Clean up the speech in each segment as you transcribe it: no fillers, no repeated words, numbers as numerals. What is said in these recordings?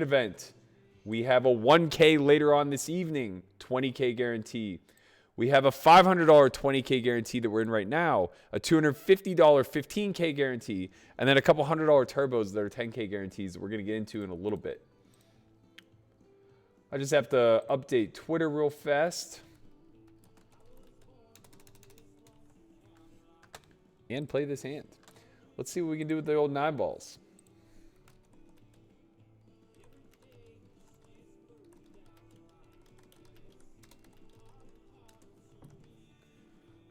event. We have a 1K later on this evening, 20K guarantee. We have a $500 20K guarantee that we're in right now, a $250 15K guarantee, and then a couple $100 turbos that are 10K guarantees that we're going to get into in a little bit. I just have to update Twitter real fast. And play this hand. Let's see what we can do with the old 9 balls.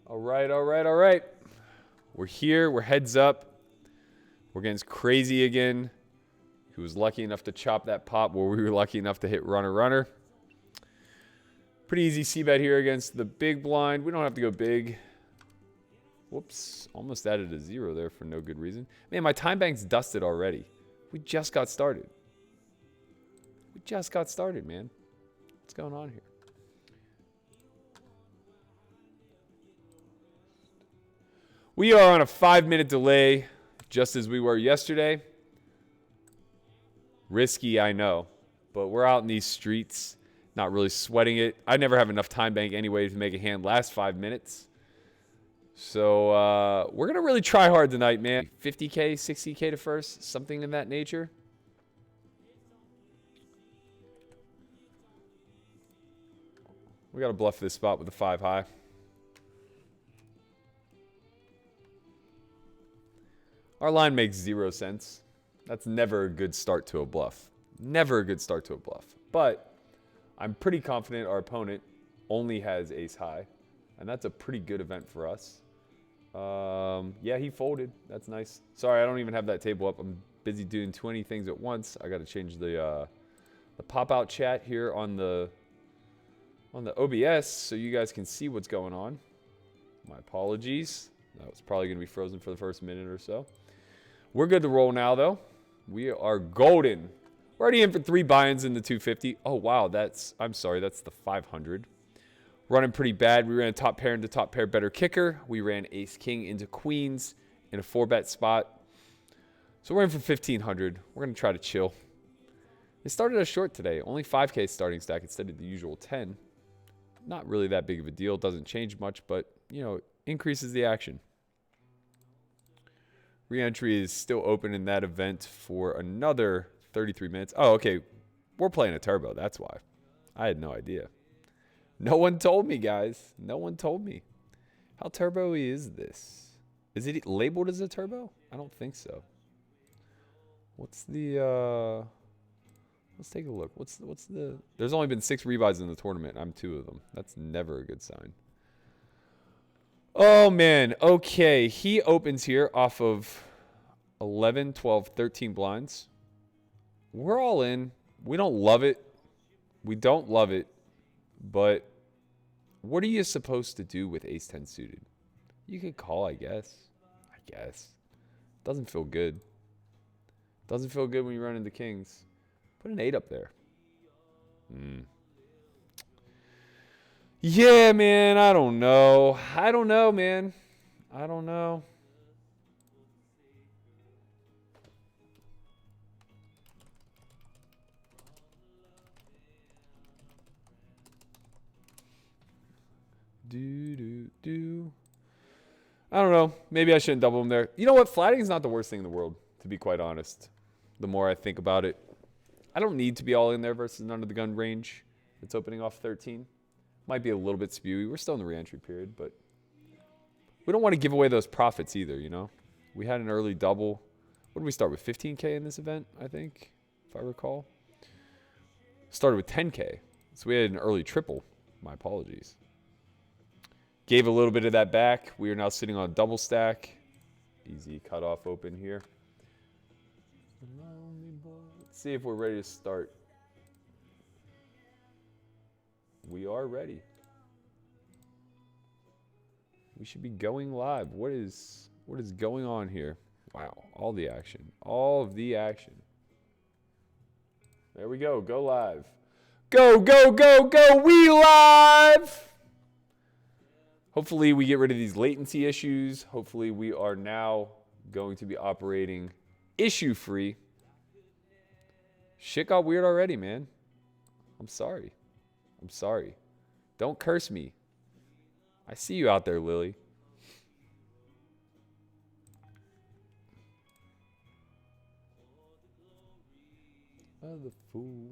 All right, all right, all right. We're here. We're heads up. We're getting crazy again. Who was lucky enough to chop that pop where we were lucky enough to hit runner, runner. Pretty easy c-bet here against the big blind. We don't have to go big. Whoops. Almost added a 0 there for no good reason. Man, my time bank's dusted already. We just got started. We just got started, man. What's going on here? We are on a 5-minute delay, just as we were yesterday. Risky, I know, but we're out in these streets, not really sweating it. I never have enough time bank anyway to make a hand last 5 minutes. So we're going to really try hard tonight, man. 50K, 60K to first, something in that nature. We got to bluff this spot with a 5 high. Our line makes 0 sense. That's never a good start to a bluff. Never a good start to a bluff. But I'm pretty confident our opponent only has ace high. And that's a pretty good event for us. Yeah, he folded. That's nice. Sorry, I don't even have that table up. I'm busy doing 20 things at once. I got to change the pop-out chat here on the OBS so you guys can see what's going on. My apologies. That was probably going to be frozen for the first minute or so. We're good to roll now, though. We are golden. We're already in for 3 buy-ins in the 250. Oh, wow. I'm sorry. That's the 500. Running pretty bad. We ran top pair into top pair better kicker. We ran ace-king into queens in a 4-bet spot. So we're in for 1,500. We're going to try to chill. It started us short today. Only 5K starting stack instead of the usual 10. Not really that big of a deal. Doesn't change much, but, you know, increases the action. Re-entry is still open in that event for another 33 minutes. Oh, okay. We're playing a turbo. That's why. I had no idea. No one told me, guys. No one told me. How turbo is this? Is it labeled as a turbo? I don't think so. What's the... Let's take a look. What's the... There's only been 6 rebuys in the tournament. I'm 2 of them. That's never a good sign. Oh, man. Okay. He opens here off of 11, 12, 13 blinds. We're all in. We don't love it. We don't love it. But what are you supposed to do with ace-10 suited? You could call, I guess. Doesn't feel good. Doesn't feel good when you run into kings. Put an 8 up there. Yeah, man, I don't know. I don't know, man. I don't know. I don't know. Maybe I shouldn't double him there. You know what? Flatting is not the worst thing in the world, to be quite honest. The more I think about it. I don't need to be all in there versus an under the gun range. It's opening off 13. Might be a little bit spewy. We're still in the re-entry period, but we don't want to give away those profits either, you know? We had an early double. What did we start with? 15K in this event, I think, if I recall. Started with 10K. So we had an early triple. My apologies. Gave a little bit of that back. We are now sitting on a double stack. Easy cutoff open here. Let's see if we're ready to start. We are ready. We should be going live. What is going on here? Wow, all the action. All of the action. There we go. Go live. Go, go, go, go. We live. Hopefully we get rid of these latency issues. Hopefully we are now going to be operating issue-free. Shit got weird already, man. I'm sorry. I'm sorry. Don't curse me. I see you out there, Lily. Oh, the fool.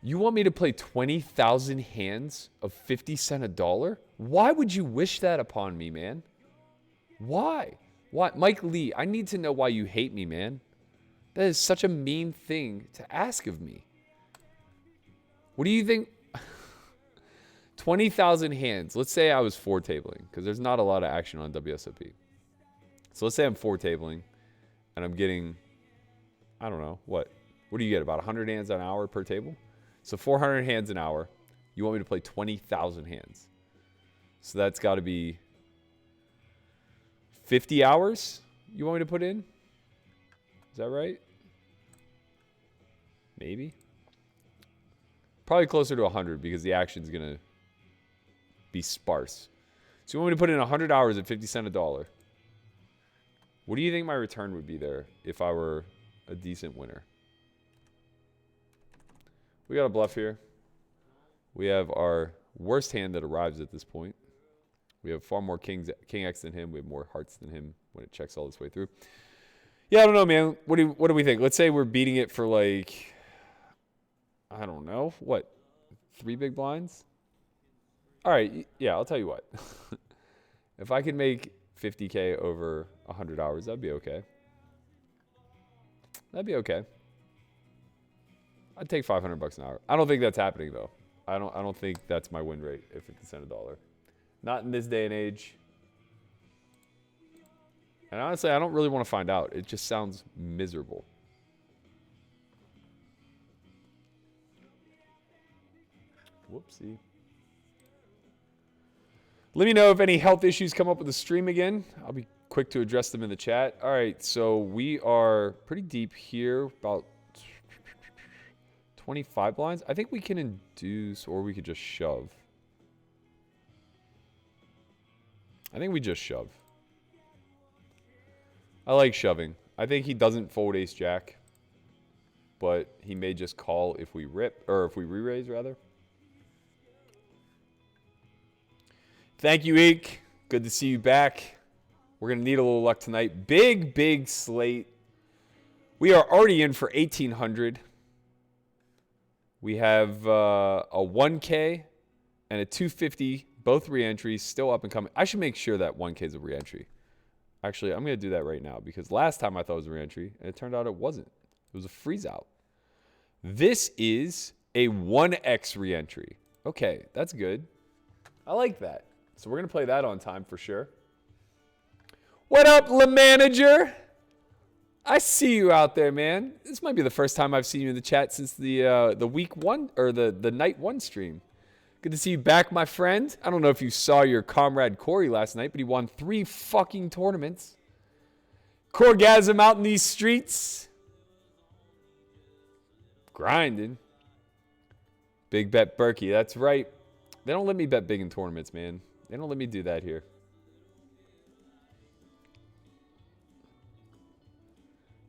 You want me to play 20,000 hands of 50 cents a dollar? Why would you wish that upon me, man? Why? Why? Mike Lee, I need to know why you hate me, man. That is such a mean thing to ask of me. What do you think? 20,000 hands. Let's say I was four tabling, because there's not a lot of action on WSOP. So let's say I'm four tabling, and I'm getting, I don't know, what? What do you get? About 100 hands an hour per table? So 400 hands an hour. You want me to play 20,000 hands. So that's got to be 50 hours you want me to put in? Is that right? Maybe. Probably closer to 100 because the action's going to be sparse. So you want me to put in 100 hours at 50 cents a dollar. What do you think my return would be there if I were a decent winner? We got a bluff here. We have our worst hand that arrives at this point. We have far more king X than him. We have more hearts than him when it checks all this way through. Yeah, I don't know, man. What do we think? Let's say we're beating it for like, I don't know, what, 3 big blinds? All right, yeah, I'll tell you what. If I could make 50K over 100 hours, that'd be okay. That'd be okay. I'd take $500 an hour. I don't think that's happening though. I don't think that's my win rate at 50 cents a dollar. Not in this day and age. And honestly, I don't really want to find out. It just sounds miserable. Whoopsie. Let me know if any health issues come up with the stream again. I'll be quick to address them in the chat. All right, so we are pretty deep here, about 25 blinds. I think we can induce, or we could just shove. I think we just shove. I like shoving. I think he doesn't fold ace jack, but he may just call if we rip, or if we re-raise rather. Thank you, Eek. Good to see you back. We're going to need a little luck tonight. Big, big slate. We are already in for 1,800. We have a 1K and a 250, both re-entries, still up and coming. I should make sure that 1K is a re-entry. Actually, I'm going to do that right now because last time I thought it was a re-entry, and it turned out it wasn't. It was a freeze-out. This is a 1X re-entry. Okay, that's good. I like that. So we're going to play that on time for sure. What up, La Manager? I see you out there, man. This might be the first time I've seen you in the chat since the week one, or the night one stream. Good to see you back, my friend. I don't know if you saw your comrade Corey last night, but he won 3 fucking tournaments. Corgasm out in these streets. Grinding. Big bet Berkey. That's right. They don't let me bet big in tournaments, man. They don't let me do that here.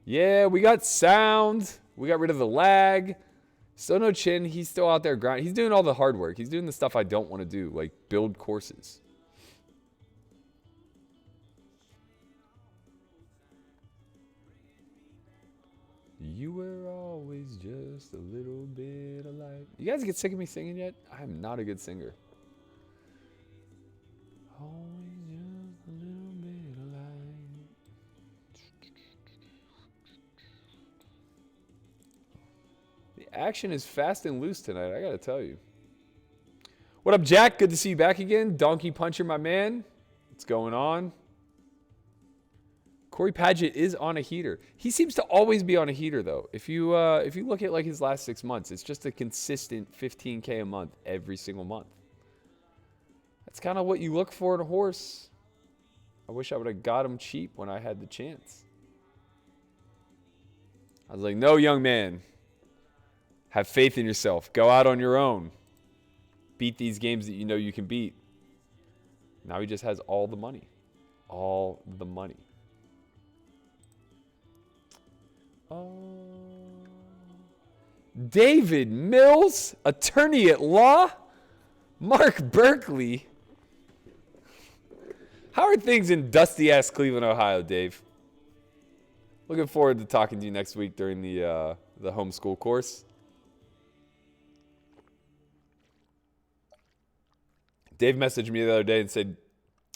Yeah, we got sound. We got rid of the lag. Still no chin. He's still out there grinding. He's doing all the hard work. He's doing the stuff I don't want to do, like build courses. You were always just a little bit alive. You guys get sick of me singing yet? I'm not a good singer. Always just a little bit alive. The action is fast and loose tonight, I gotta tell you. What up, Jack? Good to see you back again. Donkey Puncher, my man. What's going on? Corey Padgett is on a heater. He seems to always be on a heater, though. If you look at like his last 6 months, it's just a consistent 15K a month every single month. That's kind of what you look for in a horse. I wish I would have got him cheap when I had the chance. I was like, no, young man. Have faith in yourself. Go out on your own. Beat these games that you know you can beat. Now he just has all the money. All the money. David Mills, attorney at law. Mark BERKEY. How are things in dusty-ass Cleveland, Ohio, Dave? Looking forward to talking to you next week during the homeschool course. Dave messaged me the other day and said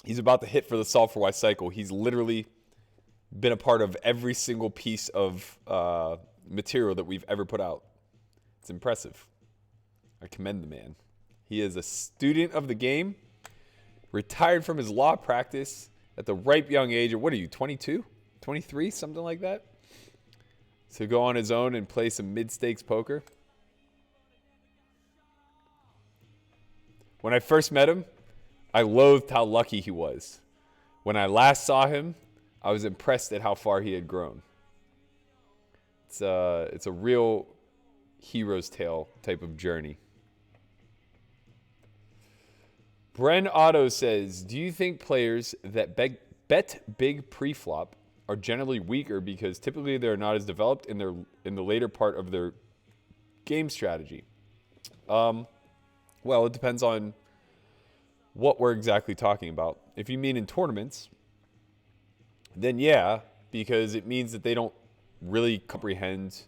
he's about to hit for the S4Y cycle. He's literally been a part of every single piece of material that we've ever put out. It's impressive. I commend the man. He is a student of the game, retired from his law practice at the ripe young age of, what are you, 22? 23? Something like that? To go on his own and play some mid-stakes poker. When I first met him, I loathed how lucky he was. When I last saw him, I was impressed at how far he had grown. It's a real hero's tale type of journey. Bren Otto says, do you think players that bet big pre-flop are generally weaker because typically they're not as developed in the later part of their game strategy? Well, it depends on what we're exactly talking about. If you mean in tournaments, then yeah, because it means that they don't really comprehend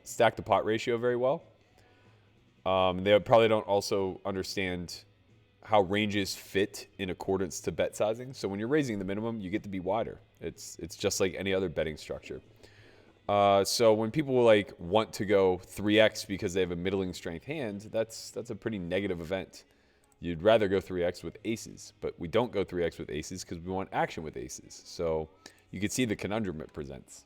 stack to pot ratio very well. They probably don't also understand how ranges fit in accordance to bet sizing. So when you're raising the minimum, you get to be wider. It's just like any other betting structure. So when people like want to go 3x because they have a middling strength hand, that's a pretty negative event. You'd rather go 3x with aces, but we don't go 3x with aces because we want action with aces. So you can see the conundrum it presents.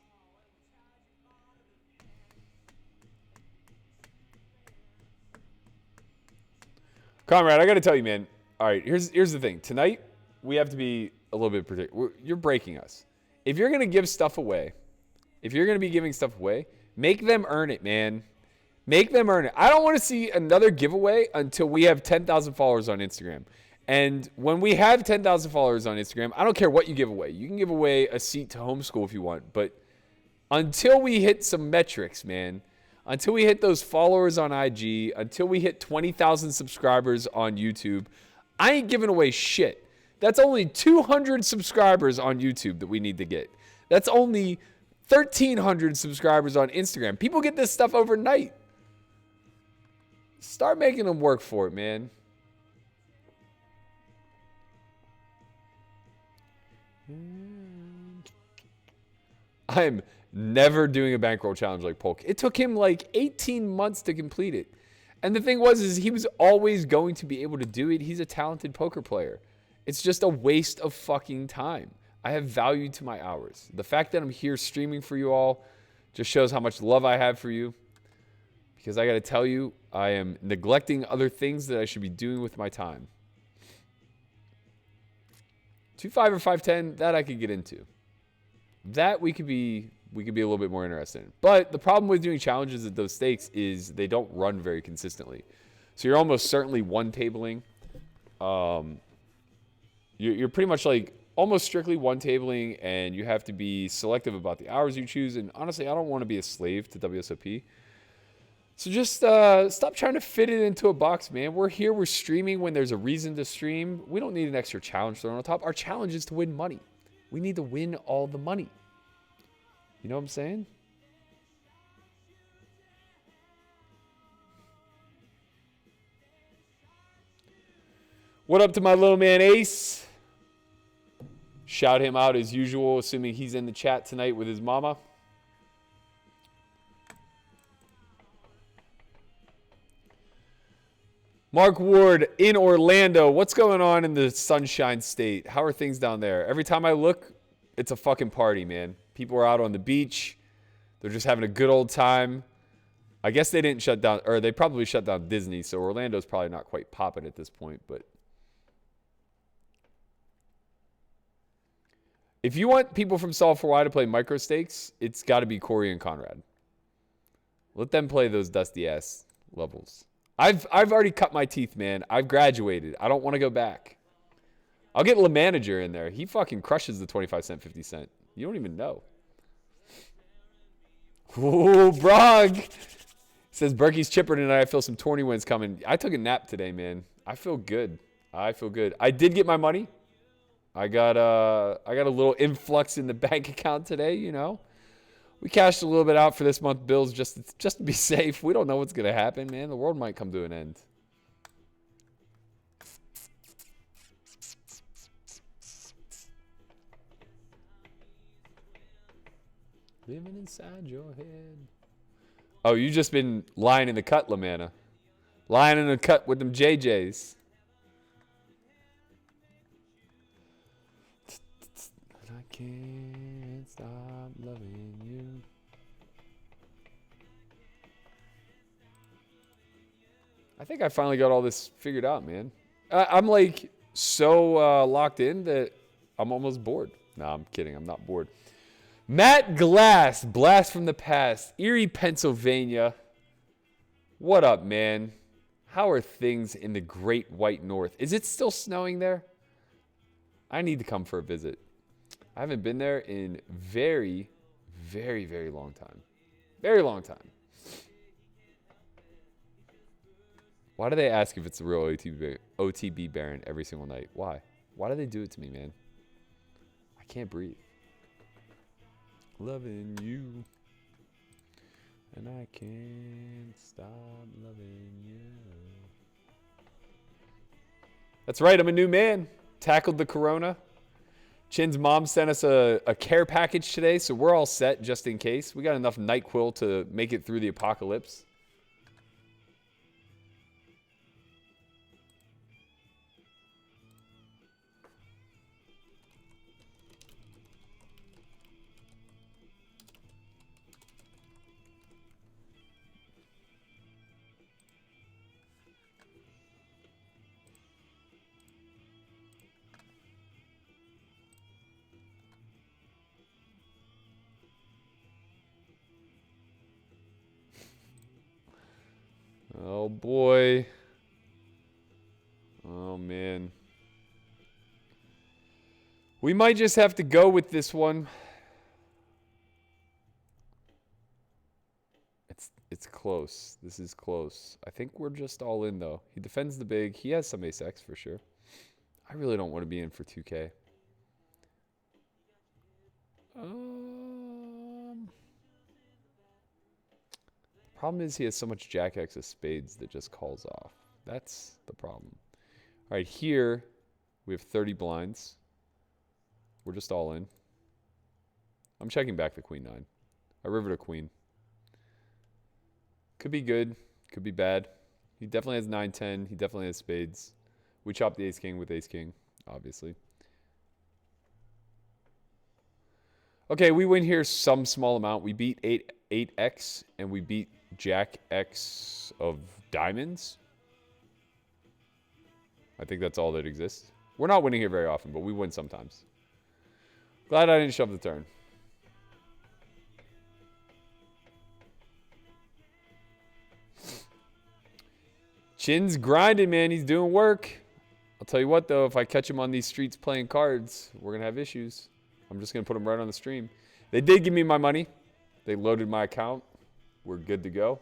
Conrad, I got to tell you, man. All right, here's the thing. Tonight, we have to be a little bit particular. You're breaking us. If you're going to give stuff away, if you're going to be giving stuff away, make them earn it, man. Make them earn it. I don't want to see another giveaway until we have 10,000 followers on Instagram. And when we have 10,000 followers on Instagram, I don't care what you give away. You can give away a seat to homeschool if you want. But until we hit some metrics, man, until we hit those followers on IG, until we hit 20,000 subscribers on YouTube, I ain't giving away shit. That's only 200 subscribers on YouTube that we need to get. That's only 1,300 subscribers on Instagram. People get this stuff overnight. Start making them work for it, man. I'm never doing a bankroll challenge like Polk. It took him like 18 months to complete it. And the thing was, is he was always going to be able to do it. He's a talented poker player. It's just a waste of fucking time. I have value to my hours. The fact that I'm here streaming for you all just shows how much love I have for you. Because I got to tell you, I am neglecting other things that I should be doing with my time. 2.5 or 5.10, that I could get into. That we could be a little bit more interested in. But the problem with doing challenges at those stakes is they don't run very consistently. So you're almost certainly one-tabling. You're pretty much like almost strictly one-tabling, and you have to be selective about the hours you choose. And honestly, I don't want to be a slave to WSOP. So just stop trying to fit it into a box, man. We're here. We're streaming when there's a reason to stream. We don't need an extra challenge thrown on top. Our challenge is to win money. We need to win all the money. You know what I'm saying? What up to my little man Ace? Shout him out as usual, assuming he's in the chat tonight with his mama. Mark Ward in Orlando. What's going on in the Sunshine State? How are things down there? Every time I look, it's a fucking party, man. People are out on the beach. They're just having a good old time. I guess they didn't shut down, or they probably shut down Disney, so Orlando's probably not quite popping at this point. But if you want people from S4Y to play micro stakes, it's got to be Corey and Conrad. Let them play those dusty ass levels. I've already cut my teeth, man. I've graduated. I don't want to go back. I'll get LeManager in there. He fucking crushes the 25 cent, 50 cent. You don't even know. Ooh, Brog says Berkey's chipper tonight. I feel some tourney wins coming. I took a nap today, man. I feel good. I feel good. I did get my money. I got a little influx in the bank account today, you know. We cashed a little bit out for this month's bills just to be safe. We don't know what's going to happen, man. The world might come to an end. Living inside your head. Oh, you just been lying in the cut, LaManna. Lying in the cut with them JJs. I can't stop loving you. I think I finally got all this figured out, man. I'm like so locked in that I'm almost bored. No, I'm kidding. I'm not bored. Matt Glass, blast from the past, Erie, Pennsylvania. What up, man? How are things in the Great White North? Is it still snowing there? I need to come for a visit. I haven't been there in very, very, very long time. Very long time. Why do they ask if it's a real OTB Baron every single night? Why? Why do they do it to me, man? I can't breathe. Loving you. And I can't stop loving you. That's right, I'm a new man. Tackled the corona. Chin's mom sent us a care package today, so we're all set just in case. We got enough NyQuil to make it through the apocalypse. Oh, boy. Oh, man. We might just have to go with this one. It's close. This is close. I think we're just all in, though. He defends the big. He has some ace-X for sure. I really don't want to be in for 2K. Problem is he has so much Jack-X of spades that just calls off. That's the problem. All right, here we have 30 blinds. We're just all in. I'm checking back the queen nine. I river to queen. Could be good. Could be bad. He definitely has 9-10. He definitely has spades. We chop the ace-king with ace-king, obviously. Okay, we win here some small amount. We beat 8x, and we beat Jack-X of diamonds. I think that's all that exists. We're not winning here very often, but we win sometimes. Glad I didn't shove the turn. Chin's grinding, man. He's doing work. I'll tell you what, though. If I catch him on these streets playing cards, we're going to have issues. I'm just going to put him right on the stream. They did give me my money. They loaded my account. We're good to go.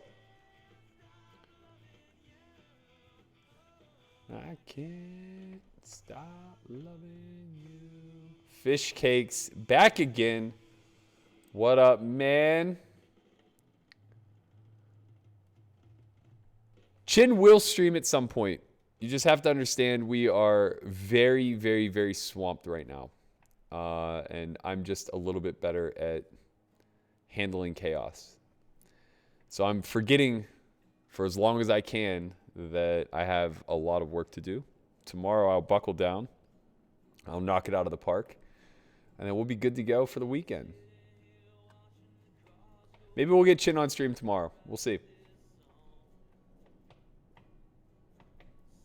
I can't stop loving you. Fish cakes back again. What up, man? Chin will stream at some point. You just have to understand we are very, very, very swamped right now. And I'm just a little bit better at handling chaos. So I'm forgetting for as long as I can that I have a lot of work to do. Tomorrow I'll buckle down. I'll knock it out of the park. And then we'll be good to go for the weekend. Maybe we'll get Chin on stream tomorrow. We'll see.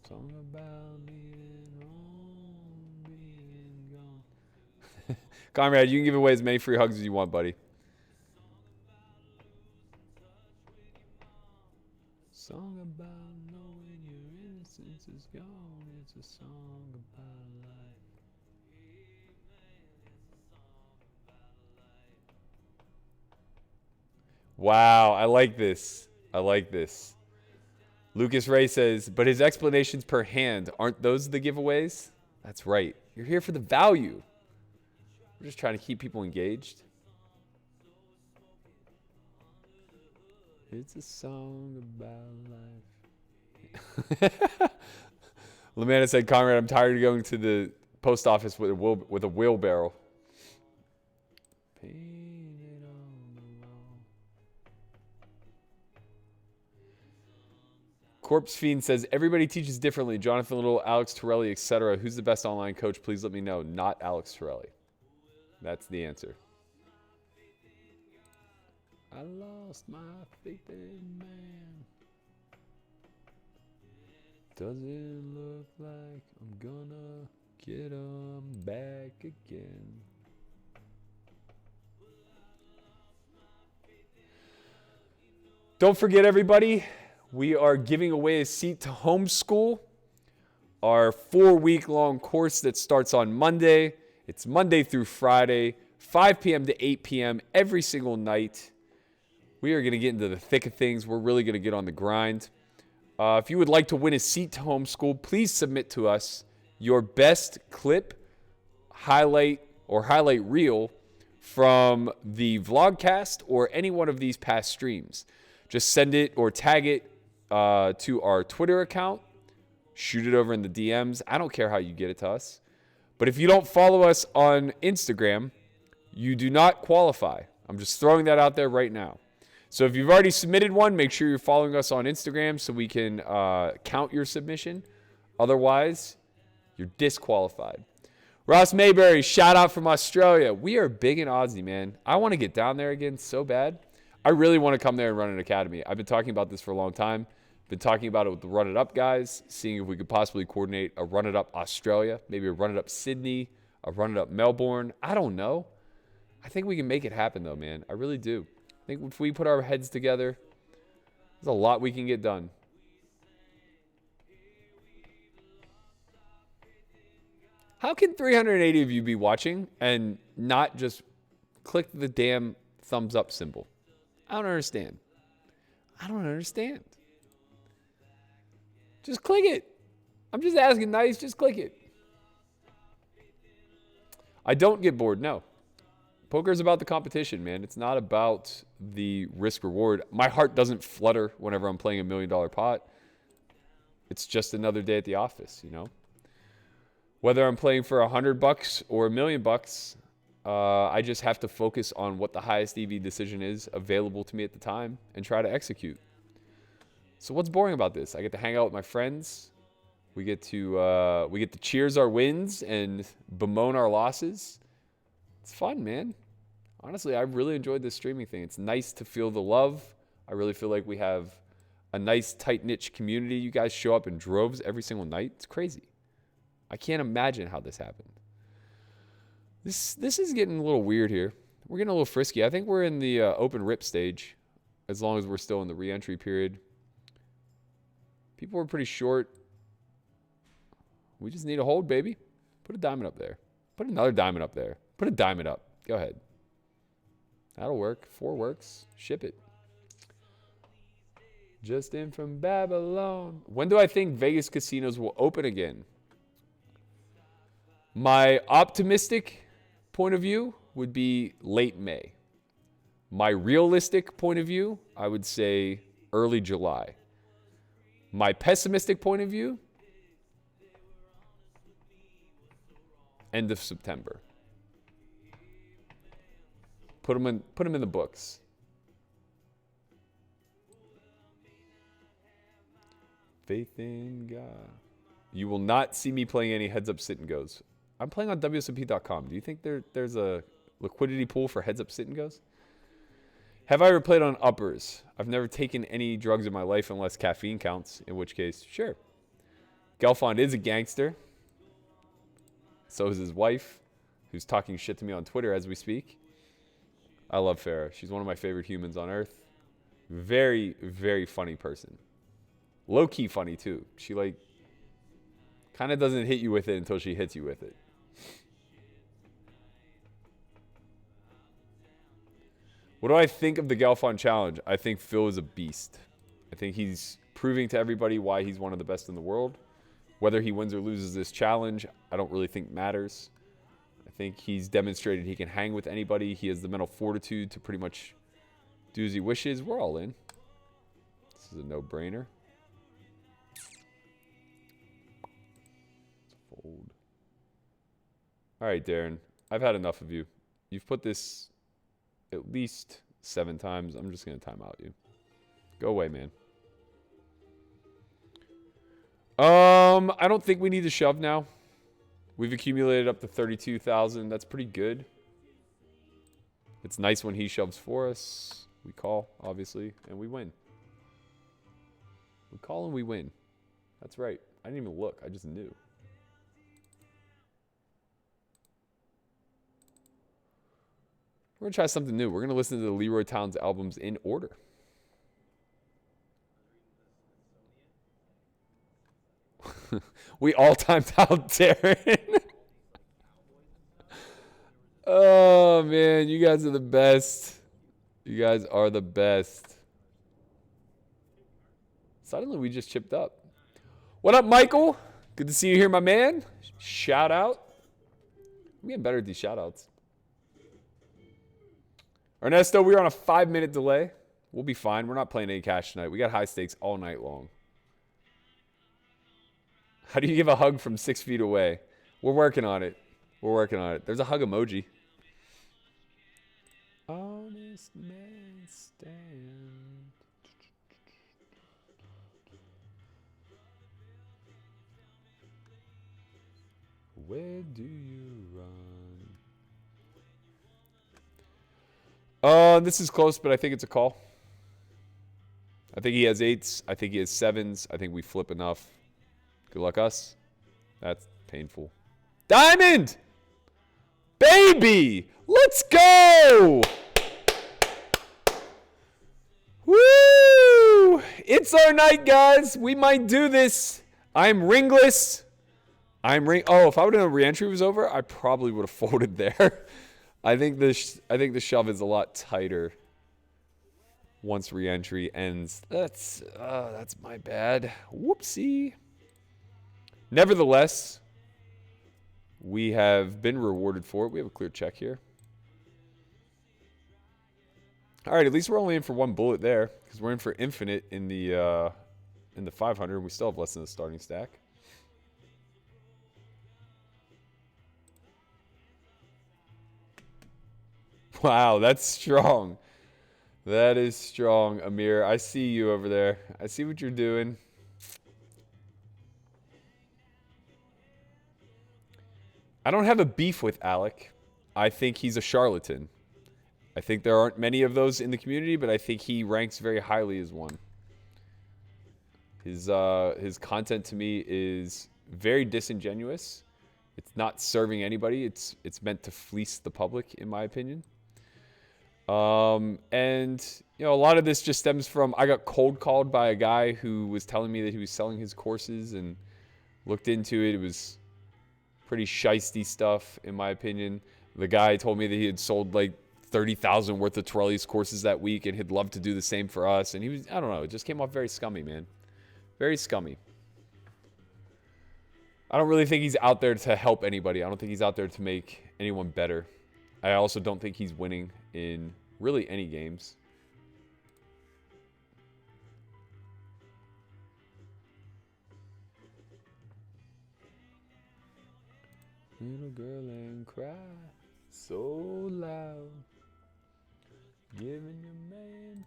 Song about being home, being gone. Conrad, you can give away as many free hugs as you want, buddy. Song about knowing your innocence is gone. It's a song about life. Wow, I like this. I like this. Lucas Ray says, but his explanations per hand, aren't those the giveaways? That's right. You're here for the value. We're just trying to keep people engaged. It's a song about life. Lamanna said, Conrad, I'm tired of going to the post office with a wheelbarrow. Painted on the wall. Corpse Fiend says, everybody teaches differently. Jonathan Little, Alex Torelli, etc. Who's the best online coach? Please let me know. Not Alex Torelli. That's the answer. I lost my faith in man. Doesn't look like I'm gonna get 'em back again. Don't forget, everybody, we are giving away a seat to homeschool, our 4-week-long course that starts on Monday. It's Monday through Friday, 5 p.m. to 8 p.m. every single night. We are going to get into the thick of things. We're really going to get on the grind. If you would like to win a seat to homeschool, please submit to us your best clip, highlight reel from the vlogcast or any one of these past streams. Just send it or tag it to our Twitter account. Shoot it over in the DMs. I don't care how you get it to us. But if you don't follow us on Instagram, you do not qualify. I'm just throwing that out there right now. So if you've already submitted one, make sure you're following us on Instagram so we can count your submission. Otherwise, you're disqualified. Ross Mayberry, shout out from Australia. We are big in Aussie, man. I want to get down there again so bad. I really want to come there and run an academy. I've been talking about this for a long time. Been talking about it with the Run It Up guys, seeing if we could possibly coordinate a Run It Up Australia, maybe a Run It Up Sydney, a Run It Up Melbourne. I don't know. I think we can make it happen, though, man. I really do. I think if we put our heads together, there's a lot we can get done. How can 380 of you be watching and not just click the damn thumbs up symbol? I don't understand. I don't understand. Just click it. I'm just asking nice. Just click it. I don't get bored, no. Poker is about the competition, man. It's not about the risk reward. My heart doesn't flutter whenever I'm playing $1 million pot. It's just another day at the office, you know. Whether I'm playing for $100 or $1 million, I just have to focus on what the highest EV decision is available to me at the time and try to execute. So what's boring about this? I get to hang out with my friends. We get to cheers our wins and bemoan our losses. It's fun, man. Honestly, I've really enjoyed this streaming thing. It's nice to feel the love. I really feel like we have a nice, tight-knit community. You guys show up in droves every single night. It's crazy. I can't imagine how this happened. This is getting a little weird here. We're getting a little frisky. I think we're in the open rip stage, as long as we're still in the re-entry period. People were pretty short. We just need a hold, baby. Put a diamond up there. Put another diamond up there. Put a diamond up. Go ahead. That'll work. 4 works. Ship it. Just in from Babylon. When do I think Vegas casinos will open again? My optimistic point of view would be late May. My realistic point of view, I would say early July. My pessimistic point of view, end of September. Put them in the books. Faith in God. You will not see me playing any heads up sit and goes. I'm playing on WSOP.com. Do you think there's a liquidity pool for heads up sit and goes? Have I ever played on uppers? I've never taken any drugs in my life unless caffeine counts, in which case, sure. Gelfond is a gangster. So is his wife, who's talking shit to me on Twitter as we speak. I love Farrah. She's one of my favorite humans on earth. Very, very funny person. Low-key funny, too. She, kind of doesn't hit you with it until she hits you with it. What do I think of the Galfond challenge? I think Phil is a beast. I think he's proving to everybody why he's one of the best in the world. Whether he wins or loses this challenge, I don't really think matters. I think he's demonstrated he can hang with anybody. He has the mental fortitude to pretty much do as he wishes. We're all in. This is a no-brainer. Fold. All right, Darren. I've had enough of you. You've put this at least 7 times. I'm just going to time out you. Go away, man. I don't think we need to shove now. We've accumulated up to 32,000. That's pretty good. It's nice when he shoves for us. We call, obviously, and we win. We call and we win. That's right. I didn't even look. I just knew. We're going to try something new. We're going to listen to the Leroy Towns albums in order. We all timed out Darren. Oh, man. You guys are the best. You guys are the best. Suddenly, we just chipped up. What up, Michael? Good to see you here, my man. Shout out. I'm getting better at these shout outs. Ernesto, we're on a 5-minute delay. We'll be fine. We're not playing any cash tonight. We got high stakes all night long. How do you give a hug from 6 feet away? We're working on it. We're working on it. There's a hug emoji. Honest man stand. Where do you run? This is close, but I think it's a call. I think he has 8s. I think he has 7s. I think we flip enough. Good luck us. That's painful. Diamond! Baby! Let's go! Woo! It's our night, guys. We might do this. I'm ringless. Oh, if I would have known re-entry was over, I probably would have folded there. I think the shove is a lot tighter once re-entry ends. That's my bad. Whoopsie. Nevertheless, we have been rewarded for it. We have a clear check here. All right, at least we're only in for 1 bullet there because we're in for infinite in the 500. And we still have less than the starting stack. Wow, that's strong. That is strong, Amir. I see you over there. I see what you're doing. I don't have a beef with Alec. I think he's a charlatan. I think there aren't many of those in the community, but I think he ranks very highly as one. His content to me is very disingenuous. It's not serving anybody. It's meant to fleece the public, in my opinion. And you know, a lot of this just stems from I got cold called by a guy who was telling me that he was selling his courses and looked into it. It was pretty shisty stuff, in my opinion. The guy told me that he had sold like 30,000 worth of Torelli's courses that week and he'd love to do the same for us. And he was, I don't know, it just came off very scummy, man. Very scummy. I don't really think he's out there to help anybody. I don't think he's out there to make anyone better. I also don't think he's winning in really any games. Little girl and cry so loud, giving your man.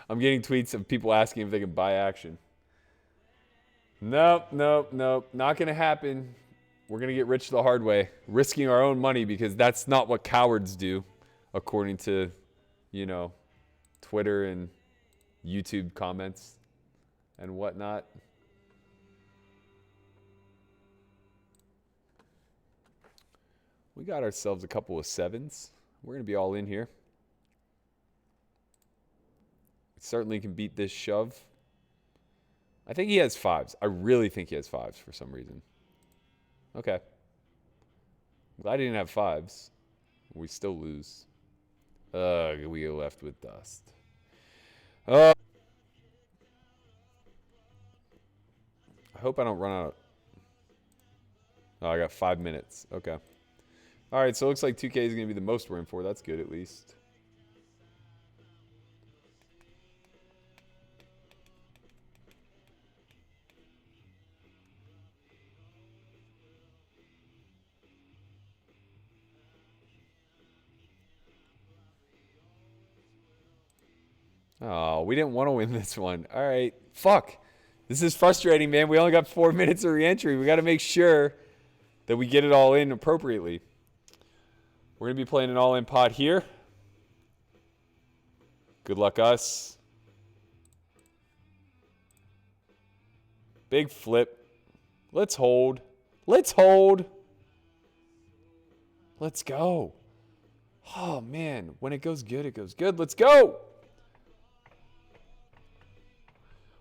I'm getting tweets of people asking if they can buy action. Nope, nope, nope. Not going to happen. We're going to get rich the hard way, risking our own money because that's not what cowards do, according to, you know, Twitter and YouTube comments and whatnot. We got ourselves a couple of 7s. We're going to be all in here. Certainly can beat this shove. I think he has fives. I really think he has fives for some reason. Okay. I'm glad he didn't have fives. We still lose. We get left with dust. I hope I don't run out. Oh, I got 5 minutes. Okay. All right, so it looks like 2K is going to be the most we're in for. That's good, at least. Oh, we didn't want to win this one. All right. Fuck. This is frustrating, man. We only got 4 minutes of re-entry. We got to make sure that we get it all in appropriately. We're going to be playing an all-in pot here. Good luck, us. Big flip. Let's hold. Let's hold. Let's go. Oh, man. When it goes good, it goes good. Let's go.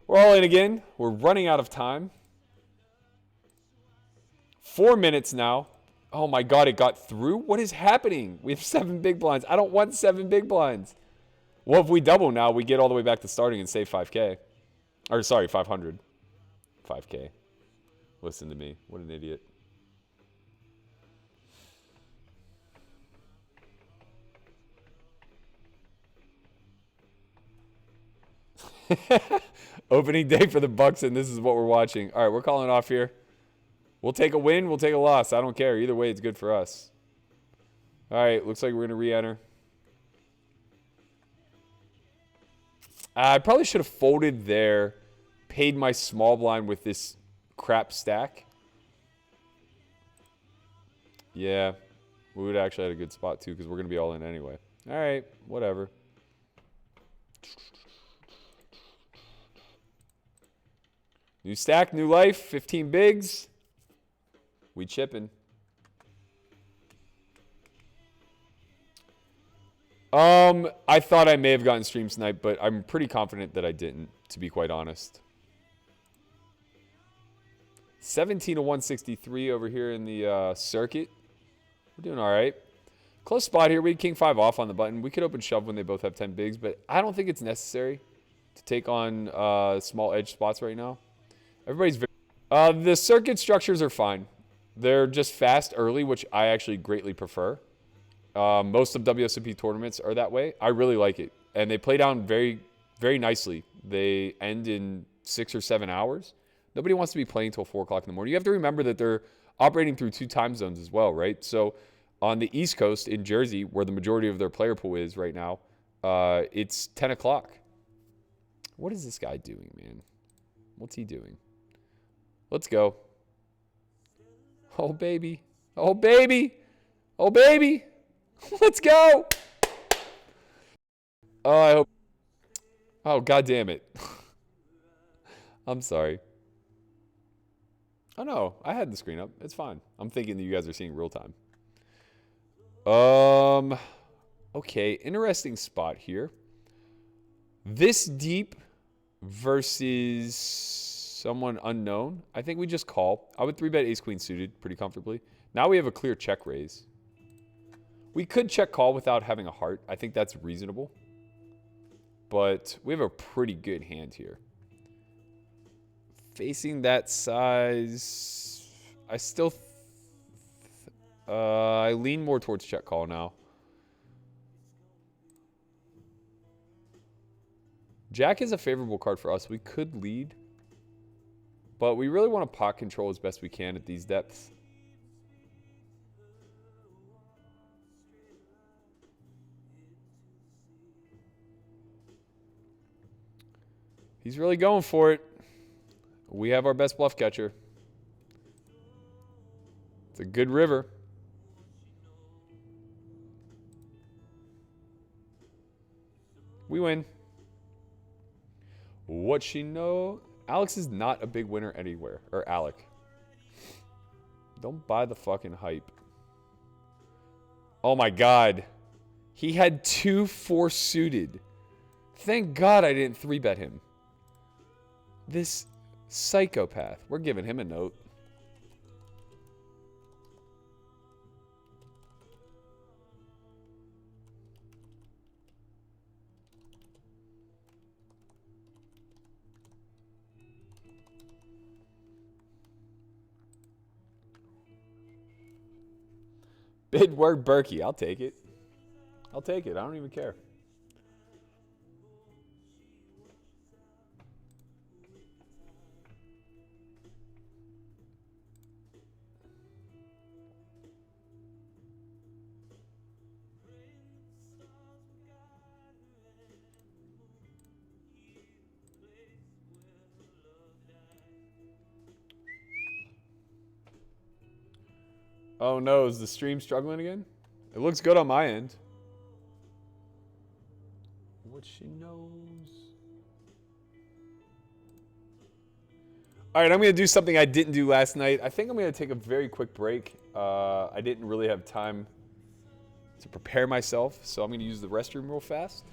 We're all in again. We're running out of time. 4 minutes now. Oh my God, it got through? What is happening? We have 7 big blinds. I don't want 7 big blinds. Well, if we double now, we get all the way back to starting and save 5K. Or sorry, 500. 5K. Listen to me. What an idiot. Opening day for the Bucks, and this is what we're watching. All right, we're calling off here. We'll take a win. We'll take a loss. I don't care. Either way, it's good for us. All right, looks like we're going to re-enter. I probably should have folded there, paid my small blind with this crap stack. Yeah, we would actually had a good spot, too, because we're going to be all in anyway. All right, whatever. New stack, new life, 15 bigs. We chipping. I thought I may have gotten stream snipe, but I'm pretty confident that I didn't, to be quite honest. 17 to 163 over here in the circuit. We're doing all right. Close spot here. We had king 5 off on the button. We could open shove when they both have 10 bigs, but I don't think it's necessary to take on small edge spots right now. Everybody's very... the circuit structures are fine. They're just fast early, which I actually greatly prefer. Most of WSOP tournaments are that way. I really like it. And they play down very, very nicely. They end in 6 or 7 hours. Nobody wants to be playing till 4 o'clock in the morning. You have to remember that they're operating through 2 time zones as well, right? So on the East Coast in Jersey, where the majority of their player pool is right now, it's 10 o'clock. What is this guy doing, man? What's he doing? Let's go. Oh, baby. Oh, baby. Oh, baby. Let's go. Oh, I hope. Oh, God damn it. I'm sorry. Oh, no. I had the screen up. It's fine. I'm thinking that you guys are seeing real time. Okay. Interesting spot here. This deep versus someone unknown. I think we just call. I would 3-bet ace-queen suited pretty comfortably. Now we have a clear check raise. We could check call without having a heart. I think that's reasonable. But we have a pretty good hand here. Facing that size, I still... I lean more towards check call now. Jack is a favorable card for us. We could lead. But we really want to pot control as best we can at these depths. He's really going for it. We have our best bluff catcher. It's a good river. We win. What she know? Alex is not a big winner anywhere. Or Alec. Don't buy the fucking hype. Oh my God. He had 2 4 suited. Thank God I didn't 3-bet him. This psychopath. We're giving him a note. Bid work Berkey. I'll take it. I'll take it. I don't even care. Oh no, is the stream struggling again? It looks good on my end. What she knows. All right, I'm going to do something I didn't do last night. I think I'm going to take a very quick break. I didn't really have time to prepare myself, so I'm going to use the restroom real fast.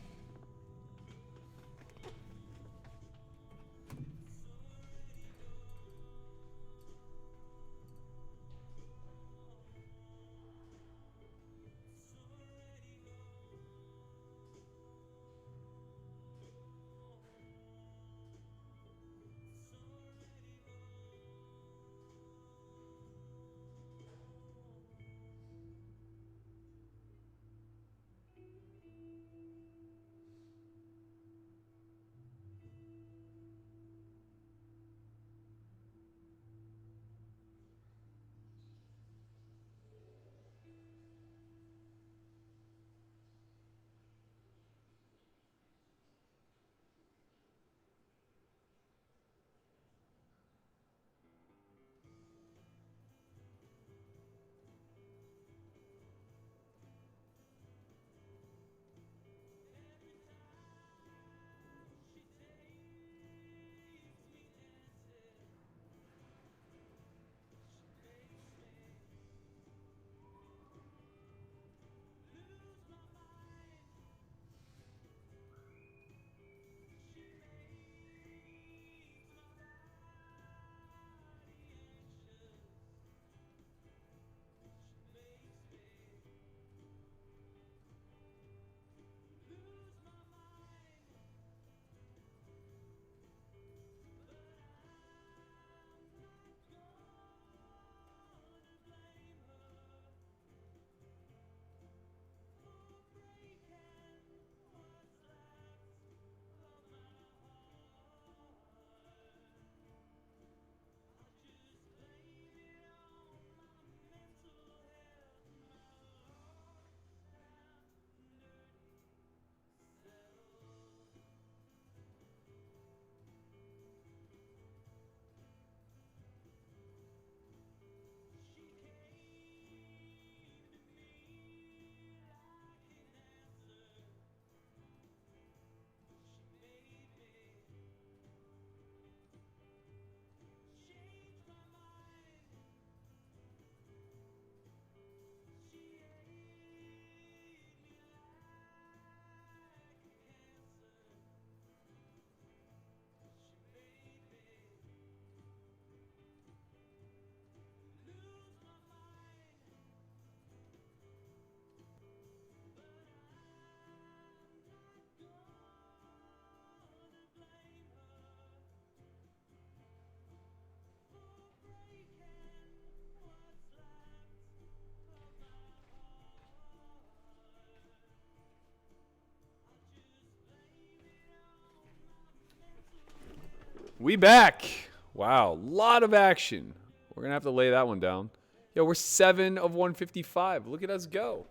We back. Wow, a lot of action. We're going to have to lay that one down. Yo, we're 7 of 155. Look at us go.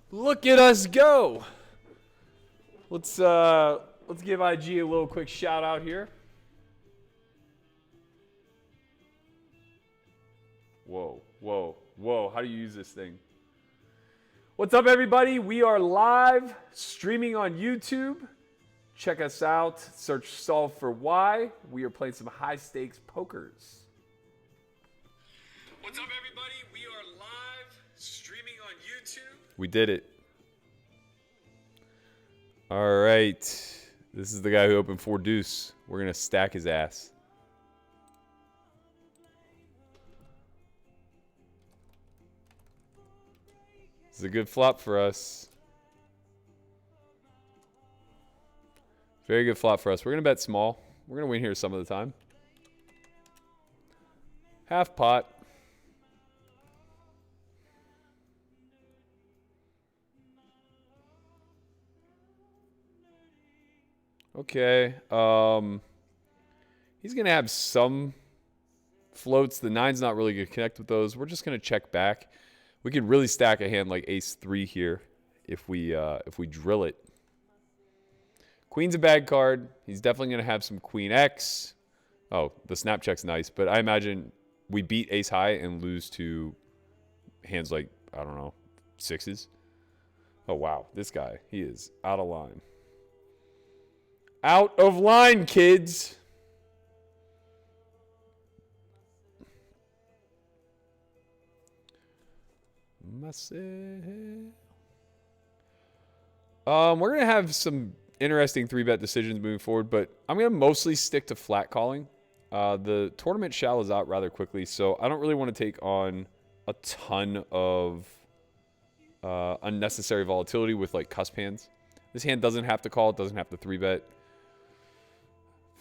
Look at us go. Let's give IG a little quick shout out here. Whoa, whoa, whoa. How do you use this thing? What's up, everybody? We are live streaming on YouTube. Check us out. Search S4Y. We are playing some high-stakes pokers. What's up, everybody? We are live streaming on YouTube. We did it. All right. This is the guy who opened 4 deuce. We're going to stack his ass. This is a good flop for us. Very good flop for us. We're going to bet small. We're going to win here some of the time. Half pot. Okay. He's going to have some floats. The 9's not really going to connect with those. We're just going to check back. We could really stack a hand like ace 3 here if we drill it. Queen's a bad card. He's definitely going to have some queen X. Oh, the snap check's nice, but I imagine we beat ace high and lose to hands like, I don't know, 6s. Oh, wow. This guy, he is out of line. Out of line, kids. We're going to have some interesting 3-bet decisions moving forward, but I'm going to mostly stick to flat calling. The tournament shallows out rather quickly, so I don't really want to take on a ton of unnecessary volatility with like cusp hands. This hand doesn't have to call. It doesn't have to 3-bet.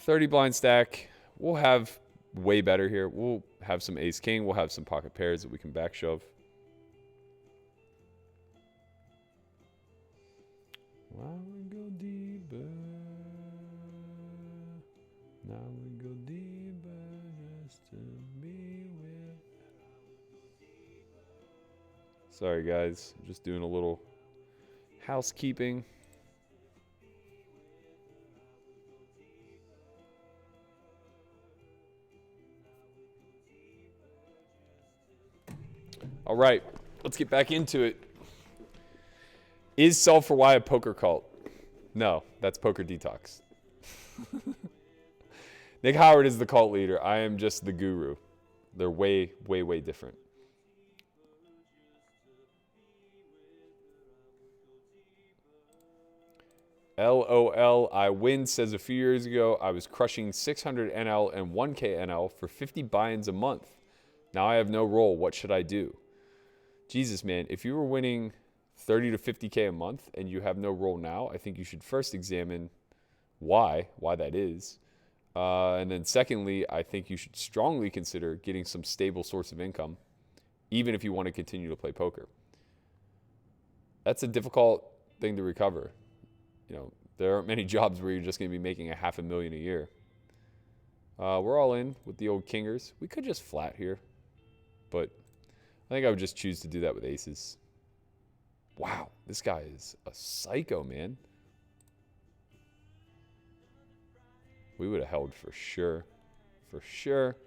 30 blind stack. We'll have way better here. We'll have some ace king. We'll have some pocket pairs that we can back shove. Now we go deeper. Now we go deeper just to be with. Sorry guys, just doing a little housekeeping. All right, let's get back into it. Is S4Y a poker cult? No, that's Poker Detox. Nick Howard is the cult leader. I am just the guru. They're way, way, way different. LOL, I win says a few years ago I was crushing 600 NL and 1K NL for 50 buy-ins a month. Now I have no roll. What should I do? Jesus, man, if you were winning 30 to 50K a month and you have no roll now, I think you should first examine why that is. And then secondly, I think you should strongly consider getting some stable source of income, even if you want to continue to play poker. That's a difficult thing to recover. You know, there aren't many jobs where you're just going to be making $500,000 a year. We're all in with the old kingers. We could just flat here, but I think I would just choose to do that with aces. Wow, this guy is a psycho, man. We would have held for sure. For sure.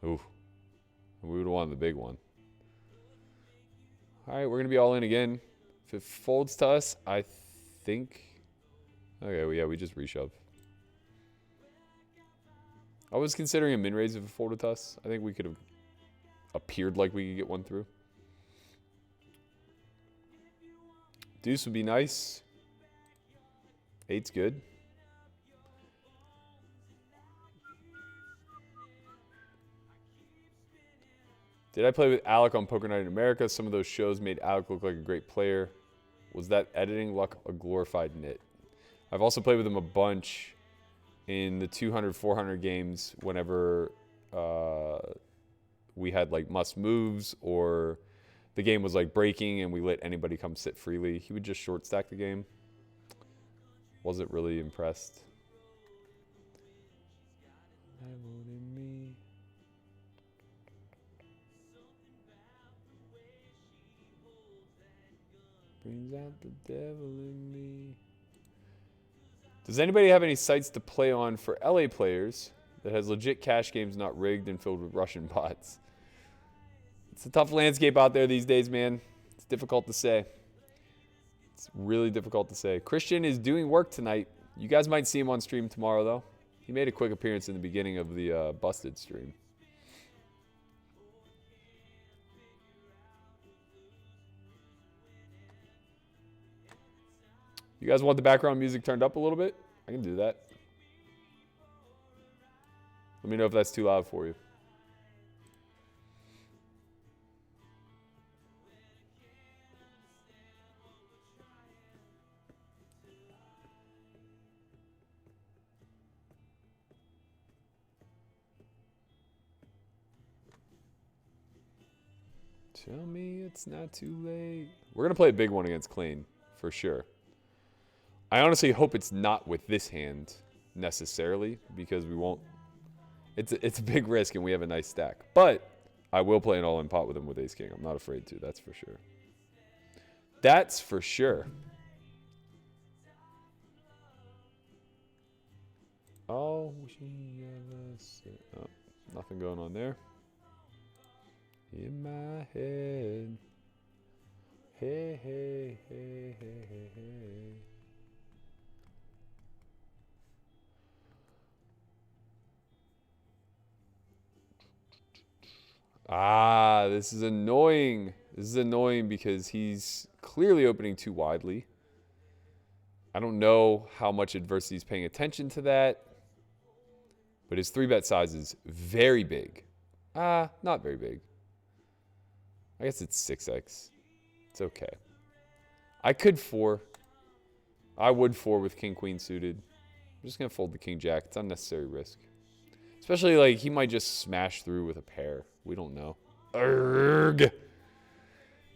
Ooh. We would have won the big one. All right, we're going to be all in again. If it folds to us, I think... Okay, well, yeah, we just reshove. I was considering a min-raise if it folded to us. I think we could have appeared like we could get one through. Deuce would be nice. 8's good. Did I play with Alec on Poker Night in America? Some of those shows made Alec look like a great player. Was that editing luck a glorified nit? I've also played with him a bunch in the 200, 400 games whenever we had like must moves or the game was like breaking and we let anybody come sit freely. He would just short stack the game. Wasn't really impressed. Brings out the devil in me. Does anybody have any sites to play on for LA players that has legit cash games not rigged and filled with Russian bots? It's a tough landscape out there these days, man. It's difficult to say. It's really difficult to say. Christian is doing work tonight. You guys might see him on stream tomorrow, though. He made a quick appearance in the beginning of the Busted stream. You guys want the background music turned up a little bit? I can do that. Let me know if that's too loud for you. Tell me it's not too late. We're going to play a big one against Klein, for sure. I honestly hope it's not with this hand, necessarily, because we won't... It's a big risk, and we have a nice stack. But I will play an all-in pot with him with ace-king. I'm not afraid to, that's for sure. That's for sure. Oh, nothing going on there. In my head. Hey, hey, hey, hey, hey, hey. Ah, this is annoying. This is annoying because he's clearly opening too widely. I don't know how much adversity is paying attention to that. But his 3-bet size is very big. Not very big. I guess it's 6x. It's okay. I could 4. I would 4 with king queen suited. I'm just gonna fold the king jack. It's unnecessary risk. Especially like he might just smash through with a pair. We don't know. Urgh.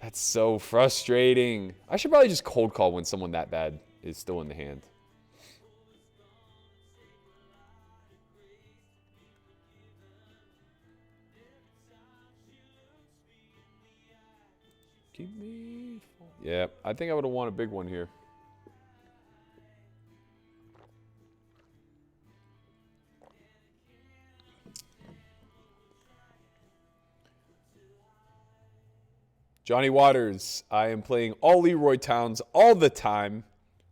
That's so frustrating. I should probably just cold call when someone that bad is still in the hand. Keep me. Yeah, I think I would have won a big one here. Johnny Waters, I am playing all Leroy Towns all the time.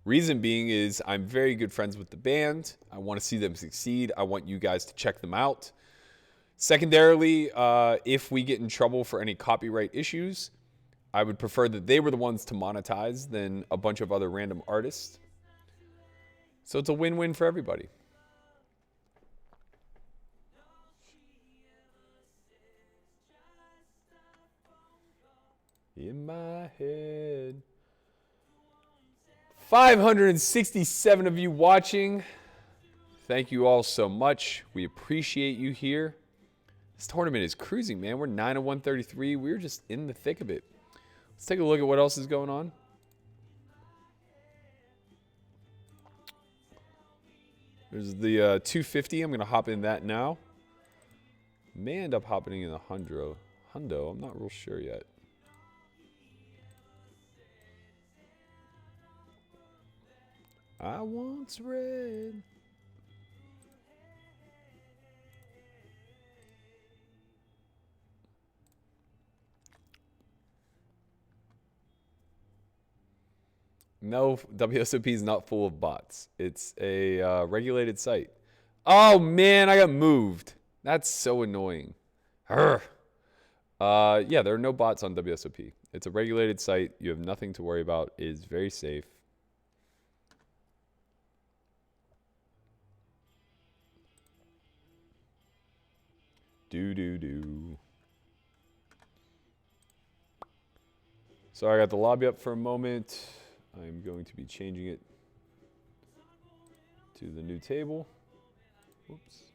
Reason being is I'm very good friends with the band. I want to see them succeed. I want you guys to check them out. Secondarily, if we get in trouble for any copyright issues, I would prefer that they were the ones to monetize than a bunch of other random artists. So it's a win-win for everybody. In my head. 567 of you watching. Thank you all so much. We appreciate you here. This tournament is cruising, man. We're 9-133. We're just in the thick of it. Let's take a look at what else is going on. There's the 250. I'm going to hop in that now. May end up hopping in the hundo. I'm not real sure yet. I once read. No, WSOP is not full of bots. It's a regulated site. Oh, man, I got moved. That's so annoying. Yeah, there are no bots on WSOP. It's a regulated site. You have nothing to worry about. It is very safe. Do. So I got the lobby up for a moment. I'm going to be changing it to the new table. Whoops.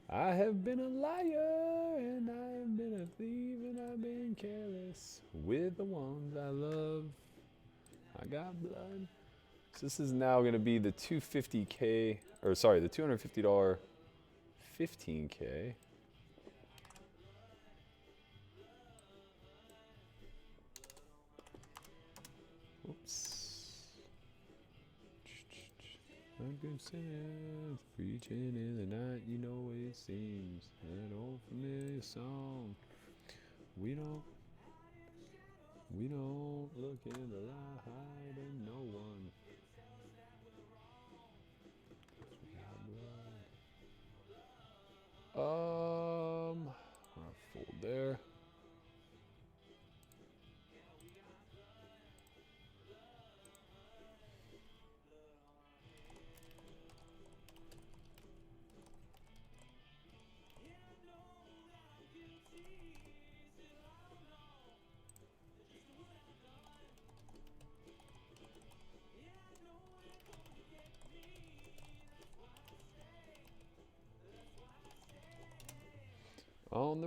I have been a liar, and I have been a thief, and I've been careless with the ones I love. I got blood. So this is now going to be the $250K, or sorry, the $250 15K. Oops. I've been singing, preaching in the night, you know it seems. An old familiar song. We don't look in the light, hiding no one. I'll fold there.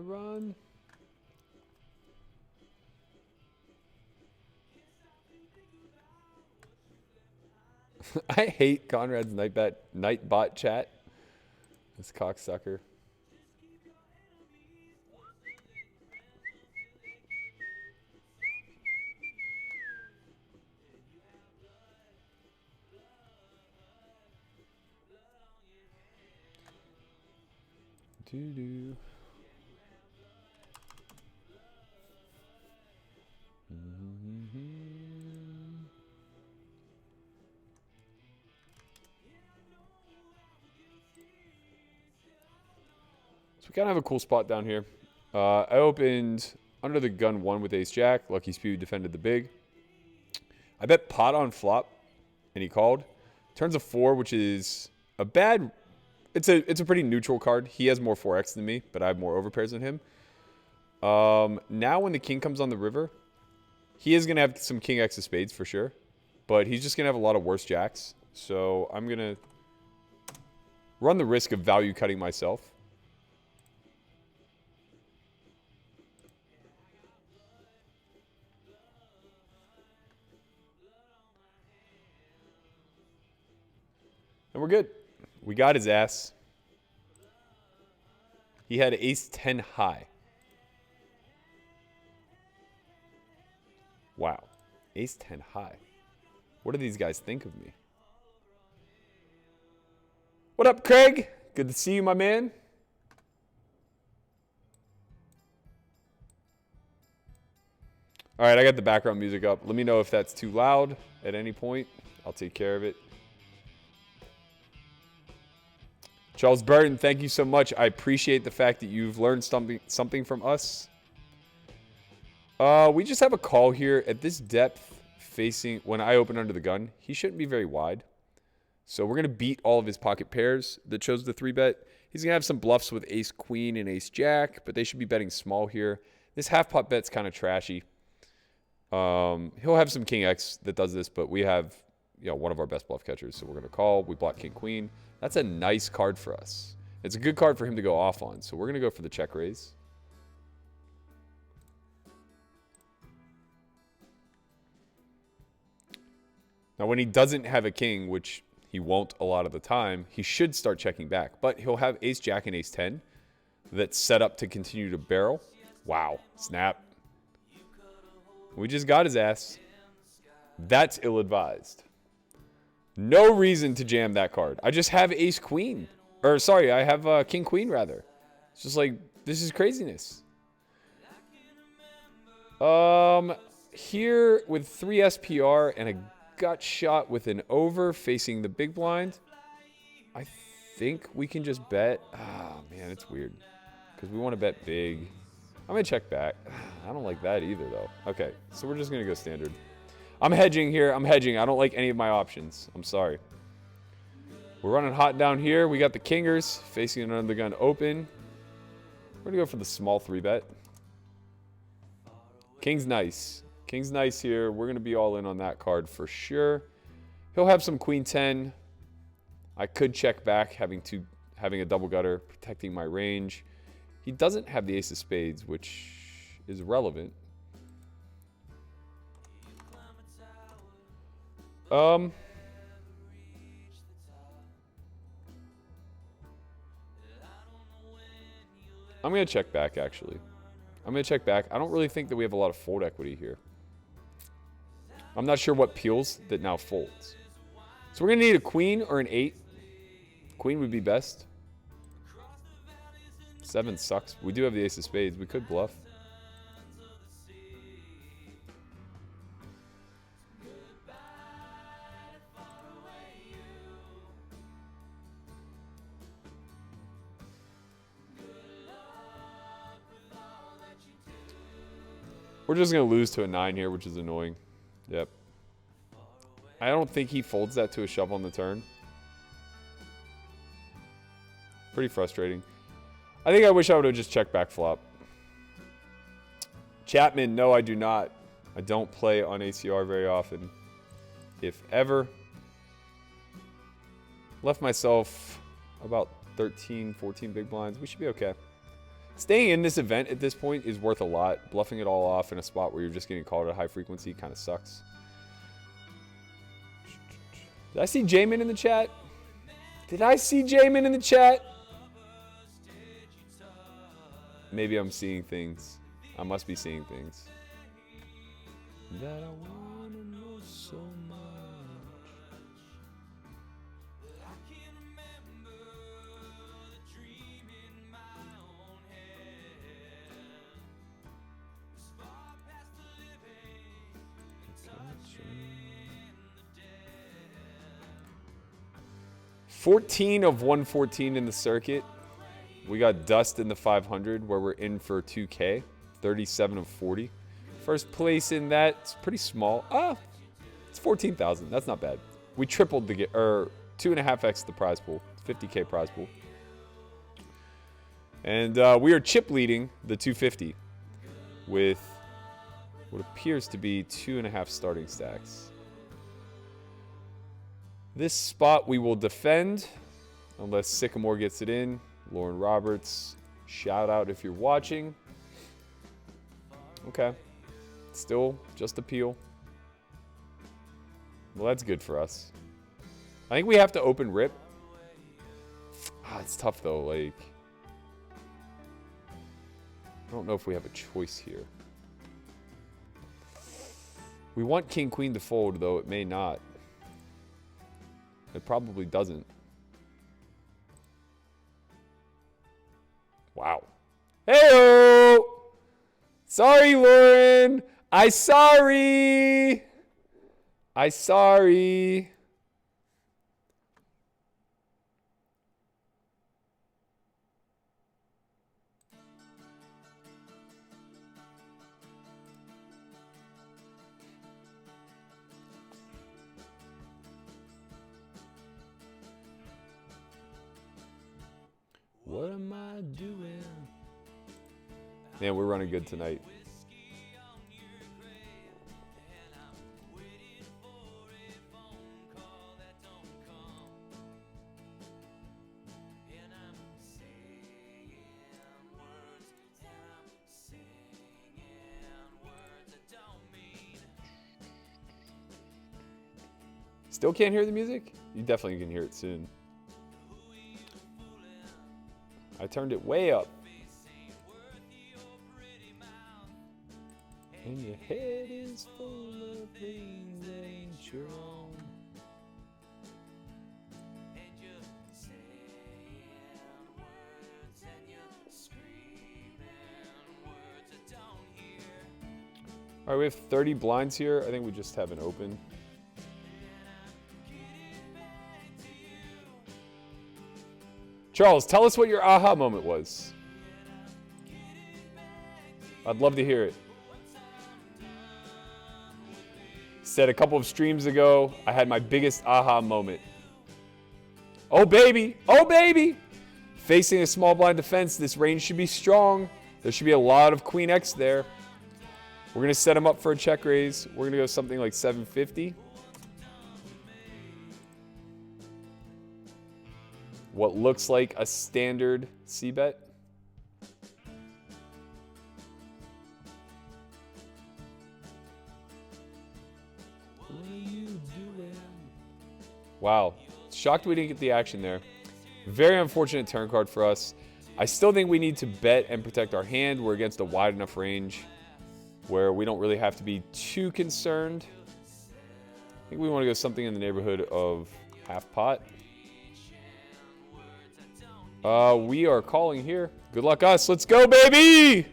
the run. I hate Conrad's Nightbot chat. This cocksucker. Doo-doo. So we kind of have a cool spot down here. I opened under the gun 1 with ace jack. Lucky Spew defended the big. I bet pot on flop, and he called. Turns a 4, which is a bad. It's a pretty neutral card. He has more 4x than me, but I have more overpairs than him. Now when the king comes on the river, he is gonna have some king x of spades for sure, but he's just gonna have a lot of worse jacks. So I'm gonna run the risk of value cutting myself. And we're good. We got his ass. He had ace 10 high. Wow. Ace 10 high. What do these guys think of me? What up, Craig? Good to see you, my man. All right, I got the background music up. Let me know if that's too loud at any point. I'll take care of it. Charles Burton, thank you so much. I appreciate the fact that you've learned something from us. We just have a call here at this depth facing, when I open under the gun, he shouldn't be very wide. So we're going to beat all of his pocket pairs that chose the 3-bet. He's going to have some bluffs with ace queen and ace jack, but they should be betting small here. This half pot bet's kind of trashy. He'll have some king x that does this, but we have, one of our best bluff catchers. So we're going to call. We block king queen. That's a nice card for us. It's a good card for him to go off on. So we're going to go for the check raise. Now, when he doesn't have a king, which he won't a lot of the time, he should start checking back. But he'll have ace jack and ace 10 that's set up to continue to barrel. Wow. Snap. We just got his ass. That's ill-advised. No reason to jam that card. I just have ace queen. Or, sorry, I have king queen, rather. It's just like, this is craziness. Here, with 3 SPR and a gut shot with an over facing the big blind, I think we can just bet. Oh, man, it's weird. Because we want to bet big. I'm going to check back. I don't like that either, though. Okay, so we're just going to go standard. I'm hedging here. I'm hedging. I don't like any of my options. I'm sorry. We're running hot down here. We got the kingers facing under the gun open. We're going to go for the small 3-bet. King's nice. King's nice here. We're going to be all in on that card for sure. He'll have some queen 10. I could check back, having a double gutter, protecting my range. He doesn't have the ace of spades, which is relevant. I'm going to check back, actually. I'm going to check back. I don't really think that we have a lot of fold equity here. I'm not sure what peels that now folds. So we're going to need a queen or an 8. Queen would be best. 7 sucks. We do have the ace of spades. We could bluff. We're just going to lose to a 9 here, which is annoying. Yep. I don't think he folds that to a shove on the turn. Pretty frustrating. I think I wish I would have just checked back flop. Chapman, no, I do not. I don't play on ACR very often. If ever. Left myself about 13, 14 big blinds. We should be okay. Staying in this event at this point is worth a lot. Bluffing it all off in a spot where you're just getting called at high frequency kind of sucks. Did I see Jamin in the chat? Did I see Jamin in the chat? Maybe I'm seeing things. I must be seeing things. That I wanna know so much. Okay. 14 of 114 in the circuit. We got dust in the 500 where we're in for 2K. 37 of 40. First place in that, it's pretty small. It's 14,000. That's not bad. We tripled the 2.5x the prize pool. 50K prize pool. And we are chip leading the 250 with what appears to be 2.5 starting stacks. This spot we will defend unless Sycamore gets it in. Lauren Roberts, shout out if you're watching. Okay. Still just appeal. Well, that's good for us. I think we have to open rip. It's tough though. Like, I don't know if we have a choice here. We want King Queen to fold, though it may not. It probably doesn't. Wow. Hey-o! Sorry, Lauren. I sorry. What am I doing? Man, we're running good tonight. Still can't hear the music? You definitely can hear it soon. I turned it way up. And your head is full of things that ain't your own. And you're saying words and you're screaming words I don't hear. All right, we have 30 blinds here. I think we just have an open. Charles, tell us what your aha moment was. I'd love to hear it. Said a couple of streams ago, I had my biggest aha moment. Oh, baby. Oh, baby. Facing a small blind defense, this range should be strong. There should be a lot of Queen X there. We're going to set him up for a check raise. We're going to go something like 750. What looks like a standard C-bet. Wow. Shocked we didn't get the action there. Very unfortunate turn card for us. I still think we need to bet and protect our hand. We're against a wide enough range where we don't really have to be too concerned. I think we want to go something in the neighborhood of half pot. We are calling here. Good luck us. Let's go, baby!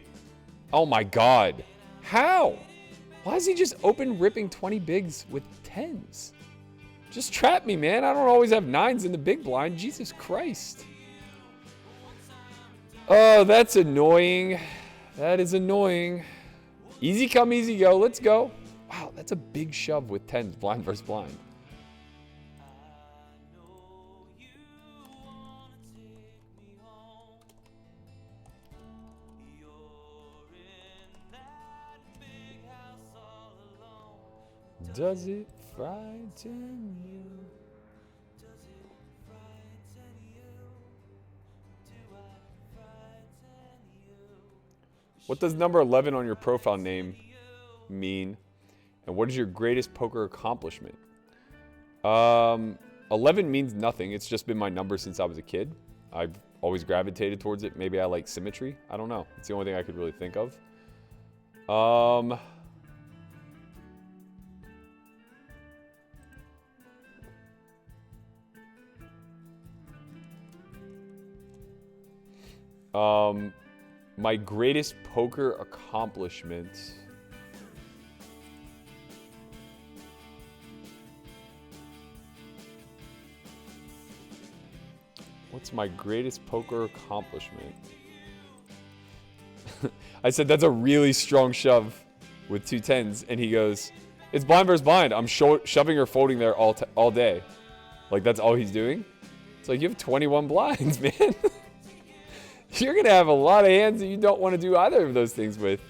Oh my God. How? Why is he just open ripping 20 bigs with 10s? Just trap me, man. I don't always have 9s in the big blind. Jesus Christ. Oh, that's annoying. That is annoying. Easy come, easy go. Let's go. Wow, that's a big shove with 10s, blind versus blind. Does it frighten you? Does it frighten you? Do I frighten you? What does number 11 on your profile name mean? And what is your greatest poker accomplishment? 11 means nothing. It's just been my number since I was a kid. I've always gravitated towards it. Maybe I like symmetry. I don't know. It's the only thing I could really think of. My greatest poker accomplishment. What's my greatest poker accomplishment? I said, that's a really strong shove with 2 10s. And he goes, it's blind versus blind. I'm shoving or folding there all day. Like, that's all he's doing. It's like, you have 21 blinds, man. You're going to have a lot of hands that you don't want to do either of those things with.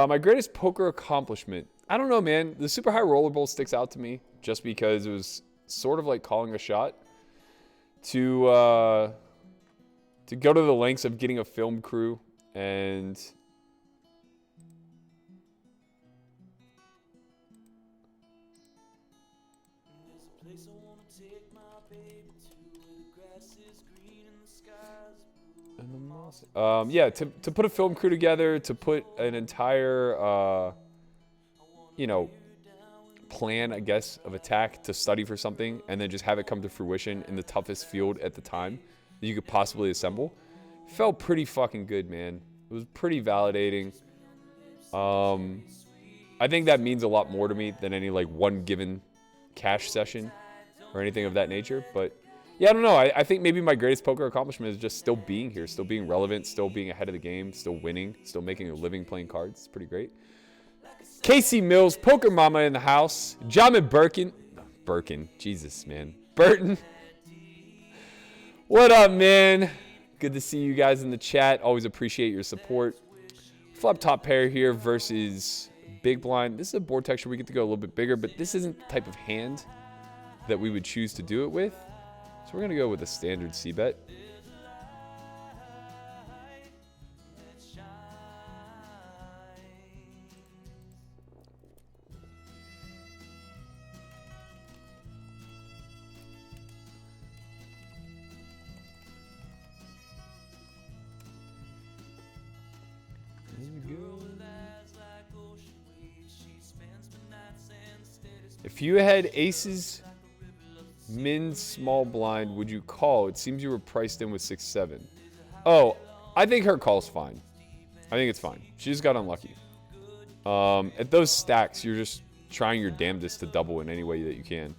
My greatest poker accomplishment. I don't know, man. The super high roller bowl sticks out to me just because it was sort of like calling a shot to go to the lengths of getting a film crew and yeah, to put a film crew together, to put an entire, plan, I guess, of attack to study for something, and then just have it come to fruition in the toughest field at the time that you could possibly assemble. Felt pretty fucking good, man. It was pretty validating. I think that means a lot more to me than any, like, one given cash session or anything of that nature, but... yeah, I don't know. I think maybe my greatest poker accomplishment is just still being here, still being relevant, still being ahead of the game, still winning, still making a living playing cards. It's pretty great. Casey Mills, Poker Mama in the house. Jamin Birkin. Jesus, man. Burton. What up, man? Good to see you guys in the chat. Always appreciate your support. Flop top pair here versus big blind. This is a board texture. We get to go a little bit bigger, but this isn't the type of hand that we would choose to do it with. So we're going to go with a standard C-bet. If you had aces... min small blind, would you call? It seems you were priced in with 6-7. Oh, I think her call's fine. I think it's fine. She just got unlucky. At those stacks, you're just trying your damnedest to double in any way that you can.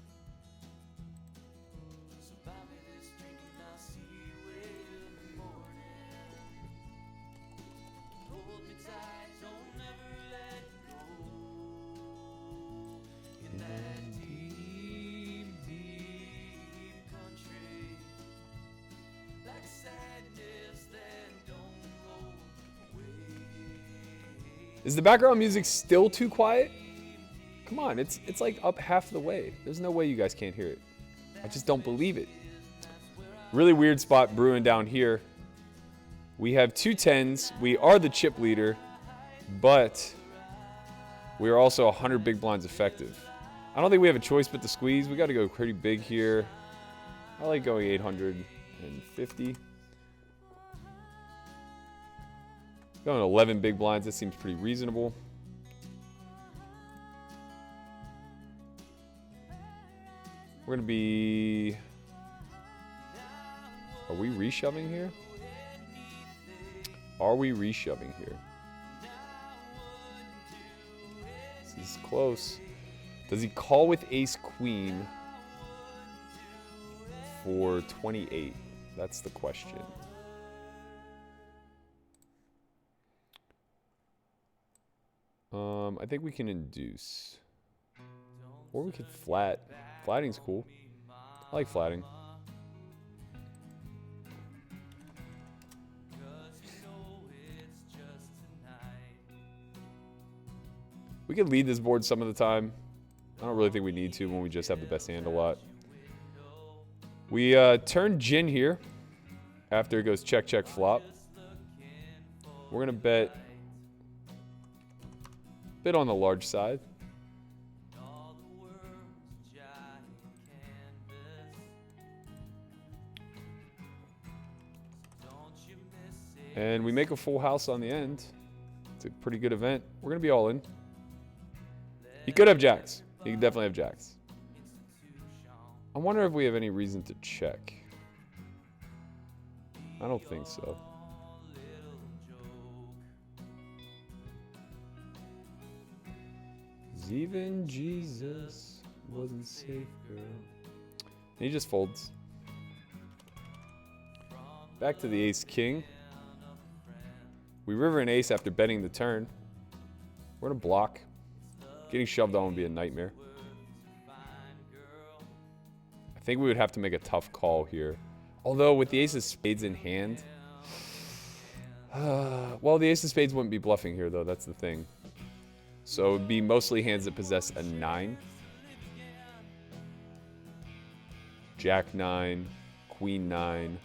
Is the background music still too quiet? Come on, it's like up half the way. There's no way you guys can't hear it. I just don't believe it. Really weird spot brewing down here. We have 2 10s. We are the chip leader, but we are also 100 big blinds effective. I don't think we have a choice but to squeeze. We got to go pretty big here. I like going 850. Going 11 big blinds, that seems pretty reasonable. We're going to be... are we reshoving here? Are we reshoving here? This is close. Does he call with ace-queen for 28? That's the question. I think we can induce. Or we could flat. Flatting's cool. I like flatting. We could lead this board some of the time. I don't really think we need to when we just have the best hand a lot. We turn Jin here after it goes check, check, flop. We're going to bet a bit on the large side. And we make a full house on the end. It's a pretty good event. We're going to be all in. He could have jacks. He could definitely have jacks. I wonder if we have any reason to check. I don't think so. Even Jesus wasn't safe, girl. And he just folds. Back to the ace-king. We river an ace after betting the turn. We're going to block. Getting shoved on would be a nightmare. I think we would have to make a tough call here. Although with the ace of spades in hand. Well, the ace of spades wouldn't be bluffing here, though. That's the thing. So it would be mostly hands that possess a 9. Jack 9. Queen 9.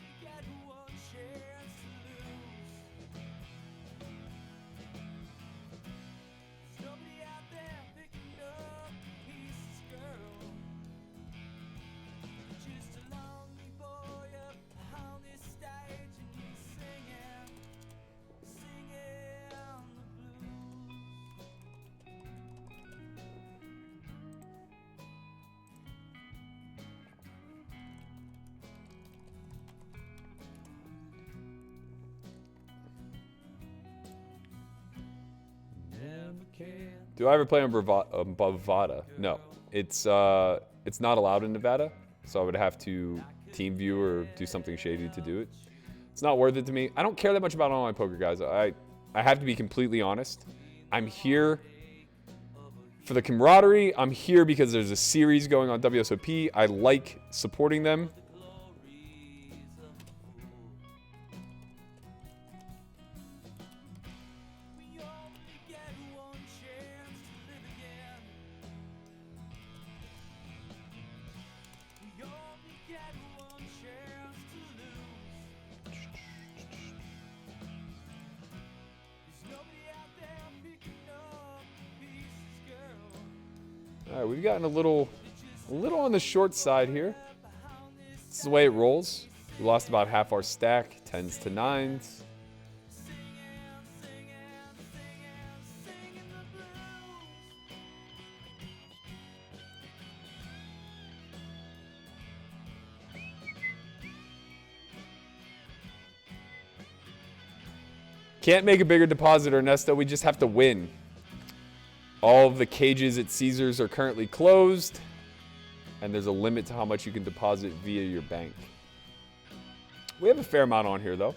Do I ever play on Bovada? No. It's not allowed in Nevada, so I would have to team view or do something shady to do it. It's not worth it to me. I don't care that much about online poker, guys. I have to be completely honest. I'm here for the camaraderie. I'm here because there's a series going on WSOP. I like supporting them. All right, we've gotten a little on the short side here. This is the way it rolls. We lost about half our stack, 10s to 9s. Can't make a bigger deposit, Ernesto. We just have to win. All of the cages at Caesars are currently closed, and there's a limit to how much you can deposit via your bank. We have a fair amount on here, though.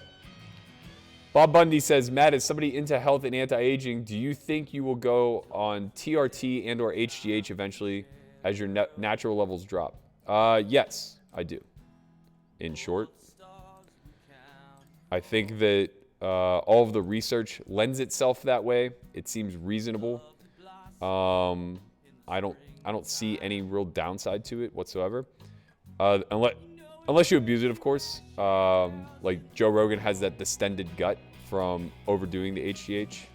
Bob Bundy says, Matt, as somebody into health and anti-aging, do you think you will go on TRT and or HGH eventually as your natural levels drop? Yes, I do. In short, I think that all of the research lends itself that way. It seems reasonable. I don't see any real downside to it whatsoever. Unless you abuse it, of course. Like Joe Rogan has that distended gut from overdoing the HGH.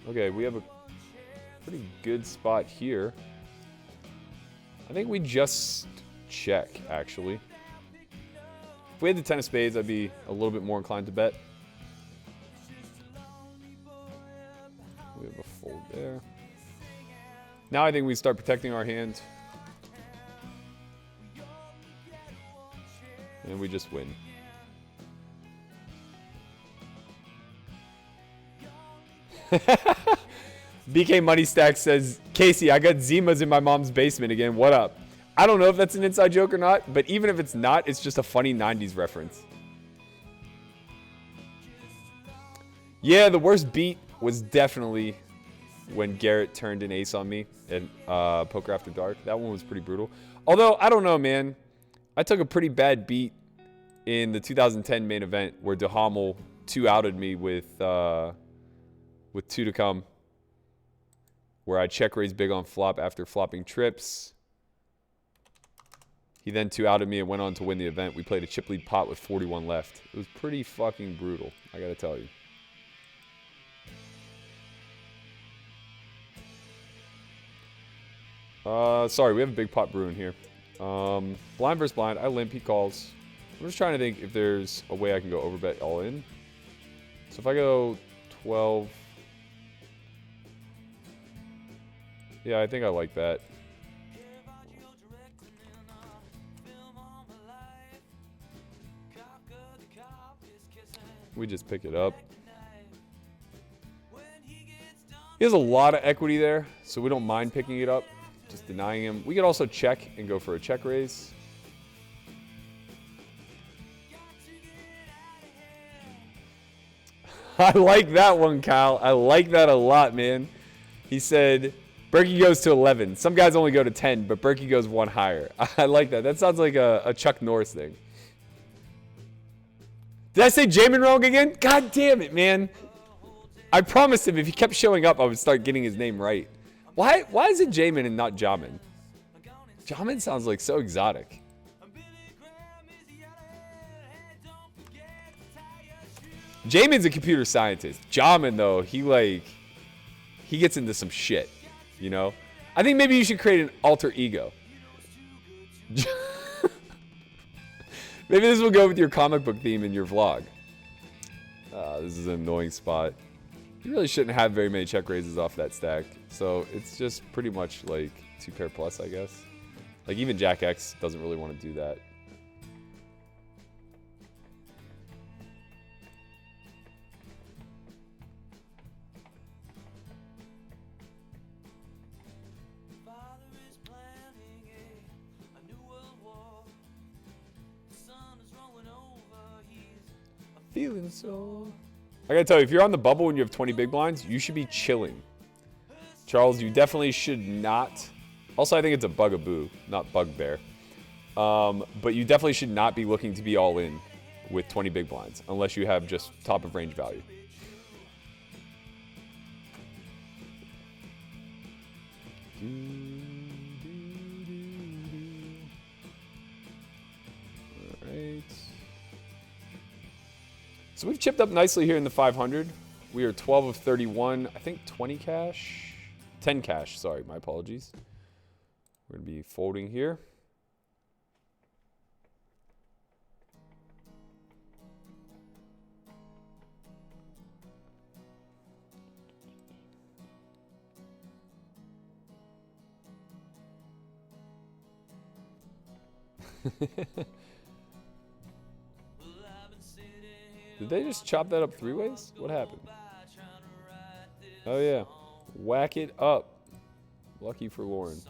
Okay, we have a pretty good spot here. I think we just check, actually. If we had the 10 of spades, I'd be a little bit more inclined to bet. We have a fold there. Now I think we start protecting our hand. And we just win. BK Money Stack says, Casey, I got Zimas in my mom's basement again. What up? I don't know if that's an inside joke or not, but even if it's not, it's just a funny 90s reference. Yeah, the worst beat was definitely when Garrett turned an ace on me in Poker After Dark. That one was pretty brutal. Although, I don't know, man. I took a pretty bad beat in the 2010 main event where DeHamel 2-outed me with 2 to come. Where I check raised big on flop after flopping trips. He then 2-outed me and went on to win the event. We played a chip lead pot with 41 left. It was pretty fucking brutal, I gotta tell you. Sorry, we have a big pot brewing here. Blind versus blind. I limp, he calls. I'm just trying to think if there's a way I can go overbet all in. So if I go 12... Yeah, I think I like that. We just pick it up. He has a lot of equity there, so we don't mind picking it up. Just denying him. We could also check and go for a check raise. I like that one, Kyle. I like that a lot, man. He said, Berkey goes to 11. Some guys only go to 10, but Berkey goes one higher. I like that. That sounds like a Chuck Norris thing. Did I say Jamin wrong again? God damn it, man. I promised him if he kept showing up, I would start getting his name right. Why is it Jamin and not Jamin? Jamin sounds like so exotic. Jamin's a computer scientist. Jamin, though, he gets into some shit, you know? I think maybe you should create an alter ego. Maybe this will go with your comic book theme in your vlog. This is an annoying spot. You really shouldn't have very many check raises off that stack. So it's just pretty much like 2 pair plus, I guess. Like even Jack X doesn't really want to do that. Feeling so... I gotta tell you, if you're on the bubble and you have 20 big blinds, you should be chilling. Charles, you definitely should not... Also, I think it's a bugaboo, not bugbear. But you definitely should not be looking to be all in with 20 big blinds, unless you have just top of range value. All right. So we've chipped up nicely here in the 500. We are 12 of 31. I think 20 cash. 10 cash, sorry, my apologies. We're going to be folding here. Did they just chop that up 3 ways? What happened? Oh, yeah. Whack it up. Lucky for Lauren.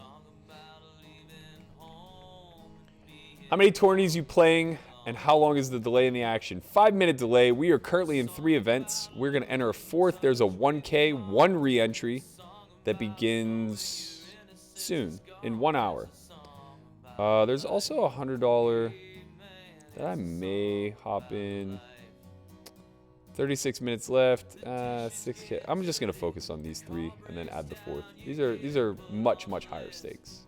How many tourneys you playing and how long is the delay in the action? 5-minute delay. We are currently in 3 events. We're going to enter a 4th. There's a 1K, 1 re-entry that begins soon, in 1 hour. There's also a $100 that I may hop in. 36 minutes left, 6K. I'm just gonna focus on these 3 and then add the 4th. These are much higher stakes.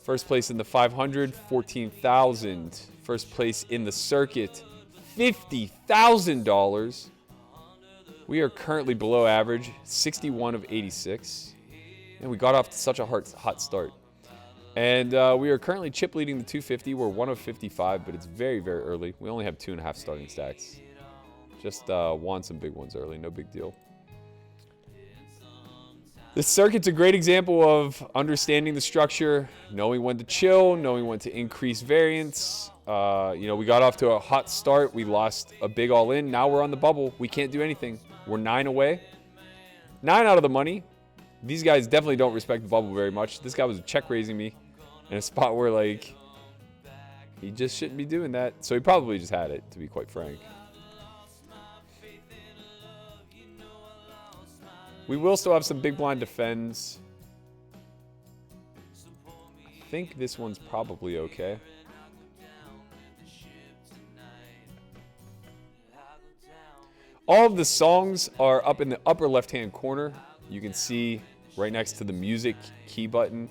First place in the 500, 14,000. First place in the circuit, $50,000. We are currently below average, 61 of 86, and we got off to such a hot start. And we are currently chip leading the 250. We're 1 of 55, but it's very early. We only have 2.5 starting stacks. Just won some big ones early, no big deal. This circuit's a great example of understanding the structure, knowing when to chill, knowing when to increase variance. You know, we got off to a hot start. We lost a big all-in. Now we're on the bubble. We can't do anything. We're 9 away. 9 out of the money. These guys definitely don't respect the bubble very much. This guy was check raising me in a spot where, like, he just shouldn't be doing that. So he probably just had it, to be quite frank. We will still have some big blind defends. I think this one's probably okay. All of the songs are up in the upper left-hand corner. You can see right next to the music key button.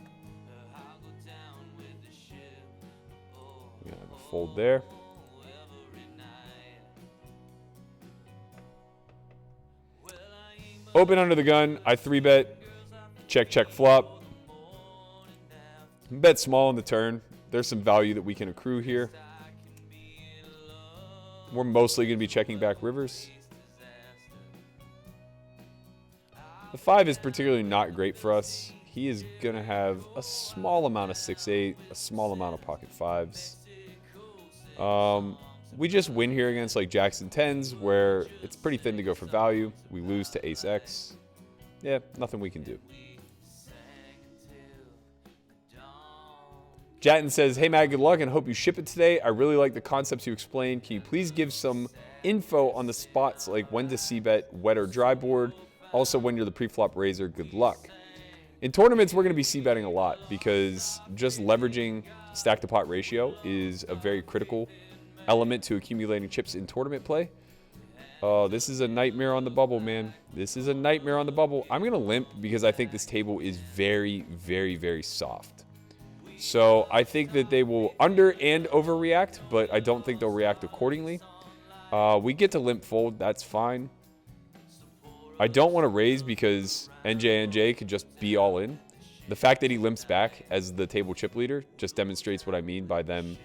We have a fold there. Open under the gun. I 3-bet. Check, check, flop. Bet small on the turn. There's some value that we can accrue here. We're mostly going to be checking back rivers. The 5 is particularly not great for us. He is going to have a small amount of 6-8, a small amount of pocket 5s. We just win here against like jacks and 10s where it's pretty thin to go for value. We lose to ace X. Yeah, nothing we can do. Jatin says, hey Matt, good luck and hope you ship it today. I really like the concepts you explained. Can you please give some info on the spots like when to c-bet wet or dry board? Also, when you're the pre-flop raiser, good luck. In tournaments, we're going to be c-betting a lot because just leveraging stack to pot ratio is a very critical element to accumulating chips in tournament play. This is a nightmare on the bubble, man. This is a nightmare on the bubble. I'm going to limp because I think this table is very, very, very soft. So I think that they will under and overreact, but I don't think they'll react accordingly. We get to limp fold. That's fine. I don't want to raise because NJ could just be all in. The fact that he limps back as the table chip leader just demonstrates what I mean by them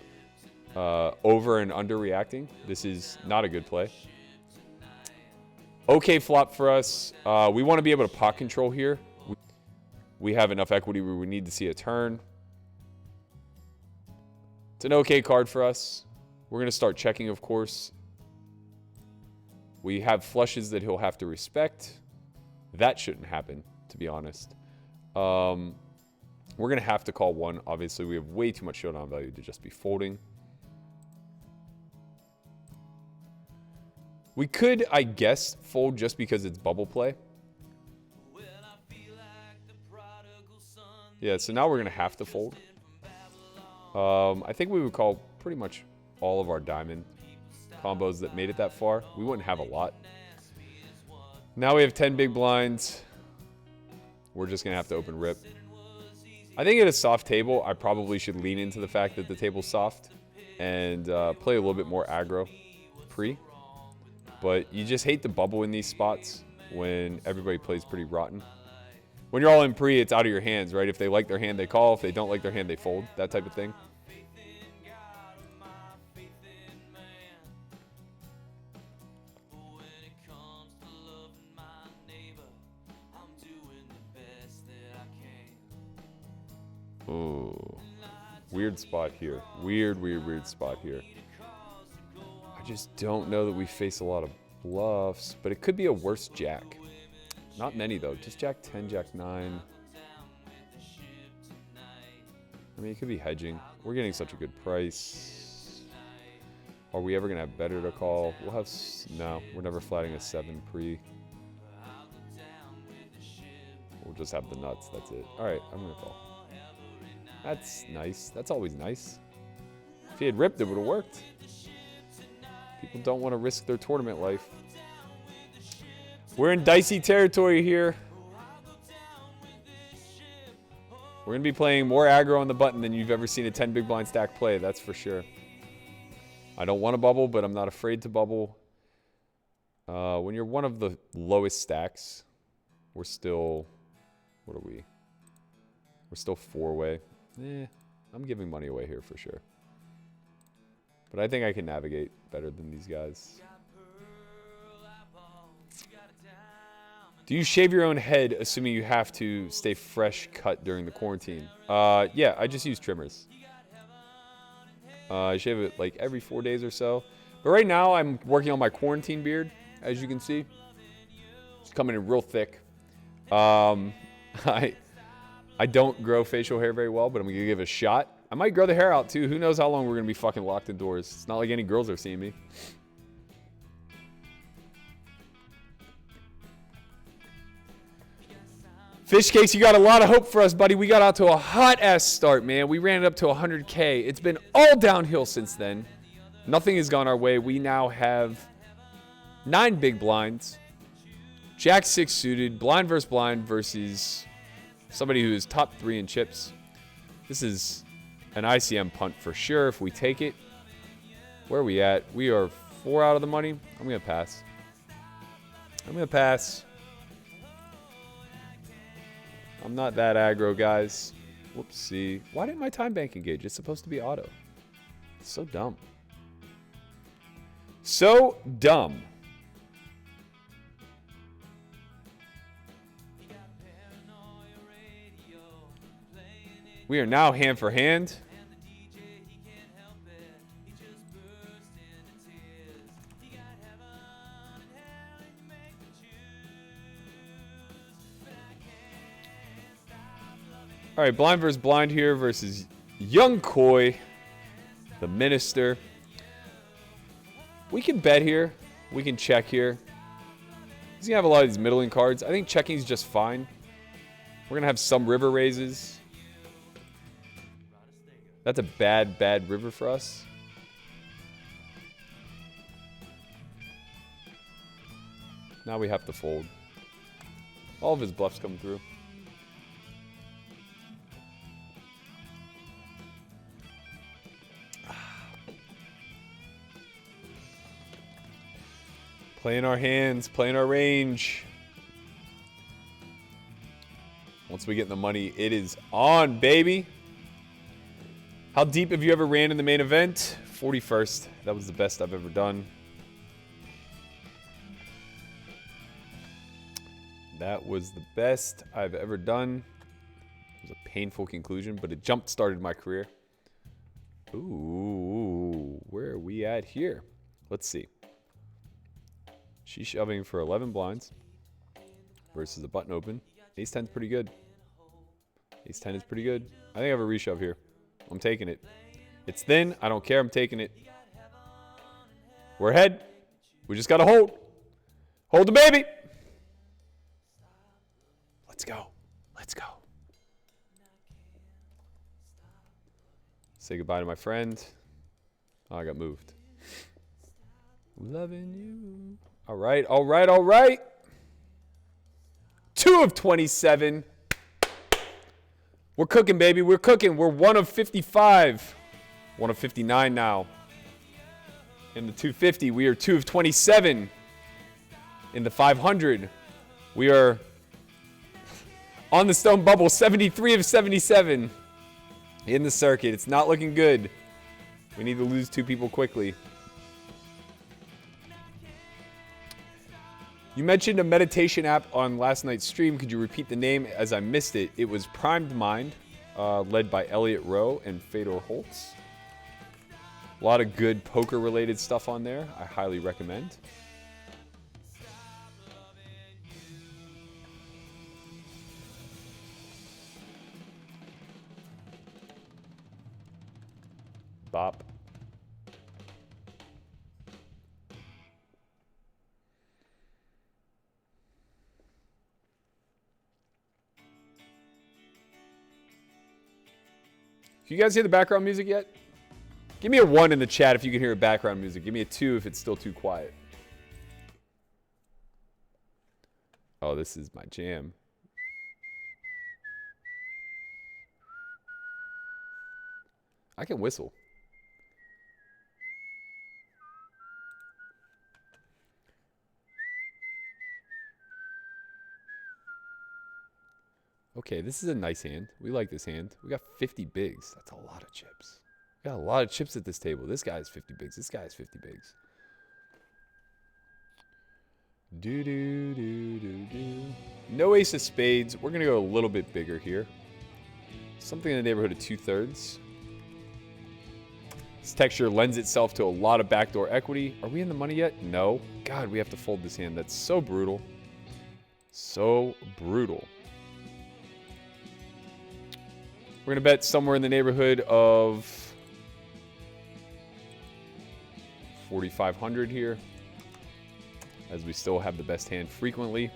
over and under reacting. This is not a good play. Okay flop for us. We want to be able to pot control here. We have enough equity where we need to see a turn. It's an okay card for us. We're going to start checking, of course. We have flushes that he'll have to respect. That shouldn't happen, to be honest. We're going to have to call one. Obviously, we have way too much showdown value to just be folding. We could, I guess, fold just because it's bubble play. Yeah, so now we're going to have to fold. I think we would call pretty much all of our diamond combos that made it that far. We wouldn't have a lot. Now we have 10 big blinds. We're just going to have to open rip. I think at a soft table, I probably should lean into the fact that the table's soft and play a little bit more aggro pre. But you just hate the bubble in these spots when everybody plays pretty rotten. When you're all in pre, it's out of your hands, right? If they like their hand, they call. If they don't like their hand, they fold. That type of thing. Oh, weird spot here. Weird spot here. I just don't know that we face a lot of bluffs, but it could be a worse jack. Not many, though. Just jack 10, jack 9. I mean, it could be hedging. We're getting such a good price. Are we ever going to have better to call? We'll have... No, we're never flatting a 7 pre. We'll just have the nuts. That's it. All right, I'm going to call. That's nice. That's always nice. If he had ripped, it would have worked. People don't want to risk their tournament life. We're in dicey territory here. We're going to be playing more aggro on the button than you've ever seen a 10 big blind stack play. That's for sure. I don't want to bubble, but I'm not afraid to bubble. When you're one of the lowest stacks, we're still... What are we? We're still 4-way. I'm giving money away here for sure. But I think I can navigate better than these guys. Do you shave your own head, assuming you have to stay fresh cut during the quarantine? Yeah, I just use trimmers. I shave it like every 4 days or so. But right now, I'm working on my quarantine beard, as you can see. It's coming in real thick. I don't grow facial hair very well, but I'm going to give it a shot. I might grow the hair out, too. Who knows how long we're going to be fucking locked indoors. It's not like any girls are seeing me. Fish Cakes, you got a lot of hope for us, buddy. We got out to a hot-ass start, man. We ran it up to 100K. It's been all downhill since then. Nothing has gone our way. We now have 9 big blinds. Jack 6 suited. Blind versus somebody who is top 3 in chips. This is an ICM punt for sure if we take it. Where are we at? We are 4 out of the money. I'm going to pass. I'm not that aggro, guys. Whoopsie. Why didn't my time bank engage? It's supposed to be auto. It's so dumb. So dumb. We are now hand for hand. All right, blind versus blind here versus Young Koi, the minister. We can bet here. We can check here. He's going to have a lot of these middling cards. I think checking is just fine. We're going to have some river raises. That's a bad river for us. Now we have to fold. All of his bluffs come through. Playing our hands, playing our range. Once we get in the money, it is on, baby. How deep have you ever ran in the main event? 41st. That was the best I've ever done. That was the best I've ever done. It was a painful conclusion, but it jump-started my career. Ooh, where are we at here? Let's see. She's shoving for 11 blinds versus a button open. Ace 10 is pretty good. Ace 10 is pretty good. I think I have a reshove here. I'm taking it. It's thin. I don't care. I'm taking it. We're ahead. We just got to hold. Hold the baby. Let's go. Let's go. Say goodbye to my friend. Oh, I got moved. Loving you. All right, all right, all right. 2 of 27. We're cooking, baby. We're cooking. We're 1 of 55. 1 of 59 now. In the 250, we are 2 of 27. In the 500, we are on the stone bubble, 73 of 77. In the circuit, it's not looking good. We need to lose 2 people quickly. You mentioned a meditation app on last night's stream. Could you repeat the name as I missed it? It was Primed Mind, led by Elliot Rowe and Fedor Holtz. A lot of good poker-related stuff on there. I highly recommend. Bop. Can you guys hear the background music yet? Give me a 1 in the chat if you can hear background music. Give me a 2 if it's still too quiet. Oh, this is my jam. I can whistle. Okay, this is a nice hand. We like this hand. We got 50 bigs. That's a lot of chips. We got a lot of chips at this table. This guy has 50 bigs. This guy has 50 bigs. No ace of spades. We're going to go a little bit bigger here. Something in the neighborhood of 2/3. This texture lends itself to a lot of backdoor equity. Are we in the money yet? No. God, we have to fold this hand. That's so brutal. So brutal. We're going to bet somewhere in the neighborhood of 4,500 here, as we still have the best hand frequently.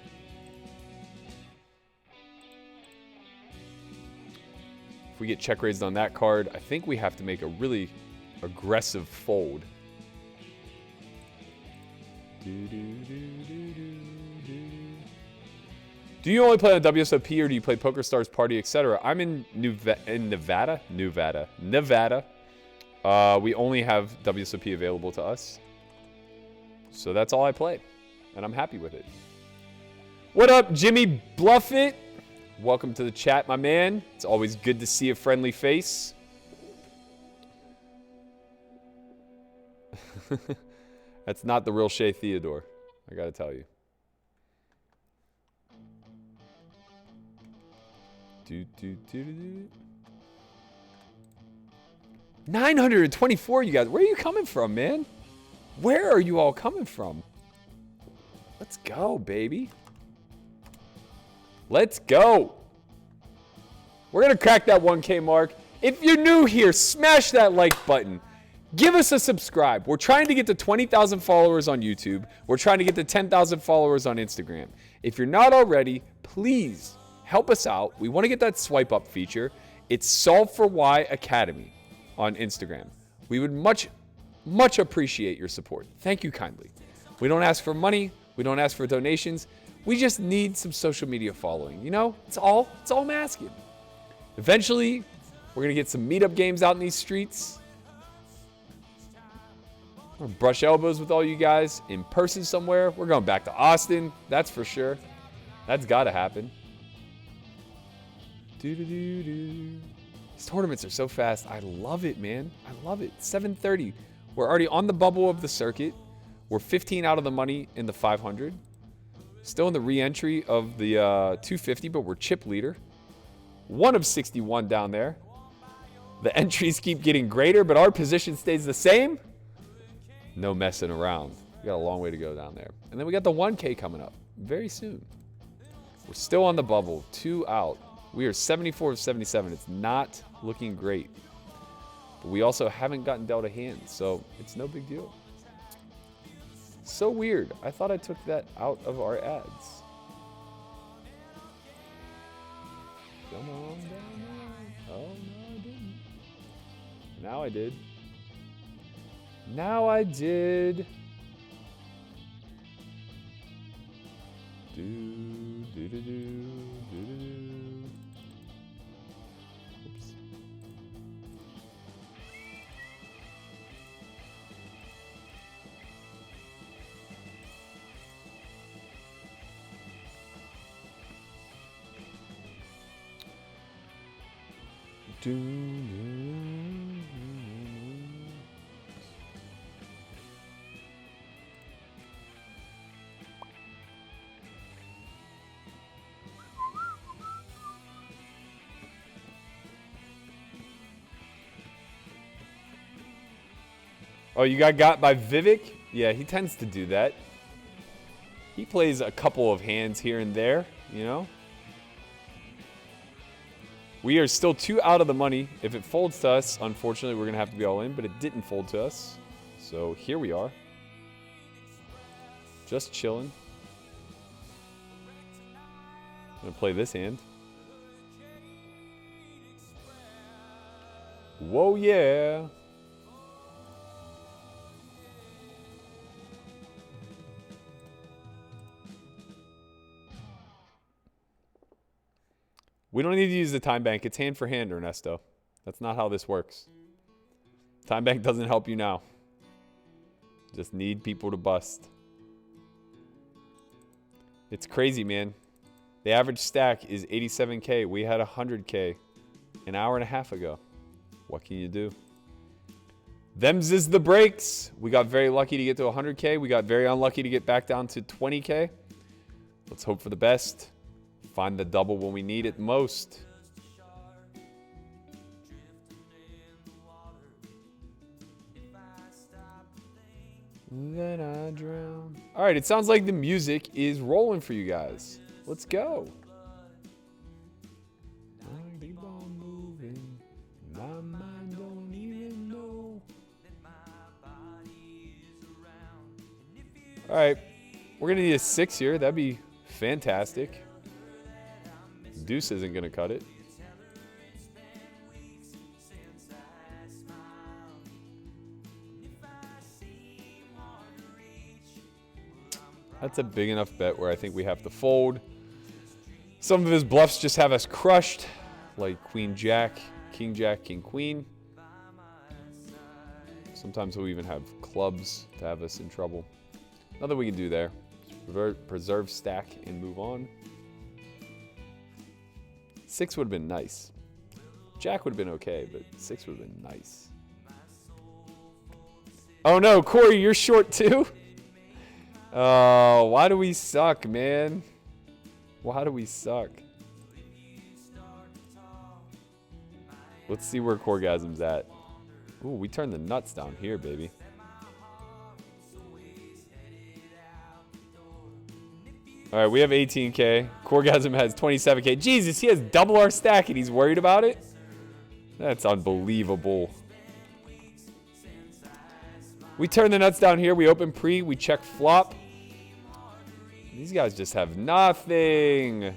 If we get check raised on that card, I think we have to make a really aggressive fold. Do you only play on WSOP or do you play PokerStars, Party, etc.? I'm in Nevada. We only have WSOP available to us. So that's all I play. And I'm happy with it. What up, Jimmy Bluffit? Welcome to the chat, my man. It's always good to see a friendly face. That's not the real Shea Theodore, I gotta tell you. Do, do, do, do, do. 924, you guys. Where are you coming from, man? Where are you all coming from? Let's go, baby. Let's go. We're going to crack that 1K mark. If you're new here, smash that like button. Give us a subscribe. We're trying to get to 20,000 followers on YouTube. We're trying to get to 10,000 followers on Instagram. If you're not already, please help us out. We want to get that swipe up feature. It's S4Y Academy on Instagram. We would much appreciate your support. Thank you kindly. We don't ask for money. We don't ask for donations. We just need some social media following. You know, it's all I'm asking. Eventually, we're going to get some meetup games out in these streets. We're going to brush elbows with all you guys in person somewhere. We're going back to Austin. That's for sure. That's got to happen. These tournaments are so fast. I love it, man. I love it. 7:30. We're already on the bubble of the circuit. We're 15 out of the money in the 500. Still in the re-entry of the 250, but we're chip leader. 1 of 61 down there. The entries keep getting greater, but our position stays the same. No messing around. We got a long way to go down there. And then we got the 1K coming up very soon. We're still on the bubble. 2 out. We are 74 of 77. It's not looking great. But we also haven't gotten dealt a hand, so it's no big deal. So weird. I thought I took that out of our ads. Come on down there. Oh, no, I didn't. Now I did. Now I did. Do, do, do, do, do, do. Oops. Do, do. Oh, you got by Vivek? Yeah, he tends to do that. He plays a couple of hands here and there, you know? We are still 2 out of the money. If it folds to us, unfortunately, we're going to have to be all in, but it didn't fold to us. So here we are. Just chilling. I'm going to play this hand. Whoa, yeah. We don't need to use the time bank. It's hand for hand, Ernesto. That's not how this works. Time bank doesn't help you now. Just need people to bust. It's crazy, man. The average stack is 87K. We had 100K an hour and a half ago. What can you do? Them's is the breaks. We got very lucky to get to 100K. We got very unlucky to get back down to 20K. Let's hope for the best. Find the double when we need it most. Then I drown. All right, it sounds like the music is rolling for you guys. Let's go. I keep on moving. My mind don't even know. All right, we're gonna need a 6 here. That'd be fantastic. Deuce isn't going to cut it. That's a big enough bet where I think we have to fold. Some of his bluffs just have us crushed, like Queen Jack, King Jack, King Queen. Sometimes he'll even have clubs to have us in trouble. Nothing we can do there. Preserve stack and move on. 6 would have been nice. Jack would have been okay, but 6 would have been nice. Oh no, Corey, you're short too? Oh, why do we suck, man? Why do we suck? Let's see where Corgasm's at. Ooh, we turned the nuts down here, baby. All right, we have 18K. Corgasm has 27K. Jesus, he has double our stack and he's worried about it? That's unbelievable. We turn the nuts down here. We open pre. We check flop. These guys just have nothing.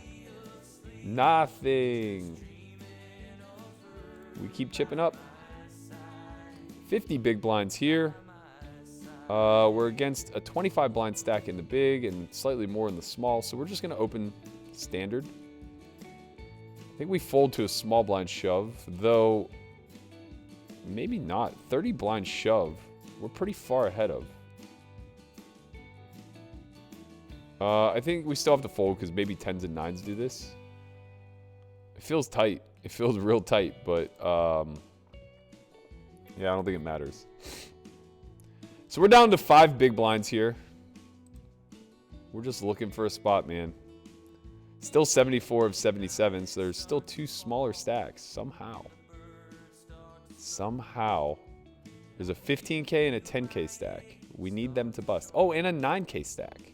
Nothing. We keep chipping up. 50 big blinds here. We're against a 25 blind stack in the big and slightly more in the small, so we're just going to open standard. I think we fold to a small blind shove, though maybe not. 30 blind shove, we're pretty far ahead of. I think we still have to fold because maybe 10s and 9s do this. It feels tight. It feels real tight, but yeah, I don't think it matters. So we're down to 5 big blinds here. We're just looking for a spot, man. Still 74 of 77, so there's still 2 smaller stacks somehow. Somehow. There's a 15K and a 10K stack. We need them to bust. Oh, and a 9K stack.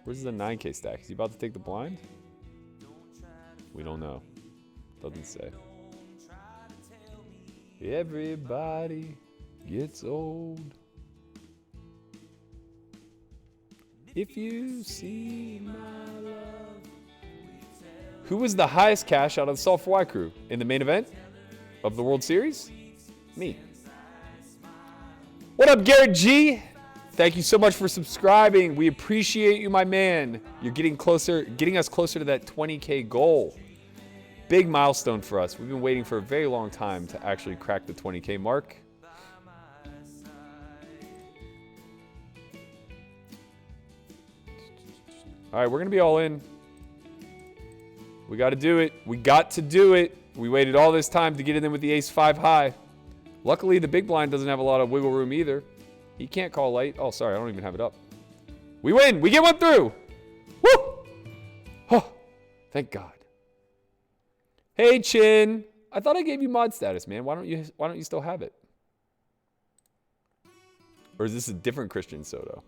Where's the 9K stack? Is he about to take the blind? We don't know. Doesn't say. Everybody gets old. If you see my love. Who was the highest cash out of the S4Y crew in the main event of the World Series? Me. What up, Garrett G? Thank you so much for subscribing. We appreciate you, my man. You're getting closer, getting us closer to that 20K goal. Big milestone for us. We've been waiting for a very long time to actually crack the 20K mark. All right, we're going to be all in. We got to do it. We got to do it. We waited all this time to get it in with the ace-5 high. Luckily, the big blind doesn't have a lot of wiggle room either. He can't call late. Oh, sorry, I don't even have it up. We win. We get one through. Woo! Oh, thank God. Hey, Chin. I thought I gave you mod status, man. Why don't you still have it? Or is this a different Christian Soto?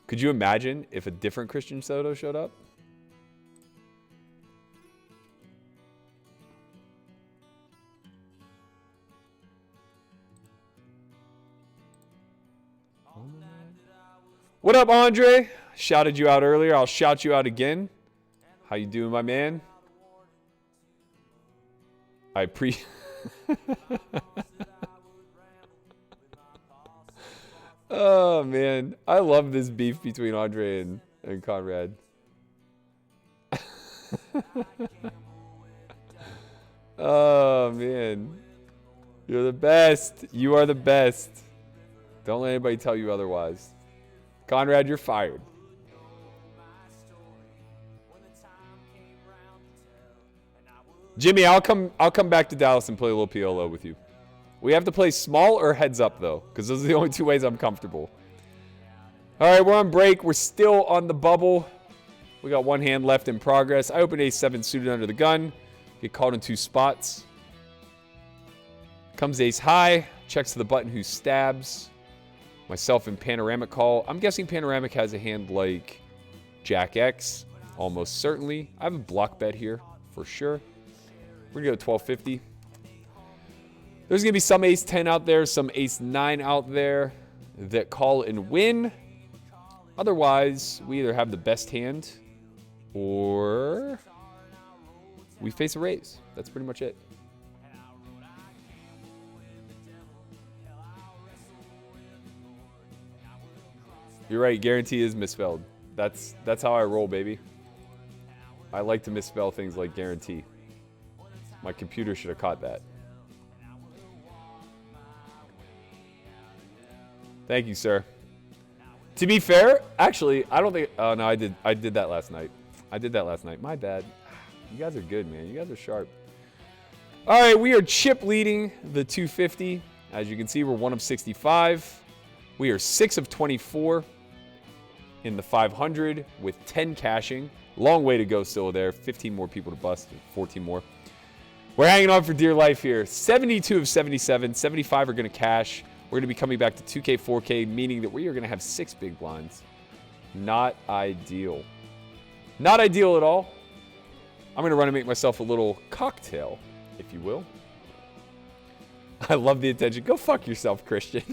Could you imagine if a different Christian Soto showed up? What up, Andre? Shouted you out earlier. I'll shout you out again. How you doing, my man? Oh, man. I love this beef between Andre and Conrad. Oh, man. You're the best. You are the best. Don't let anybody tell you otherwise. Conrad, you're fired. Jimmy, I'll come back to Dallas and play a little PLO with you. We have to play small or heads up, though, because those are the only 2 ways I'm comfortable. All right, we're on break. We're still on the bubble. We got 1 hand left in progress. I open ace-7 suited under the gun. Get called in 2 spots. Comes ace high. Checks to the button who stabs. Myself in panoramic call. I'm guessing panoramic has a hand like Jack X. Almost certainly. I have a block bet here for sure. We're going to go 1250. There's going to be some ace-10 out there, some ace-9 out there that call and win. Otherwise, we either have the best hand or we face a raise. That's pretty much it. You're right. Guarantee is misspelled. That's how I roll, baby. I like to misspell things like guarantee. My computer should have caught that. Thank you, sir. To be fair, actually, I don't think... Oh, no, I did that last night. My bad. You guys are good, man. You guys are sharp. All right, we are chip leading the 250. As you can see, we're 1 of 65. We are 6 of 24 in the 500 with 10 cashing. Long way to go still there. 15 more people to bust, 14 more. We're hanging on for dear life here. 72 of 77. 75 are going to cash. We're going to be coming back to 2K, 4K, meaning that we are going to have 6 big blinds. Not ideal. Not ideal at all. I'm going to run and make myself a little cocktail, if you will. I love the attention. Go fuck yourself, Christian.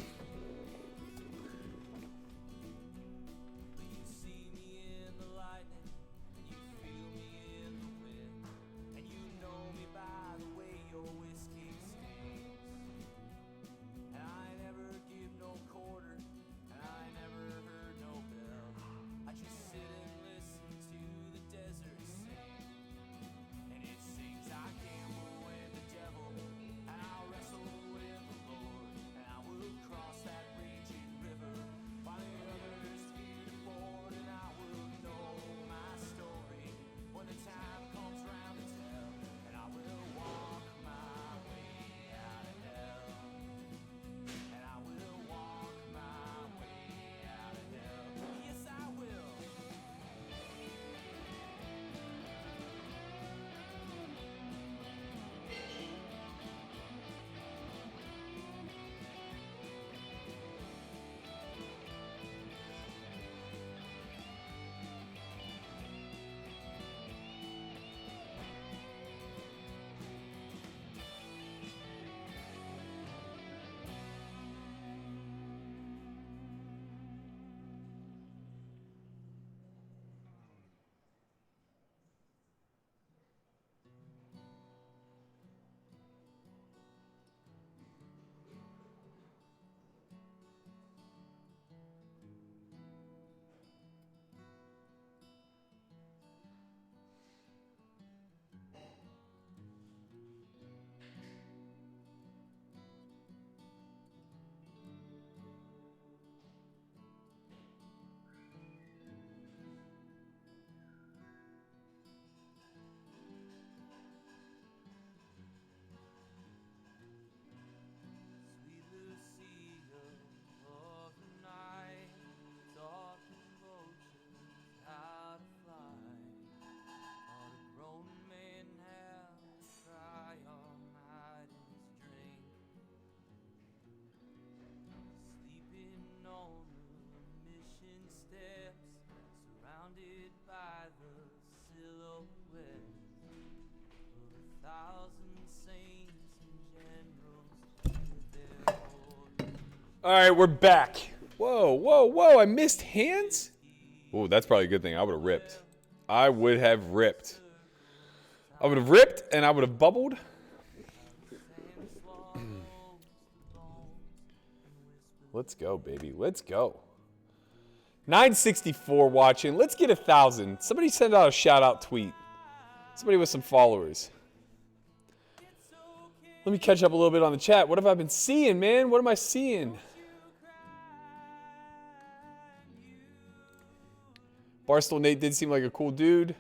All right, we're back. Whoa, whoa, whoa. I missed hands? Oh, that's probably a good thing. I would have ripped. I would have ripped and I would have bubbled. Let's go, baby. Let's go. 964 watching. Let's get 1,000. Somebody send out a shout-out tweet. Somebody with some followers. Let me catch up a little bit on the chat. What have I been seeing, man? What am I seeing? Barstool Nate did seem like a cool dude.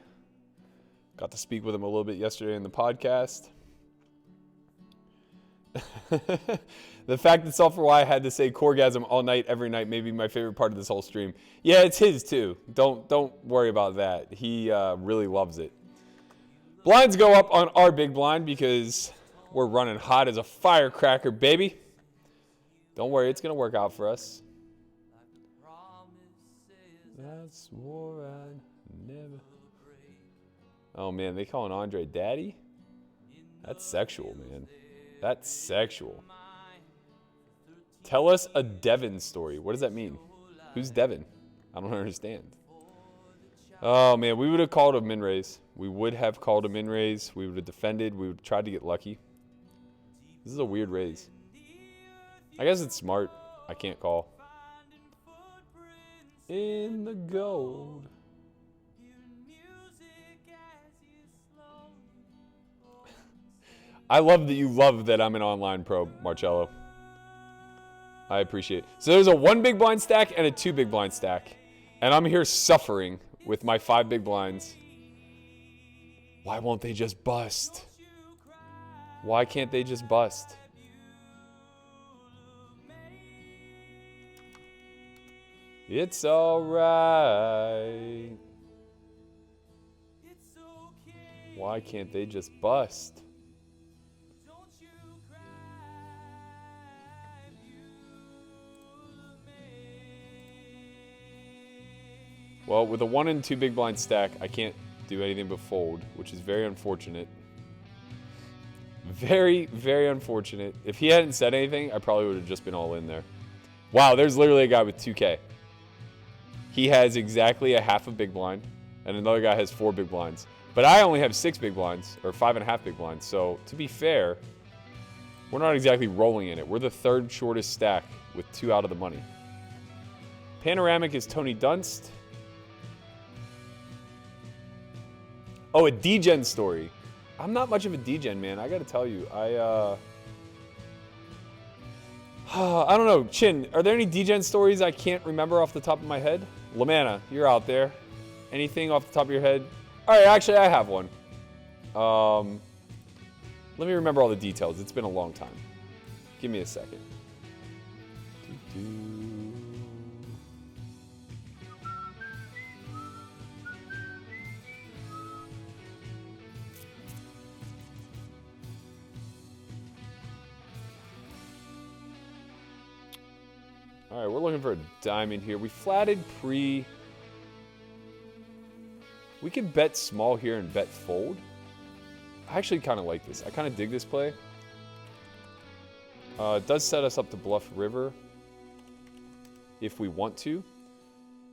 Got to speak with him a little bit yesterday in the podcast. The fact that S4Y had to say Corgasm all night, every night, may be my favorite part of this whole stream. Yeah, it's his too. Don't worry about that. He really loves it. Blinds go up on our big blind because we're running hot as a firecracker, baby. Don't worry, it's going to work out for us. That's war I never... Oh, man, they calling Andre daddy? That's sexual, man. That's sexual. Tell us a Devin story. What does that mean? Who's Devin? I don't understand. Oh, man, we would have called a min raise. We would have called a min raise. We would have defended. We would have tried to get lucky. This is a weird raise. I guess it's smart. I can't call. in the gold. I love that you love that I'm an online pro, Marcello. I appreciate it. So there's a 1 big blind stack and a 2 big blind stack. And I'm here suffering with my 5 big blinds. Why won't they just bust? Why can't they just bust? It's alright. Why can't they just bust? Well, with a 1 and 2 big blind stack, I can't do anything but fold, which is very unfortunate. Very, very unfortunate. If he hadn't said anything, I probably would have just been all in there. Wow, there's literally a guy with 2K. He has exactly a half a big blind, and another guy has 4 big blinds. But I only have 6 big blinds, or 5.5 big blinds. So, to be fair, we're not exactly rolling in it. We're the 3rd shortest stack with 2 out of the money. Panoramic is Tony Dunst. Oh, a degen story. I'm not much of a degen, man. I gotta tell you. I don't know. Chin, are there any degen stories I can't remember off the top of my head? Lamanna, you're out there. Anything off the top of your head? All right, actually, I have one. Let me remember all the details. It's been a long time. Give me a second. All right, we're looking for a diamond here. We flatted pre. We can bet small here and bet fold. I actually kind of like this. I kind of dig this play. It does set us up to bluff river if we want to.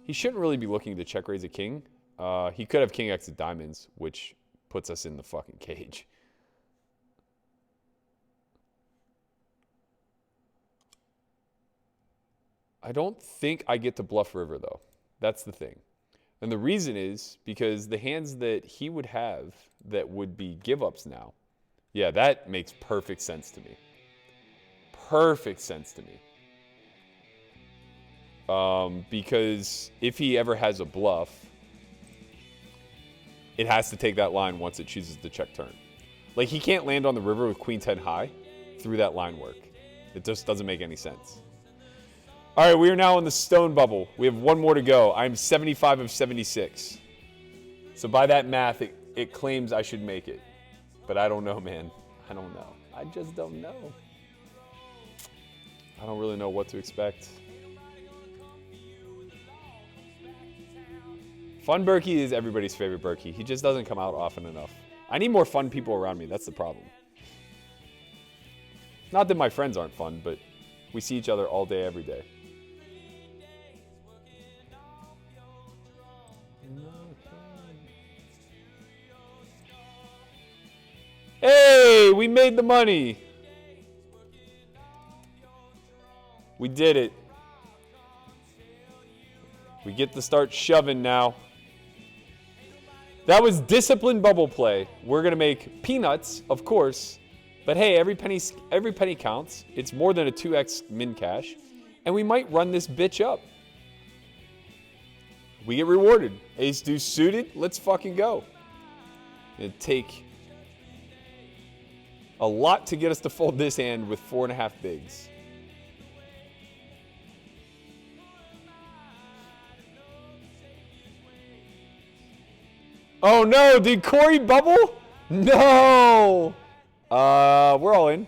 He shouldn't really be looking to check raise a king. He could have king X of diamonds, which puts us in the fucking cage. I don't think I get to bluff river, though. That's the thing. And the reason is because the hands that he would have that would be give-ups now, yeah, that makes perfect sense to me. Perfect sense to me. Because if he ever has a bluff, it has to take that line once it chooses to check turn. Like, he can't land on the river with queen 10 high through that line work. It just doesn't make any sense. All right, we are now in the stone bubble. We have 1 more to go. I'm 75 of 76. So by that math, it claims I should make it. But I don't know, man. I don't know. I just don't know. I don't really know what to expect. Fun Berkey is everybody's favorite Berkey. He just doesn't come out often enough. I need more fun people around me. That's the problem. Not that my friends aren't fun, but we see each other all day, every day. Hey, we made the money. We did it. We get to start shoving now. That was disciplined bubble play. We're going to make peanuts, of course. But hey, every penny counts. It's more than a 2x min cash. And we might run this bitch up. We get rewarded. Ace deuce suited. Let's fucking go. It'd take a lot to get us to fold this hand with 4.5 bigs. Oh no, did Corey bubble? No! We're all in.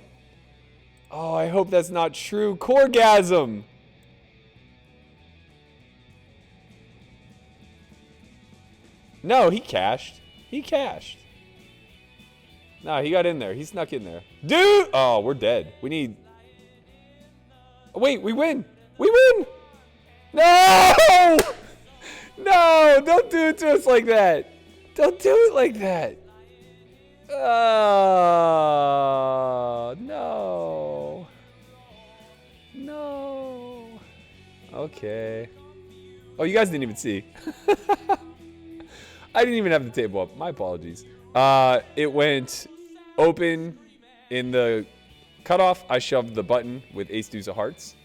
Oh, I hope that's not true. Corgasm! No, he cashed. He cashed. No, he got in there. He snuck in there. Dude! Oh, we're dead. We need... Oh, wait, we win! We win! No! No! Don't do it to us like that! Don't do it like that! No. No. Okay. Oh, you guys didn't even see. I didn't even have the table up. My apologies. It went open in the cutoff. I shoved the button with ace deuce of hearts.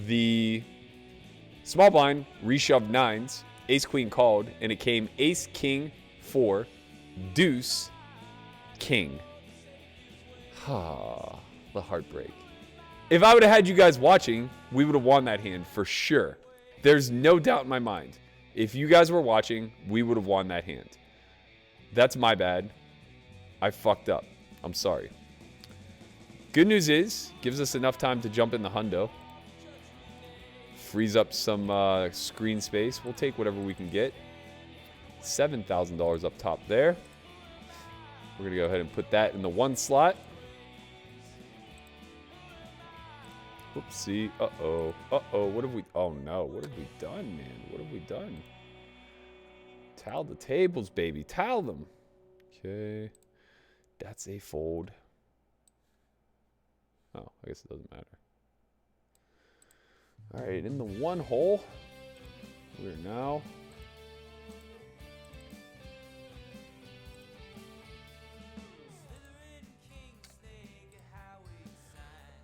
The small blind reshoved nines. Ace queen called, and it came ace king 4 deuce king. Ah, the heartbreak. If I would have had you guys watching, we would have won that hand for sure. There's no doubt in my mind. If you guys were watching, we would have won that hand. That's my bad. I fucked up. I'm sorry. Good news is, gives us enough time to jump in the hundo. Frees up some screen space. We'll take whatever we can get. $7,000 up top there. We're going to go ahead and put that in the one slot. Oopsie. Uh-oh. Uh-oh. What have we... Oh, no. What have we done, man? What have we done? Towel the tables, baby. Towel them. Okay. That's a fold. Oh, I guess it doesn't matter. All right, in the one hole, we're now...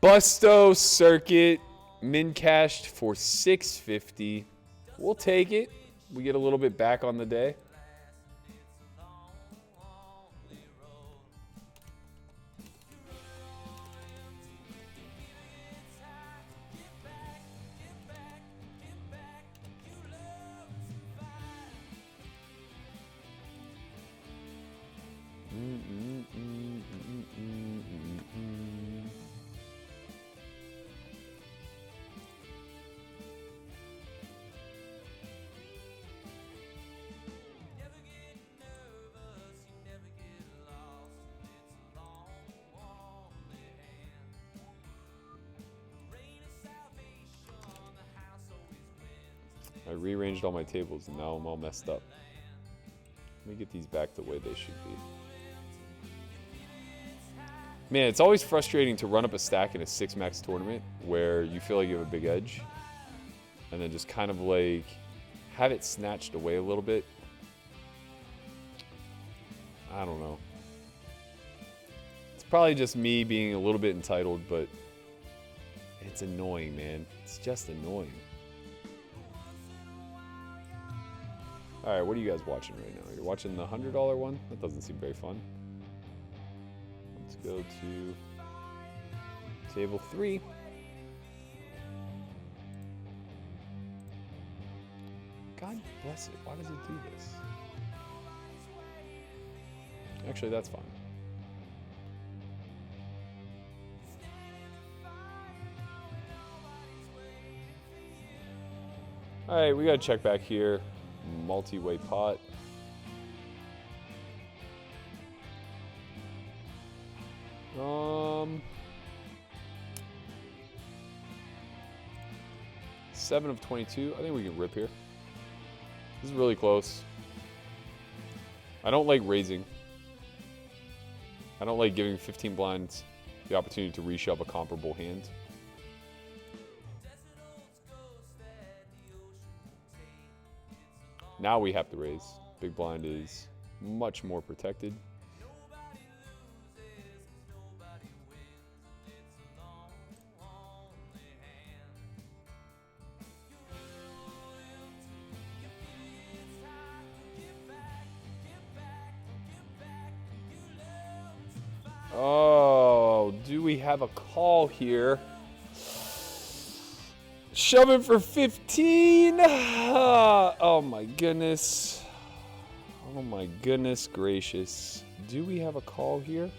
Busto circuit, min cashed for $650. We'll take it. We get a little bit back on the day. I rearranged all my tables and now I'm all messed up. Let me get these back the way they should be. Man, it's always frustrating to run up a stack in a 6-max tournament where you feel like you have a big edge and then just kind of like have it snatched away a little bit. I don't know. It's probably just me being a little bit entitled, but it's annoying, man. It's just annoying. All right, what are you guys watching right now? You're watching the $100 one? That doesn't seem very fun. Let's go to table 3. God bless it. Why does it do this? Actually, that's fine. All right, we got to check back here. Multi-way pot. Seven of 22. I think we can rip here. This is really close. I don't like raising. I don't like giving 15 blinds the opportunity to reshove a comparable hand. Now we have to raise. Big blind is much more protected. Oh, do we have a call here? Shoving for 15. Oh my goodness. Oh my goodness gracious. Do we have a call here?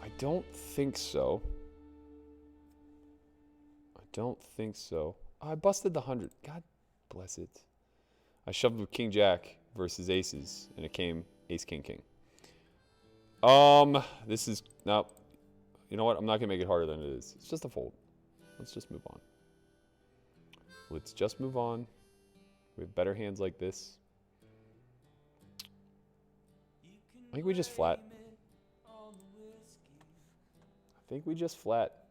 I don't think so. I don't think so. Oh, I busted the 100. God bless it. I shoved with King Jack versus aces, and it came ace king king. This is no. You know what? I'm not gonna make it harder than it is. It's just a fold. Let's just move on. Let's just move on. We have better hands like this. I think we just flat. I think we just flat.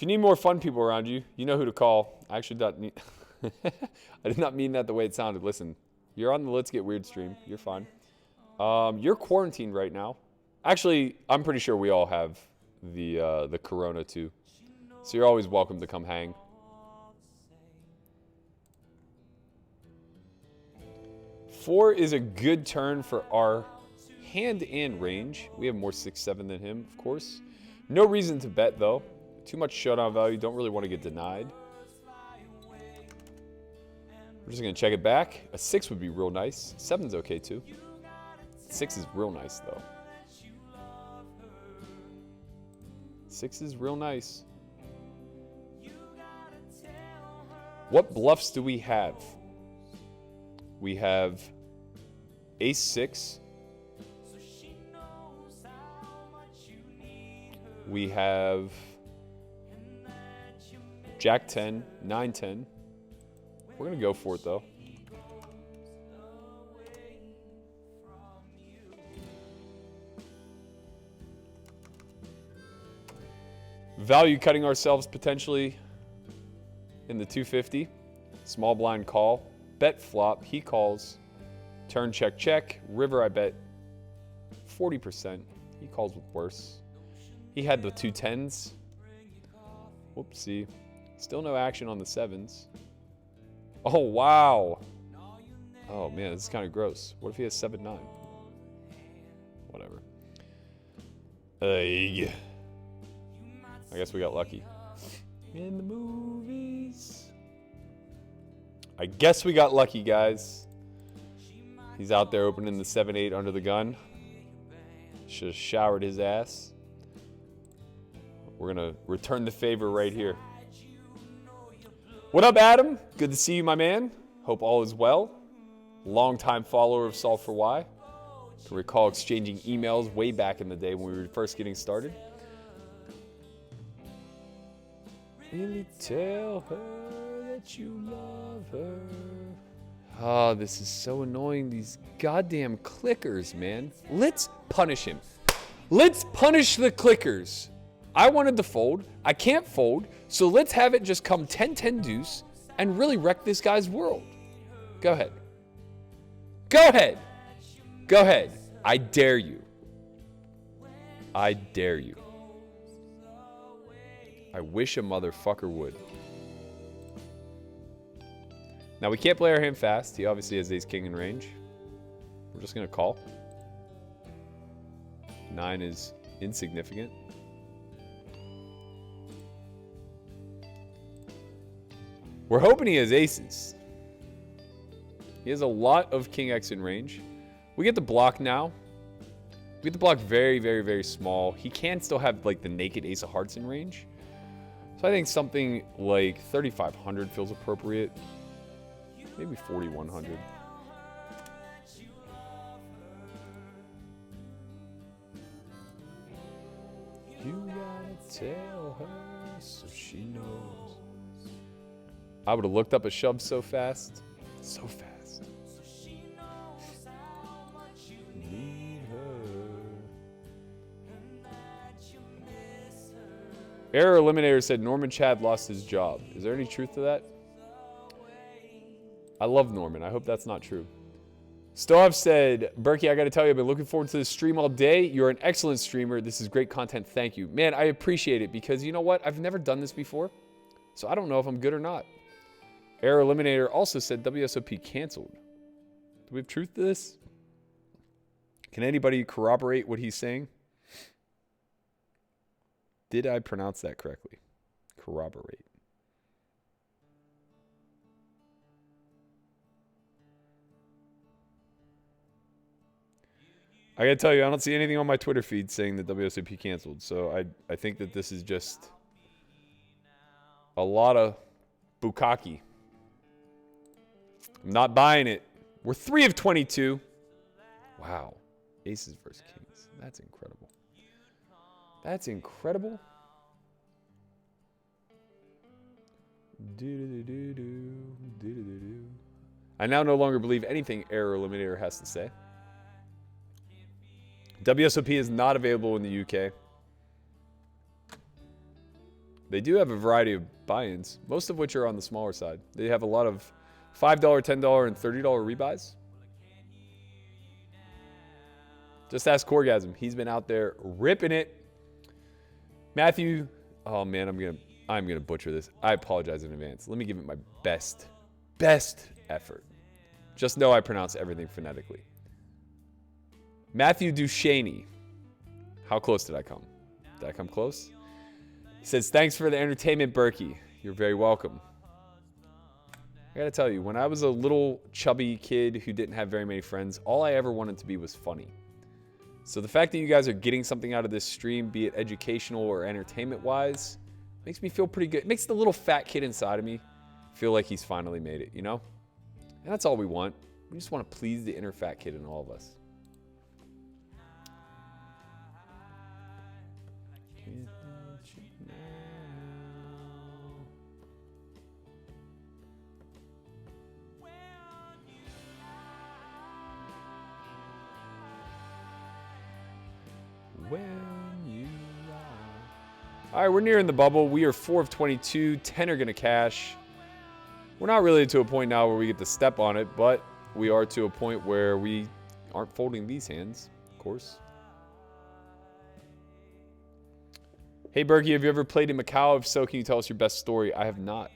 you need more fun people around you, you know who to call. I actually don't need... I did not mean that the way it sounded. Listen, you're on the Let's Get Weird stream. You're fine. You're quarantined right now. Actually, I'm pretty sure we all have the corona too. So you're always welcome to come hang. Four is a good turn for our hand and range. We have more 6-7 than him, of course. No reason to bet though. Too much showdown value. Don't really want to get denied. We're just going to check it back. A 6 would be real nice. 7's okay too. 6 is real nice though. 6 is real nice. What bluffs do we have? We have Ace 6. We have Jack 10, 9 10. We're going to go for it, though. Value cutting ourselves potentially in the 250. Small blind call. Bet flop. He calls. Turn check check. River I bet 40%. He calls with worse. He had the 2 10s. Whoopsie. Still no action on the 7s. Oh, wow. Oh, man, this is kind of gross. What if he has 7-9? Whatever. I guess we got lucky. In the movies. I guess we got lucky, guys. He's out there opening the 7-8 under the gun. Should have showered his ass. We're going to return the favor right here. What up, Adam? Good to see you, my man. Hope all is well. Longtime follower of S4Y. Can recall exchanging emails way back in the day when we were first getting started. Really tell her that you love her. Oh, this is so annoying. These goddamn clickers, man. Let's punish him. Let's punish the clickers. I wanted to fold. I can't fold. So let's have it just come 10-10 deuce and really wreck this guy's world. Go ahead. Go ahead. Go ahead. I dare you. I dare you. I wish a motherfucker would. Now we can't play our hand fast. He obviously has ace king in range. We're just going to call. 9 is insignificant. We're hoping he has aces. He has a lot of king X in range. We get the block now. We get the block very, very, very small. He can still have like the naked ace of hearts in range. So I think something like 3,500 feels appropriate. Maybe 4,100. You gotta tell her so she knows. I would have looked up a shove so fast. So fast. Need her. Error Eliminator said Norman Chad lost his job. Is there any truth to that? I love Norman. I hope that's not true. Stoev said, Berkey, I got to tell you, I've been looking forward to this stream all day. You're an excellent streamer. This is great content. Thank you. Man, I appreciate it because you know what? I've never done this before. So I don't know if I'm good or not. Error Eliminator also said WSOP canceled. Do we have truth to this? Can anybody corroborate what he's saying? Did I pronounce that correctly? Corroborate. I gotta tell you, I don't see anything on my Twitter feed saying that WSOP canceled. So I think that this is just a lot of bukkake. I'm not buying it. We're 3 of 22. Wow. Aces versus kings. That's incredible. That's incredible. I now no longer believe anything Error Eliminator has to say. WSOP is not available in the UK. They do have a variety of buy-ins, most of which are on the smaller side. They have a lot of $5, $10, and $30 rebuys. Just ask Corgasm. He's been out there ripping it. Matthew, oh man, I'm gonna butcher this. I apologize in advance. Let me give it my best effort. Just know I pronounce everything phonetically. Matthew Duchaney. How close did I come? Did I come close? He says, thanks for the entertainment, Berkey. You're very welcome. I gotta tell you, when I was a little chubby kid who didn't have very many friends, all I ever wanted to be was funny. So the fact that you guys are getting something out of this stream, be it educational or entertainment-wise, makes me feel pretty good. It makes the little fat kid inside of me feel like he's finally made it, you know? And that's all we want. We just want to please the inner fat kid in all of us. All right, we're nearing the bubble. We are 4 of 22. 10 are going to cash. We're not really to a point now where we get to step on it, but we are to a point where we aren't folding these hands, of course. Hey, Berkey, have you ever played in Macau? If so, can you tell us your best story? I have not.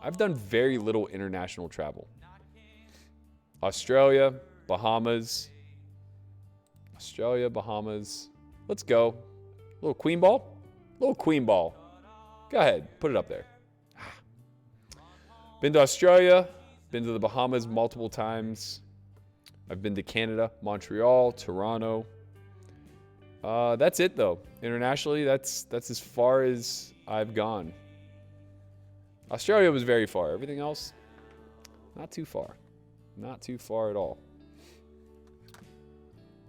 I've done very little international travel. Australia, Bahamas. Australia, Bahamas. Let's go. Little queen ball? Little queen ball. Go ahead. Put it up there. Been to Australia. Been to the Bahamas multiple times. I've been to Canada, Montreal, Toronto. That's it, though. Internationally, that's as far as I've gone. Australia was very far. Everything else, not too far. Not too far at all.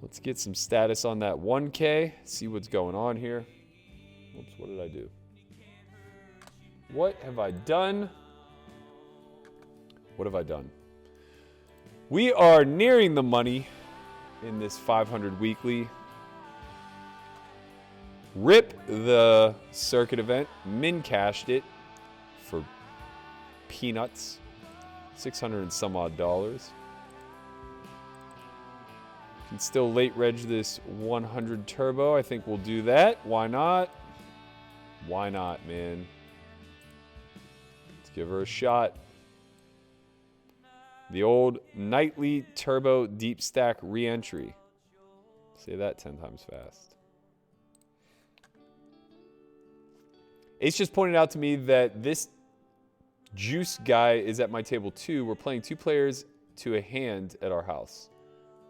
Let's get some status on that 1K. See what's going on here. Oops, what did I do? What have I done? What have I done? We are nearing the money in this 500 weekly. Rip the circuit event. Min cashed it for peanuts. 600 and some odd dollars. Can still late reg this 100 turbo. I think we'll do that. Why not? Why not, man? Let's give her a shot. The old nightly turbo deep stack re-entry. Say that 10 times fast. Ace just pointed out to me that this juice guy is at my table too. We're playing 2 players to a hand at our house.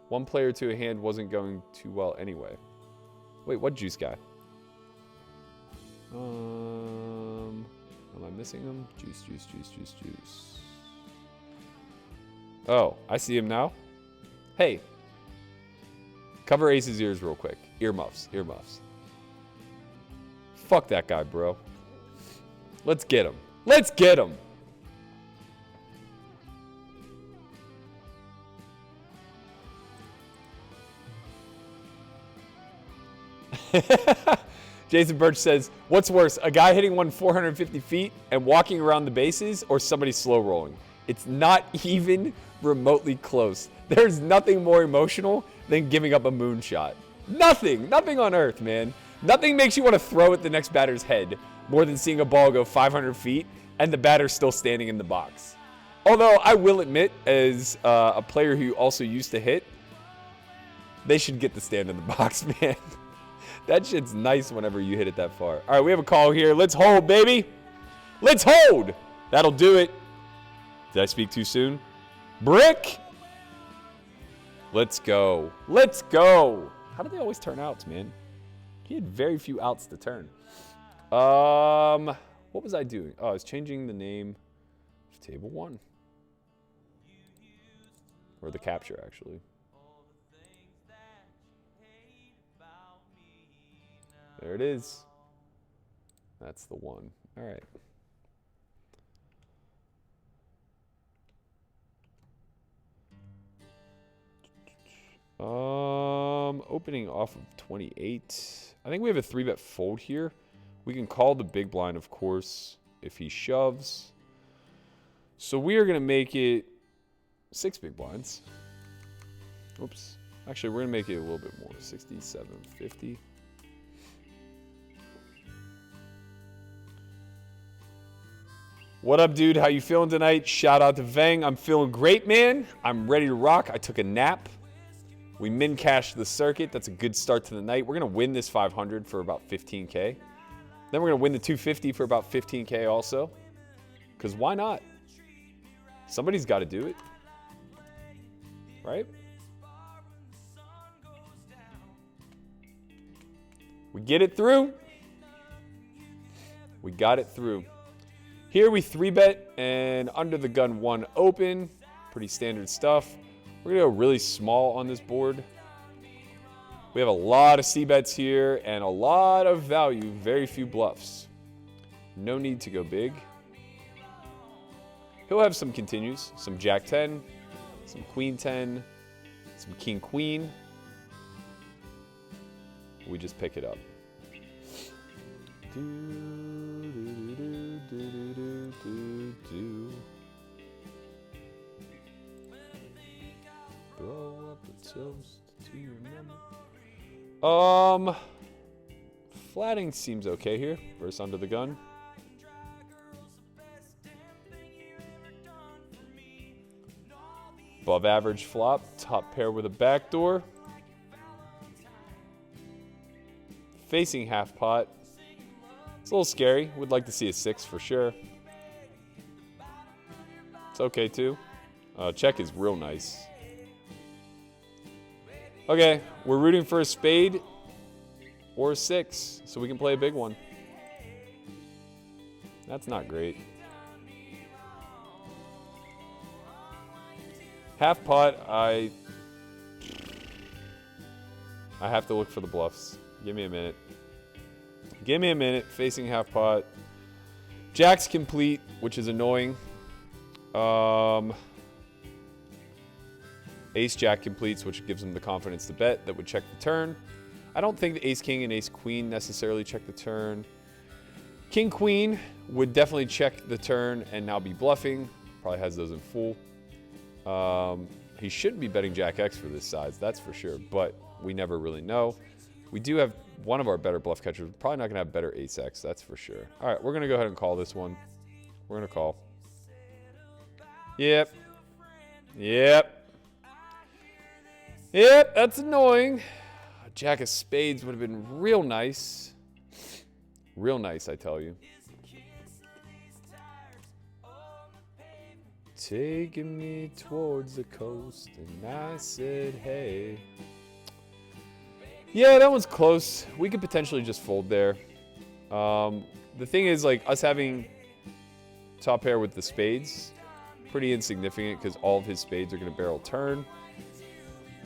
1 player to a hand wasn't going too well anyway. Wait, what juice guy? Am I missing him? Juice. Oh, I see him now. Hey. Cover Ace's ears real quick. Earmuffs. Fuck that guy, bro. Let's get him. Let's get him. Jason Birch says, what's worse, a guy hitting one 450 feet and walking around the bases, or somebody slow rolling? It's not even remotely close. There's nothing more emotional than giving up a moonshot. Nothing on earth, man. Nothing makes you want to throw at the next batter's head more than seeing a ball go 500 feet and the batter's still standing in the box. Although I will admit, as a player who also used to hit, they should get to stand in the box, man. That shit's nice whenever you hit it that far. All right, we have a call here. Let's hold, baby. Let's hold. That'll do it. Did I speak too soon? Brick. Let's go. Let's go. How do they always turn outs, man? He had very few outs to turn. What was I doing? Oh, I was changing the name of table 1. Or the capture, actually. There it is. That's the one. All right. Opening off of 28. I think we have a 3-bet fold here. We can call the big blind, of course, if he shoves. So we are going to make it 6 big blinds. Oops. Actually, we're going to make it a little bit more. 67.50. What up, dude? How you feeling tonight? Shout out to Vang. I'm feeling great, man. I'm ready to rock. I took a nap. We min cashed the circuit. That's a good start to the night. We're going to win this 500 for about 15K. Then we're going to win the 250 for about 15K also. Because why not? Somebody's got to do it. Right? We get it through. We got it through. Here we 3-bet and under the gun 1 open. Pretty standard stuff. We're going to go really small on this board. We have a lot of C-bets here and a lot of value. Very few bluffs. No need to go big. He'll have some continues. Some Jack 10. Some Queen 10. Some King Queen. We just pick it up. Blow up a toast to your number. Flatting seems okay here versus under the gun. Above average flop, top pair with a backdoor. Facing half pot. It's a little scary. Would like to see a 6 for sure. It's okay too. Check is real nice. Okay, we're rooting for a spade or a 6, so we can play a big one. That's not great. Half pot, I have to look for the bluffs. Give me a minute. Give me a minute. Facing half pot. Jack's complete, which is annoying. Ace Jack completes, which gives him the confidence to bet. That would check the turn. I don't think the Ace King and Ace Queen necessarily check the turn. King Queen would definitely check the turn and now be bluffing. Probably has those in full. He shouldn't be betting Jack X for this size, that's for sure, but we never really know. We do have one of our better bluff catchers. Probably not going to have better Ace X, that's for sure. All right, we're going to go ahead and call this one. We're going to call. Yep. Yep. Yep, that's annoying. Jack of spades would have been real nice. Real nice, I tell you. Taking me towards the coast, and I said, hey. Yeah, that one's close. We could potentially just fold there. The thing is, like, us having top pair with the spades, pretty insignificant because all of his spades are going to barrel turn.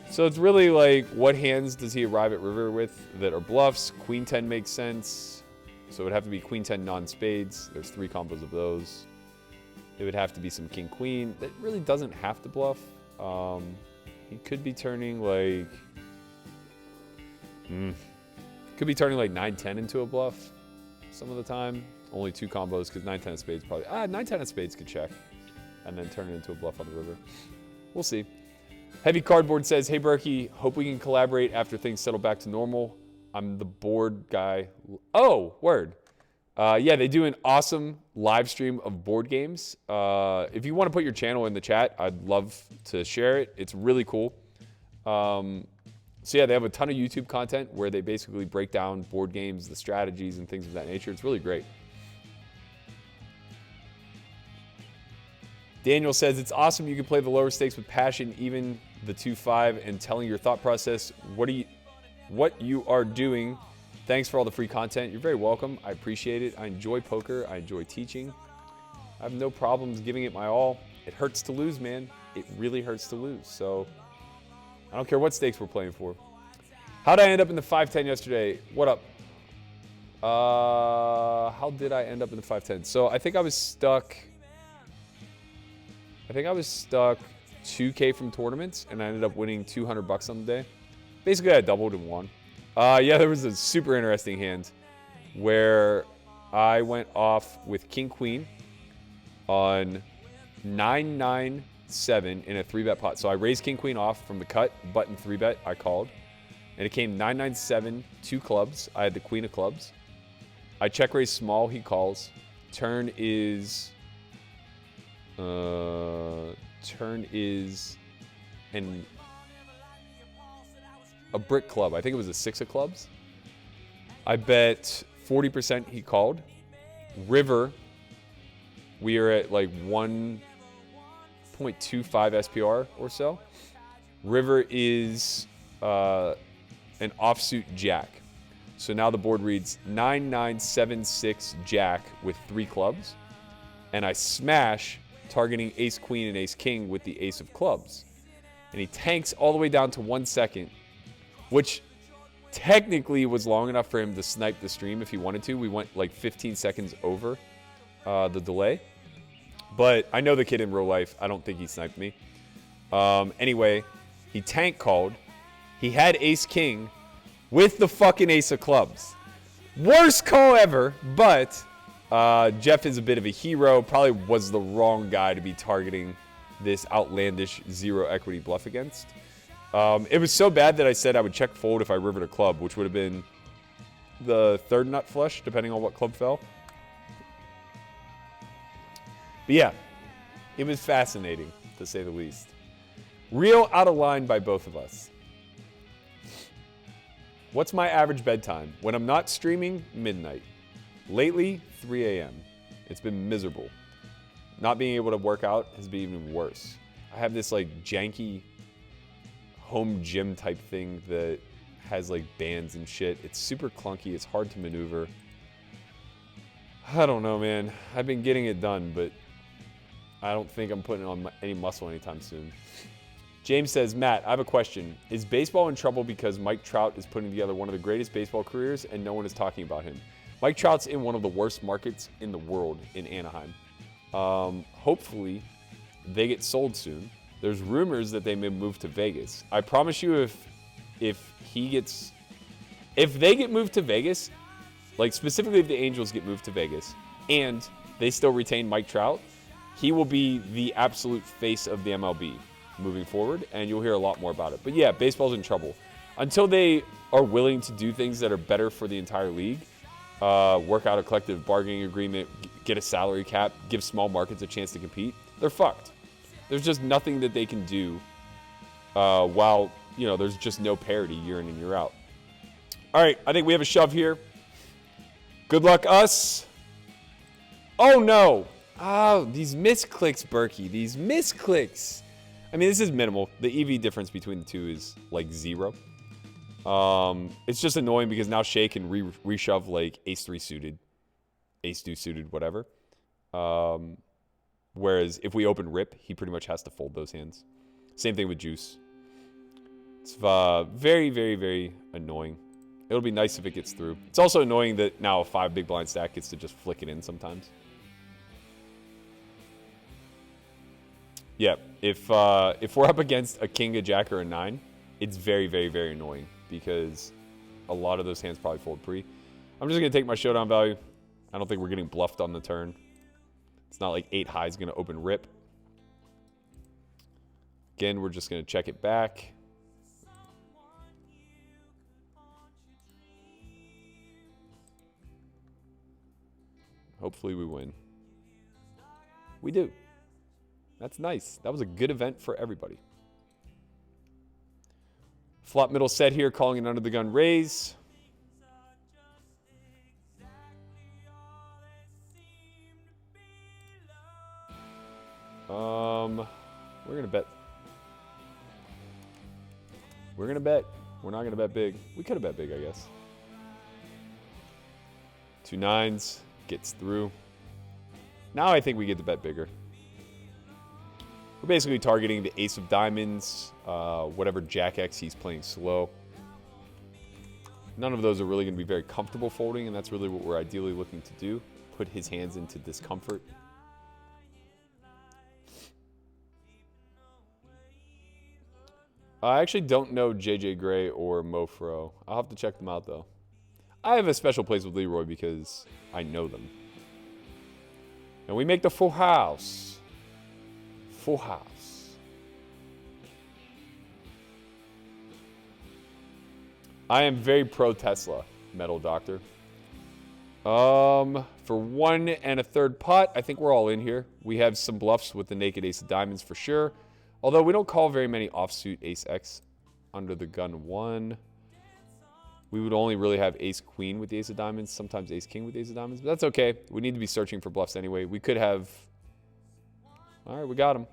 So it's really like, what hands does he arrive at river with that are bluffs? Queen 10 makes sense. So it would have to be Queen 10 non-spades. There's 3 combos of those. It would have to be some King Queen. That really doesn't have to bluff. He could be turning like... Could be turning like 9-10 into a bluff some of the time. Only 2 combos because 9-10 of spades probably... 9-10 of spades could check. And then turn it into a bluff on the river. We'll see. Heavy Cardboard says, hey, Berkey, hope we can collaborate after things settle back to normal. I'm the board guy. Oh, word. Yeah, they do an awesome live stream of board games. If you want to put your channel in the chat, I'd love to share it. It's really cool. So yeah, they have a ton of YouTube content where they basically break down board games, the strategies, and things of that nature. It's really great. Daniel says, it's awesome you can play the lower stakes with passion, even the 2-5, and telling your thought process what you are doing. Thanks for all the free content. You're very welcome. I appreciate it. I enjoy poker. I enjoy teaching. I have no problems giving it my all. It hurts to lose, man. It really hurts to lose. So I don't care what stakes we're playing for. How'd I end up in the 5-10 yesterday? What up? How did I end up in the 5-10? So I think I was stuck 2K from tournaments, and I ended up winning $200 on the day. Basically, I doubled and won. Yeah, there was a super interesting hand. where I went off with king queen on 997 in a 3-bet pot. So I raised king queen off from the cut, button 3-bet, I called. And it came 997, 2 clubs. I had the queen of clubs. I check raise small, he calls. Turn is a brick club. I think it was a 6 of clubs. I bet 40%, he called. River, we are at like 1.25 SPR or so. River is an offsuit jack. So now the board reads 9976 jack with 3 clubs. And I smash, targeting ace queen and ace king with the ace of clubs. And he tanks all the way down to 1 second, which technically was long enough for him to snipe the stream if he wanted to. We went like 15 seconds over the delay. But I know the kid in real life. I don't think he sniped me. Anyway, he tank called. He had ace king with the fucking ace of clubs. Worst call ever, but Jeff is a bit of a hero. Probably was the wrong guy to be targeting this outlandish 0 equity bluff against. It was so bad that I said I would check fold if I rivered a club, which would have been the 3rd nut flush, depending on what club fell. But yeah, it was fascinating, to say the least. Real out of line by both of us. What's my average bedtime? When I'm not streaming, midnight. Lately, 3 a.m. It's been miserable. Not being able to work out has been even worse. I have this like janky home gym type thing that has like bands and shit. It's super clunky. It's hard to maneuver. I don't know, man. I've been getting it done, but I don't think I'm putting on any muscle anytime soon. James says, Matt, I have a question. Is baseball in trouble because Mike Trout is putting together one of the greatest baseball careers and no one is talking about him? Mike Trout's in one of the worst markets in the world in Anaheim. Hopefully, they get sold soon. There's rumors that they may move to Vegas. I promise you, if they get moved to Vegas, like specifically if the Angels get moved to Vegas and they still retain Mike Trout, he will be the absolute face of the MLB moving forward, and you'll hear a lot more about it. But yeah, baseball's in trouble. Until they are willing to do things that are better for the entire league, work out a collective bargaining agreement, get a salary cap, give small markets a chance to compete, they're fucked. There's just nothing that they can do while, there's just no parity year in and year out. All right, I think we have a shove here. Good luck, us. Oh, no. Oh, these misclicks, Berkey. These misclicks. I mean, this is minimal. The EV difference between the two is like 0. It's just annoying because now Shay can reshove like ace-3 suited, ace-2 suited, whatever. Whereas if we open rip, he pretty much has to fold those hands. Same thing with juice. It's very, very, very annoying. It'll be nice if it gets through. It's also annoying that now a 5 big blind stack gets to just flick it in sometimes. Yeah, if we're up against a king, a jack, or a 9, it's very, very, very annoying because a lot of those hands probably fold pre. I'm just going to take my showdown value. I don't think we're getting bluffed on the turn. It's not like 8 high is going to open rip. Again, we're just going to check it back. Hopefully we win. We do. That's nice. That was a good event for everybody. Flop middle set here, calling an under the gun raise. We're gonna bet. We're gonna bet. We're not gonna bet big. We could have bet big, I guess. 2 9s gets through. Now I think we get to bet bigger. We're basically targeting the ace of diamonds, whatever jack X he's playing slow. None of those are really going to be very comfortable folding, and that's really what we're ideally looking to do. Put his hands into discomfort. I actually don't know JJ Gray or Mofro. I'll have to check them out, though. I have a special place with Leroy because I know them. And we make the full house. Full house. I am very pro Tesla, Metal Doctor. For 1 1/3 pot, I think we're all in here. We have some bluffs with the naked ace of diamonds for sure. Although we don't call very many offsuit ace X under the gun 1. We would only really have ace queen with the ace of diamonds, sometimes ace king with the ace of diamonds, but that's okay. We need to be searching for bluffs anyway. We could have... All right, we got him.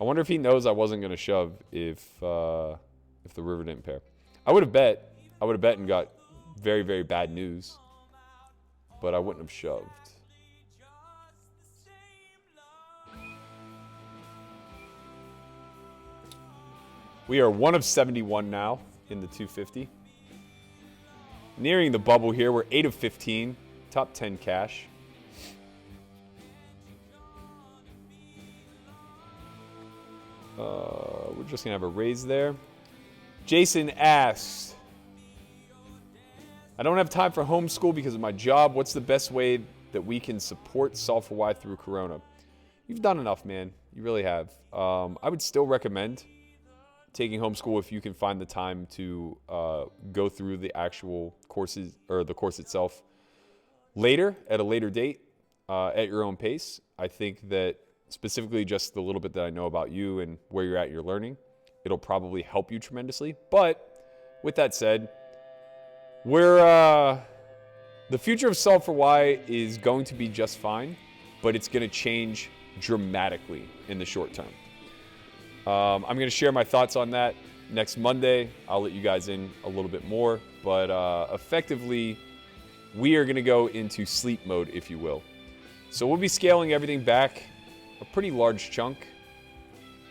I wonder if he knows I wasn't going to shove if the river didn't pair. I would have bet. I would have bet and got very, very bad news, but I wouldn't have shoved. We are 1 of 71 now in the 250. Nearing the bubble here. We're 8 of 15. Top 10 cash. We're just going to have a raise there. Jason asks, I don't have time for homeschool because of my job. What's the best way that we can support S4Y through Corona? You've done enough, man. You really have. I would still recommend taking homeschool if you can find the time to go through the actual courses or the course itself later, at a later date, at your own pace. I think that specifically just the little bit that I know about you and where you're at your learning, it'll probably help you tremendously. But with that said, the future of Solve4Y is going to be just fine, but it's going to change dramatically in the short term. I'm going to share my thoughts on that next Monday. I'll let you guys in a little bit more, but effectively, we are going to go into sleep mode, if you will. So we'll be scaling everything back a pretty large chunk.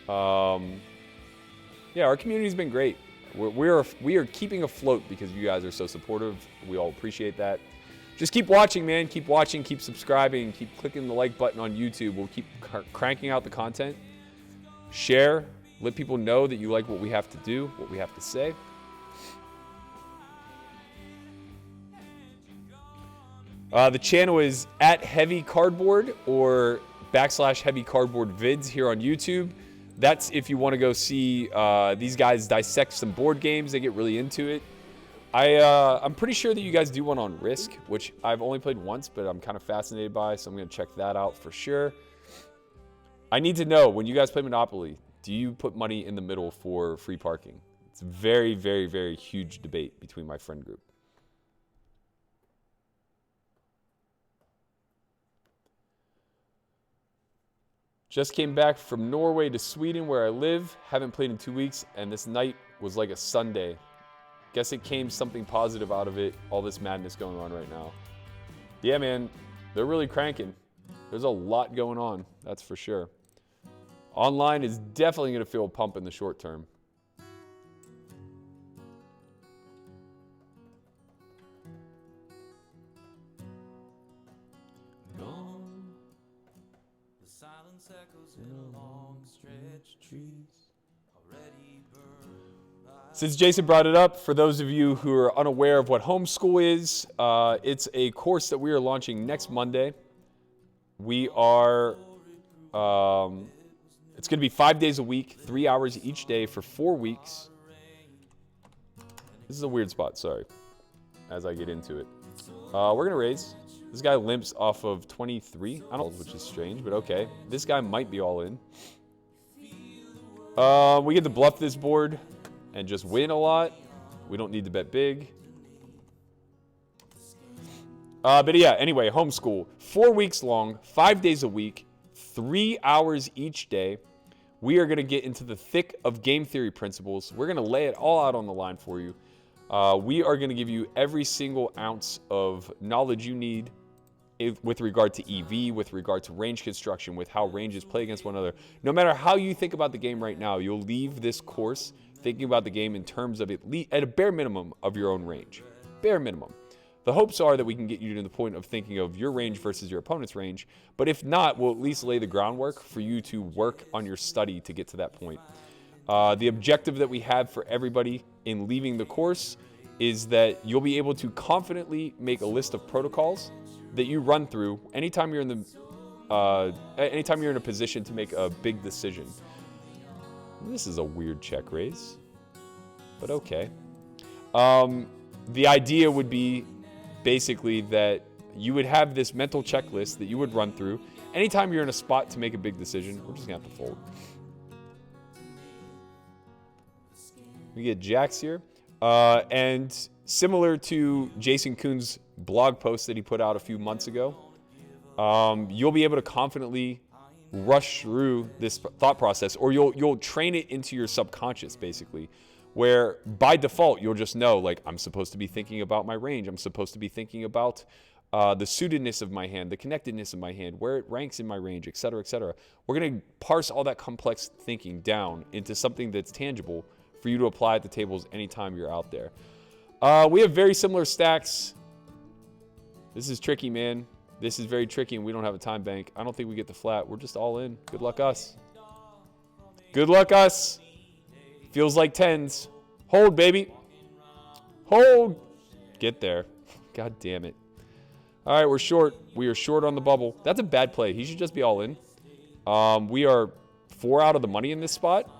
Yeah, our community's been great. We are keeping afloat because you guys are so supportive. We all appreciate that. Just keep watching, man. Keep watching, keep subscribing, keep clicking the like button on YouTube. We'll keep cranking out the content. Share. Let people know that you like what we have to do, what we have to say. The channel is @HeavyCardboard or /HeavyCardboard vids here on YouTube. That's if you want to go see these guys dissect some board games. They get really into it. I'm pretty sure that you guys do one on Risk, which I've only played once, but I'm kind of fascinated by, so I'm going to check that out for sure. I need to know, when you guys play Monopoly, do you put money in the middle for free parking? It's a very, very, very huge debate between my friend group. Just came back from Norway to Sweden where I live. Haven't played in 2 weeks, and this night was like a Sunday. Guess it came something positive out of it, all this madness going on right now. Yeah, man, they're really cranking. There's a lot going on, that's for sure. Online is definitely going to feel a pump in the short term. Since Jason brought it up, for those of you who are unaware of what homeschool is, it's a course that we are launching next Monday. We are, it's going to be 5 days a week, 3 hours each day for 4 weeks. This is a weird spot, sorry, as I get into it. We're going to raise. This guy limps off of 23, I don't know, which is strange, but okay. This guy might be all in. We get to bluff this board and just win a lot. We don't need to bet big. But yeah, anyway, homeschool. 4 weeks long, 5 days a week, 3 hours each day. We are going to get into the thick of game theory principles. We're going to lay it all out on the line for you. We are going to give you every single ounce of knowledge you need with regard to EV, with regard to range construction, with how ranges play against one another. No matter how you think about the game right now, you'll leave this course thinking about the game in terms of at a bare minimum of your own range. Bare minimum. The hopes are that we can get you to the point of thinking of your range versus your opponent's range, but if not, we'll at least lay the groundwork for you to work on your study to get to that point. The objective that we have for everybody in leaving the course is that you'll be able to confidently make a list of protocols that you run through anytime you're in a position to make a big decision. This is a weird check raise, but okay. The idea would be basically that you would have this mental checklist that you would run through anytime you're in a spot to make a big decision. We're just gonna have to fold. We get jacks here. And similar to Jason Kuhn's blog post that he put out a few months ago, you'll be able to confidently rush through this thought process, or you'll train it into your subconscious, basically, where by default you'll just know, like, I'm supposed to be thinking about my range. I'm supposed to be thinking about the suitedness of my hand, the connectedness of my hand, where it ranks in my range, et cetera, et cetera. We're going to parse all that complex thinking down into something that's tangible for you to apply at the tables anytime you're out there. We have very similar stacks. This is tricky, man. This is very tricky, and we don't have a time bank. I don't think we get the flat. We're just all in. Good luck us. Good luck us. Feels like tens. Hold, baby. Hold. Get there. God damn it. All right, we're short. We are short on the bubble. That's a bad play. He should just be all in. We are 4 out of the money in this spot.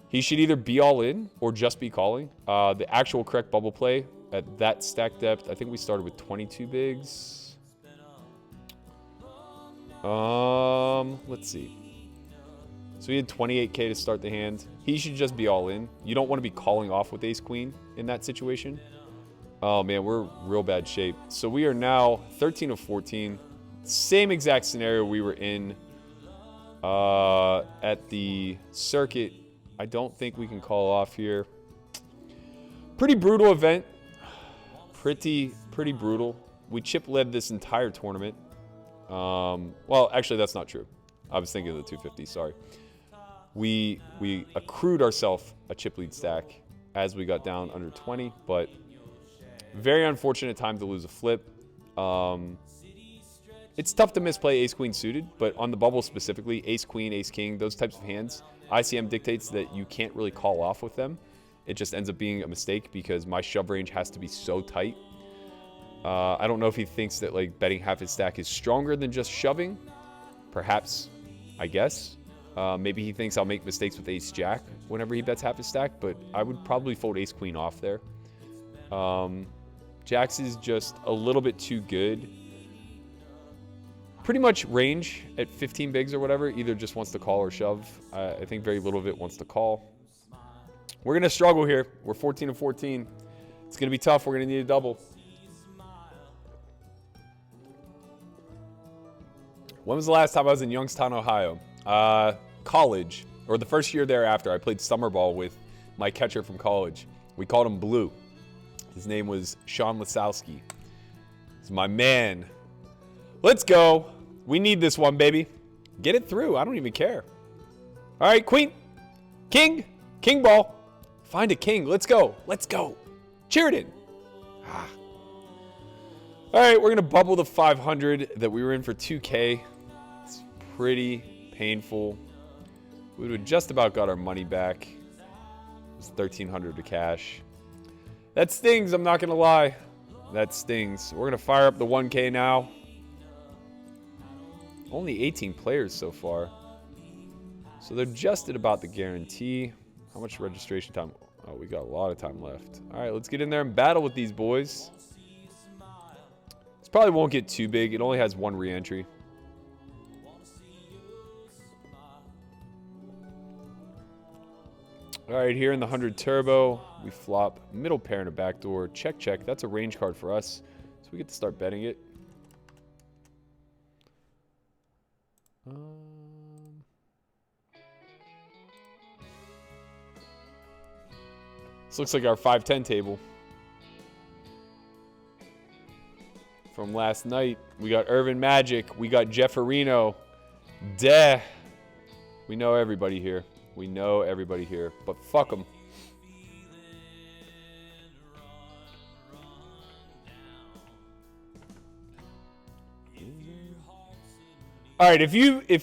He should either be all in or just be calling. The actual correct bubble play at that stack depth, I think we started with 22 bigs. Let's see. So we had 28K to start the hand. He should just be all in. You don't want to be calling off with ace queen in that situation. Oh man, we're real bad shape. So we are now 13 of 14. Same exact scenario we were in at the circuit. I don't think we can call off here. Pretty brutal event. Pretty brutal. We chip led this entire tournament. Well, actually, that's not true. I was thinking of the 250, sorry. We accrued ourselves a chip lead stack as we got down under 20, but very unfortunate time to lose a flip. It's tough to misplay ace-queen suited, but on the bubble specifically, ace-queen, ace-king, those types of hands, ICM dictates that you can't really call off with them. It just ends up being a mistake because my shove range has to be so tight. I don't know if he thinks that like betting half his stack is stronger than just shoving. Perhaps, I guess. Maybe he thinks I'll make mistakes with ace-jack whenever he bets half his stack, but I would probably fold ace-queen off there. Jacks is just a little bit too good. Pretty much range at 15 bigs or whatever. Either just wants to call or shove. I think very little of it wants to call. We're going to struggle here. We're 14 of 14. It's going to be tough. We're going to need a double. When was the last time I was in Youngstown, Ohio? College, or the first year thereafter. I played summer ball with my catcher from college. We called him Blue. His name was Sean Lasowski. He's my man. Let's go. We need this one, baby. Get it through. I don't even care. All right, queen, king, king ball. Find a king. Let's go. Let's go. Cheer it in. Ah. All right, we're going to bubble the 500 that we were in for 2K. It's pretty painful. We would have just about got our money back. It was 1,300 to cash. That stings, I'm not going to lie. That stings. We're going to fire up the 1K now. Only 18 players so far. So they're just at about the guarantee. How much registration time? Oh, we got a lot of time left. All right, let's get in there and battle with these boys. This probably won't get too big. It only has one re-entry. All right, here in the 100 turbo, we flop middle pair and a backdoor. Check, check. That's a range card for us. So we get to start betting it. This looks like our 5-10 table from last night. We got Irvin Magic. We got Jefferino. Deh. We know everybody here. We know everybody here. But fuck them. All right, if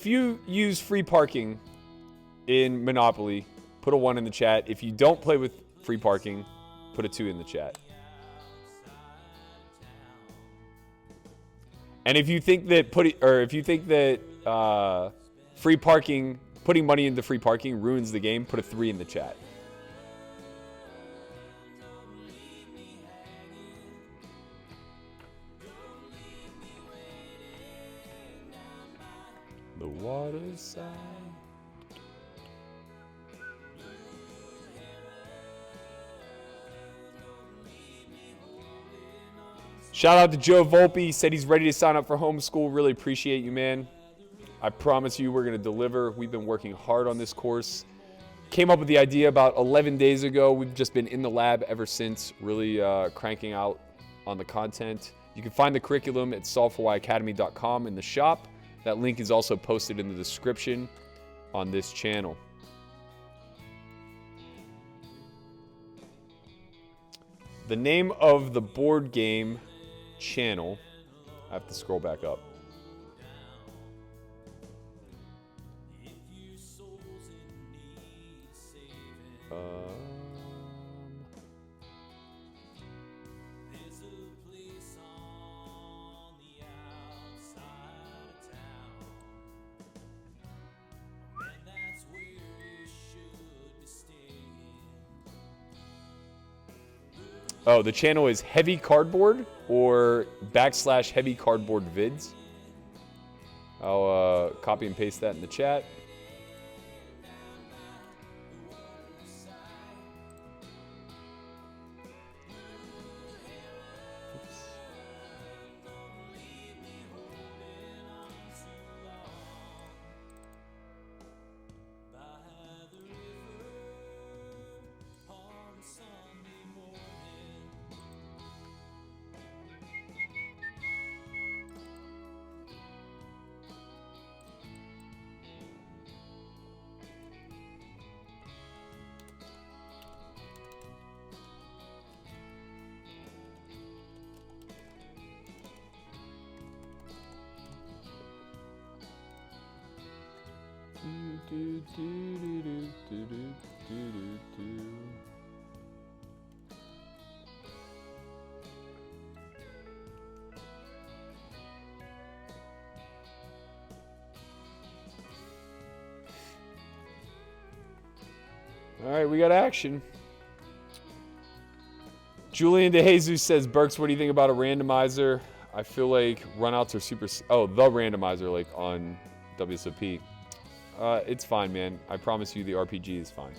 you use free parking in Monopoly, put a 1 in the chat. If you don't play with free parking, put a 2 in the chat. And if you think that free parking, putting money into free parking ruins the game, put a 3 in the chat. The waterside. Shout out to Joe Volpe. Said he's ready to sign up for homeschool. Really appreciate you, man. I promise you we're going to deliver. We've been working hard on this course. Came up with the idea about 11 days ago. We've just been in the lab ever since, really cranking out on the content. You can find the curriculum at S4Yacademy.com in the shop. That link is also posted in the description on this channel. The name of the board game channel, I have to scroll back up. Oh, the channel is Heavy Cardboard or / Heavy Cardboard Vids. I'll copy and paste that in the chat. All right, we got action. Julian DeJesus says, Berks, what do you think about a randomizer? I feel like runouts are super... Oh, the randomizer, like on WSOP. It's fine, man. I promise you the RPG is fine.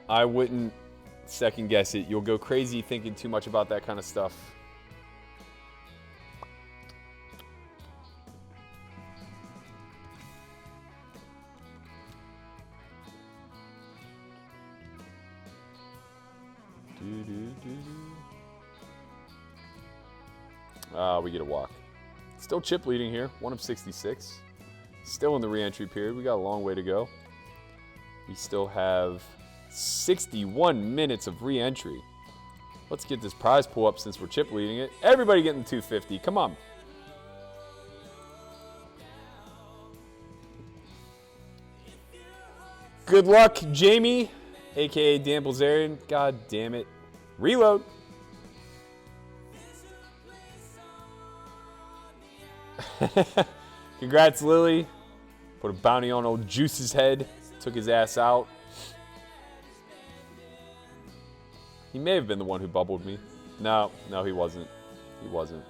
I wouldn't second guess it. You'll go crazy thinking too much about that kind of stuff. We get a walk. Still chip leading here, 1 of 66. Still in the re-entry period. We got a long way to go. We still have 61 minutes of re-entry. Let's get this prize pool up since we're chip leading it. Everybody getting the 250. Come on. Good luck, Jamie, a.k.a. Dan Blazarian. God damn it. Reload. Congrats, Lily. Put a bounty on old Juice's head. Took his ass out. He may have been the one who bubbled me. No, he wasn't. He wasn't.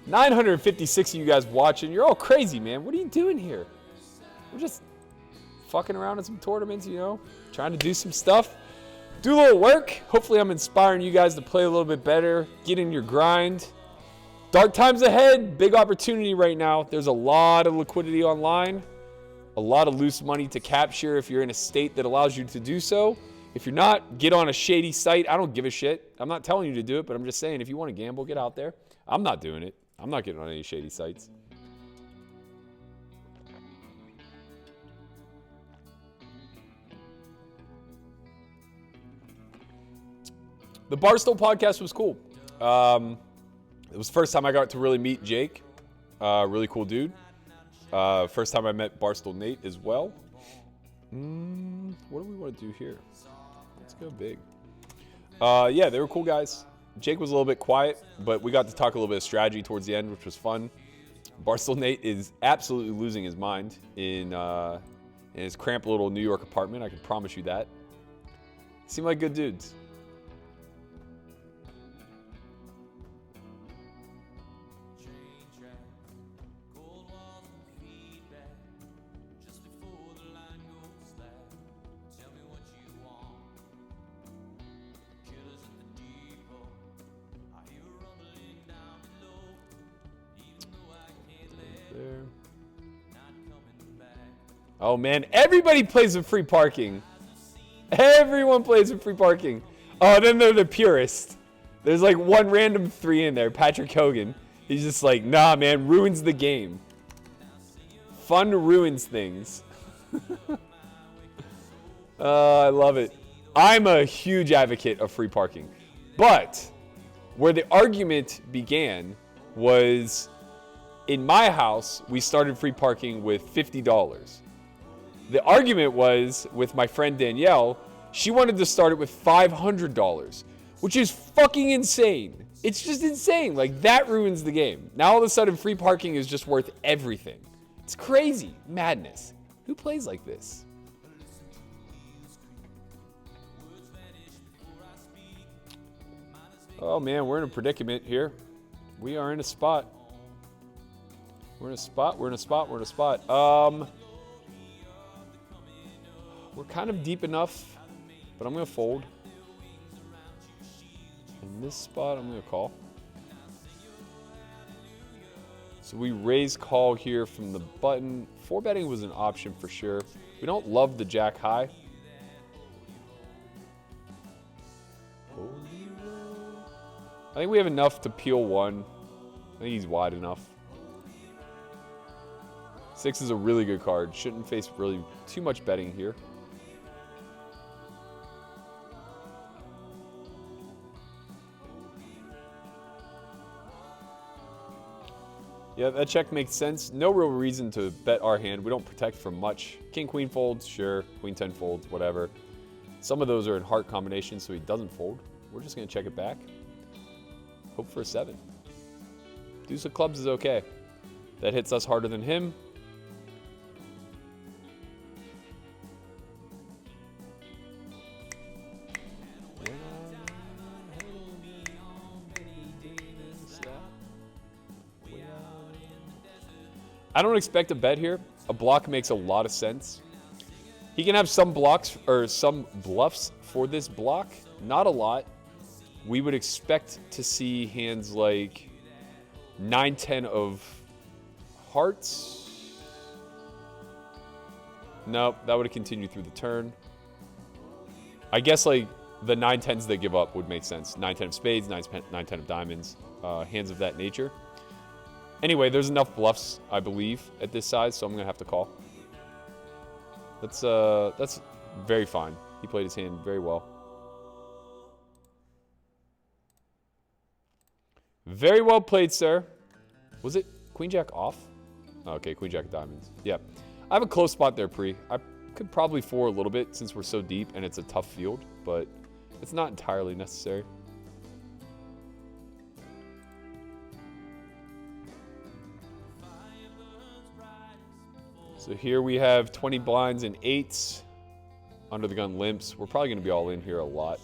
$956 of you guys watching. You're all crazy, man. What are you doing here? We're just fucking around in some tournaments, you know, trying to do some stuff. Do a little work. Hopefully I'm inspiring you guys to play a little bit better. Get in your grind. Dark times ahead. Big opportunity right now. There's a lot of liquidity online. A lot of loose money to capture if you're in a state that allows you to do so. If you're not, get on a shady site. I don't give a shit. I'm not telling you to do it, but I'm just saying if you want to gamble, get out there. I'm not doing it. I'm not getting on any shady sites. The Barstool podcast was cool. It was the first time I got to really meet Jake. Really cool dude. First time I met Barstool Nate as well. What do we want to do here? Let's go big. Yeah, they were cool guys. Jake was a little bit quiet, but we got to talk a little bit of strategy towards the end, which was fun. Barstool Nate is absolutely losing his mind in his cramped little New York apartment. I can promise you that. Seem like good dudes. There. Oh man, everybody plays with free parking. Everyone plays with free parking. Oh, then they're the purist. There's like one random 3 in there, Patrick Hogan. He's just like, nah, man, ruins the game. Fun ruins things. I love it. I'm a huge advocate of free parking. But where the argument began was in my house, we started free parking with $50. The argument was with my friend Danielle, she wanted to start it with $500, which is fucking insane. It's just insane. Like, that ruins the game. Now all of a sudden, free parking is just worth everything. It's crazy. Madness. Who plays like this? Oh man, we're in a predicament here. We are in a spot. We're in a spot. We're in a spot. We're in a spot. We're kind of deep enough, but I'm going to fold. In this spot, I'm going to call. So we raise call here from the button. 4-betting was an option for sure. We don't love the jack high. I think we have enough to peel 1. I think he's wide enough. 6 is a really good card. Shouldn't face really too much betting here. Yeah, that check makes sense. No real reason to bet our hand. We don't protect for much. King, queen folds, sure. Queen 10 folds, whatever. Some of those are in heart combinations, so he doesn't fold. We're just going to check it back. Hope for a 7. Deuce of clubs is okay. That hits us harder than him. I don't expect a bet here. A block makes a lot of sense. He can have some blocks or some bluffs for this block. Not a lot. We would expect to see hands like 9-10 of hearts. Nope, that would have continued through the turn. I guess like the 9-10s they give up would make sense. 9-10 of spades, 9-10 of diamonds, hands of that nature. Anyway, there's enough bluffs, I believe, at this size, so I'm going to have to call. That's very fine. He played his hand very well. Very well played, sir. Was it Queen Jack off? Okay, Queen Jack of diamonds. Yeah. I have a close spot there, Pre. I could probably 4 a little bit since we're so deep and it's a tough field, but it's not entirely necessary. So here we have 20 blinds and 8s. Under the gun limps. We're probably going to be all in here a lot.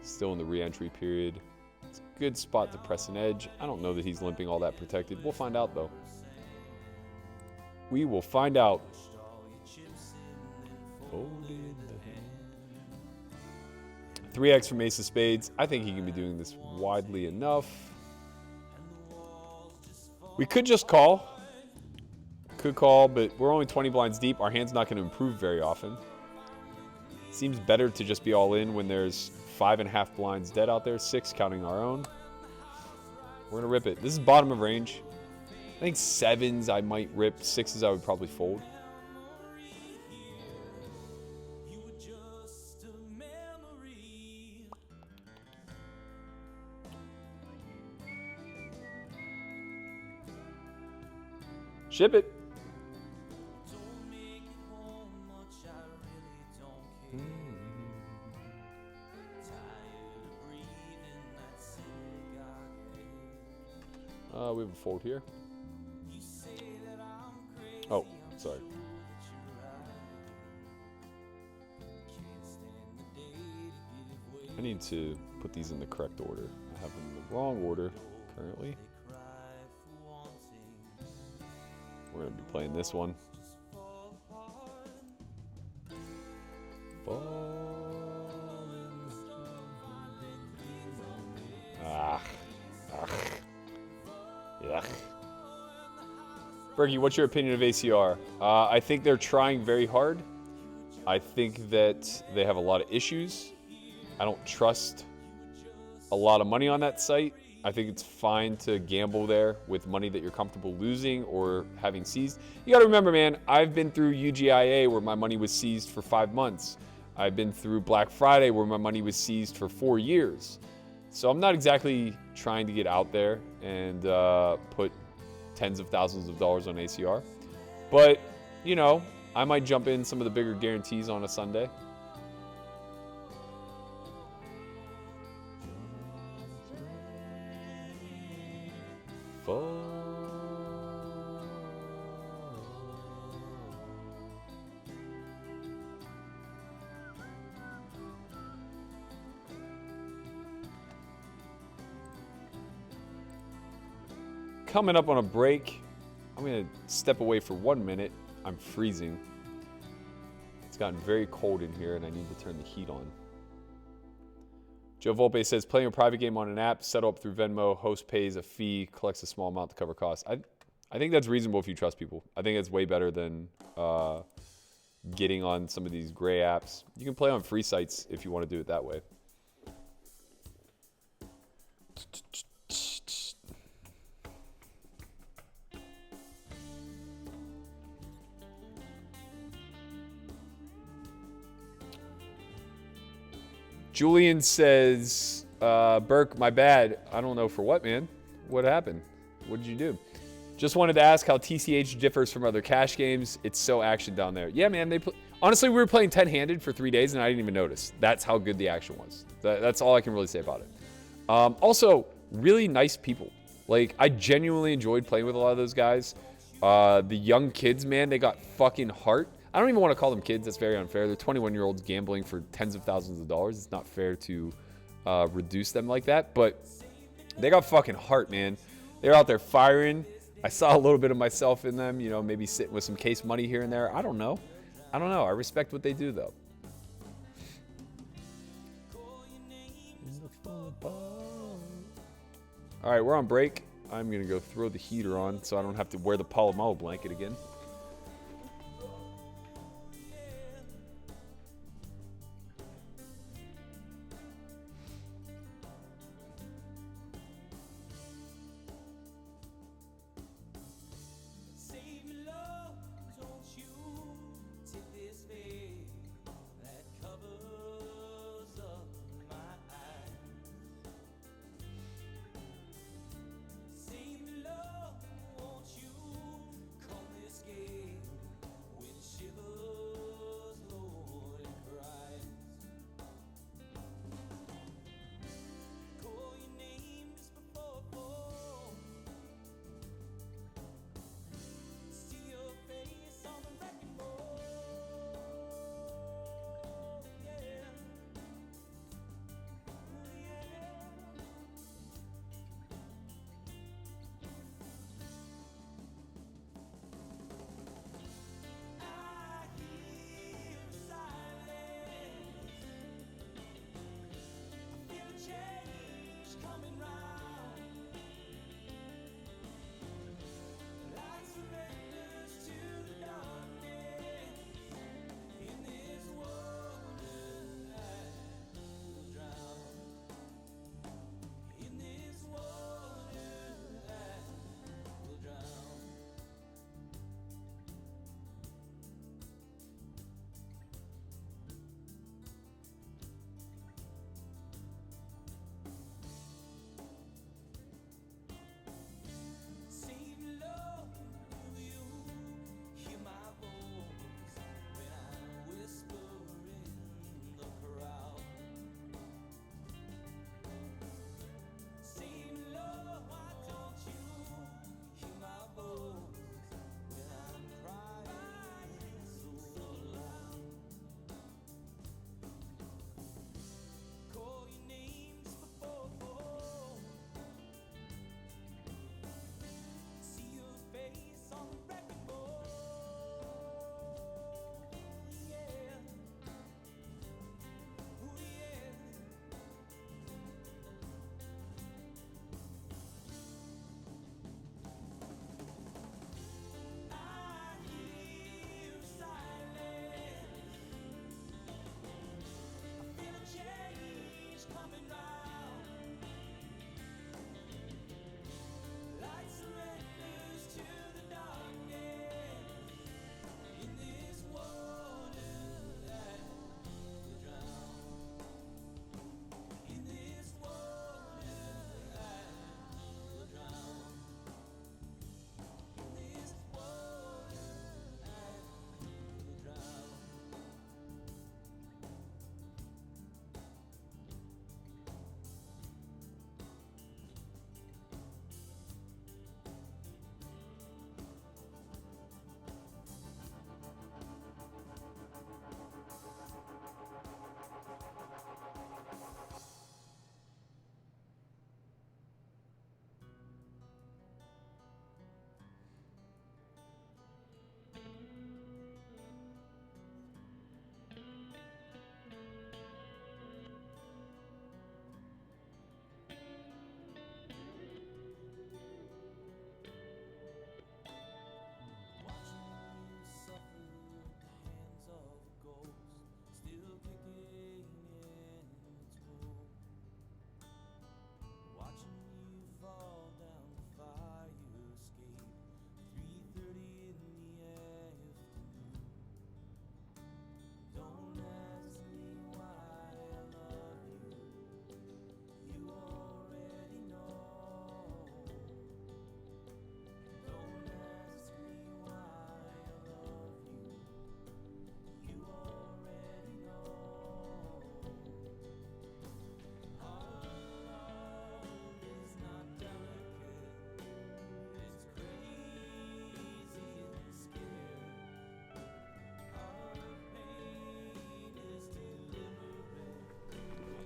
Still in the re-entry period. It's a good spot to press an edge. I don't know that he's limping all that protected. We'll find out though. We will find out. Folded the hand. 3x from ace of spades. I think he can be doing this widely enough. We could just call. Could call, but we're only 20 blinds deep. Our hand's not going to improve very often. Seems better to just be all in when there's 5.5 blinds dead out there. 6 counting our own. We're going to rip it. This is bottom of range. I think 7s I might rip. 6s I would probably fold. Ship it. We have a fold here. Oh, sorry. I need to put these in the correct order. I have them in the wrong order currently. We're going to be playing this one. Yuck. Berkey, what's your opinion of ACR? I think they're trying very hard. I think that they have a lot of issues. I don't trust a lot of money on that site. I think it's fine to gamble there with money that you're comfortable losing or having seized. You got to remember, man, I've been through UGIA where my money was seized for 5 months. I've been through Black Friday where my money was seized for 4 years. So I'm not exactly trying to get out there and put tens of thousands of dollars on ACR. But, you know, I might jump in some of the bigger guarantees on a Sunday. Coming up on a break. I'm going to step away for 1 minute. I'm freezing. It's gotten very cold in here and I need to turn the heat on. Joe Volpe says, playing a private game on an app, set up through Venmo, host pays a fee, collects a small amount to cover costs. I think that's reasonable if you trust people. I think it's way better than getting on some of these gray apps. You can play on free sites if you want to do it that way. Julian says, Burke, my bad. I don't know for what, man. What happened? What did you do? Just wanted to ask how TCH differs from other cash games. It's so action down there. Yeah, man. Honestly, we were playing 10-handed for 3 days, and I didn't even notice. That's how good the action was. That's all I can really say about it. Also, really nice people. Like, I genuinely enjoyed playing with a lot of those guys. The young kids, man, they got fucking heart. I don't even want to call them kids. That's very unfair. They're 21-year-olds gambling for tens of thousands of dollars. It's not fair to reduce them like that. But they got fucking heart, man. They're out there firing. I saw a little bit of myself in them, you know, maybe sitting with some case money here and there. I don't know. I respect what they do, though. All right, we're on break. I'm going to go throw the heater on so I don't have to wear the Palomo blanket again.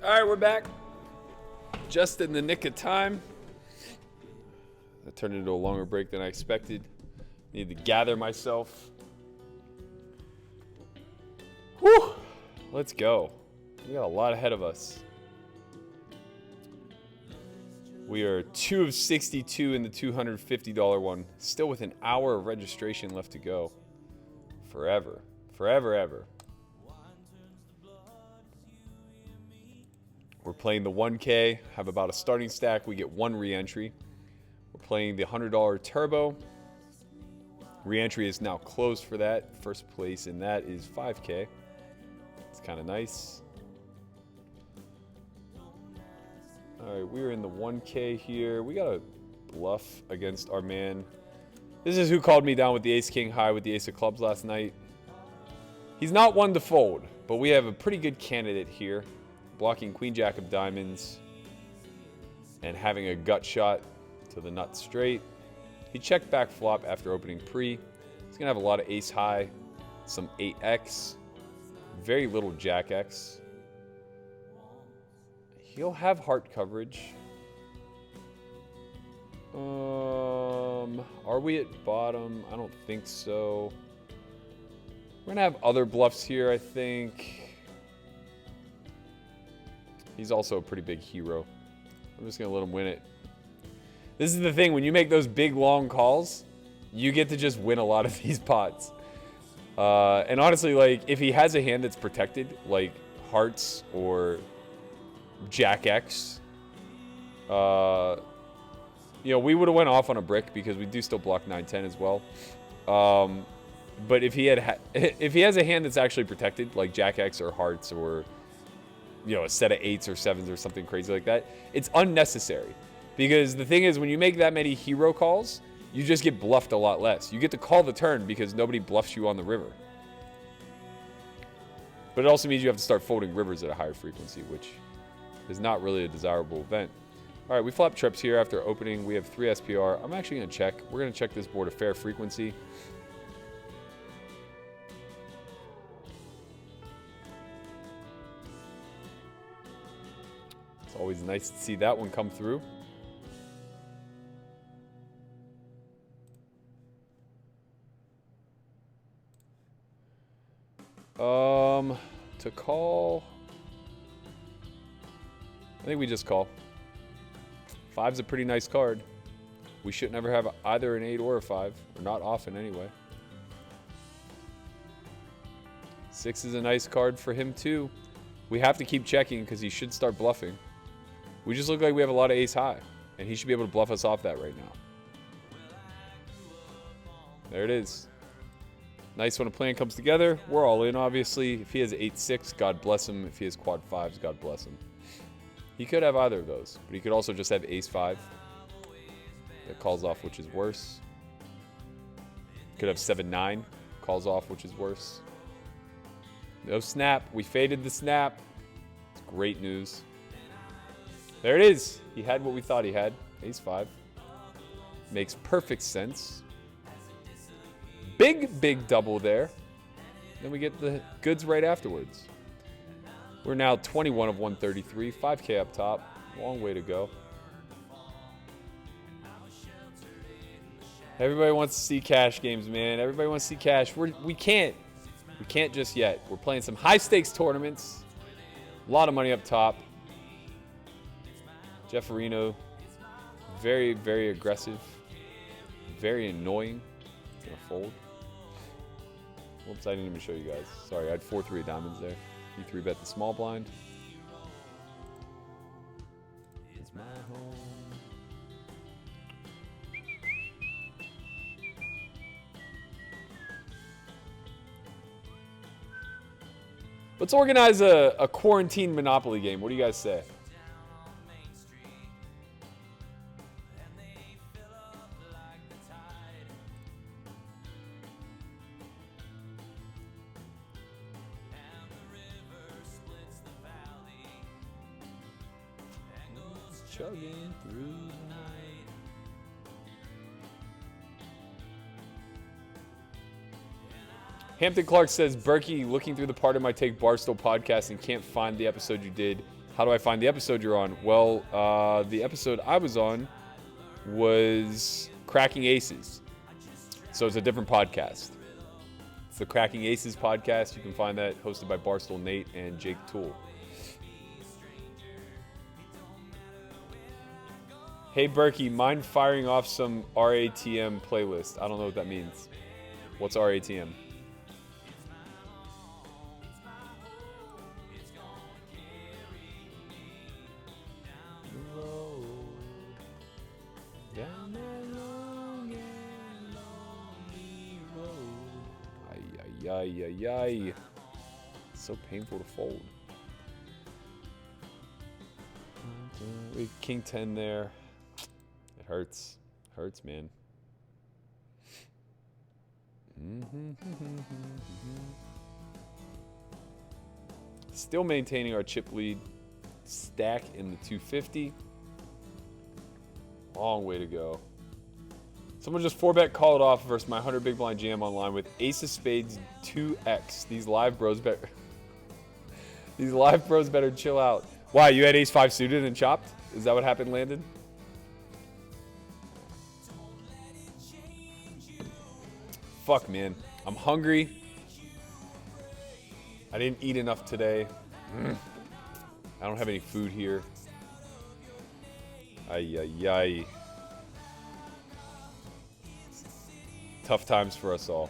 All right, we're back. Just in the nick of time. That turned into a longer break than I expected. Need to gather myself. Whew. Let's go. We got a lot ahead of us. We are 2 of 62 in the $250 one. Still with an hour of registration left to go. Forever. Forever, ever. We're playing the 1K. Have about a starting stack. We get 1 re-entry. We're playing the $100 turbo. Re-entry is now closed for that. First place in that is 5K. It's kind of nice. All right, we're in the 1K here. We got a bluff against our man. This is who called me down with the ace-king high with the ace of clubs last night. He's not one to fold, but we have a pretty good candidate here. Blocking queen-jack of diamonds and having a gut shot to the nut straight. He checked back flop after opening pre. He's going to have a lot of ace-high, some 8x, very little jack-x. He'll have heart coverage. Are we at bottom? I don't think so. We're gonna have other bluffs here, I think. He's also a pretty big hero. I'm just gonna let him win it. This is the thing, when you make those big long calls, you get to just win a lot of these pots. And honestly, like, if he has a hand that's protected, like hearts or Jack X, you know, we would have went off on a brick because we do still block 9-10 as well. But if he if he has a hand that's actually protected, like Jack X or hearts or, you know, a set of 8s or 7s or something crazy like that, it's unnecessary. Because the thing is, when you make that many hero calls, you just get bluffed a lot less. You get to call the turn because nobody bluffs you on the river. But it also means you have to start folding rivers at a higher frequency, which is not really a desirable event. All right, we flop trips here after opening. We have 3 SPR. I'm actually going to check. We're going to check this board a fair frequency. It's always nice to see that one come through. To call, I think we just call. 5's a pretty nice card. We should never have either an 8 or a 5, or not often anyway. 6 is a nice card for him too. We have to keep checking because he should start bluffing. We just look like we have a lot of ace high, and he should be able to bluff us off that right now. There it is. Nice when a plan comes together. We're all in, obviously. If he has 8-6, God bless him. If he has quad 5s, God bless him. He could have either of those, but he could also just have ace-5 that calls off, which is worse. Could have 7-9, calls off, which is worse. No snap. We faded the snap. It's great news. There it is. He had what we thought he had. Ace-5. Makes perfect sense. Big double there. Then we get the goods right afterwards. We're now 21 of 133. 5K up top. Long way to go. Everybody wants to see cash games, man. Everybody wants to see cash. We can't. We can't just yet. We're playing some high-stakes tournaments. A lot of money up top. Jeff Areno, very, very aggressive. Very annoying. Gonna fold. Whoops, I didn't even show you guys. Sorry, I had 4-3 diamonds there. You 3-bet the small blind. It's my home. Let's organize a quarantine Monopoly game. What do you guys say? Chugging through the night. Hampton Clark says, Berkey, looking through the part of my Take Barstool podcast and can't find the episode you did. How do I find the episode you're on? Well, the episode I was on was Cracking Aces. So it's a different podcast. It's the Cracking Aces podcast. You can find that hosted by Barstool Nate and Jake Toole. Hey, Berkey, mind firing off some RATM playlist? I don't know what that means. What's RATM? Ay. So painful to fold. We have King 10 there. It hurts. Hurts, man. Still maintaining our chip lead. Stack in the 250. Long way to go. Someone just 4-bet called off versus my 100 big blind jam online with Ace of Spades 2x. These live bros better. These live bros better chill out. Why, you had Ace 5 suited and chopped? Is that what happened, Landon? Fuck, man. I'm hungry. I didn't eat enough today. I don't have any food here. Ay. Tough times for us all.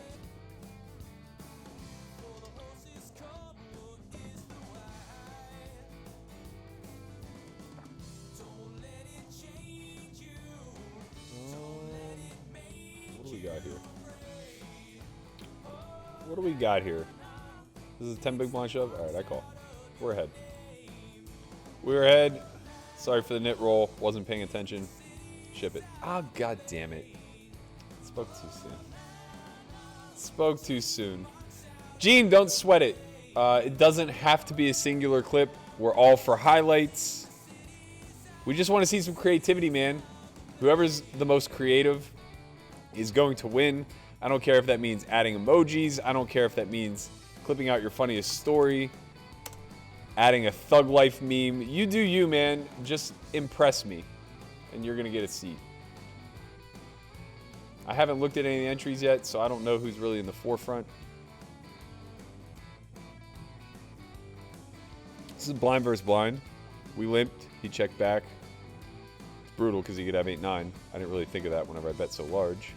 What do we got here? This is a 10 big blind shove? All right, I call. We're ahead. We're ahead. Sorry for the nit roll. Wasn't paying attention. Ship it. Ah, oh, god damn it. Spoke too soon. Spoke too soon. Gene, don't sweat it. It doesn't have to be a singular clip. We're all for highlights. We just want to see some creativity, man. Whoever's the most creative is going to win. I don't care if that means adding emojis. I don't care if that means clipping out your funniest story, adding a Thug Life meme. You do you, man. Just impress me, and you're going to get a seat. I haven't looked at any of the entries yet, so I don't know who's really in the forefront. This is blind versus blind. We limped. He checked back. It's brutal because he could have 8-9. I didn't really think of that whenever I bet so large.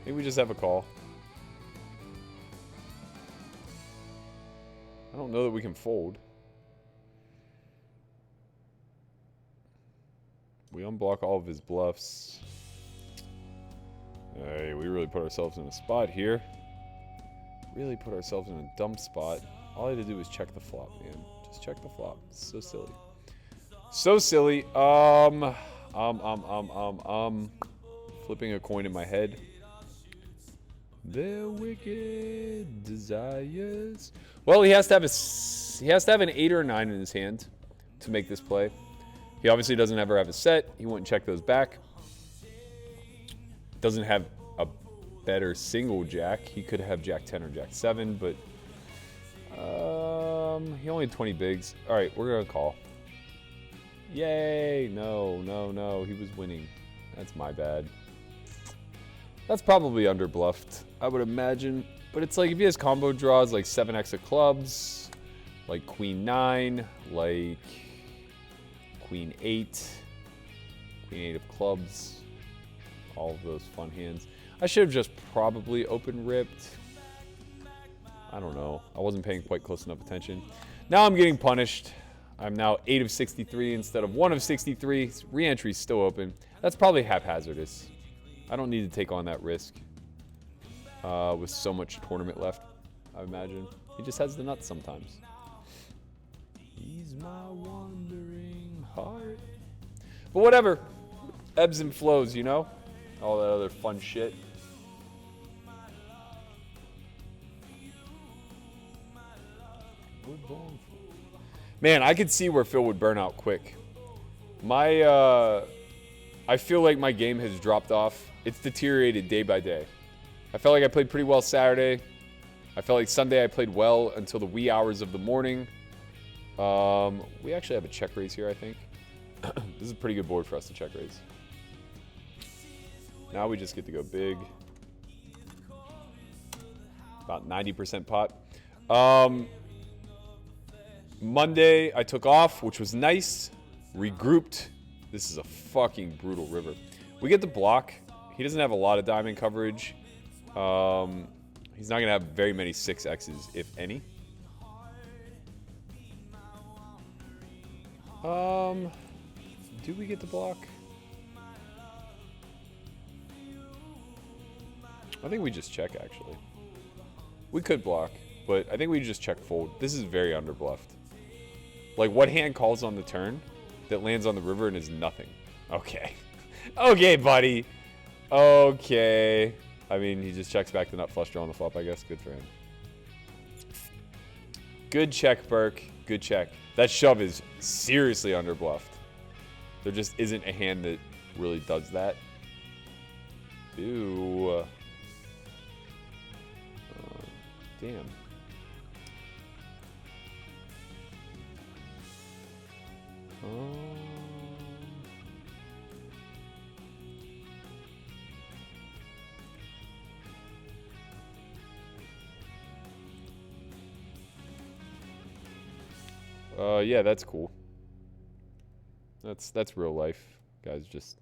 Maybe we just have a call. I don't know that we can fold. We unblock all of his bluffs. Hey, we really put ourselves in a spot here. Really put ourselves in a dumb spot. All I had to do was check the flop, man. Just check the flop. It's so silly. So silly. Flipping a coin in my head. Their wicked desires. Well, he has to have an 8 or a 9 in his hand to make this play. He obviously doesn't ever have a set. He wouldn't check those back. Doesn't have a better single jack. He could have Jack 10 or Jack 7, but he only had 20 bigs. All right, we're gonna call. Yay! No. He was winning. That's my bad. That's probably underbluffed, I would imagine. But it's like if he has combo draws like 7x of clubs, like Queen 9, like Queen 8, Queen 8 of clubs, all of those fun hands. I should have just probably open ripped. I don't know. I wasn't paying quite close enough attention. Now I'm getting punished. I'm now 8 of 63 instead of 1 of 63. Re-entry's still open. That's probably haphazardous. I don't need to take on that risk with so much tournament left, I imagine. He just has the nuts sometimes. He's my wandering heart. But whatever. Ebbs and flows, you know? All that other fun shit. Man, I could see where Phil would burn out quick. I feel like my game has dropped off. It's deteriorated day by day. I felt like I played pretty well Saturday. I felt like Sunday I played well until the wee hours of the morning. We actually have a check raise here, I think. This is a pretty good board for us to check raise. Now we just get to go big. About 90% pot. Monday, I took off, which was nice. Regrouped. This is a fucking brutal river. We get the block. He doesn't have a lot of diamond coverage. He's not going to have very many 6Xs, if any. Do we get the block? I think we just check, actually. We could block, but I think we just check fold. This is very underbluffed. Like, what hand calls on the turn that lands on the river and is nothing? Okay. Okay, buddy. Okay. I mean, he just checks back the nut flush draw on the flop, I guess. Good for him. Good check, Burke. Good check. That shove is seriously underbluffed. There just isn't a hand that really does that. Ew. Damn. Yeah, that's cool. That's real life. Guys just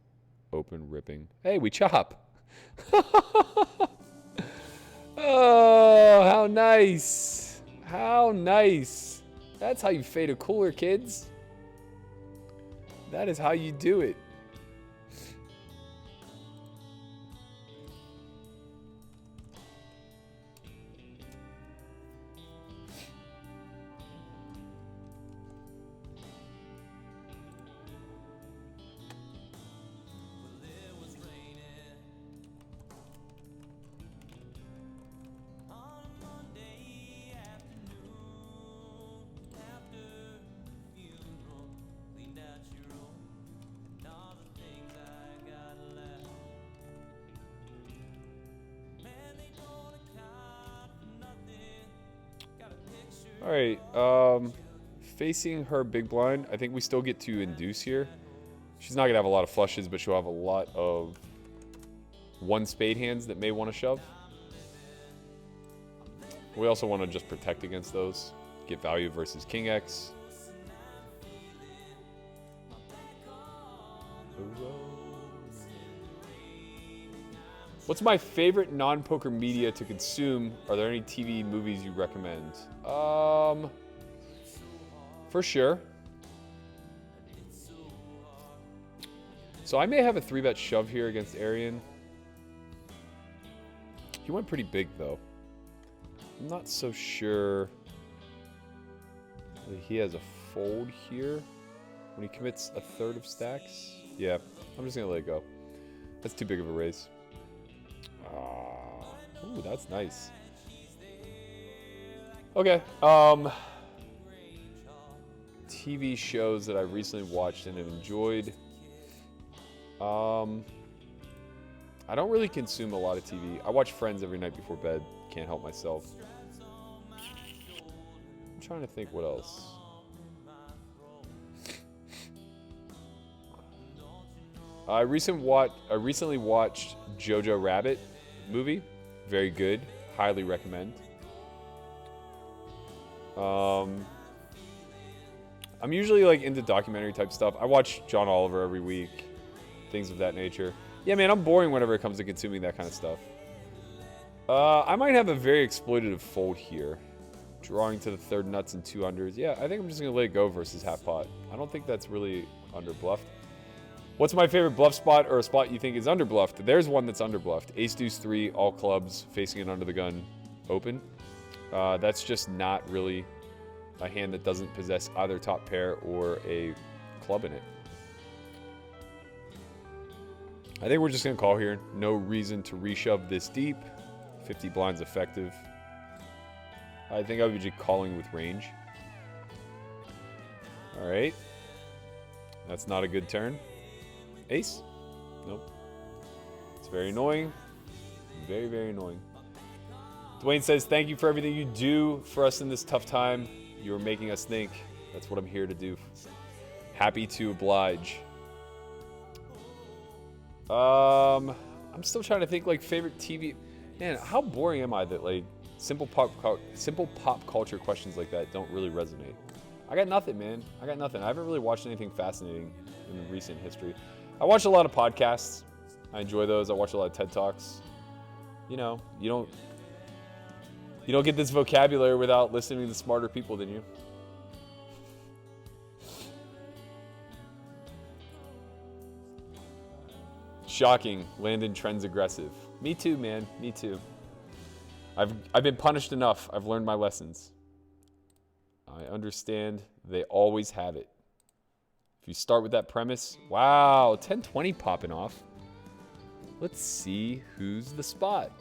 open ripping. Hey, we chop. Oh, how nice. How nice. That's how you fade a cooler, kids. That is how you do it. All right, facing her big blind, I think we still get to induce here. She's not gonna have a lot of flushes, but she'll have a lot of one spade hands that may want to shove. We also want to just protect against those. Get value versus King X. What's my favorite non-poker media to consume? Are there any TV movies you recommend? For sure. So I may have a 3-bet shove here against Arian. He went pretty big though. I'm not so sure that he has a fold here when he commits a third of stacks. Yeah, I'm just gonna let it go. That's too big of a raise. Ooh, that's nice. Okay. TV shows that I recently watched and have enjoyed. I don't really consume a lot of TV. I watch Friends every night before bed. Can't help myself. I'm trying to think what else. I recently watched Jojo Rabbit movie. Very good. Highly recommend. I'm usually like into documentary type stuff. I watch John Oliver every week. Things of that nature. Yeah, man, I'm boring whenever it comes to consuming that kind of stuff. I might have a very exploitative fold here. Drawing to the third nuts and 2 unders. Yeah, I think I'm just going to let it go versus half pot. I don't think that's really underbluffed. What's my favorite bluff spot or a spot you think is underbluffed? There's one that's underbluffed. Ace deuce 3, all clubs, facing it under the gun, open. That's just not really a hand that doesn't possess either top pair or a club in it. I think we're just going to call here. No reason to reshove this deep. 50 blinds effective. I think I would be just calling with range. All right. That's not a good turn. Ace? Nope. It's very annoying. Very, very annoying. Dwayne says, thank you for everything you do for us in this tough time. You are making us think. That's what I'm here to do. Happy to oblige. I'm still trying to think like favorite TV. Man, how boring am I that like simple pop culture questions like that don't really resonate? I got nothing, man. I got nothing. I haven't really watched anything fascinating in recent history. I watch a lot of podcasts. I enjoy those. I watch a lot of TED Talks. You know, you don't get this vocabulary without listening to smarter people than you. Shocking. Landon trends aggressive. Me too, man. Me too. I've been punished enough. I've learned my lessons. I understand they always have it. If you start with that premise, wow, 1020 popping off. Let's see who's the spot.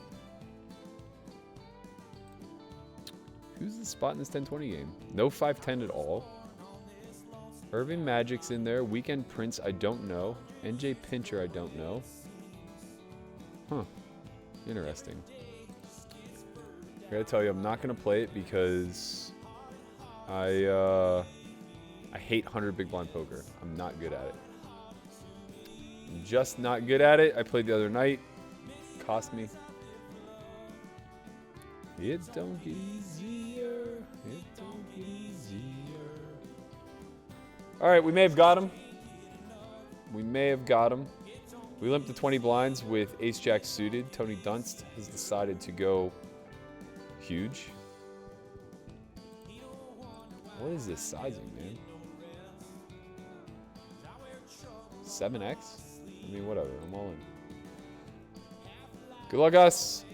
Who's the spot in this 1020 game? No 510 at all. Irving Magic's in there. Weekend Prince, I don't know. NJ Pincher, I don't know. Huh. Interesting. I gotta tell you, I'm not gonna play it because I hate 100 big blind poker. I'm not good at it. I'm just not good at it. I played the other night. Cost me. It don't get easier. It don't get easier. All right, we may have got him. We may have got him. We limped to 20 blinds with ace-jack suited. Tony Dunst has decided to go huge. What is this sizing, man? 7x? I mean, whatever. I'm all in. Good luck, us.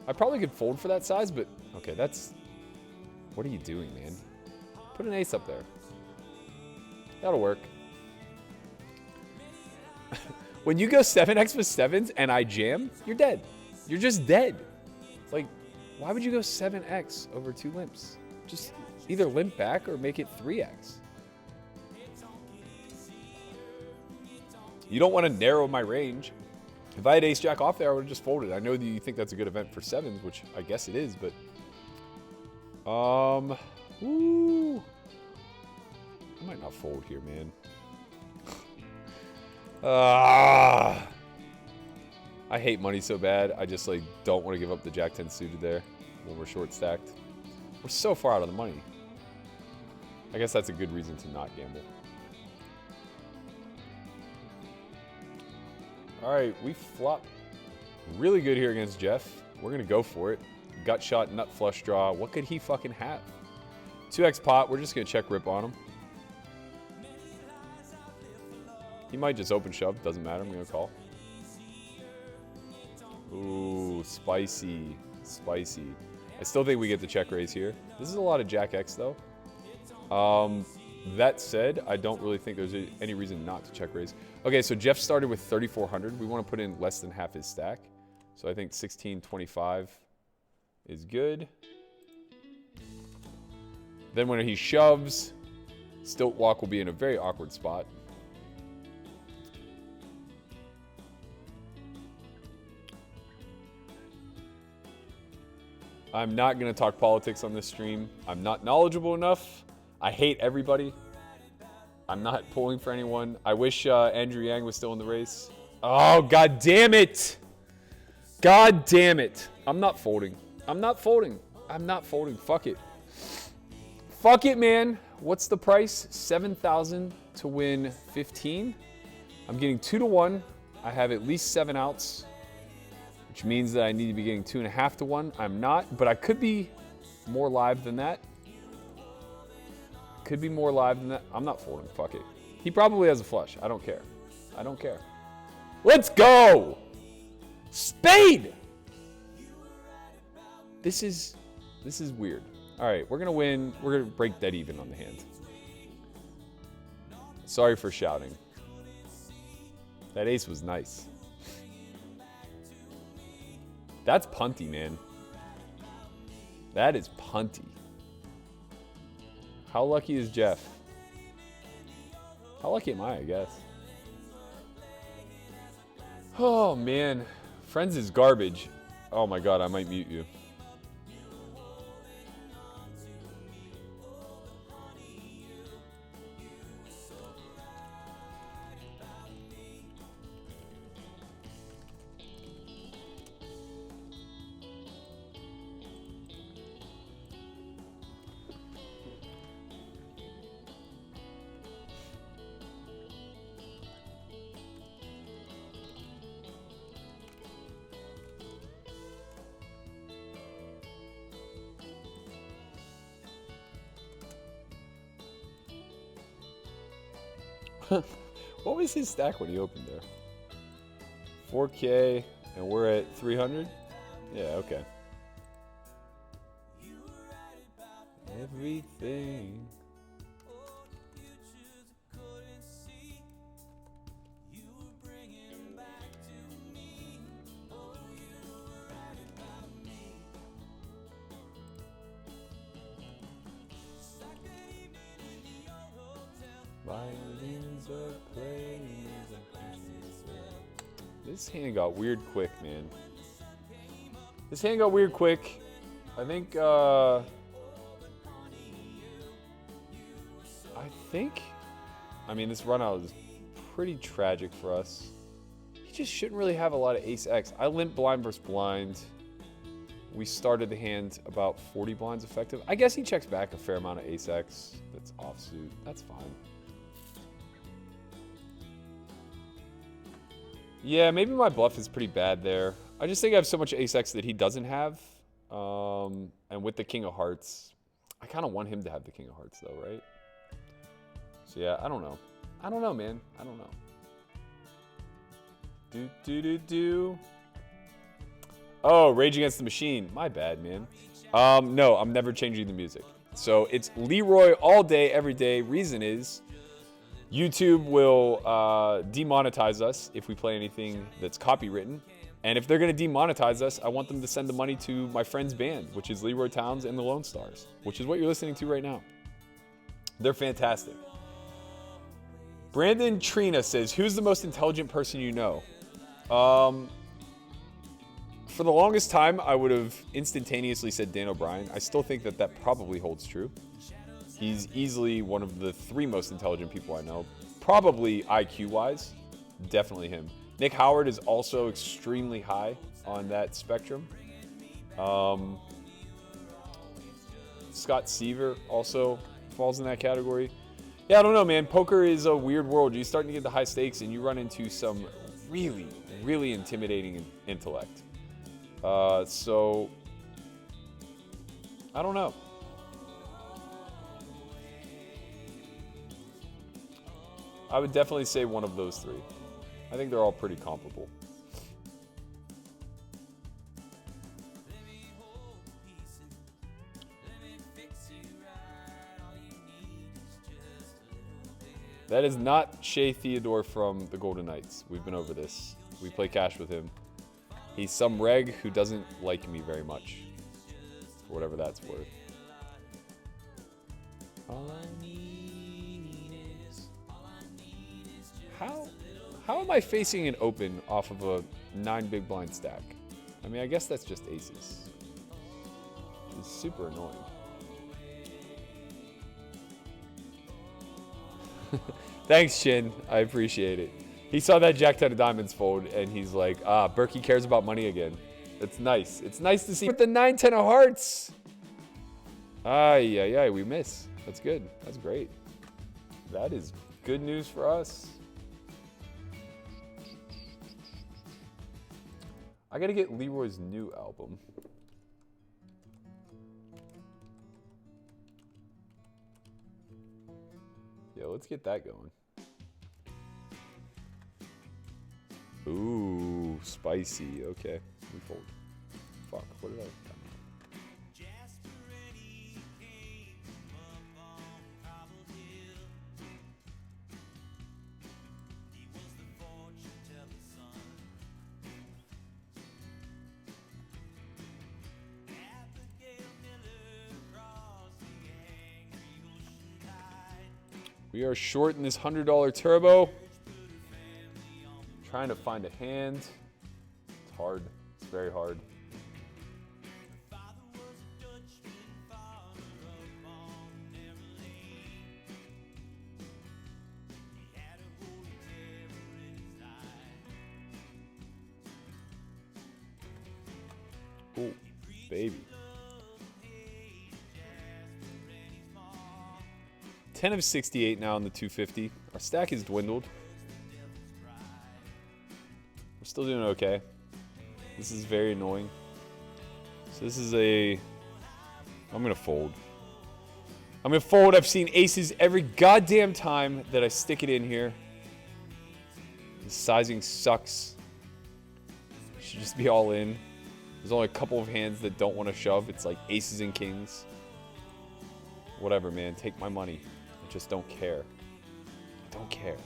I probably could fold for that size, but okay, that's... What are you doing, man? Put an ace up there. That'll work. When you go 7x with sevens and I jam, you're dead. You're just dead. Like, why would you go 7x over 2 limps? Just either limp back or make it 3x. You don't want to narrow my range. If I had ace-jack off there, I would have just folded. I know that you think that's a good event for sevens, which I guess it is, but... Ooh. I might not fold here, man. I hate money so bad. I just like don't want to give up the jack 10 suited there when we're short stacked. We're so far out of the money. I guess that's a good reason to not gamble. All right, we flop really good here against Jeff. We're gonna go for it. Gut shot, nut flush draw. What could he fucking have? 2x pot. We're just gonna check rip on him. He might just open shove. Doesn't matter. I'm going to call. Ooh, spicy. Spicy. I still think we get the check raise here. This is a lot of Jack X, though. That said, I don't really think there's any reason not to check raise. Okay, so Jeff started with 3,400. We want to put in less than half his stack. So I think 1625 is good. Then when he shoves, Stilt Walk will be in a very awkward spot. I'm not going to talk politics on this stream. I'm not knowledgeable enough. I hate everybody. I'm not pulling for anyone. I wish Andrew Yang was still in the race. Oh, god damn it. God damn it. I'm not folding. I'm not folding. I'm not folding. Fuck it. Fuck it, man. What's the price? 7,000 to win 15. I'm getting 2 to 1. I have at least 7 outs, which means that I need to be getting 2.5 to 1. I'm not, but I could be more live than that. Could be more live than that. I'm not folding. Fuck it. He probably has a flush. I don't care. I don't care. Let's go! Spade! This is weird. All right, we're going to win. We're going to break dead even on the hand. Sorry for shouting. That ace was nice. That's punty, man. That is punty. How lucky is Jeff? How lucky am I guess? Oh, man. Friends is garbage. Oh, my God. I might mute you. What was his stack when he opened there? 4K, and we're at 300? Yeah, okay. Everything. Violins are playing. This hand got weird quick, man. This hand got weird quick. I think, I mean, this run out is pretty tragic for us. He just shouldn't really have a lot of ace X. I limp blind versus blind. We started the hand about 40 blinds effective. I guess he checks back a fair amount of ace X. That's offsuit. That's fine. Yeah, maybe my bluff is pretty bad there. I just think I have so much ace X that he doesn't have. And with the king of hearts, I kind of want him to have the king of hearts though, right? So yeah, I don't know. I don't know, man. I don't know. Oh, Rage Against the Machine. My bad, man. No, I'm never changing the music. So it's Leroy all day, every day. Reason is YouTube will demonetize us if we play anything that's copywritten. And if they're going to demonetize us, I want them to send the money to my friend's band, which is Leroy Towns and the Lone Stars, which is what you're listening to right now. They're fantastic. Brandon Trina says, who's the most intelligent person you know? For the longest time, I would have instantaneously said Dan O'Brien. I still think that that probably holds true. He's easily one of the 3 most intelligent people I know. Probably IQ-wise. Definitely him. Nick Howard is also extremely high on that spectrum. Scott Seaver also falls in that category. Yeah, I don't know, man. Poker is a weird world. You're starting to get the high stakes, and you run into some really, really intimidating intellect. So, I don't know. I would definitely say one of those 3. I think they're all pretty comparable. That is not Shea Theodore from the Golden Knights. We've been over this. We play cash with him. He's some reg who doesn't like me very much, for whatever that's worth. All I need is... How am I facing an open off of a 9 big blind stack? I mean, I guess that's just aces. It's super annoying. Thanks, Chin. I appreciate it. He saw that Jack 10 of diamonds fold, and he's like, Berkey cares about money again. It's nice. It's nice to see. With the 9, 10 of hearts. Yeah, we miss. That's good. That's great. That is good news for us. I gotta get Leroy's new album. Yeah, let's get that going. Ooh, spicy. Okay, we fold. Fuck, what did I... We are short in this $100 turbo. Trying to find a hand. It's hard. It's very hard. Oh, baby. 10 of 68 now on the 250. Our stack has dwindled. We're still doing okay. This is very annoying. So this is a... I'm going to fold. I'm going to fold. I've seen aces every goddamn time that I stick it in here. The sizing sucks. Should just be all in. There's only a couple of hands that don't want to shove. It's like aces and kings. Whatever, man. Take my money. I just don't care. I don't care.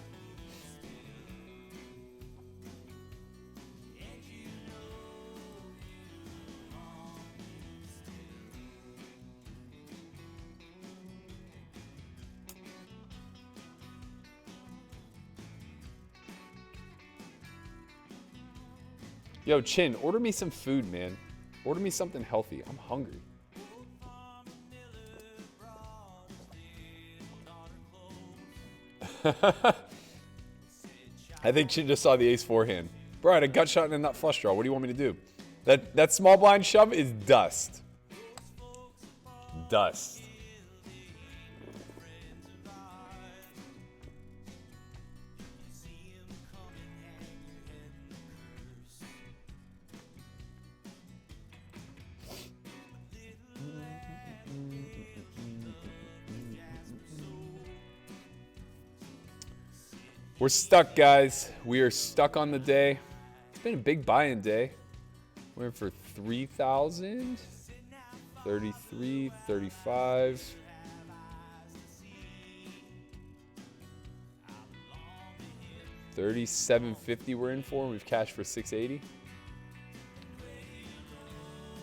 Yo, Chin, order me some food, man. Order me something healthy. I'm hungry. I think Chin just saw the ace-4 hand. Bro, I had a gut shot and a nut flush draw. What do you want me to do? That small blind shove is dust. Dust. We're stuck, guys. We are stuck on the day. It's been a big buy-in day. We're in for 3,000, 33, 35. $37.50 we're in for, and we've cashed for $680.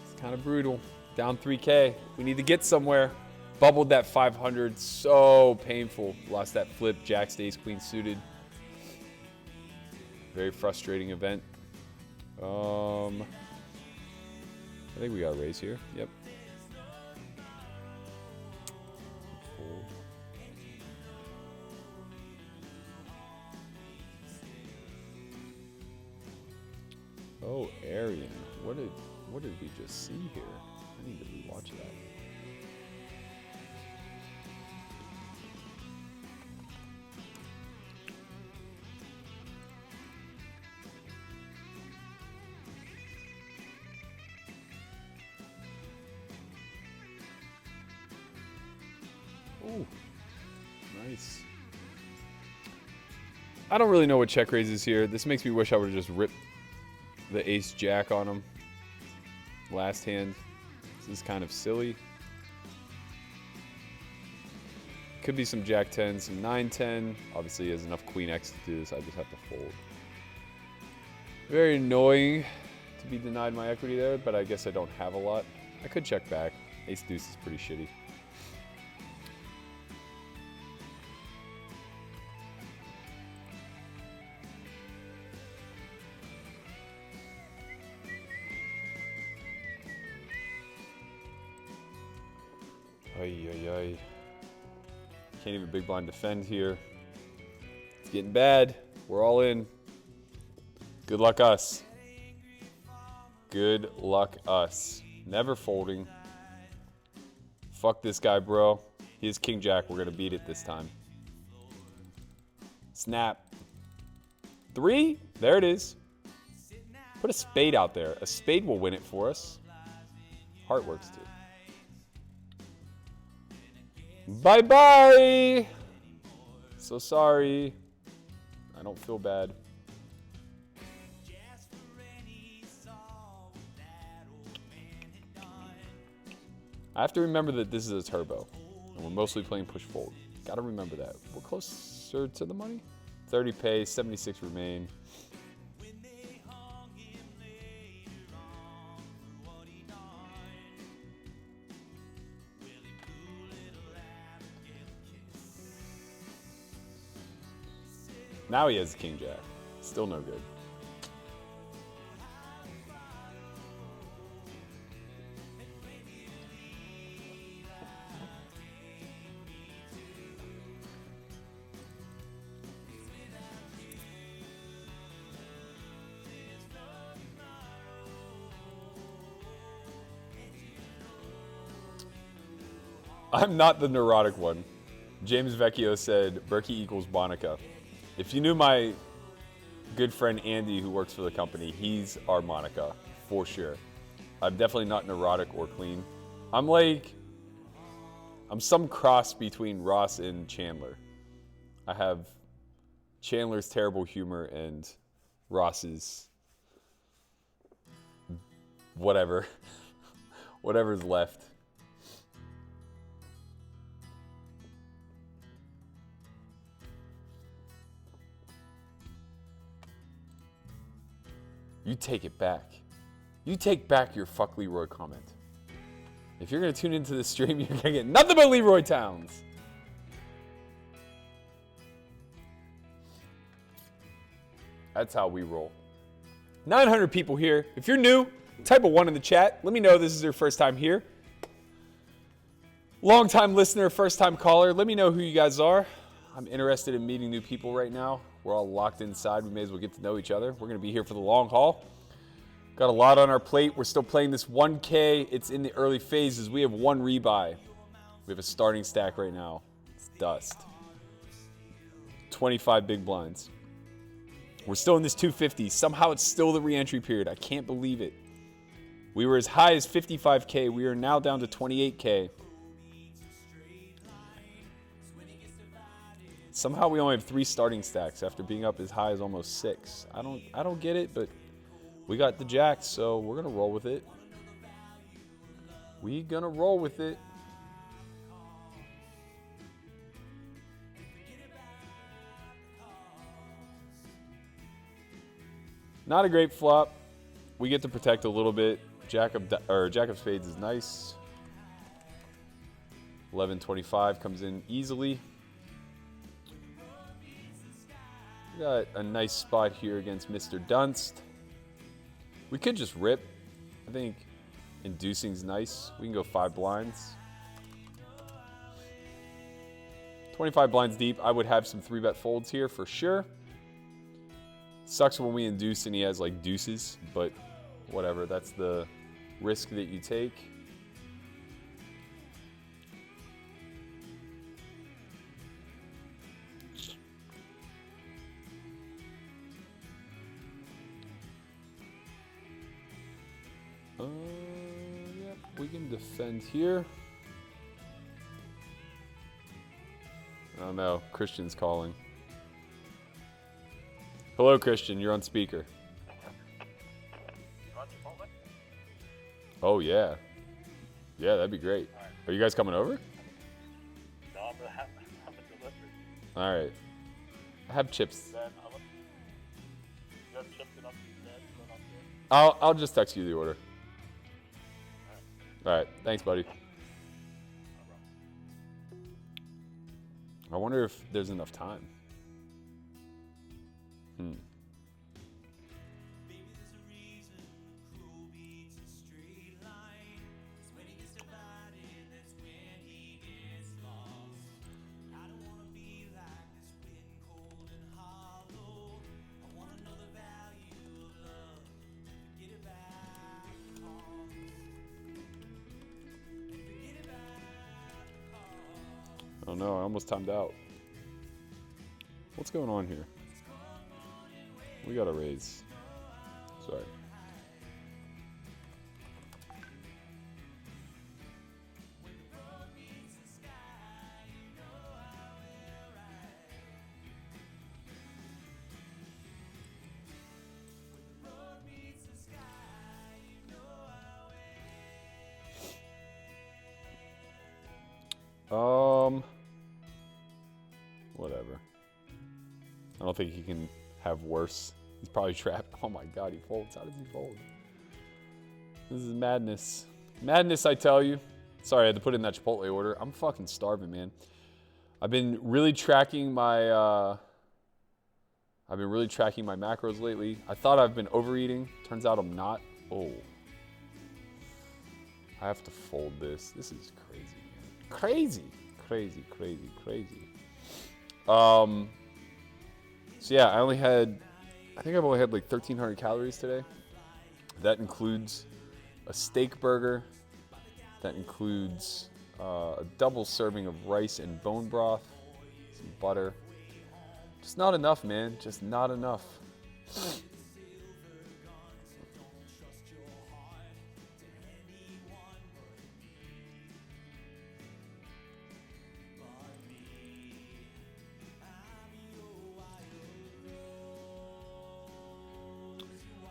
It's kind of brutal. Down 3K. We need to get somewhere. Bubbled that 500. So painful. Lost that flip. Jacks, ace, queen suited. Very frustrating event. I think we got a raise here. Yep. Oh, Arian. What did we just see here? I need to rewatch that. Ooh, nice. I don't really know what check raises here. This makes me wish I would have just ripped the ace jack on him last hand. This is kind of silly. Could be some jack 10, some 9-10. Obviously he has enough queen X to do this. I just have to fold. Very annoying to be denied my equity there, but I guess I don't have a lot. I could check back. Ace deuce is pretty shitty. Ay, ay, ay. Can't even big blind defend here. It's getting bad. We're all in. Good luck us. Good luck us. Never folding. Fuck this guy, bro. He has king jack. We're going to beat it this time. Snap. 3. There it is. Put a spade out there. A spade will win it for us. Heart works too. Bye-bye! So sorry. I don't feel bad. I have to remember that this is a turbo. And we're mostly playing push-fold. Gotta remember that. We're closer to the money. 30 pay, 76 remain. Now he has king jack. Still no good. I'm not the neurotic one. James Vecchio said, Berkey equals Monica. If you knew my good friend Andy, who works for the company, he's our Monica, for sure. I'm definitely not neurotic or clean. I'm like I'm some cross between Ross and Chandler. I have Chandler's terrible humor and Ross's whatever. Whatever's left. You take it back. You take back your fuck Leroy comment. If you're going to tune into this stream, you're going to get nothing but Leroy Towns. That's how we roll. 900 people here. If you're new, type a 1 in the chat. Let me know this is your first time here. Long-time listener, first-time caller. Let me know who you guys are. I'm interested in meeting new people right now. We're all locked inside. We may as well get to know each other. We're going to be here for the long haul. Got a lot on our plate. We're still playing this 1K. It's in the early phases. We have 1 rebuy. We have a starting stack right now. It's dust. 25 big blinds. We're still in this 250. Somehow it's still the re-entry period. I can't believe it. We were as high as 55K. We are now down to 28K. Somehow we only have 3 starting stacks after being up as high as almost 6. I don't get it, but we got the jacks, so we're gonna roll with it. We gonna roll with it. Not a great flop. We get to protect a little bit. Jack of spades is nice. 1125 comes in easily. We got a nice spot here against Mr. Dunst. We could just rip. I think inducing's nice. We can go 5 blinds. 25 blinds deep. I would have some 3-bet folds here for sure. Sucks when we induce and he has like deuces, but whatever. That's the risk that you take. Yep, we can defend here. Oh no, Christian's calling. Hello, Christian. You're on speaker. Oh, yeah. Yeah, that'd be great. Right. Are you guys coming over? No, I'm a delivery. All right. I have chips. You have chips enough to stand? I'll just text you the order. All right. Thanks, buddy. I wonder if there's enough time. Oh no, I almost timed out. What's going on here? We got a raise. Sorry. Whatever. I don't think he can have worse. He's probably trapped. Oh my God, he folds. How does he fold? This is madness. Madness, I tell you. Sorry, I had to put in that Chipotle order. I'm fucking starving, man. I've been really tracking my macros lately. I thought I've been overeating. Turns out I'm not. Oh. I have to fold this. This is crazy, man. Crazy. Crazy, crazy, crazy. So yeah, I think I've only had like 1,300 calories today. That includes a steak burger. That includes a double serving of rice and bone broth, some butter. Just not enough, man. Just not enough.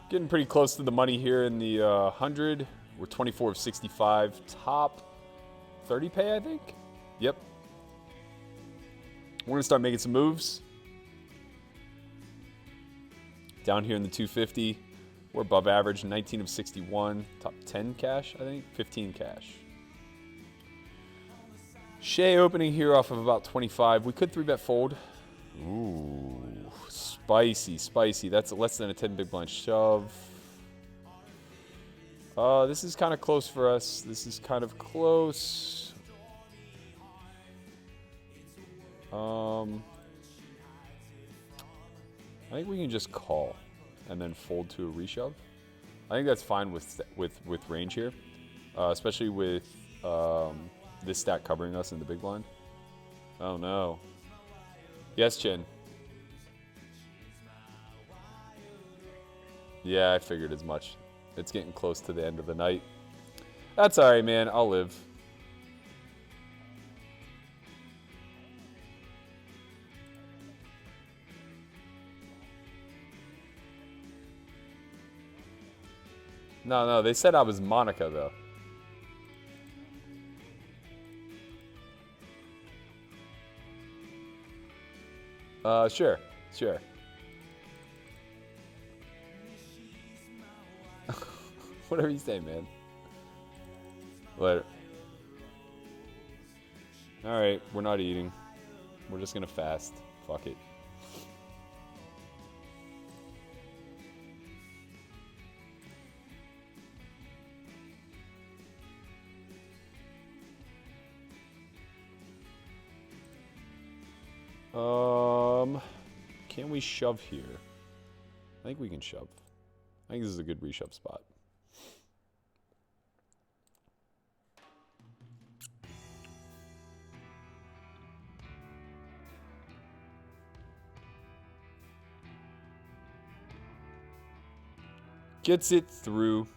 Getting pretty close to the money here in the 100. We're 24 of 65. Top 30 pay, I think. Yep. We're going to start making some moves. Down here in the 250. We're above average. 19 of 61. Top 10 cash, I think. 15 cash. Shea opening here off of about 25. We could 3-bet fold. Ooh. Spicy, spicy. That's less than a 10 big blind shove. This is kind of close for us. This is kind of close. I think we can just call and then fold to a reshove. I think that's fine with range here, especially with this stack covering us in the big blind. Oh no. Yes, Chin. Yeah, I figured as much. It's getting close to the end of the night. That's all right, man. I'll live. No, they said I was Monica, though. Sure. Whatever you say, man. Later. Alright, we're not eating. We're just gonna fast. Fuck it. Can we shove here? I think we can shove. I think this is a good reshove spot. Gets it through.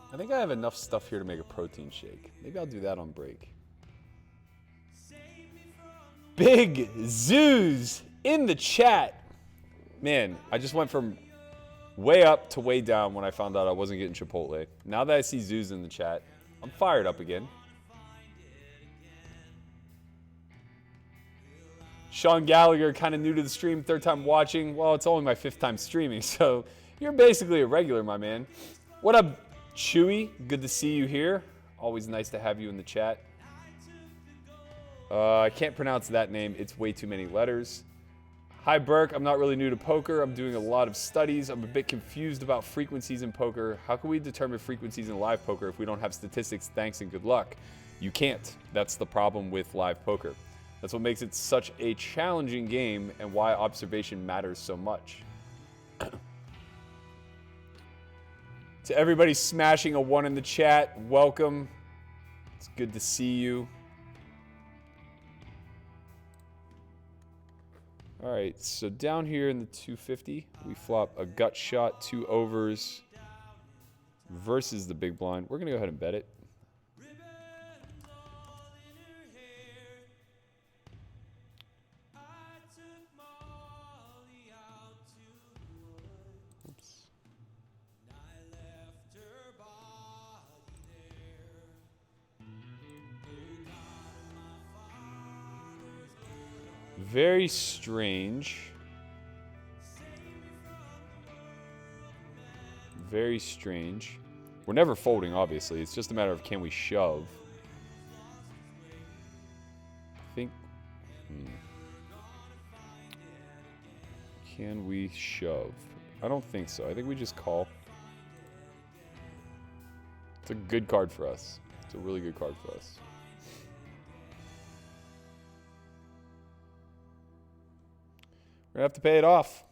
I think I have enough stuff here to make a protein shake. Maybe I'll do that on break. Big Zoos in the chat. Man, I just went from way up to way down when I found out I wasn't getting Chipotle. Now that I see Zoos in the chat, I'm fired up again. Sean Gallagher, kind of new to the stream, third time watching. Well, it's only my 5th time streaming, so you're basically a regular, my man. What up, Chewy? Good to see you here. Always nice to have you in the chat. I can't pronounce that name. It's way too many letters. Hi, Burke. I'm not really new to poker. I'm doing a lot of studies. I'm a bit confused about frequencies in poker. How can we determine frequencies in live poker if we don't have statistics? Thanks and good luck. You can't. That's the problem with live poker. That's what makes it such a challenging game and why observation matters so much. To everybody smashing a 1 in the chat, welcome. It's good to see you. All right, so down here in the 250, we flop a gut shot, 2 overs versus the big blind. We're going to go ahead and bet it. Oops. Very strange. Very strange. We're never folding, obviously. It's just a matter of can we shove. I think... Can we shove? I don't think so. I think we just call. It's a good card for us. It's a really good card for us. We're going to have to pay it off.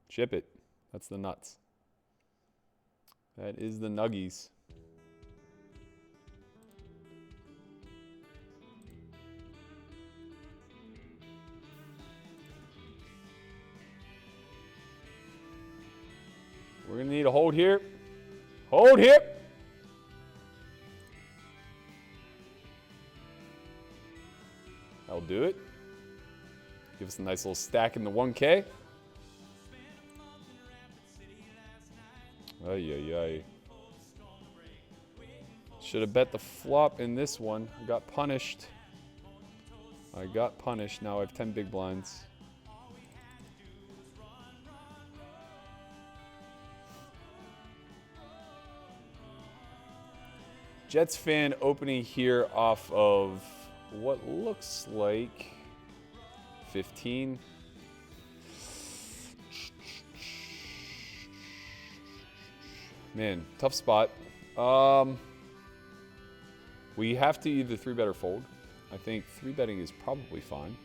Ship it. That's the nuts. That is the nuggies. We're going to need a hold here. Hold here. That'll do it. Give us a nice little stack in the 1K. Ay, ay, ay. Should have bet the flop in this one. I got punished. I got punished. Now I have 10 big blinds. Jets fan opening here off of what looks like 15. Man, tough spot. We have to either 3-bet or fold. I think 3-betting is probably fine.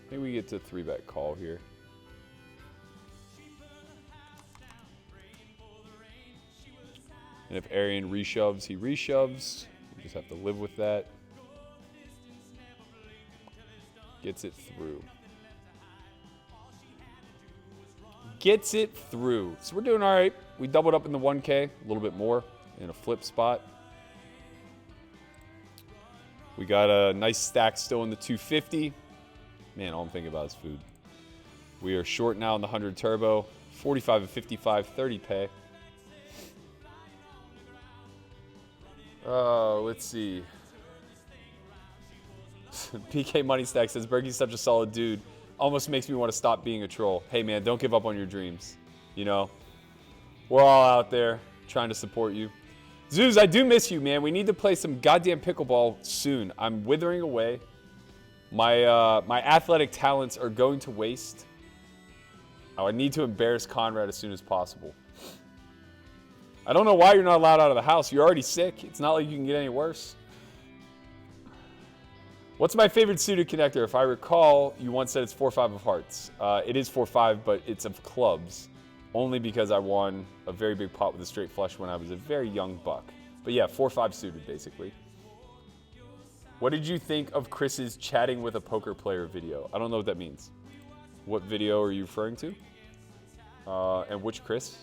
I think we get to 3-bet call here. And if Arian reshoves, he reshoves. We just have to live with that. Gets it through. Gets it through. So we're doing all right. We doubled up in the 1K, a little bit more in a flip spot. We got a nice stack still in the 250. Man, all I'm thinking about is food. We are short now in the 100 turbo. 45 and 55, 30 pay. Let's see. PK Money Stack says, Berkey's such a solid dude. Almost makes me want to stop being a troll. Hey, man, don't give up on your dreams. You know, we're all out there trying to support you. Zeus, I do miss you, man. We need to play some goddamn pickleball soon. I'm withering away. My athletic talents are going to waste. Oh, I need to embarrass Conrad as soon as possible. I don't know why you're not allowed out of the house. You're already sick. It's not like you can get any worse. What's my favorite suited connector? If I recall, you once said it's 4-5 of hearts. It is 4-5, but it's of clubs. Only because I won a very big pot with a straight flush when I was a very young buck. But yeah, 4-5 suited, basically. What did you think of Chris's chatting with a poker player video? I don't know what that means. What video are you referring to? And which Chris?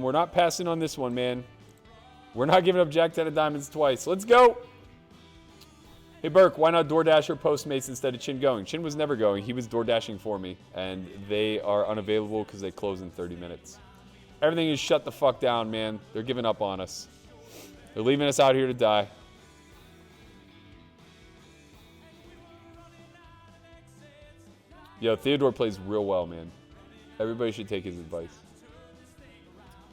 We're not passing on this one, man. We're not giving up Jack 10 of diamonds twice. Let's go. Hey, Burke, why not DoorDash or Postmates instead of Chin going? Chin was never going. He was DoorDashing for me, and they are unavailable because they close in 30 minutes. Everything is shut the fuck down, man. They're giving up on us. They're leaving us out here to die. Yo, Theodore plays real well, man. Everybody should take his advice.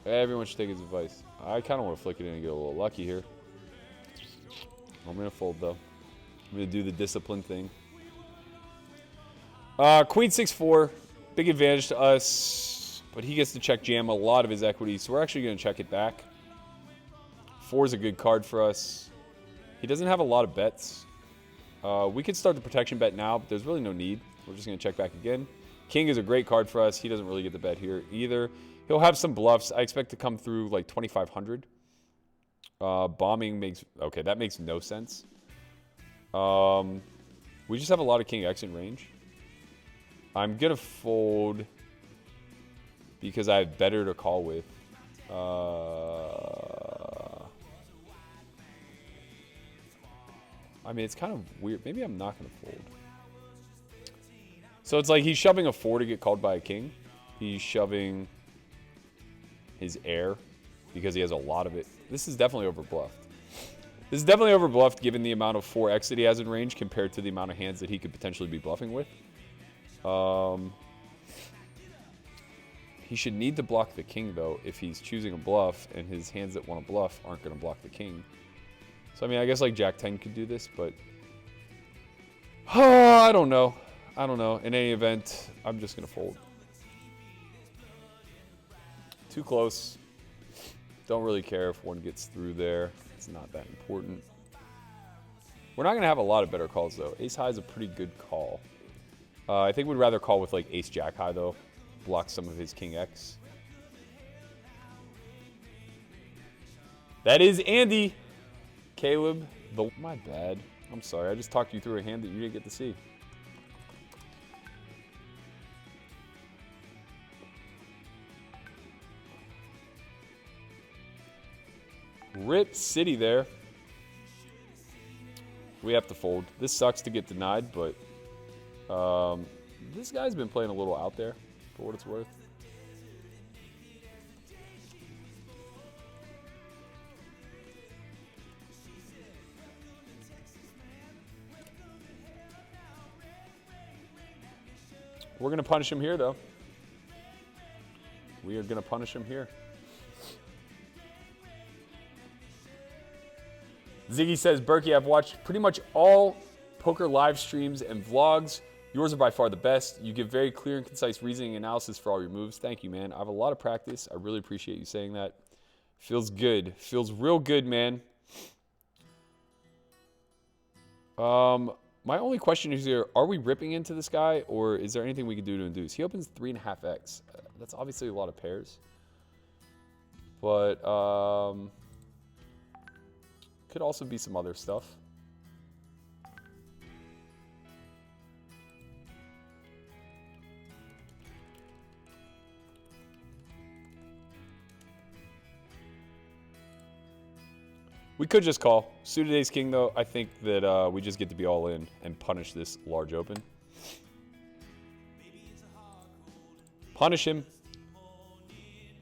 Everyone should take his advice. I kind of want to flick it in and get a little lucky here. I'm going to fold, though. I'm going to do the discipline thing. Queen 6-4. Big advantage to us. But he gets to check jam a lot of his equity, so we're actually going to check it back. 4 is a good card for us. He doesn't have a lot of bets. We could start the protection bet now, but there's really no need. We're just going to check back again. King is a great card for us. He doesn't really get the bet here either. He'll have some bluffs. I expect to come through like 2,500. Bombing makes... Okay, that makes no sense. We just have a lot of King X in range. I'm going to fold because I have better to call with. I mean, it's kind of weird. Maybe I'm not going to fold. So it's like he's shoving a 4 to get called by a king. He's shoving his heir because he has a lot of it. This is definitely overbluffed. This is definitely overbluffed given the amount of 4x that he has in range compared to the amount of hands that he could potentially be bluffing with. He should need to block the king, though, if he's choosing a bluff, and his hands that want to bluff aren't going to block the king. So, I mean, I guess, like, Jack 10 could do this, but... I don't know. I don't know. In any event, I'm just going to fold. Too close. Don't really care if one gets through there. It's not that important. We're not going to have a lot of better calls, though. Ace high is a pretty good call. I think we'd rather call with, like, ace jack high, though. Block some of his king X. That is Andy. Caleb, my bad. I'm sorry. I just talked you through a hand that you didn't get to see. Rip City there. We have to fold. This sucks to get denied, but this guy's been playing a little out there for what it's worth. We're going to punish him here, though. We are going to punish him here. Ziggy says, Berkey, I've watched pretty much all poker live streams and vlogs. Yours are by far the best. You give very clear and concise reasoning and analysis for all your moves. Thank you, man. I have a lot of practice. I really appreciate you saying that. Feels good. Feels real good, man. My only question is here, are we ripping into this guy, or is there anything we can do to induce? He opens 3.5x. That's obviously a lot of pairs. But could also be some other stuff. We could just call. Suited ace king, though, I think that we just get to be all in and punish this large open. Punish him.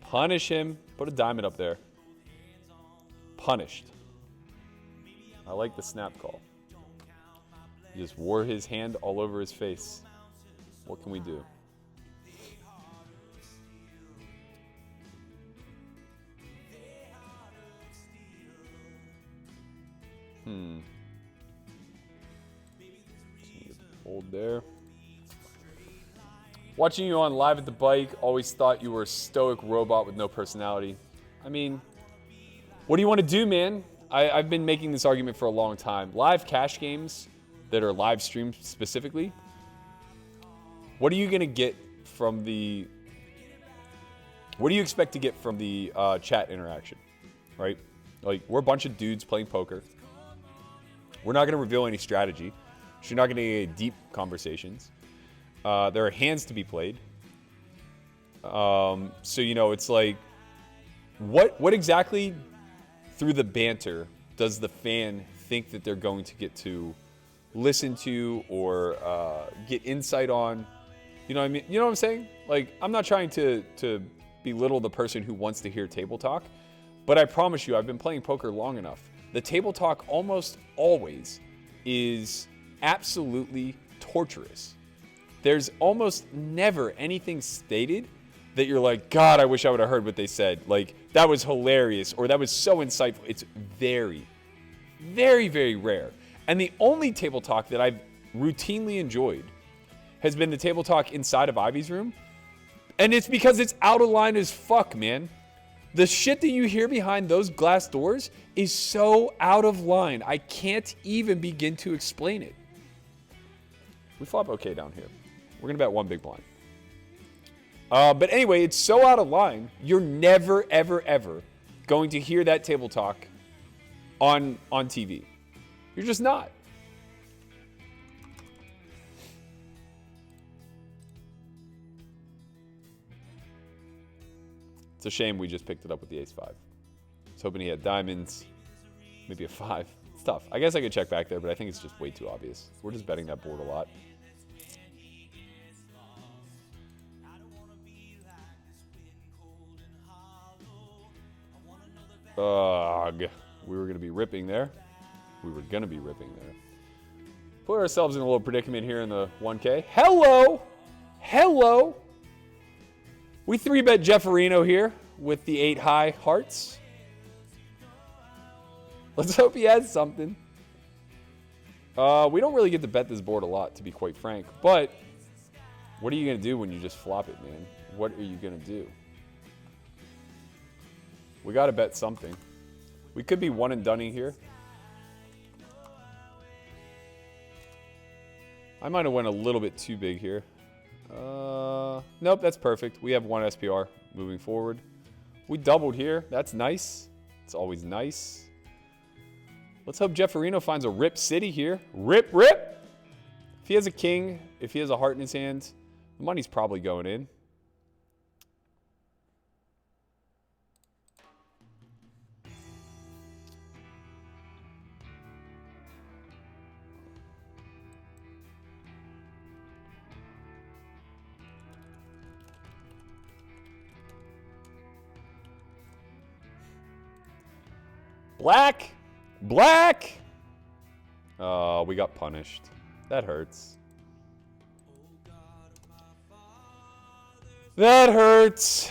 Punish him. Put a diamond up there. Punished. I like the snap call. He just wore his hand all over his face. What can we do? Hold there. Watching you on Live at the Bike, always thought you were a stoic robot with no personality. I mean, what do you want to do, man? I've been making this argument for a long time. Live cash games that are live streamed specifically, what are you going to get from the... What do you expect to get from the chat interaction, right? Like, we're a bunch of dudes playing poker. We're not going to reveal any strategy. So you're not going to get deep conversations. There are hands to be played. So, you know, it's like, what exactly through the banter does the fan think that they're going to get to listen to or get insight on? You know what I mean? You know what I'm saying? Like, I'm not trying to belittle the person who wants to hear table talk, but I promise you, I've been playing poker long enough. The table talk almost always is absolutely torturous. There's almost never anything stated that you're like, God, I wish I would have heard what they said. Like, that was hilarious, or that was so insightful. It's very, very, very rare. And the only table talk that I've routinely enjoyed has been the table talk inside of Ivy's room. And it's because it's out of line as fuck, man. The shit that you hear behind those glass doors is so out of line. I can't even begin to explain it. We flop okay down here. We're going to bet one big blind. But anyway, it's so out of line, you're never, ever, ever going to hear that table talk on TV. You're just not. It's a shame we just picked it up with the ace-5. I was hoping he had diamonds, maybe a 5. It's tough. I guess I could check back there, but I think it's just way too obvious. We're just betting that board a lot. Ugh. We were going to be ripping there. Put ourselves in a little predicament here in the 1K. Hello! We 3-bet Jefferino here with the 8 high hearts. Let's hope he has something. We don't really get to bet this board a lot, to be quite frank. But what are you going to do when you just flop it, man? What are you going to do? We got to bet something. We could be one and doneing here. I might have went a little bit too big here. Nope, that's perfect. We have one SPR moving forward. We doubled here. That's nice. It's always nice. Let's hope Jefferino finds a rip city here. Rip, rip. If he has a king, if he has a heart in his hand, the money's probably going in. Black! Black! Oh, we got punished. That hurts. That hurts.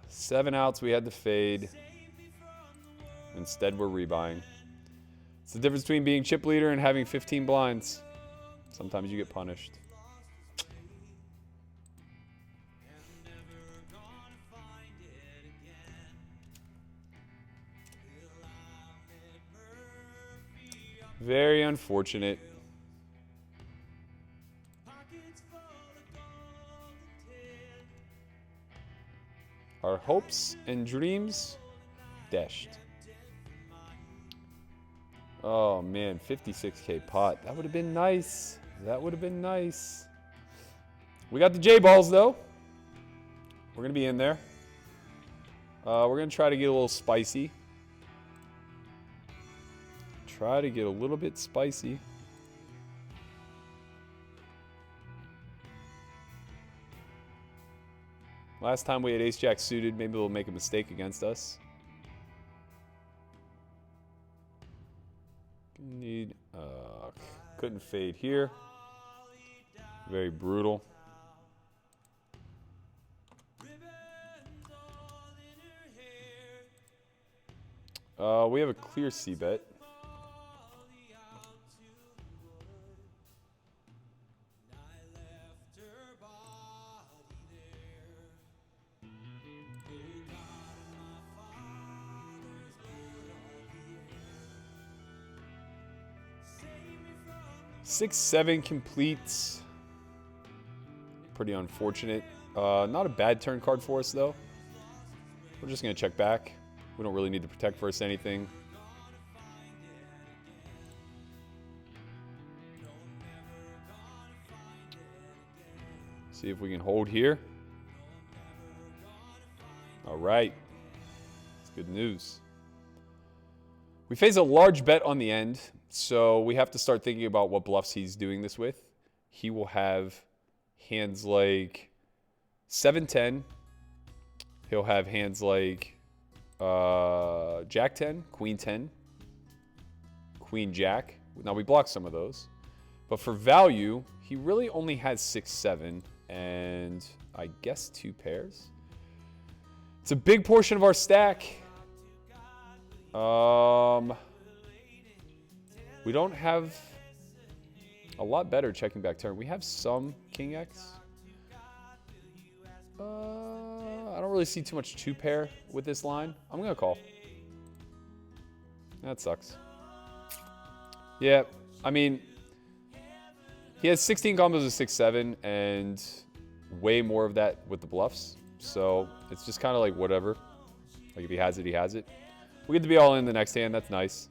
7 outs, we had to fade. Instead, we're rebuying. It's the difference between being chip leader and having 15 blinds. Sometimes you get punished. Very unfortunate. Our hopes and dreams dashed. Oh man, 56K pot. That would have been nice. That would have been nice. We got the J-balls though. We're going to be in there. We're going to try to get a little spicy. Try to get a little bit spicy. Last time we had ace-jack suited, maybe we'll make a mistake against us. Couldn't fade here. Very brutal. We have a clear C-bet. Six, 7 completes. Pretty unfortunate. Not a bad turn card for us, though. We're just going to check back. We don't really need to protect versus anything. See if we can hold here. All right. That's good news. We face a large bet on the end, so we have to start thinking about what bluffs he's doing this with. He will have hands like 7-10. He'll have hands like Jack 10, Queen 10, Queen Jack. Now we block some of those, but for value, he really only has 6-7 and I guess 2 pairs. It's a big portion of our stack. We don't have a lot better checking back turn. We have some King X. I don't really see too much 2 pair with this line. I'm gonna call. That sucks. Yeah, I mean, he has 16 combos of 6-7 and way more of that with the bluffs. So it's just kind of like whatever. Like if he has it, he has it. We get to be all in the next hand. That's nice.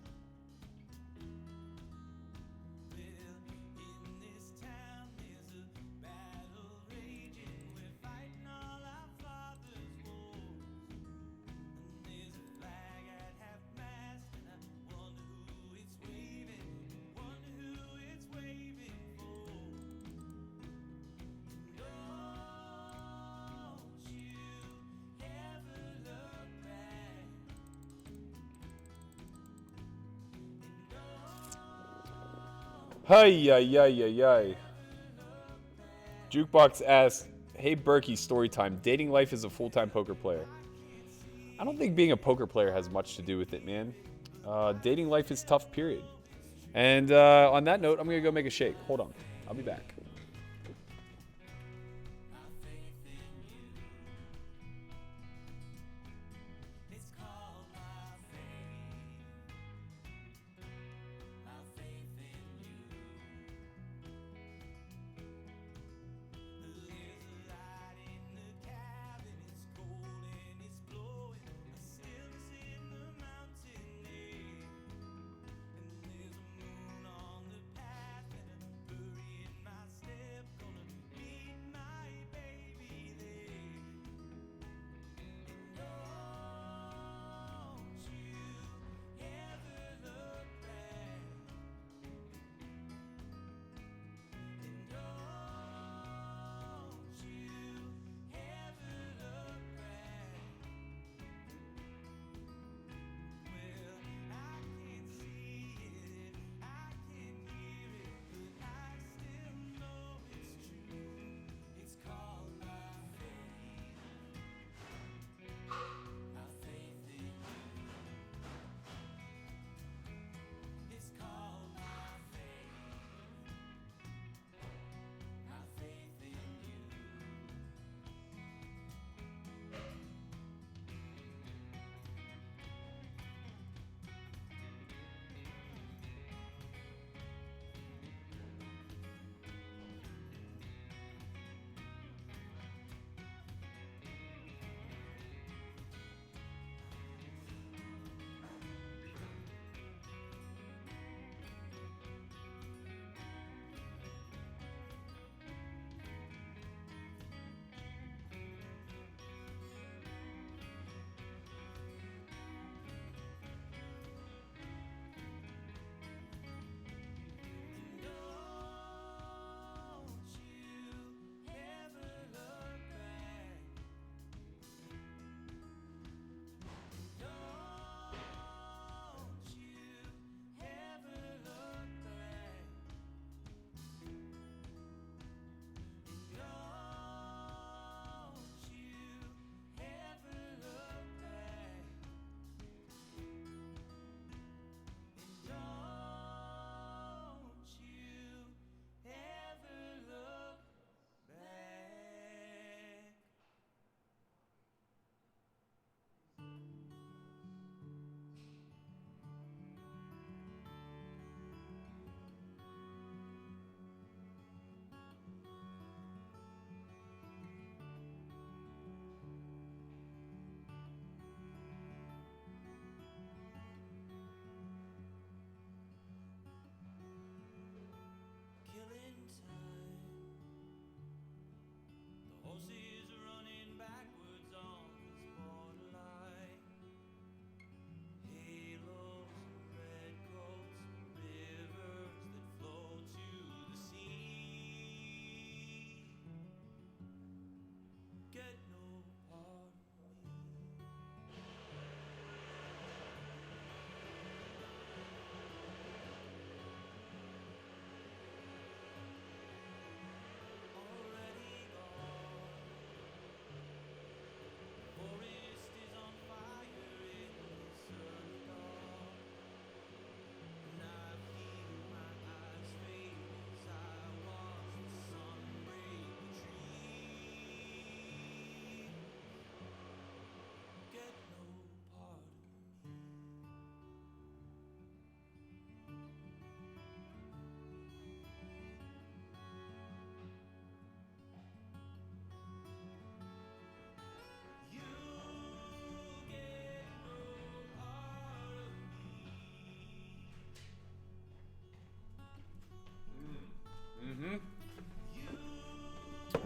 Hi. Jukebox asks, hey Berkey, story time. Dating life as a full-time poker player. I don't think being a poker player has much to do with it, man. Dating life is tough, period. And on that note, I'm going to go make a shake. Hold on. I'll be back.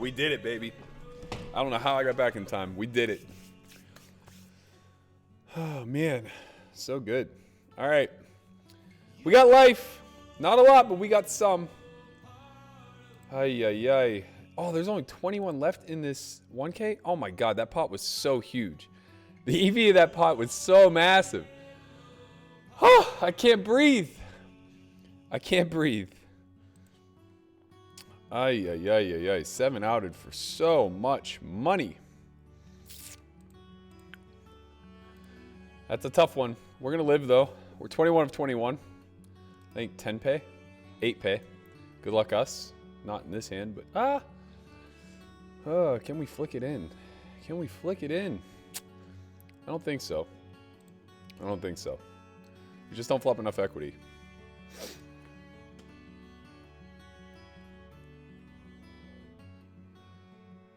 We did it, baby. I don't know how I got back in time. We did it. Oh, man. So good. All right. We got life. Not a lot, but we got some. Ay, ay, ay. Oh, there's only 21 left in this 1K? Oh, my God. That pot was so huge. The EV of that pot was so massive. Oh, I can't breathe. I can't breathe. Ay, ay, ay, ay, ay. 7 outed for so much money. That's a tough one. We're going to live, though. We're 21 of 21. I think 10 pay. 8 pay. Good luck us. Not in this hand, but... Oh, can we flick it in? Can we flick it in? I don't think so. I don't think so. We just don't flop enough equity.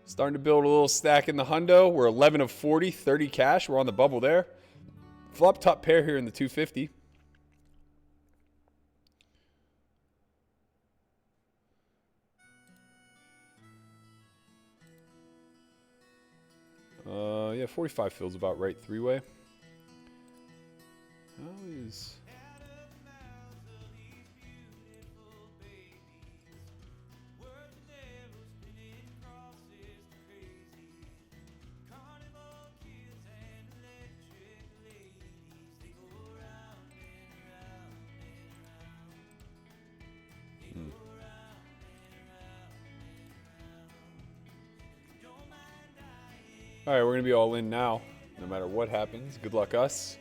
Starting to build a little stack in the hundo. We're 11 of 40, 30 cash. We're on the bubble there. Flop top pair here in the 250. Yeah, 45 feels about right three-way. Always. All right, we're going to be all in now, no matter what happens. Good luck us.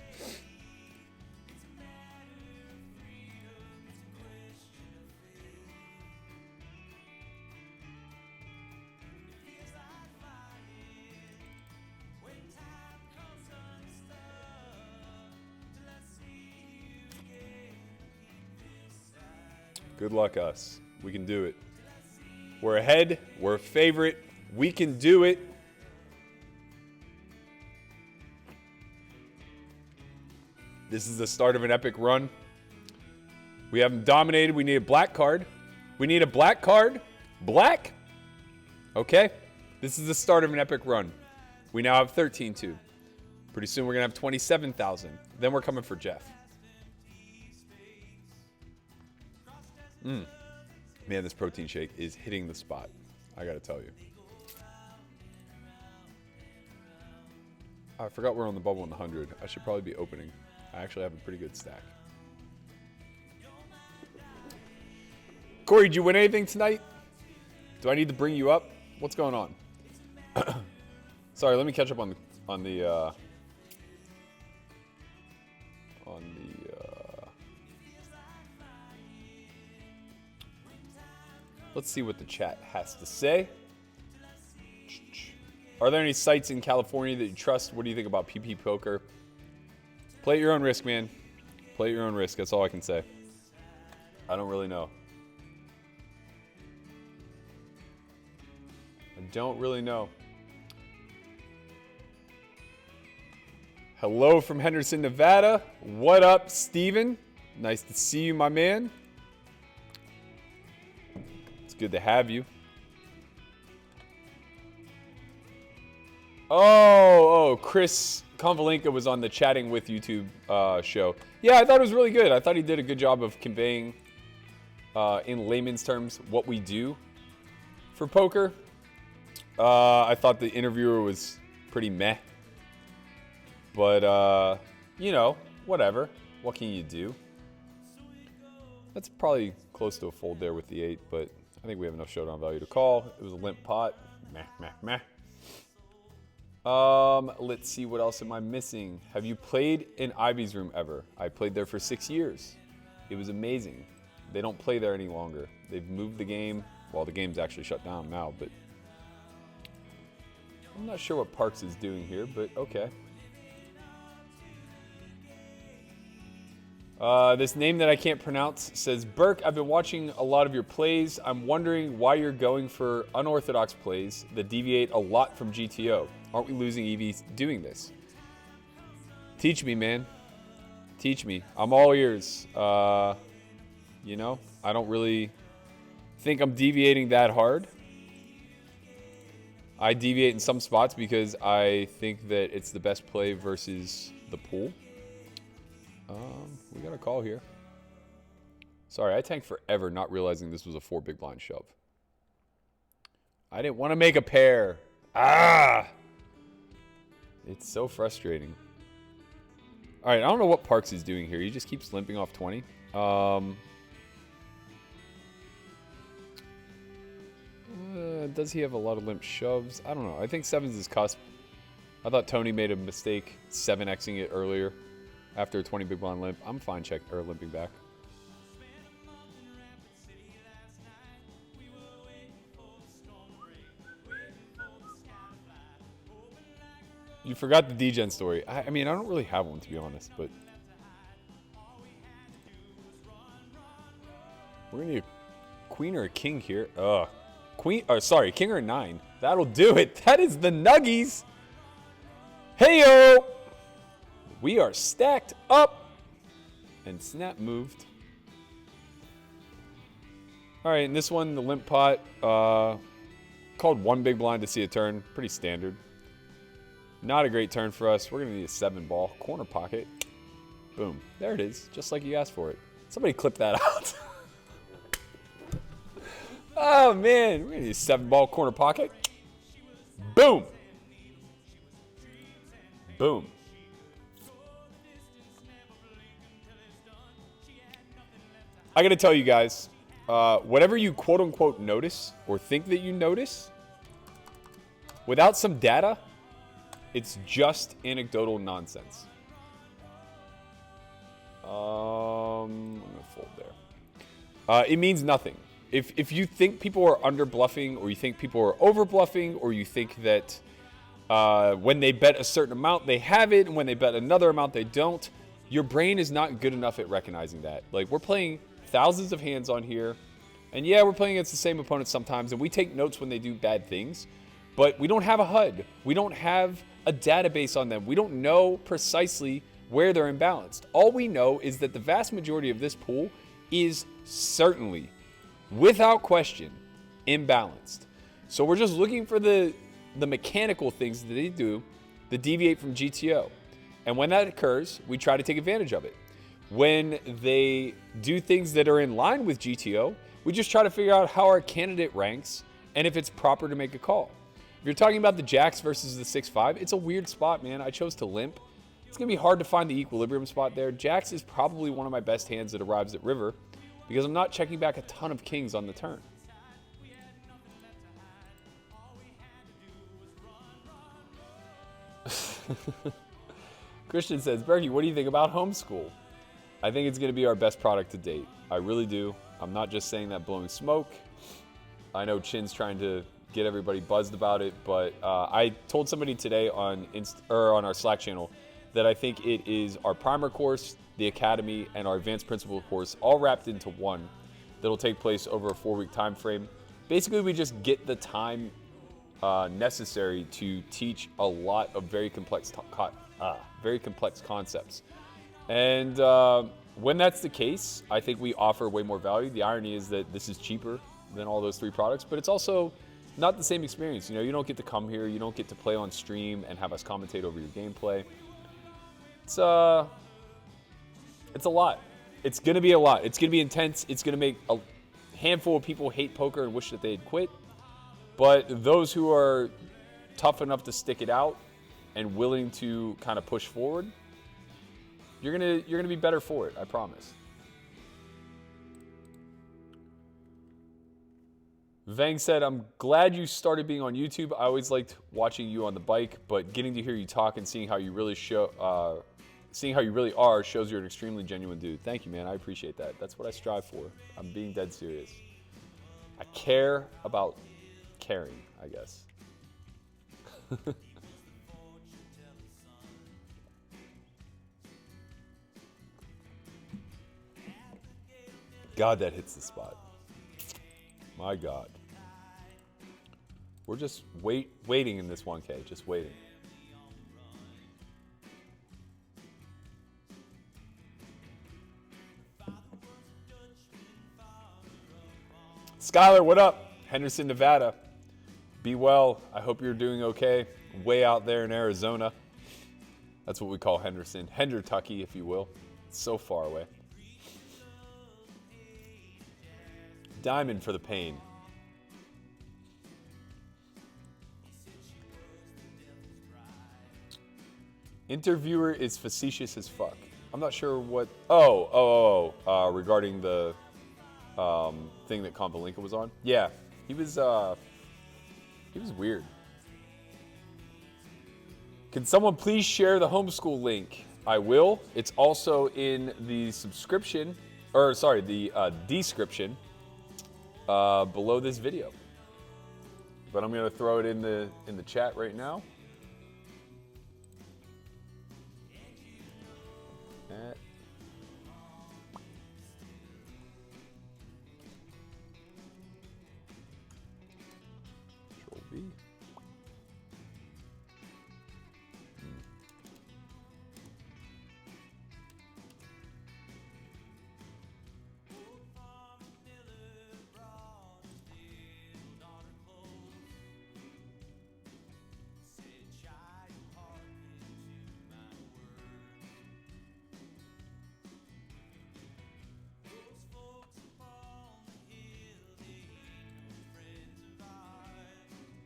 Good luck us. We can do it. We're ahead. We're a favorite. We can do it. This is the start of an epic run. We haven't dominated. We need a black card. We need a black card. Black? Okay. This is the start of an epic run. We now have 13-2. Pretty soon we're going to have 27,000. Then we're coming for Jeff. Man, this protein shake is hitting the spot. I got to tell you. I forgot we're on the bubble in the 100. I should probably be opening. I actually have a pretty good stack. Corey, did you win anything tonight? Do I need to bring you up? What's going on? Sorry, let me catch up on the let's see what the chat has to say. Are there any sites in California that you trust? What do you think about PP poker? Play at your own risk, man. Play at your own risk. That's all I can say. I don't really know. I don't really know. Hello from Henderson, Nevada. What up, Steven? Nice to see you, my man. It's good to have you. Oh, Chris Konvalinka was on the Chatting with YouTube show. Yeah, I thought it was really good. I thought he did a good job of conveying, in layman's terms, what we do for poker. I thought the interviewer was pretty meh. But, you know, whatever. What can you do? That's probably close to a fold there with the 8, but I think we have enough showdown value to call. It was a limp pot. Meh, meh, meh. Let's see, what else am I missing? Have you played in Ivy's room ever? I played there for 6 years. It was amazing. They don't play there any longer. They've moved the game. Well, the game's actually shut down now, but I'm not sure what Parks is doing here, but okay. This name that I can't pronounce says, Burke, I've been watching a lot of your plays. I'm wondering why you're going for unorthodox plays that deviate a lot from GTO. Aren't we losing EVs doing this? Teach me, man. Teach me. I'm all ears. You know, I don't really think I'm deviating that hard. I deviate in some spots because I think that it's the best play versus the pool. We got a call here. Sorry, I tanked forever not realizing this was a 4 big blind shove. I didn't want to make a pair. Ah! It's so frustrating. All right, I don't know what Parks is doing here. He just keeps limping off 20. Does he have a lot of limp shoves? I don't know. I think 7's his cusp. I thought Tony made a mistake 7xing it earlier after a 20 big blind limp. I'm fine limping back. You forgot the D-Gen story. I mean, I don't really have one, to be honest, but we're going to need a queen or a king here. King or a 9. That'll do it. That is the nuggies. Hey-yo! We are stacked up. And snap moved. All right, in this one, the limp pot. Called 1 big blind to see a turn. Pretty standard. Not a great turn for us. We're going to need a 7 ball. Corner pocket. Boom. There it is. Just like you asked for it. Somebody clip that out. Oh, man. We're going to need a 7 ball corner pocket. Boom. Boom. I got to tell you guys, whatever you quote-unquote notice or think that you notice, without some data, it's just anecdotal nonsense. I'm going to fold there. It means nothing. If you think people are under bluffing, or you think people are over bluffing, or you think that when they bet a certain amount, they have it, and when they bet another amount, they don't, your brain is not good enough at recognizing that. Like, we're playing thousands of hands on here, and yeah, we're playing against the same opponents sometimes, and we take notes when they do bad things, but we don't have a HUD. We don't have a database on them. We don't know precisely where they're imbalanced. All we know is that the vast majority of this pool is certainly, without question, imbalanced. So we're just looking for the mechanical things that they do that deviate from GTO. And when that occurs, we try to take advantage of it. When they do things that are in line with GTO, we just try to figure out how our candidate ranks and if it's proper to make a call. If you're talking about the jacks versus the 6-5, it's a weird spot, man. I chose to limp. It's going to be hard to find the equilibrium spot there. Jacks is probably one of my best hands that arrives at river because I'm not checking back a ton of kings on the turn. Christian says, Berkey, what do you think about homeschool? I think it's going to be our best product to date. I really do. I'm not just saying that blowing smoke. I know Chin's trying to get everybody buzzed about it, but I told somebody today on our Slack channel that I think it is our primer course, the academy, and our advanced principle course all wrapped into one that'll take place over a 4-week time frame. Basically, we just get the time necessary to teach a lot of very complex concepts. And when that's the case, I think we offer way more value. The irony is that this is cheaper than all those 3 products, but it's also not the same experience. You know, you don't get to come here, you don't get to play on stream and have us commentate over your gameplay. It's a lot. It's going to be a lot. It's going to be intense. It's going to make a handful of people hate poker and wish that they had quit. But those who are tough enough to stick it out and willing to kind of push forward, you're gonna be better for it, I promise. Vang said, I'm glad you started being on YouTube. I always liked watching you on the bike, but getting to hear you talk and seeing how you really are shows you're an extremely genuine dude. Thank you, man. I appreciate that. That's what I strive for. I'm being dead serious. I care about caring, I guess. God, that hits the spot. My God. We're just waiting in this 1K, just waiting. Skylar, what up? Henderson, Nevada. Be well. I hope you're doing okay. Way out there in Arizona. That's what we call Henderson. Hendertucky, if you will. It's so far away. Diamond for the pain. Interviewer is facetious as fuck. I'm not sure what. Regarding the thing that Konvalinka was on. Yeah, he was weird. Can someone please share the homeschool link? I will. It's also in the subscription, or sorry, the description below this video. But I'm gonna throw it in the chat right now. Control V.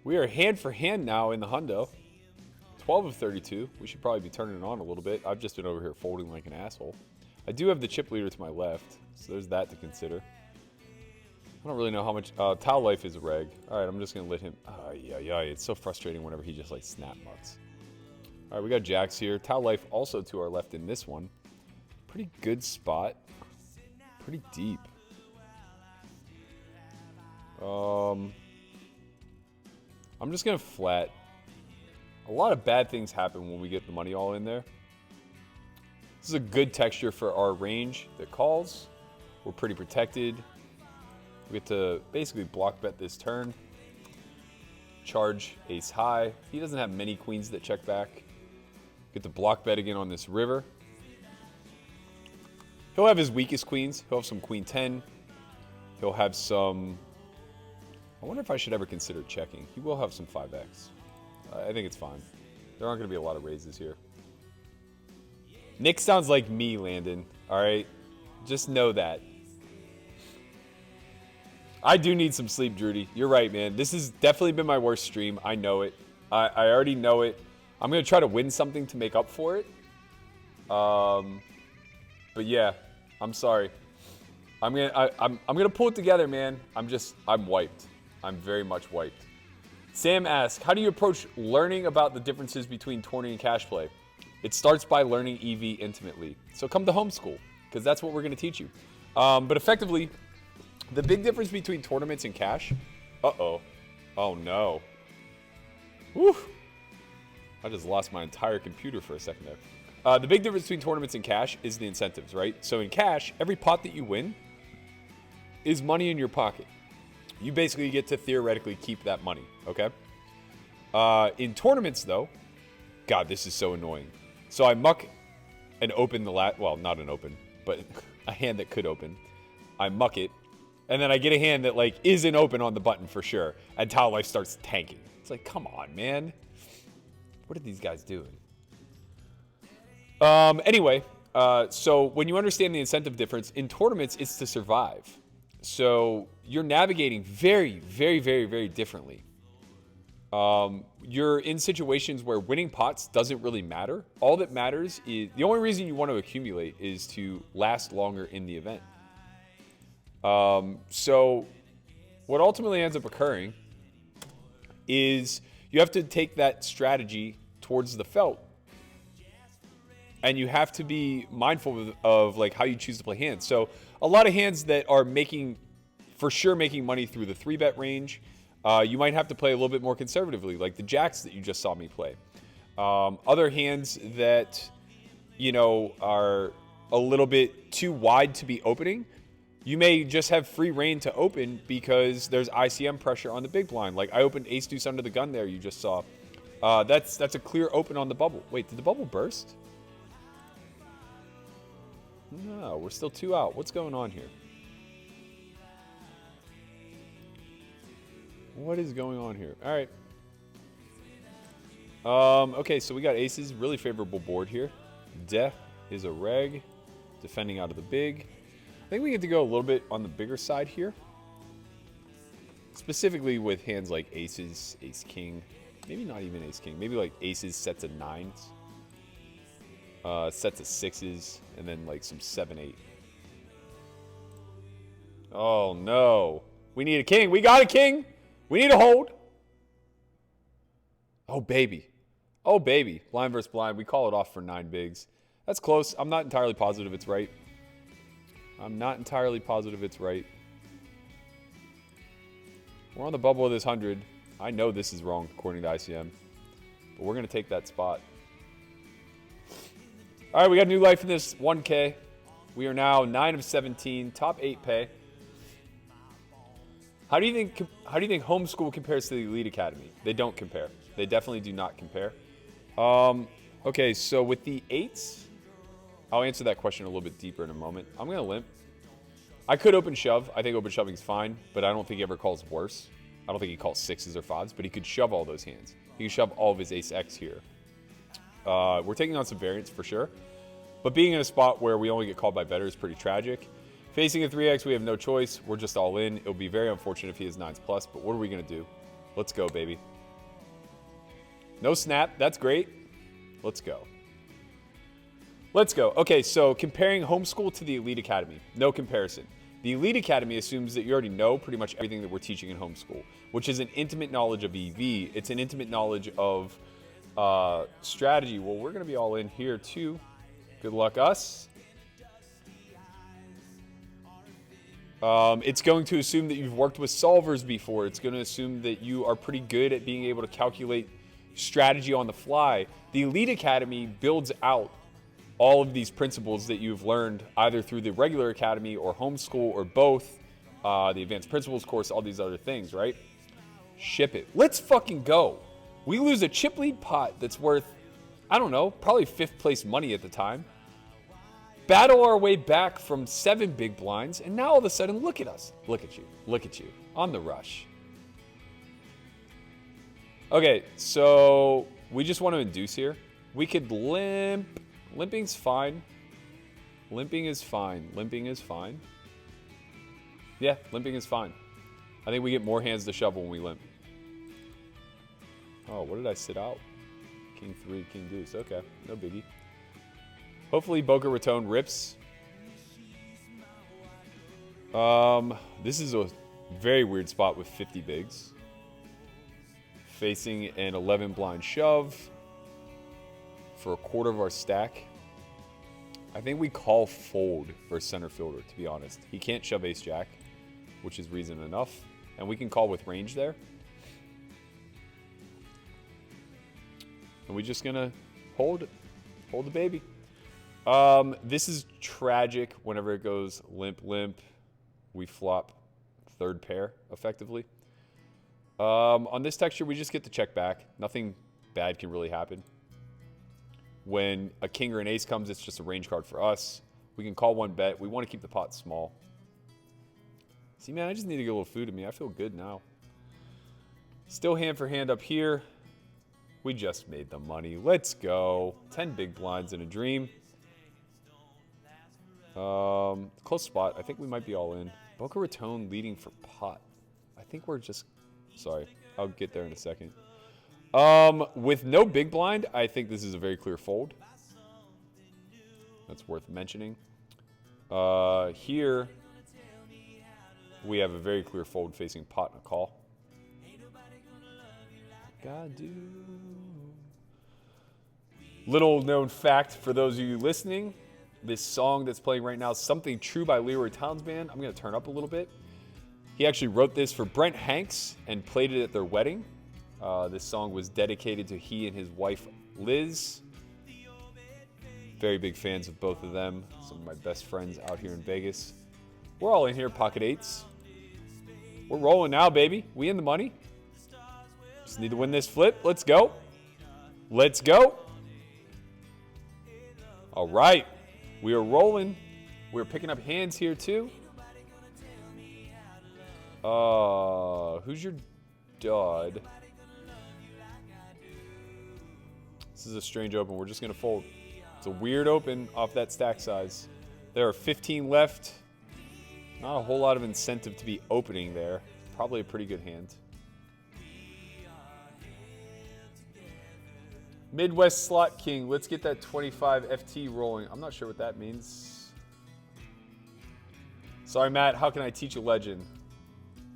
We are hand for hand now in the hundo. 12 of 32. We should probably be turning it on a little bit. I've just been over here folding like an asshole. I do have the chip leader to my left, so there's that to consider. I don't really know how much. Tau Life is a reg. All right, I'm just going to let him. Yeah. It's so frustrating whenever he just like snap mutts. All right, we got jacks here. Tau Life also to our left in this one. Pretty good spot. Pretty deep. I'm just going to flat. A lot of bad things happen when we get the money all in there. This is a good texture for our range that calls. We're pretty protected. We get to basically block bet this turn. Charge ace high. He doesn't have many queens that check back. Get to block bet again on this river. He'll have his weakest queens. He'll have some queen 10. He'll have some... I wonder if I should ever consider checking. He will have some 5x. I think it's fine. There aren't going to be a lot of raises here. Nick sounds like me, Landon. All right? Just know that. I do need some sleep, Drudy. You're right, man. This has definitely been my worst stream. I know it. I already know it. I'm going to try to win something to make up for it. But yeah, I'm sorry. I'm gonna pull it together, man. I'm wiped. I'm very much wiped. Sam asks, how do you approach learning about the differences between tourney and cash play? It starts by learning EV intimately. So come to homeschool, because that's what we're going to teach you. But effectively, the big difference between tournaments and cash... Uh-oh. Oh, no. Whew. I just lost my entire computer for a second there. The big difference between tournaments and cash is the incentives, right? So in cash, every pot that you win is money in your pocket. You basically get to theoretically keep that money, okay? In tournaments, though, God, this is so annoying. So I muck and open the well, not an open, but a hand that could open. I muck it, and then I get a hand that like isn't open on the button for sure, and Tau Life starts tanking. It's like, come on, man. What are these guys doing? Anyway, so when you understand the incentive difference, in tournaments, it's to survive. So you're navigating very, very, very, very differently. You're in situations where winning pots doesn't really matter. All that matters is, the only reason you want to accumulate is to last longer in the event. So what ultimately ends up occurring is you have to take that strategy towards the felt. And you have to be mindful of like how you choose to play hands. So a lot of hands that are for sure making money through the 3-bet range, you might have to play a little bit more conservatively, like the jacks that you just saw me play. Other hands that, you know, are a little bit too wide to be opening, you may just have free reign to open because there's ICM pressure on the big blind. Like I opened ace deuce under the gun there, you just saw. That's a clear open on the bubble. Wait, did the bubble burst? No, we're still 2 out. What's going on here? What is going on here? All right. Okay, so we got aces. Really favorable board here. Death is a reg. Defending out of the big. I think we get to go a little bit on the bigger side here. Specifically with hands like aces, ace king. Maybe not even ace king. Maybe like aces, sets of nines. Sets of sixes. And then like some 7-8. Oh no. We need a king. We got a king. We need a hold. Oh baby. Oh baby. Blind versus blind. We call it off for 9 bigs. That's close. I'm not entirely positive it's right. I'm not entirely positive it's right. We're on the bubble of this 100. I know this is wrong according to ICM. But we're going to take that spot. All right, we got new life in this 1K. We are now 9 of 17, top 8 pay. How do you think homeschool compares to the Elite Academy? They don't compare. They definitely do not compare. Okay, so with the 8s, I'll answer that question a little bit deeper in a moment. I'm going to limp. I could open shove. I think open shoving is fine, but I don't think he ever calls worse. I don't think he calls 6s or 5s, but he could shove all those hands. He can shove all of his ace X here. We're taking on some variance for sure, but being in a spot where we only get called by better is pretty tragic. Facing a 3X, we have no choice. We're just all in. It'll be very unfortunate if he has 9s plus, but what are we going to do? Let's go, baby. No snap. That's great. Let's go. Let's go. Okay, so comparing homeschool to the Elite Academy. No comparison. The Elite Academy assumes that you already know pretty much everything that we're teaching in homeschool, which is an intimate knowledge of EV. It's an intimate knowledge of strategy. Well, we're going to be all in here too. Good luck us. It's going to assume that you've worked with solvers before. It's going to assume that you are pretty good at being able to calculate strategy on the fly. The Elite Academy builds out all of these principles that you've learned either through the regular academy or homeschool or both, the advanced principles course, all these other things, right? Ship it. Let's fucking go. We lose a chip lead pot that's worth, I don't know, probably 5th place money at the time. Battle our way back from 7 big blinds, and now all of a sudden, look at us. Look at you. Look at you. On the rush. Okay, so we just want to induce here. We could limp. Limping's fine. Limping is fine. Limping is fine. Yeah, limping is fine. I think we get more hands to shovel when we limp. Oh, what did I sit out? King 3, King Deuce. Okay, no biggie. Hopefully Boca Raton rips. This is a very weird spot with 50 bigs. Facing an 11 blind shove for a quarter of our stack. I think we call fold for center fielder, to be honest. He can't shove ace jack, which is reason enough. And we can call with range there. And we're just gonna hold the baby. This is tragic whenever it goes limp, limp. We flop 3rd pair, effectively. On this texture, we just get to check back. Nothing bad can really happen. When a king or an ace comes, it's just a range card for us. We can call 1 bet. We want to keep the pot small. See, man, I just need to get a little food in me. I feel good now. Still hand for hand up here. We just made the money. Let's go. 10 big blinds in a dream. Close spot. I think we might be all in. Boca Raton leading for pot. I think we're just... Sorry. I'll get there in a second. With no big blind, I think this is a very clear fold. That's worth mentioning. Here, we have a very clear fold facing pot and a call. God do. Little known fact for those of you listening, this song that's playing right now, Something True by Leroy Towns Band. I'm going to turn up a little bit. He actually wrote this for Brent Hanks and played it at their wedding. This song was dedicated to he and his wife, Liz. Very big fans of both of them. Some of my best friends out here in Vegas. We're all in here, pocket 8s. We're rolling now, baby. We in the money. Just need to win this flip. Let's go. Let's go. All right. We are rolling. We're picking up hands here, too. Who's your stud. This is a strange open. We're just going to fold. It's a weird open off that stack size. There are 15 left. Not a whole lot of incentive to be opening there. Probably a pretty good hand. Midwest Slot King. Let's get that 25 FT rolling. I'm not sure what that means. Sorry, Matt. How can I teach a legend?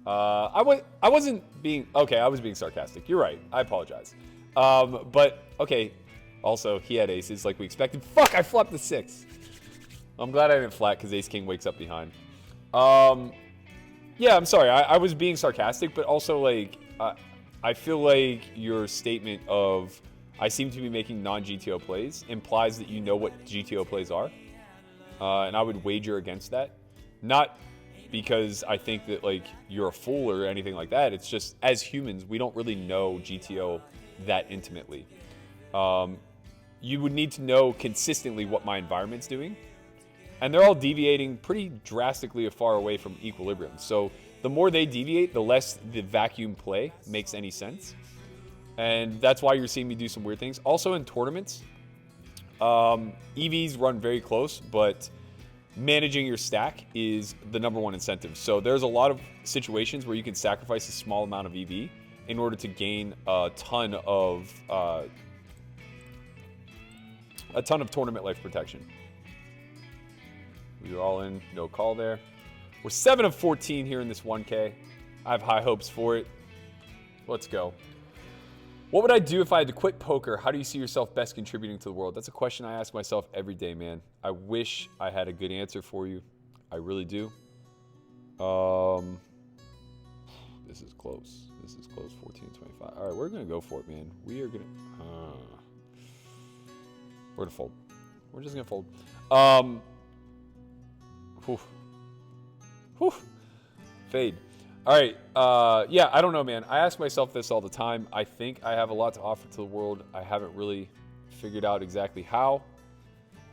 I wasn't being... Okay, I was being sarcastic. You're right. I apologize. But, okay. Also, he had aces like we expected. Fuck, I flopped the 6. I'm glad I didn't flat because ace-king wakes up behind. Yeah, I'm sorry. I was being sarcastic, but also, like, I feel like your statement of I seem to be making non-GTO plays implies that you know what GTO plays are. And I would wager against that. Not because I think that, like, you're a fool or anything like that. It's just, as humans, we don't really know GTO that intimately. You would need to know consistently what my environment's doing. And they're all deviating pretty drastically far away from equilibrium. So the more they deviate, the less the vacuum play makes any sense. And that's why you're seeing me do some weird things. Also in tournaments, EVs run very close, but managing your stack is the #1 incentive. So there's a lot of situations where you can sacrifice a small amount of EV in order to gain a ton of tournament life protection. We are all in, no call there. We're 7 of 14 here in this 1K. I have high hopes for it. Let's go. What would I do if I had to quit poker? How do you see yourself best contributing to the world? That's a question I ask myself every day, man. I wish I had a good answer for you. I really do. This is close. This is close, 14-25. All right, we're going to go for it, man. We are going to... we're going to fold. We're just going to fold. Fade. All right. Yeah, I don't know, man. I ask myself this all the time. I think I have a lot to offer to the world. I haven't really figured out exactly how.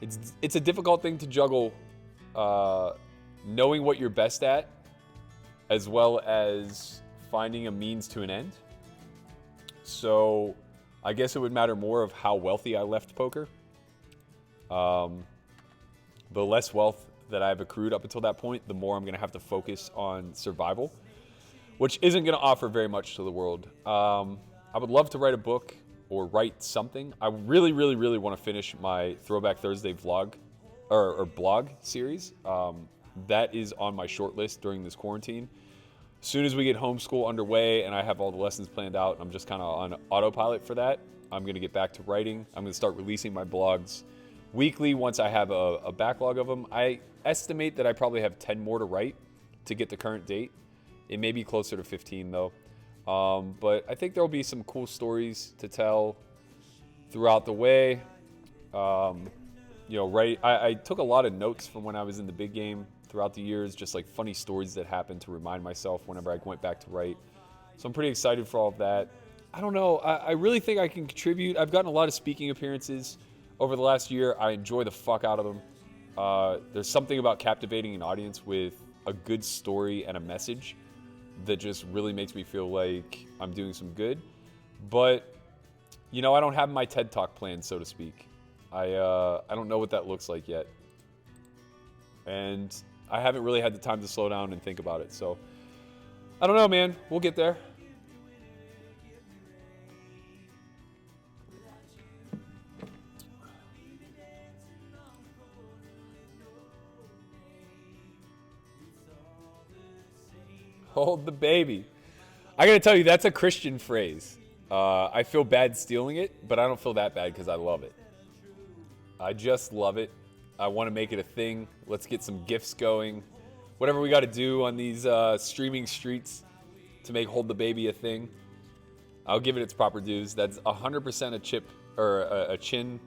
It's a difficult thing to juggle, knowing what you're best at, as well as finding a means to an end. So I guess it would matter more of how wealthy I left poker. The less wealth that I've accrued up until that point, the more I'm going to have to focus on survival, which isn't going to offer very much to the world. I would love to write a book or write something. I really, really, really want to finish my Throwback Thursday vlog or blog series. That is on my short list during this quarantine. As soon as we get homeschool underway and I have all the lessons planned out, I'm just kind of on autopilot for that. I'm going to get back to writing. I'm going to start releasing my blogs weekly once I have a backlog of them. I estimate that I probably have 10 more to write to get the current date. It may be closer to 15 though. But I think there'll be some cool stories to tell throughout the way. I took a lot of notes from when I was in the big game throughout the years, just like funny stories that happened to remind myself whenever I went back to write. So I'm pretty excited for all of that. I don't know. I really think I can contribute. I've gotten a lot of speaking appearances over the last year. I enjoy the fuck out of them. There's something about captivating an audience with a good story and a message that just really makes me feel like I'm doing some good. But, I don't have my TED Talk planned, so to speak. I don't know what that looks like yet. And I haven't really had the time to slow down and think about it. So, I don't know, man. We'll get there. Hold the baby. I gotta tell you, that's a Christian phrase. I feel bad stealing it, but I don't feel that bad because I love it. I just love it. I want to make it a thing. Let's get some gifts going. Whatever we got to do on these streaming streets to make Hold the Baby a thing. I'll give it its proper dues. That's 100% a chip or a chinism,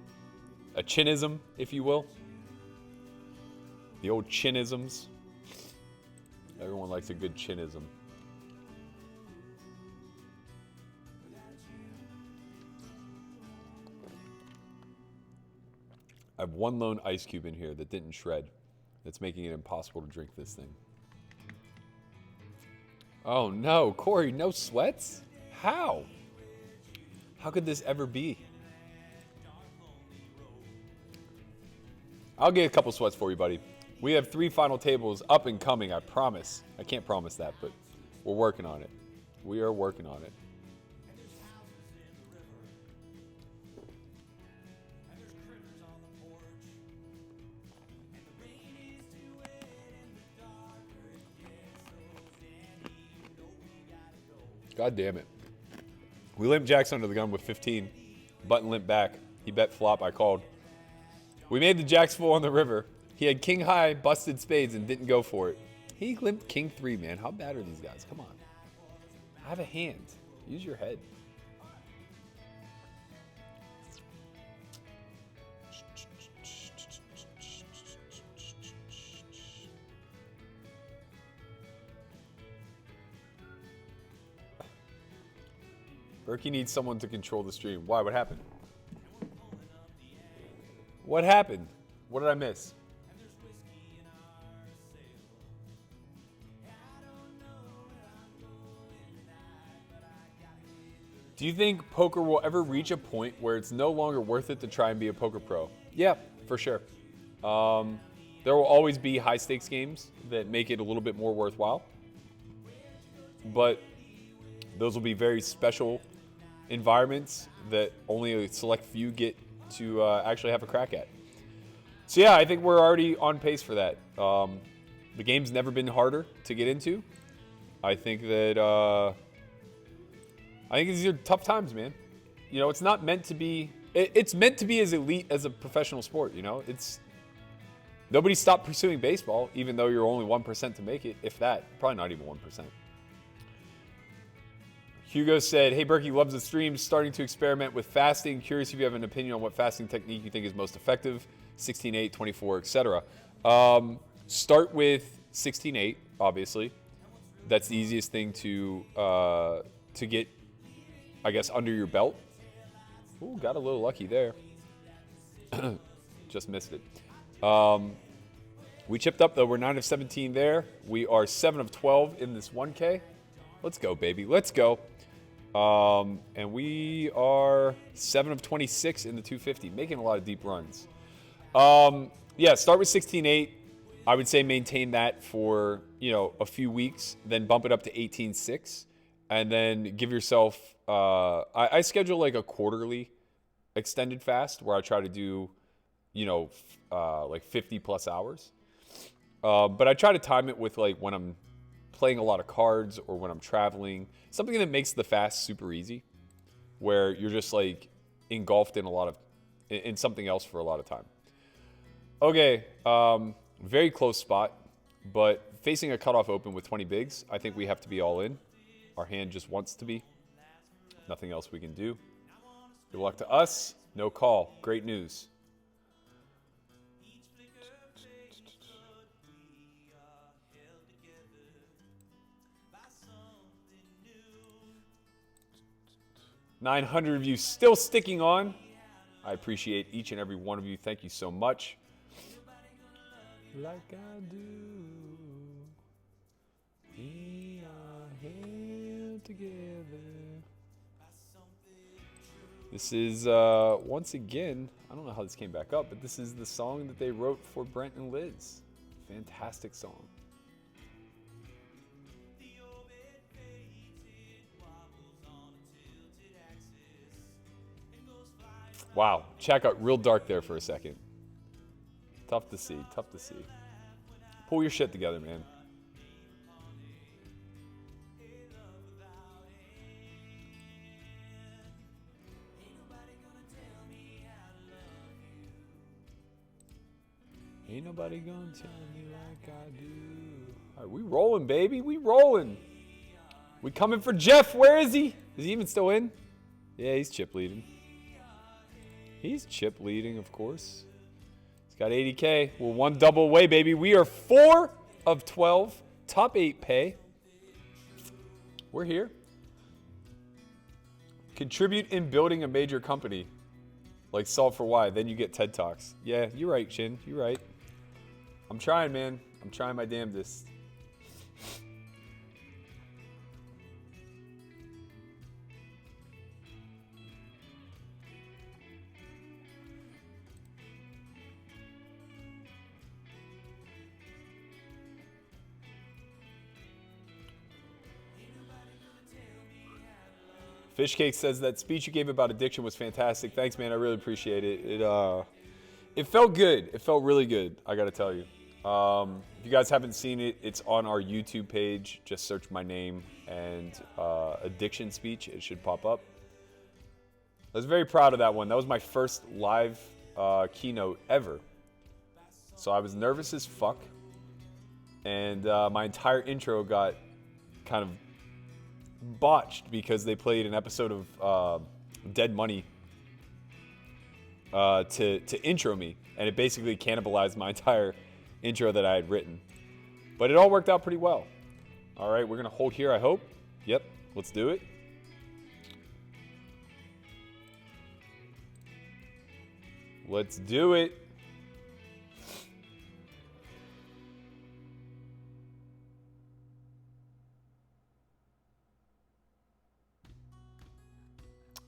if you will. The old chinisms. Everyone likes a good chinism. I have one lone ice cube in here that didn't shred. That's making it impossible to drink this thing. Oh no, Corey, no sweats? How? How could this ever be? I'll get a couple sweats for you, buddy. We have 3 final tables up and coming, I promise. I can't promise that, but we're working on it. We are working on it. God damn it. We limped Jackson under the gun with 15. Button limped back. He bet flop. I called. We made the jacks full on the river. He had king high, busted spades, and didn't go for it. He limped king 3, man. How bad are these guys? Come on. I have a hand. Use your head. Berkey needs someone to control the stream. Why? What happened? What happened? What did I miss? Do you think poker will ever reach a point where it's no longer worth it to try and be a poker pro? Yeah, for sure. There will always be high stakes games that make it a little bit more worthwhile. But those will be very special environments that only a select few get to actually have a crack at. So yeah, I think we're already on pace for that. The game's never been harder to get into. I think that these are tough times, man. You know, it's not meant to be. It's meant to be as elite as a professional sport. You know, nobody stopped pursuing baseball, even though you're only 1% to make it, if that. Probably not even 1%. Hugo said, hey, Berkey loves the stream. Starting to experiment with fasting. Curious if you have an opinion on what fasting technique you think is most effective. 16-8, 24, etc. Start with 16-8, obviously. That's the easiest thing to get, I guess, under your belt. Ooh, got a little lucky there. Just missed it. We chipped up, though. We're 9 of 17 there. We are 7 of 12 in this 1K. Let's go, baby. Let's go. And we are 7 of 26 in the 250, making a lot of deep runs. Yeah, start with 16-8. I would say maintain that for, a few weeks, then bump it up to 18-6, and then give yourself, I schedule like a quarterly extended fast where I try to do, like 50 plus hours. But I try to time it with like when I'm playing a lot of cards or when I'm traveling, something that makes the fast super easy, where you're just like engulfed in something else for a lot of time. Okay, very close spot, but facing a cutoff open with 20 bigs, I think we have to be all in. Our hand just wants to be. Nothing else we can do. Good luck to us. No call. Great news. $900 of you still sticking on. I appreciate each and every one of you. Thank you so much. Like I do. We are held together. This is, once again, I don't know how this came back up, but this is the song that they wrote for Brent and Liz. Fantastic song. Wow, chat got real dark there for a second. Tough to see, tough to see. Pull your shit together, man. Ain't nobody gonna tell me like I do. All right, we rolling, baby. We rolling. We coming for Jeff. Where is he? Is he even still in? Yeah, he's chip leading. He's chip leading, of course. He's got 80K. We're one double away, baby. We are 4 of 12. Top 8 pay. We're here. Contribute in building a major company. Like S4Y. Then you get TED Talks. Yeah, you're right, Chin. You're right. I'm trying, man. I'm trying my damnedest. Fishcake says that speech you gave about addiction was fantastic. Thanks, man. I really appreciate it. It felt good. It felt really good, I got to tell you. If you guys haven't seen it, it's on our YouTube page. Just search my name and addiction speech. It should pop up. I was very proud of that one. That was my first live keynote ever. So I was nervous as fuck. And my entire intro got kind of botched because they played an episode of Dead Money to intro me. And it basically cannibalized my entire intro that I had written. But it all worked out pretty well. All right, we're going to hold here, I hope. Yep, let's do it. Let's do it.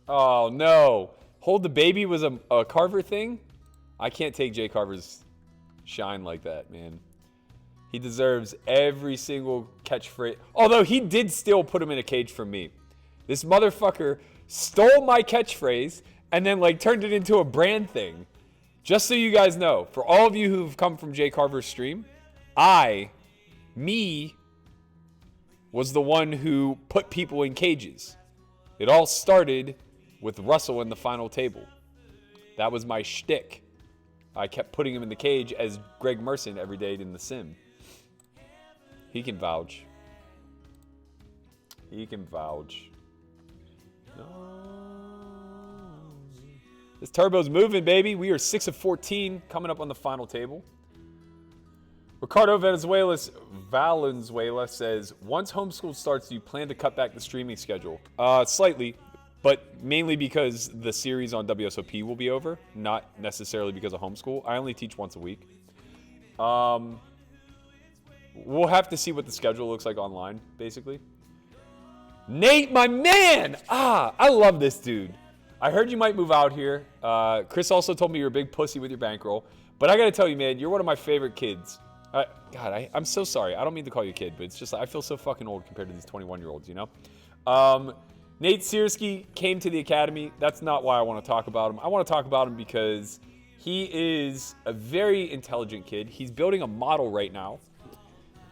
Oh, no. Hold the baby was a Carver thing? I can't take Jay Carver's shine like that, man. He deserves every single catchphrase. Although he did still put him in a cage from me. This motherfucker stole my catchphrase and then like turned it into a brand thing. Just so you guys know, for all of you who've come from Jay Carver's stream, me, was the one who put people in cages. It all started with Russell in the final table. That was my shtick. I kept putting him in the cage as Greg Merson every day in The Sim. He can vouch. He can vouch. No. This turbo's moving, baby. We are 6 of 14 coming up on the final table. Ricardo Valenzuela says, once homeschool starts, do you plan to cut back the streaming schedule? Slightly, but mainly because the series on WSOP will be over, not necessarily because of homeschool. I only teach once a week. We'll have to see what the schedule looks like online, basically. Nate, my man! I love this dude. I heard you might move out here. Chris also told me you're a big pussy with your bankroll. But I got to tell you, man, you're one of my favorite kids. God, I'm so sorry. I don't mean to call you a kid, but it's just I feel so fucking old compared to these 21-year-olds, you know? Nate Searski came to the academy. That's not why I want to talk about him. I want to talk about him because he is a very intelligent kid. He's building a model right now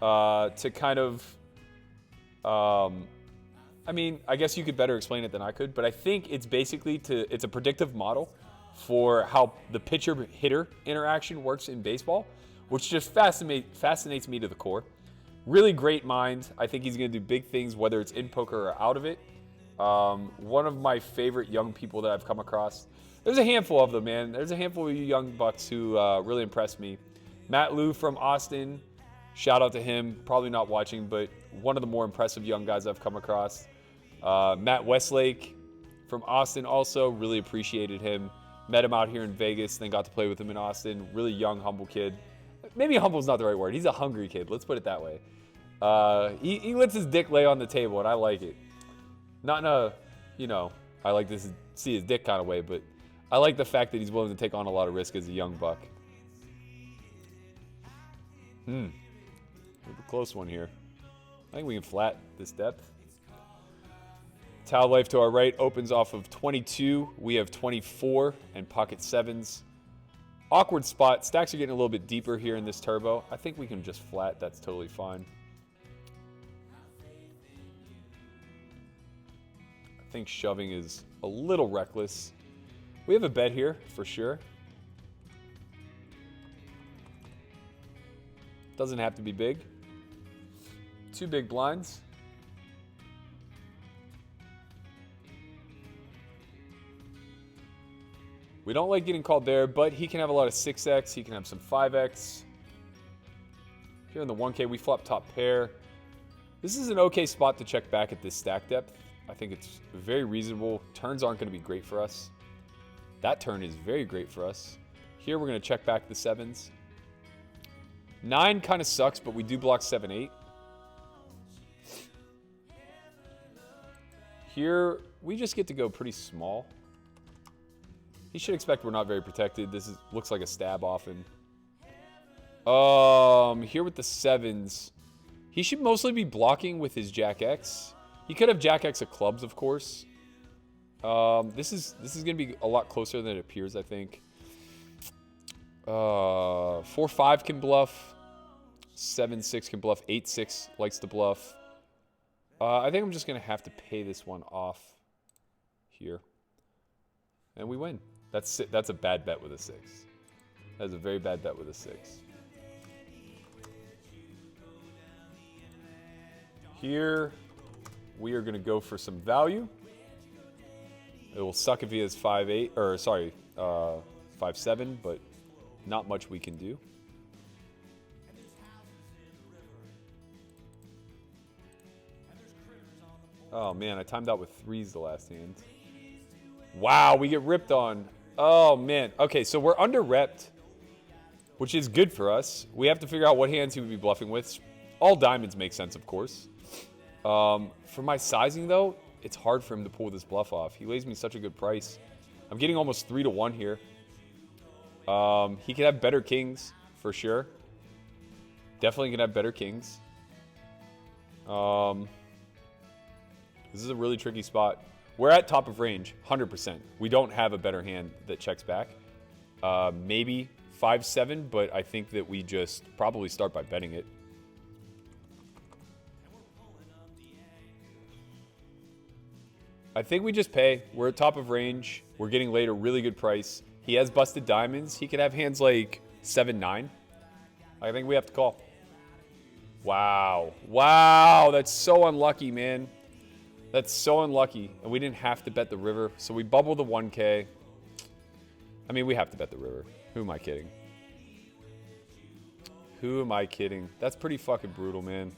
to kind of... I mean, I guess you could better explain it than I could, but I think it's basically it's a predictive model for how the pitcher-hitter interaction works in baseball, which just fascinates me to the core. Really great mind. I think he's going to do big things, whether it's in poker or out of it. One of my favorite young people that I've come across. There's a handful of them, man. There's a handful of you young bucks who really impressed me. Matt Liu from Austin. Shout out to him. Probably not watching, but one of the more impressive young guys I've come across. Matt Westlake from Austin also. Really appreciated him. Met him out here in Vegas, then got to play with him in Austin. Really young, humble kid. Maybe humble's not the right word. He's a hungry kid. Let's put it that way. He lets his dick lay on the table, and I like it. Not in a, I like to see his dick kind of way, but I like the fact that he's willing to take on a lot of risk as a young buck. A close one here. I think we can flat this depth. Towel Life to our right opens off of 22. We have 24 and pocket sevens. Awkward spot. Stacks are getting a little bit deeper here in this turbo. I think we can just flat. That's totally fine. I think shoving is a little reckless. We have a bet here for sure. Doesn't have to be big. 2 big blinds. We don't like getting called there, but he can have a lot of 6x. He can have some 5x. Here in the 1K, we flop top pair. This is an okay spot to check back at this stack depth. I think it's very reasonable. Turns aren't going to be great for us. That turn is very great for us. Here, we're going to check back the 7s. 9 kind of sucks, but we do block 7-8. Here, we just get to go pretty small. He should expect we're not very protected. This looks like a stab often. Here with the 7s, he should mostly be blocking with his Jack X. He could have Jack X of clubs, of course. This is gonna be a lot closer than it appears, I think. 4-5 can bluff. 7-6 can bluff. 8-6 likes to bluff. I think I'm just gonna have to pay this one off here, and we win. That's a bad bet with a 6. That's a very bad bet with a 6. Here, we are gonna go for some value. It will suck if he has 5-8, or sorry, 5-7, but not much we can do. Oh man, I timed out with 3s the last hand. Wow, we get ripped on. Oh man. Okay, so we're under repped, which is good for us. We have to figure out what hands he would be bluffing with. All diamonds make sense, of course. For my sizing though, it's hard for him to pull this bluff off. He lays me such a good price. I'm getting almost 3-1 here. He could have better kings for sure. Definitely can have better kings. This is a really tricky spot. We're at top of range, 100%. We don't have a better hand that checks back. Maybe 5-7, but I think that we just probably start by betting it. I think we just pay. We're at top of range. We're getting laid a really good price. He has busted diamonds. He could have hands like 7-9. I think we have to call. Wow. Wow, that's so unlucky, man. That's so unlucky. And we didn't have to bet the river. So we bubble the 1K. I mean, we have to bet the river. Who am I kidding? Who am I kidding? That's pretty fucking brutal, man.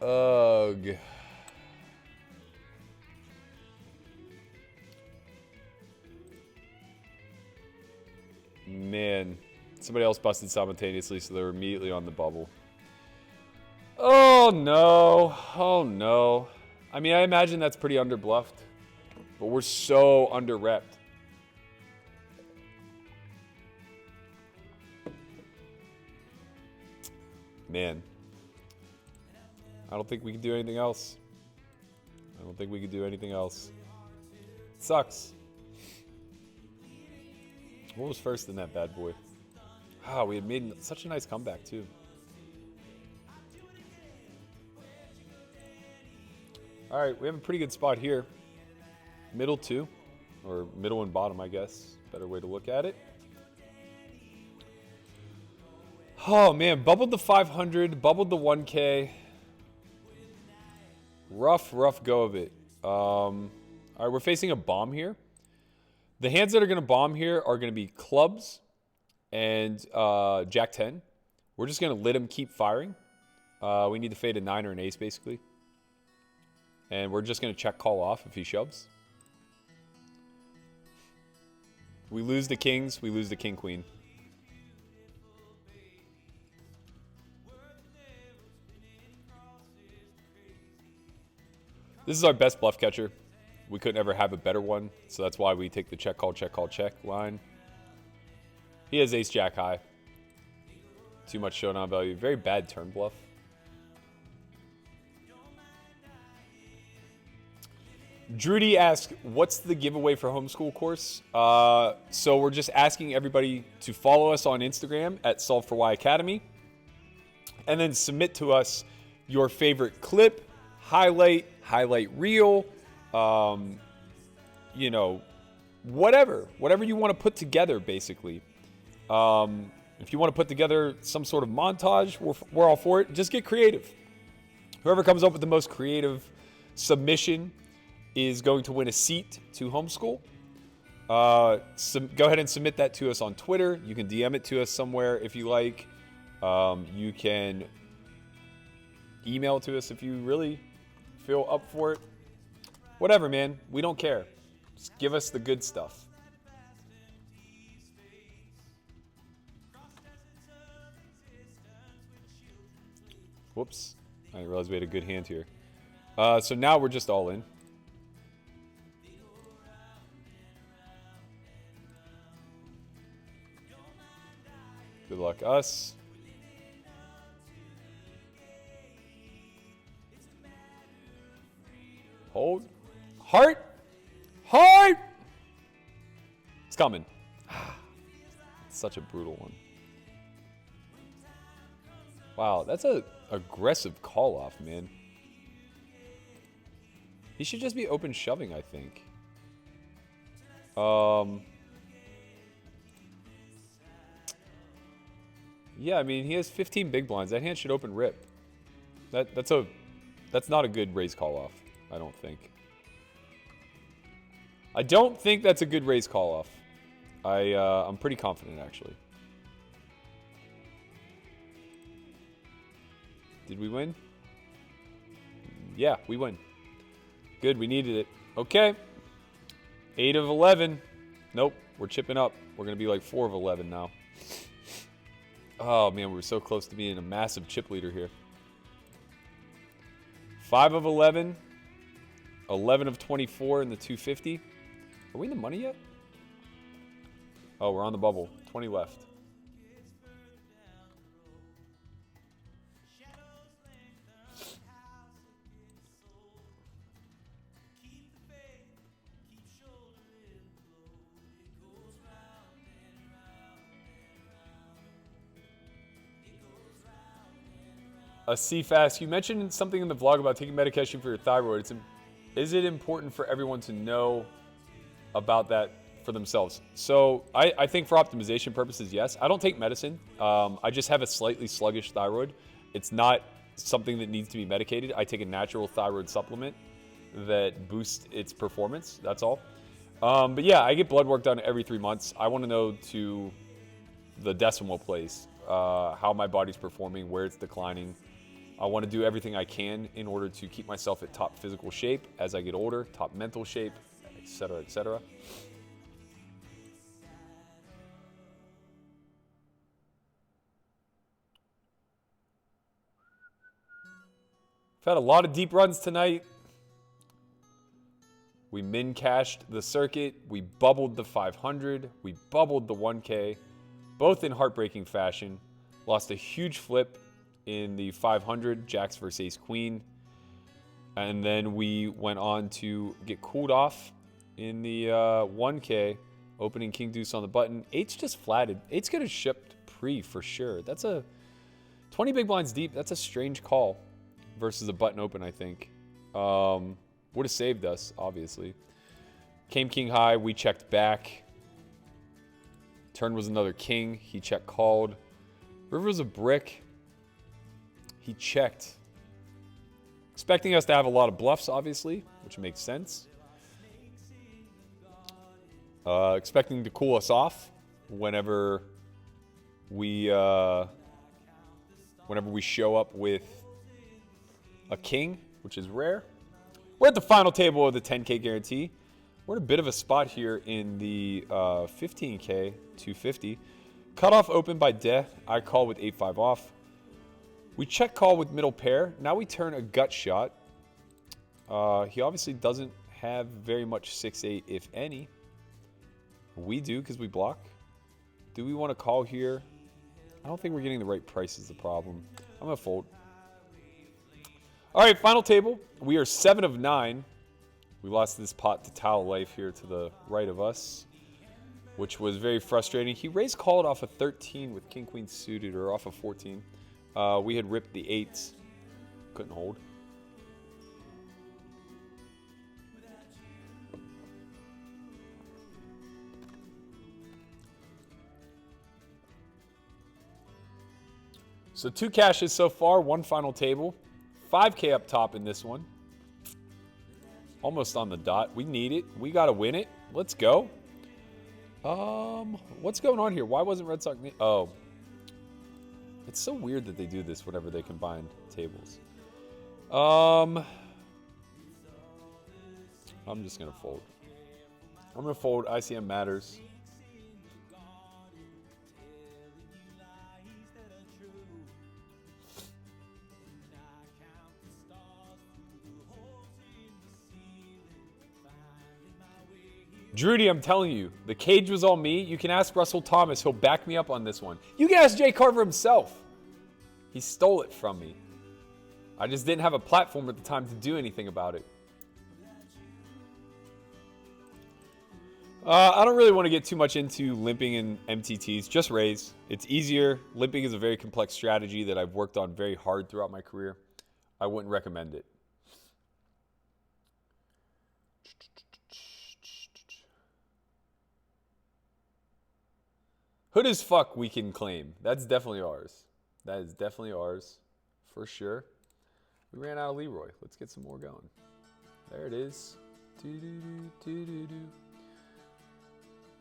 Ugh. Man. Somebody else busted simultaneously, so they were immediately on the bubble. Oh, no. Oh, no. I mean, I imagine that's pretty under-bluffed. But we're so under-repped. Man. I don't think we can do anything else. I don't think we can do anything else. It sucks. What was first in that bad boy? Oh, we had made such a nice comeback, too. All right, we have a pretty good spot here. Middle 2, or middle and bottom, I guess. Better way to look at it. Oh, man, bubbled the 500, bubbled the 1K. Rough go of it. All right, we're facing a bomb here. The hands that are going to bomb here are going to be clubs and Jack 10. We're just going to let him keep firing. We need to fade a 9 or an ace, basically. And we're just going to check call off if he shoves. We lose the kings. We lose the king-queen. This is our best bluff catcher. We couldn't ever have a better one, so that's why we take the check, call, check line. He has ace-jack high. Too much showdown value. Very bad turn bluff. Drudy asked, what's the giveaway for homeschool course? So we're just asking everybody to follow us on Instagram at S4Y Academy. And then submit to us your favorite clip, highlight reel, you know, whatever you want to put together, basically. If you want to put together some sort of montage, we're all for it. Just get creative. Whoever comes up with the most creative submission is going to win a seat to homeschool. Go ahead and submit that to us on Twitter. You can DM it to us somewhere if you like. You can email to us if you really feel up for it. Whatever, man. We don't care. Just give us the good stuff. Whoops. I didn't realize we had a good hand here. So now we're just all in. Good luck us. Hold. Heart. Heart. It's coming. It's such a brutal one. Wow, that's a aggressive call off, man. He should just be open shoving, I think. Yeah, I mean, he has 15 big blinds. That hand should open rip. That's not a good raise call off, I don't think. I don't think that's a good raise call off. I'm pretty confident, actually. Did we win? Yeah, we win. Good, we needed it. Okay. 8 of 11. Nope, we're chipping up. We're going to be like 4 of 11 now. Oh, man, we were so close to being a massive chip leader here. 5 of 11. 11 of 24 in the 250. Are we in the money yet? Oh, we're on the bubble. 20 left. CFast, you mentioned something in the vlog about taking medication for your thyroid. Is it important for everyone to know about that for themselves? So I think for optimization purposes, yes. I don't take medicine. I just have a slightly sluggish thyroid. It's not something that needs to be medicated. I take a natural thyroid supplement that boosts its performance. That's all. But yeah, I get blood work done every 3 months. I want to know to the decimal place how my body's performing, where it's declining. I want to do everything I can in order to keep myself at top physical shape as I get older, top mental shape, etc., etc. I've had a lot of deep runs tonight. We min cashed the circuit. We bubbled the 500. We bubbled the 1K, both in heartbreaking fashion. Lost a huge flip in the 500, Jacks versus Ace Queen. And then we went on to get cooled off in the 1K, opening King Deuce on the button. 8's just flatted. 8's going to ship pre for sure. That's a 20 big blinds deep. That's a strange call versus a button open, I think. Would have saved us, obviously. Came king high. We checked back. Turn was another king. He check called. River was a brick. He checked. Expecting us to have a lot of bluffs, obviously, which makes sense. Expecting to cool us off whenever we show up with a king, which is rare. We're at the final table of the 10K guarantee. We're in a bit of a spot here in the 15K 250. Cutoff open by De. I call with 8-5 off. We check call with middle pair. Now we turn a gut shot. He obviously doesn't have very much 6-8, if any. We do because we block. Do we want to call here? I don't think we're getting the right price is the problem. I'm going to fold. All right, final table. We are 7 of 9. We lost this pot to Towel Life here to the right of us, which was very frustrating. He raised called off a 13 with King Queen suited, or off a 14. We had ripped the 8s. Couldn't hold. So 2 cashes so far, 1 final table. 5K up top in this one. Almost on the dot. We need it. We got to win it. Let's go. What's going on here? Why wasn't Red Sox... Oh. It's so weird that they do this whenever they combine tables. I'm just going to fold. I'm going to fold. ICM matters. Drudy, I'm telling you, the cage was all me. You can ask Russell Thomas. He'll back me up on this one. You can ask Jay Carver himself. He stole it from me. I just didn't have a platform at the time to do anything about it. I don't really want to get too much into limping and MTTs. Just raise. It's easier. Limping is a very complex strategy that I've worked on very hard throughout my career. I wouldn't recommend it. Hood as fuck we can claim. That's definitely ours. That is definitely ours. For sure. We ran out of Leroy. Let's get some more going. There it is.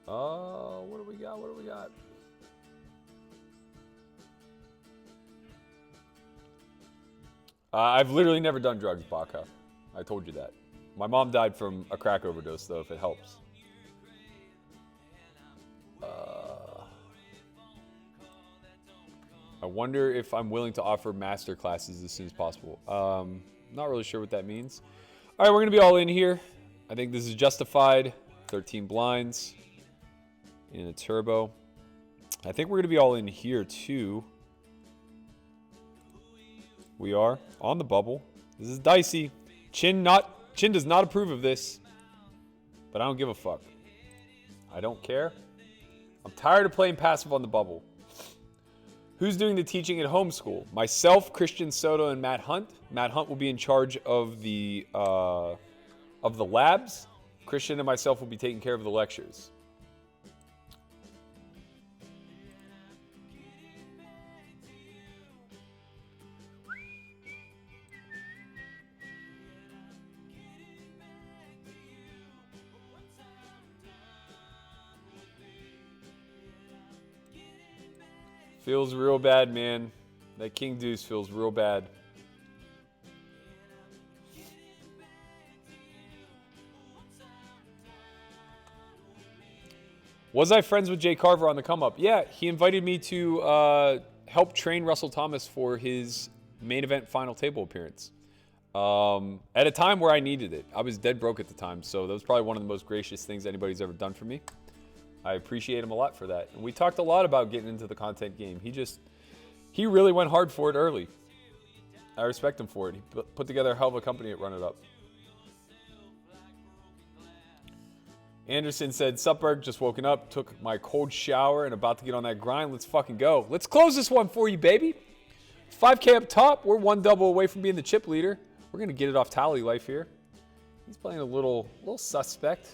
Oh, what do we got? What do we got? I've literally never done drugs, Baka. I told you that. My mom died from a crack overdose, though, if it helps. I wonder if I'm willing to offer master classes as soon as possible. Not really sure what that means. All right, we're going to be all in here. I think this is justified. 13 blinds in a turbo. I think we're going to be all in here, too. We are on the bubble. This is dicey. Chin does not approve of this, but I don't give a fuck. I don't care. I'm tired of playing passive on the bubble. Who's doing the teaching at homeschool? Myself, Christian Soto, and Matt Hunt. Matt Hunt will be in charge of the labs. Christian and myself will be taking care of the lectures. Feels real bad, man. That King Deuce feels real bad. Was I friends with Jay Carver on the come up? Yeah, he invited me to help train Russell Thomas for his main event final table appearance. At a time where I needed it. I was dead broke at the time, so that was probably one of the most gracious things anybody's ever done for me. I appreciate him a lot for that. And we talked a lot about getting into the content game. He really went hard for it early. I respect him for it. He put together a hell of a company at Run It Up. Anderson said, Supberg, just woken up, took my cold shower, and about to get on that grind. Let's fucking go. Let's close this one for you, baby. 5K up top. We're one double away from being the chip leader. We're going to get it off Tally Life here. He's playing a little suspect.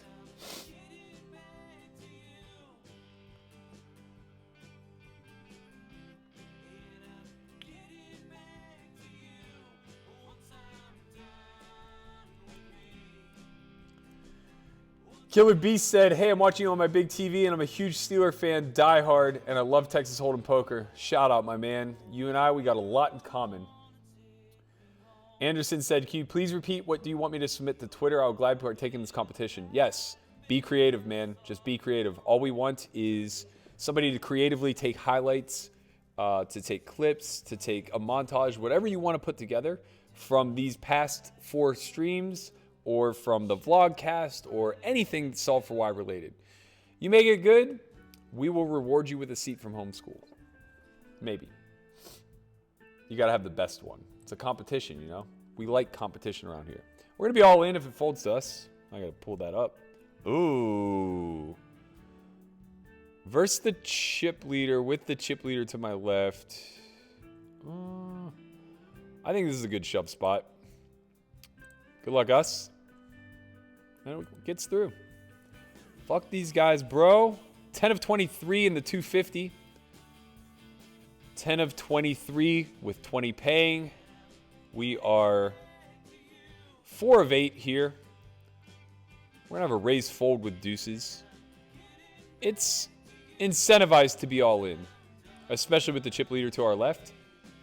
Killer Beast said, hey, I'm watching you on my big TV, and I'm a huge Steeler fan, diehard, and I love Texas Hold'em poker. Shout out, my man. You and I, we got a lot in common. Anderson said, can you please repeat what do you want me to submit to Twitter? I'll gladly partake in this competition. Yes, be creative, man. Just be creative. All we want is somebody to creatively take highlights, to take clips, to take a montage, whatever you want to put together from these past 4 streams, or from the vlogcast, or anything S4Y related. You make it good, we will reward you with a seat from homeschool. Maybe. You gotta have the best one. It's a competition, you know? We like competition around here. We're gonna be all in if it folds to us. I gotta pull that up. Ooh. Versus the chip leader with the chip leader to my left. I think this is a good shove spot. Good luck, us. And it gets through. Fuck these guys, bro. 10 of 23 in the 250. 10 of 23 with 20 paying. We are 4 of 8 here. We're going to have a raise fold with deuces. It's incentivized to be all in, especially with the chip leader to our left.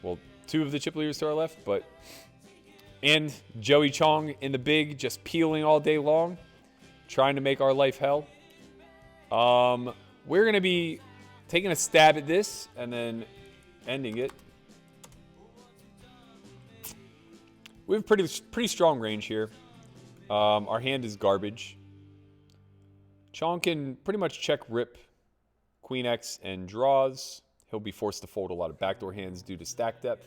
Well, 2 of the chip leaders to our left, but... And Joey Chong in the big, just peeling all day long, trying to make our life hell. We're going to be taking a stab at this and then ending it. We have pretty strong range here. Our hand is garbage. Chong can pretty much check rip Queen X and draws. He'll be forced to fold a lot of backdoor hands due to stack depth.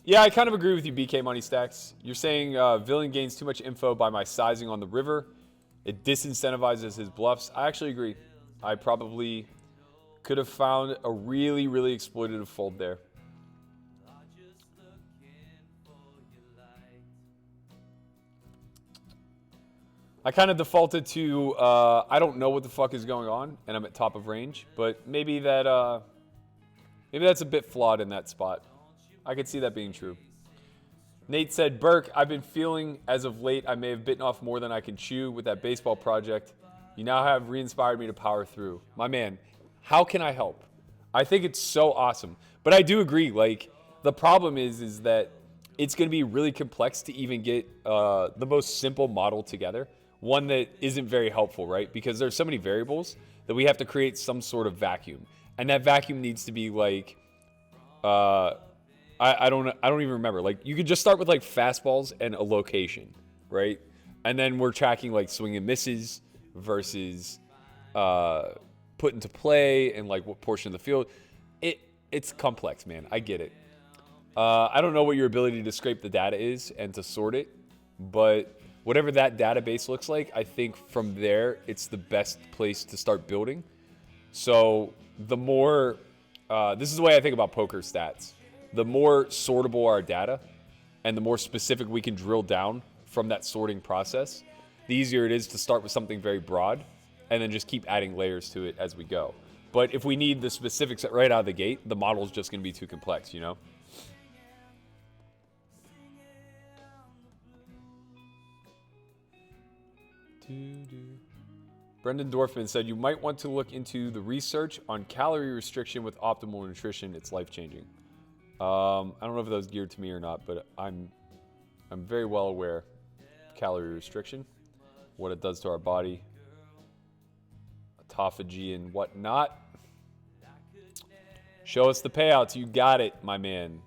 Yeah, I kind of agree with you, BK Money Stacks. You're saying Villain gains too much info by my sizing on the river. It disincentivizes his bluffs. I actually agree. I probably could have found a really, really exploitative fold there. I kind of defaulted to I don't know what the fuck is going on, and I'm at top of range. But maybe that's a bit flawed in that spot. I could see that being true. Nate said, Burke, I've been feeling as of late I may have bitten off more than I can chew with that baseball project. You now have re-inspired me to power through. My man, how can I help? I think it's so awesome. But I do agree, like, the problem is that it's going to be really complex to even get the most simple model together. One that isn't very helpful, right? Because there's so many variables that we have to create some sort of vacuum. And that vacuum needs to be like, I don't even remember. Like, you could just start with like fastballs and a location, right? And then we're tracking like swing and misses versus put into play and like what portion of the field. It's complex, man. I get it. I don't know what your ability to scrape the data is and to sort it, but whatever that database looks like, I think from there it's the best place to start building. So the more, this is the way I think about poker stats. The more sortable our data and the more specific we can drill down from that sorting process, the easier it is to start with something very broad and then just keep adding layers to it as we go. But if we need the specifics right out of the gate, the model is just going to be too complex, you know? Brendan Dorfman said, you might want to look into the research on calorie restriction with optimal nutrition. It's life-changing. I don't know if that was geared to me or not, but I'm very well aware of calorie restriction, what it does to our body, autophagy and whatnot. Show us the payouts. You got it, my man.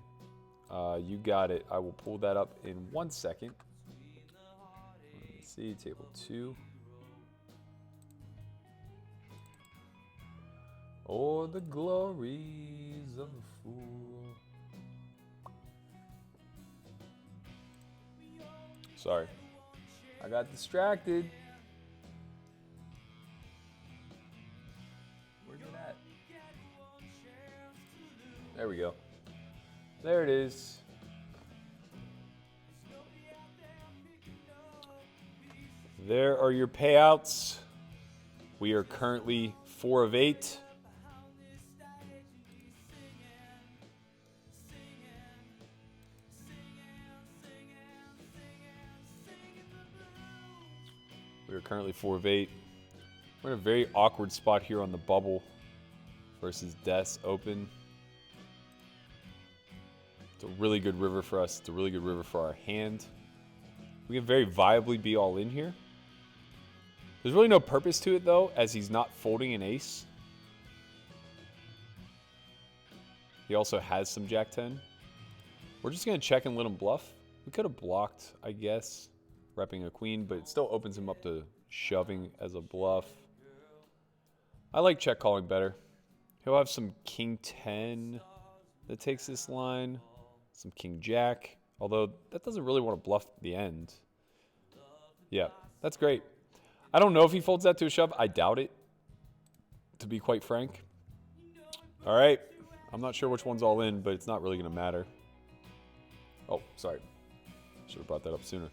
You got it. I will pull that up in 1 second. Let me see, table 2. Oh, the glories of a fool. Sorry. I got distracted. Where's it at? There we go. There it is. There are your payouts. We are currently 4 of 8. We are currently 4 of 8. We're in a very awkward spot here on the bubble versus Death's open. It's a really good river for us. It's a really good river for our hand. We can very viably be all in here. There's really no purpose to it, though, as he's not folding an ace. He also has some Jack-10. We're just going to check and let him bluff. We could have blocked, I guess, repping a queen, but it still opens him up to shoving as a bluff. I like check calling better. He'll have some king 10 that takes this line, some king jack, although that doesn't really want to bluff at the end. Yeah, that's great. I don't know if he folds that to a shove. I doubt it, to be quite frank. All right, I'm not sure which one's all in, but it's not really going to matter. Oh, sorry. Should have brought that up sooner.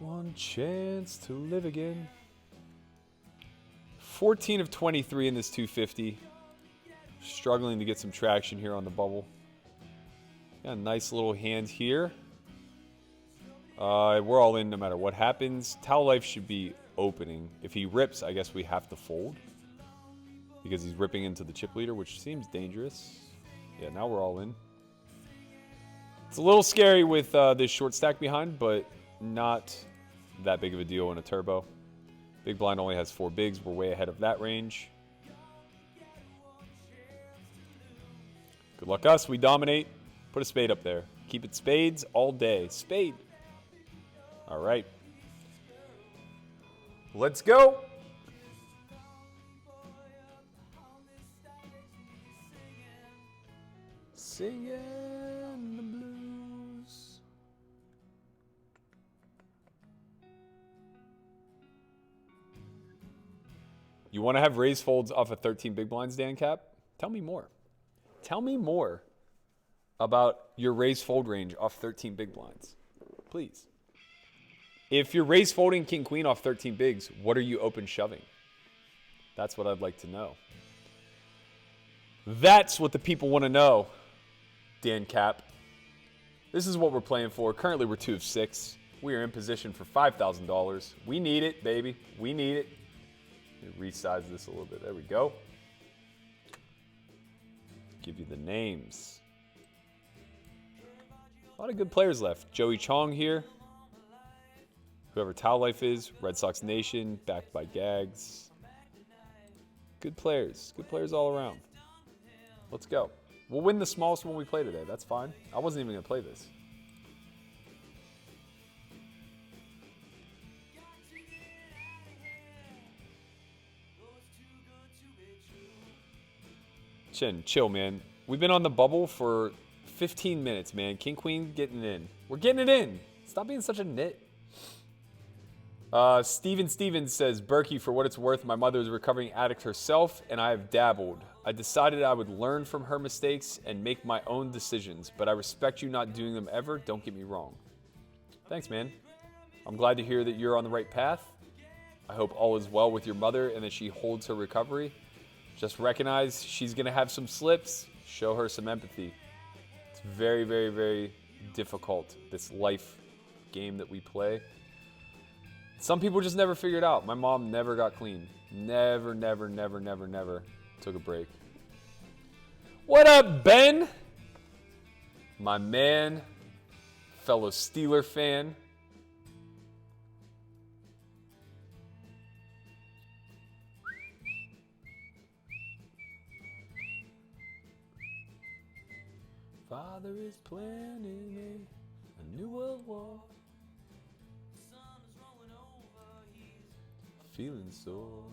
One chance to live again. 14 of 23 in this 250. Struggling to get some traction here on the bubble. Got a nice little hand here. We're all in no matter what happens. Towel Life should be opening. If he rips, I guess we have to fold. Because he's ripping into the chip leader, which seems dangerous. Yeah, now we're all in. It's a little scary with this short stack behind, but not that big of a deal in a turbo. Big blind only has 4 bigs. We're way ahead of that range. Good luck us. We dominate. Put a spade up there. Keep it spades all day. Spade. All right. Let's go. Singing You want to have raise folds off of 13 big blinds, Dan Cap? Tell me more. Tell me more about your raise fold range off 13 big blinds, please. If you're raise folding king queen off 13 bigs, what are you open shoving? That's what I'd like to know. That's what the people want to know, Dan Cap. This is what we're playing for. Currently, we're 2 of 6. We are in position for $5,000. We need it, baby. We need it. Let me resize this a little bit. There we go. Give you the names. A lot of good players left. Joey Chong here. Whoever Towel Life is. Red Sox Nation, backed by Gags. Good players. Good players all around. Let's go. We'll win the smallest one we play today. That's fine. I wasn't even going to play this. Chin, chill, man. We've been on the bubble for 15 minutes, man. King, queen, getting in. We're getting it in. Stop being such a nit. Steven Stevens says, Berkey, for what it's worth, my mother is a recovering addict herself, and I have dabbled. I decided I would learn from her mistakes and make my own decisions, but I respect you not doing them ever. Don't get me wrong. Thanks, man. I'm glad to hear that you're on the right path. I hope all is well with your mother and that she holds her recovery. Just recognize she's going to have some slips. Show her some empathy. It's very, very, very difficult, this life game that we play. Some people just never figure it out. My mom never got clean. Never, never, never, never, never took a break. What up, Ben? My man, fellow Steeler fan. Father is planning a new world war. Feeling sore.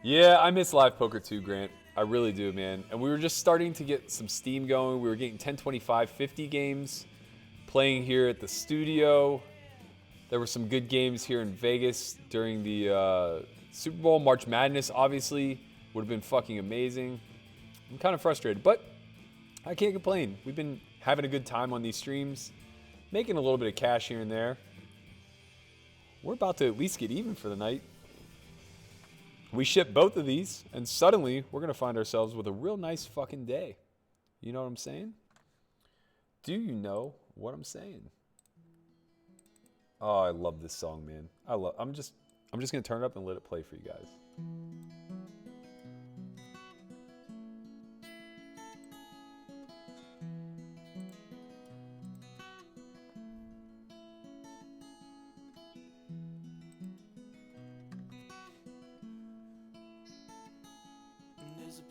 Yeah, I miss live poker too, Grant. I really do, man. And we were just starting to get some steam going. We were getting 10, 25, 50 games playing here at the studio. There were some good games here in Vegas during the Super Bowl. March Madness, obviously, would have been fucking amazing. I'm kind of frustrated, but I can't complain. We've been having a good time on these streams, making a little bit of cash here and there. We're about to at least get even for the night. We ship both of these, and suddenly we're going to find ourselves with a real nice fucking day. You know what I'm saying? Do you know what I'm saying? Oh, I love this song, man. I'm just going to turn it up and let it play for you guys.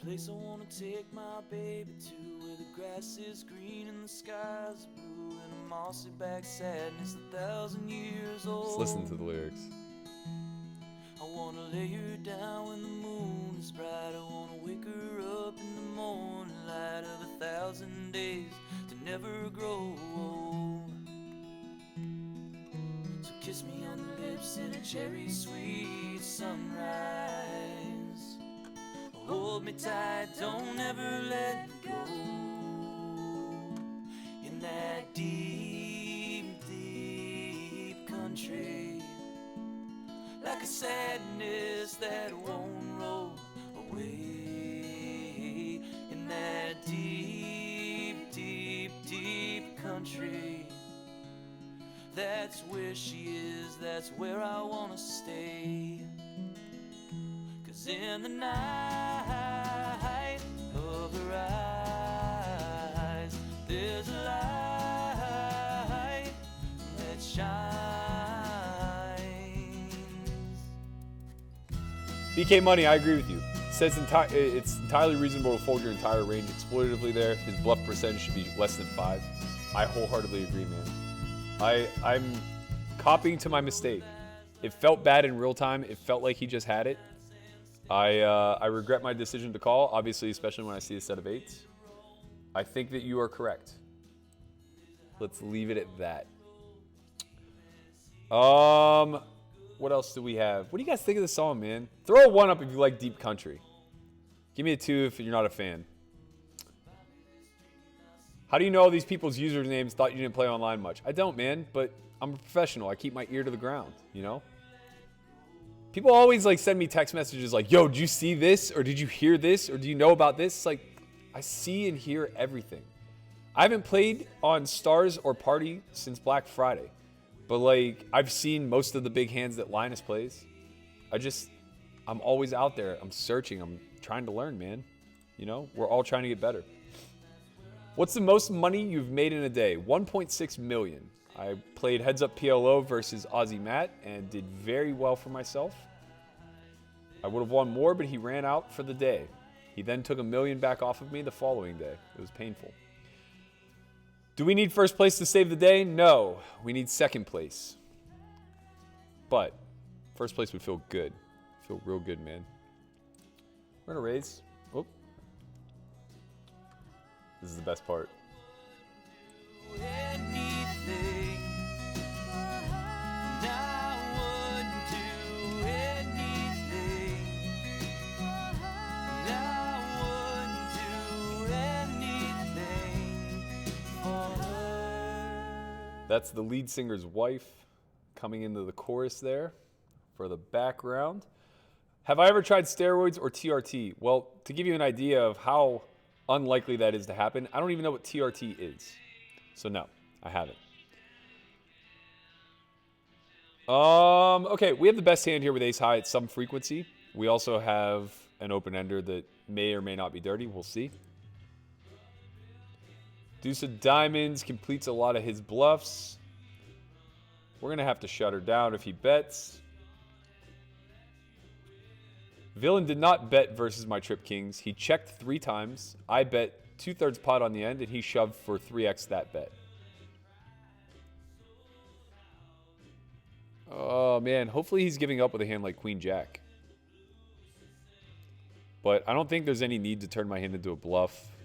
Place I wanna take my baby to, where the grass is green and the sky's blue, and a mossy back sadness 1,000 years old. Let's listen to the lyrics. I wanna lay her down when the moon is bright. I wanna wake her up in the morning light of 1,000 days to never grow old. So kiss me on the lips in a cherry sweet sunrise. Hold me tight, don't ever let go. In that deep, deep country, like a sadness that won't roll away. In that deep, deep, deep country, that's where she is, that's where I wanna stay. In the night of her eyes, there's a light that shines. BK Money, I agree with you. Says it's entirely reasonable to fold your entire range exploitatively there. His bluff percentage should be less than 5. I wholeheartedly agree, man. I'm copying to my mistake. It felt bad in real time. It felt like he just had it. I regret my decision to call, obviously, especially when I see a set of 8s. I think that you are correct. Let's leave it at that. What else do we have? What do you guys think of the song, man? Throw a 1 up if you like Deep Country. Give me a 2 if you're not a fan. How do you know all these people's usernames thought you didn't play online much? I don't, man, but I'm a professional. I keep my ear to the ground, you know? People always like send me text messages like, yo, did you see this? Or did you hear this? Or do you know about this? It's like, I see and hear everything. I haven't played on Stars or Party since Black Friday. But like, I've seen most of the big hands that Linus plays. I'm always out there. I'm searching. I'm trying to learn, man. You know, we're all trying to get better. What's the most money you've made in a day? 1.6 million. I played Heads Up PLO versus Aussie Matt and did very well for myself. I would have won more, but he ran out for the day. He then took $1 million back off of me the following day. It was painful. Do we need first place to save the day? No, we need second place. But first place would feel good. Feel real good, man. We're gonna raise. Oh. This is the best part. Anything, and I wouldn't do anything, and I wouldn't do anything for her. That's the lead singer's wife coming into the chorus there for the background. Have I ever tried steroids or TRT? Well, to give you an idea of how unlikely that is to happen, I don't even know what TRT is. So no, I haven't. Okay, we have the best hand here with ace high at some frequency. We also have an open-ender that may or may not be dirty. We'll see. Deuce of diamonds completes a lot of his bluffs. We're going to have to shut her down if he bets. Villain did not bet versus my trip kings. He checked 3 times. I bet 2/3 pot on the end, and he shoved for 3x that bet. Oh, man. Hopefully he's giving up with a hand like Queen Jack. But I don't think there's any need to turn my hand into a bluff.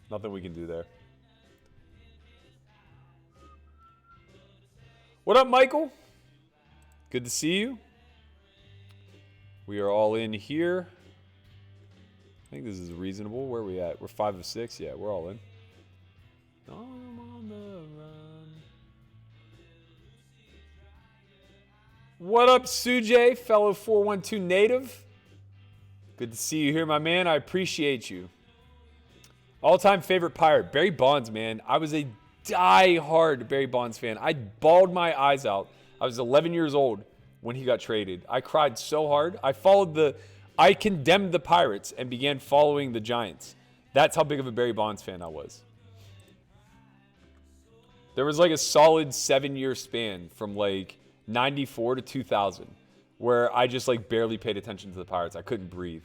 Nothing we can do there. What up, Michael? Good to see you. We are all in here. I think this is reasonable. Where are we at? We're 5 of 6. Yeah, we're all in. I'm on the run. What up, Sujay, fellow 412 native? Good to see you here, my man. I appreciate you. All-time favorite pirate, Barry Bonds, man. I was a die-hard Barry Bonds fan. I bawled my eyes out. I was 11 years old when he got traded. I cried so hard. I condemned the Pirates and began following the Giants. That's how big of a Barry Bonds fan I was. There was like a solid 7-year span from like 94 to 2000 where I just like barely paid attention to the Pirates. I couldn't breathe.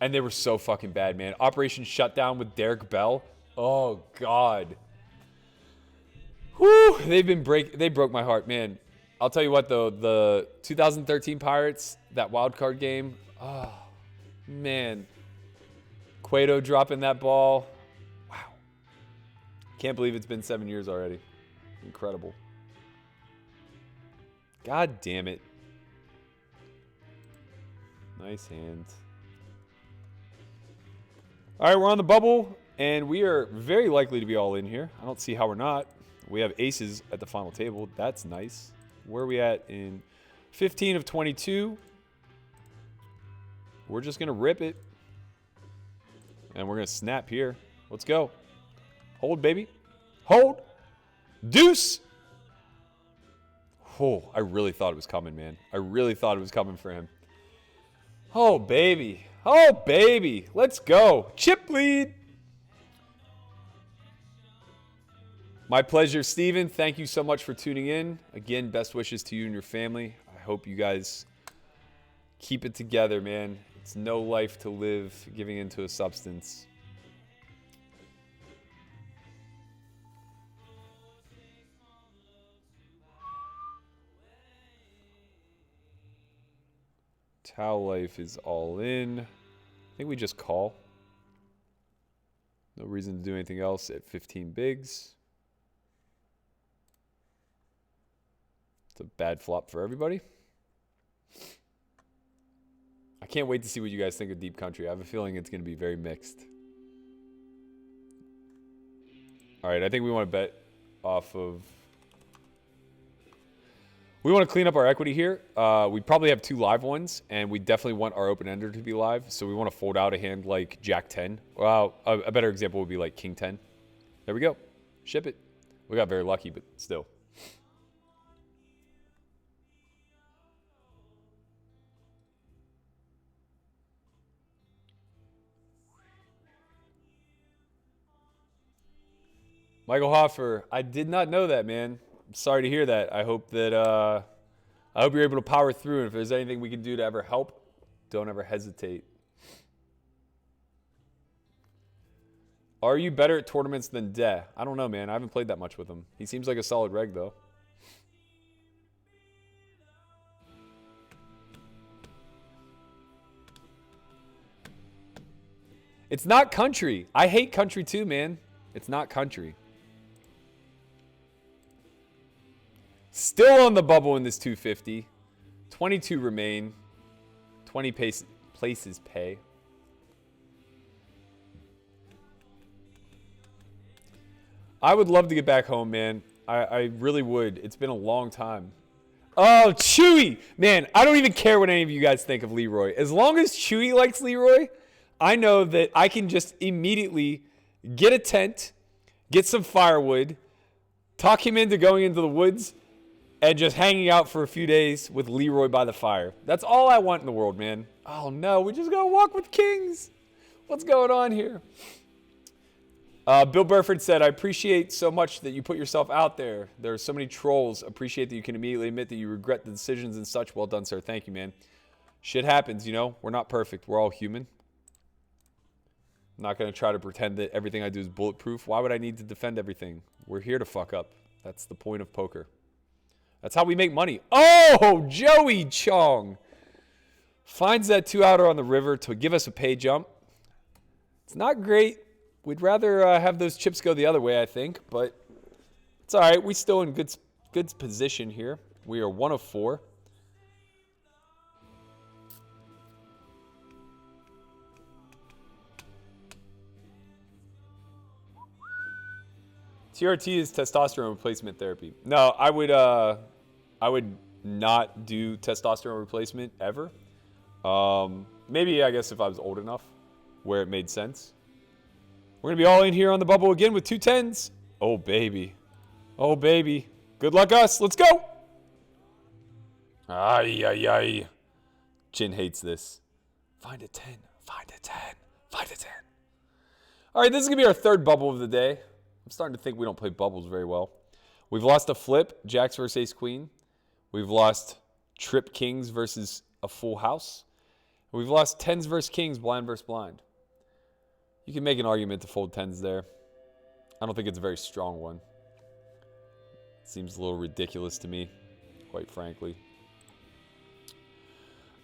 And they were so fucking bad, man. Operation Shutdown with Derek Bell. Oh, God. Whew. They broke my heart, man. I'll tell you what, though. The 2013 Pirates, that wild card game. Oh, man. Cueto dropping that ball. Wow. Can't believe it's been 7 years already. Incredible. God damn it. Nice hand. All right, we're on the bubble, and we are very likely to be all in here. I don't see how we're not. We have aces at the final table. That's nice. Where are we at in 15 of 22? We're just going to rip it. And we're going to snap here. Let's go. Hold, baby. Hold. Deuce. Oh, I really thought it was coming, man. I really thought it was coming for him. Oh, baby. Oh, baby. Let's go. Chip lead. My pleasure, Steven. Thank you so much for tuning in. Again, best wishes to you and your family. I hope you guys keep it together, man. It's no life to live giving into a substance. Tau life is all in. I think we just call. No reason to do anything else at 15 bigs. It's a bad flop for everybody. I can't wait to see what you guys think of Deep Country. I have a feeling it's going to be very mixed. All right, I think we want to bet off of... We want to clean up our equity here. We probably have 2 live ones, and we definitely want our open-ender to be live, so we want to fold out a hand like Jack-10. Well, a better example would be like King-10. There we go. Ship it. We got very lucky, but still. Michael Hoffer, I did not know that, man. I'm sorry to hear that. I hope that I hope you're able to power through, and if there's anything we can do to ever help, don't ever hesitate. Are you better at tournaments than De? I don't know, man. I haven't played that much with him. He seems like a solid reg, though. It's not country. I hate country too, man. It's not country. Still on the bubble in this 250. 22 remain. 20 places pay. I would love to get back home, man. I really would. It's been a long time. Oh, Chewy! Man, I don't even care what any of you guys think of Leroy. As long as Chewy likes Leroy, I know that I can just immediately get a tent, get some firewood, talk him into going into the woods, and just hanging out for a few days with Leroy by the fire. That's all I want in the world, man. Oh, no. We just got to walk with kings. What's going on here? Bill Burford said, I appreciate so much that you put yourself out there. There are so many trolls. Appreciate that you can immediately admit that you regret the decisions and such. Well done, sir. Thank you, man. Shit happens, you know. We're not perfect. We're all human. I'm not going to try to pretend that everything I do is bulletproof. Why would I need to defend everything? We're here to fuck up. That's the point of poker. That's how we make money. Oh, Joey Chong finds that 2-outer on the river to give us a pay jump. It's not great. We'd rather have those chips go the other way, I think, but it's all right. We're still in good position here. We are 1 of 4. TRT is testosterone replacement therapy. No, I would not do testosterone replacement ever. Maybe, I guess, if I was old enough where it made sense. We're going to be all in here on the bubble again with 2 10s. Oh, baby. Oh, baby. Good luck, us. Let's go. Ay, ay, ay. Chin hates this. Find a 10. Find a 10. Find a 10. All right, this is going to be our 3rd bubble of the day. I'm starting to think we don't play bubbles very well. We've lost a flip, Jacks versus Ace Queen. We've lost trip kings versus a full house. We've lost 10s versus kings, blind versus blind. You can make an argument to fold 10s there. I don't think it's a very strong one. It seems a little ridiculous to me, quite frankly.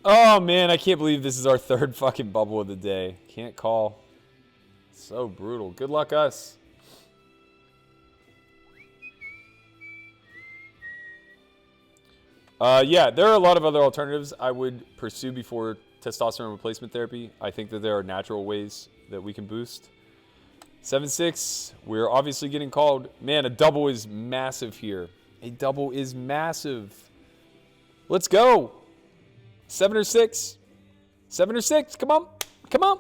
Oh, man, I can't believe this is our 3rd fucking bubble of the day. Can't call. So brutal. Good luck, us. Yeah, there are a lot of other alternatives I would pursue before testosterone replacement therapy. I think that there are natural ways that we can boost. 7-6, we're obviously getting called. Man, a double is massive here. A double is massive. Let's go. 7 or 6. 7 or 6, come on. Come on.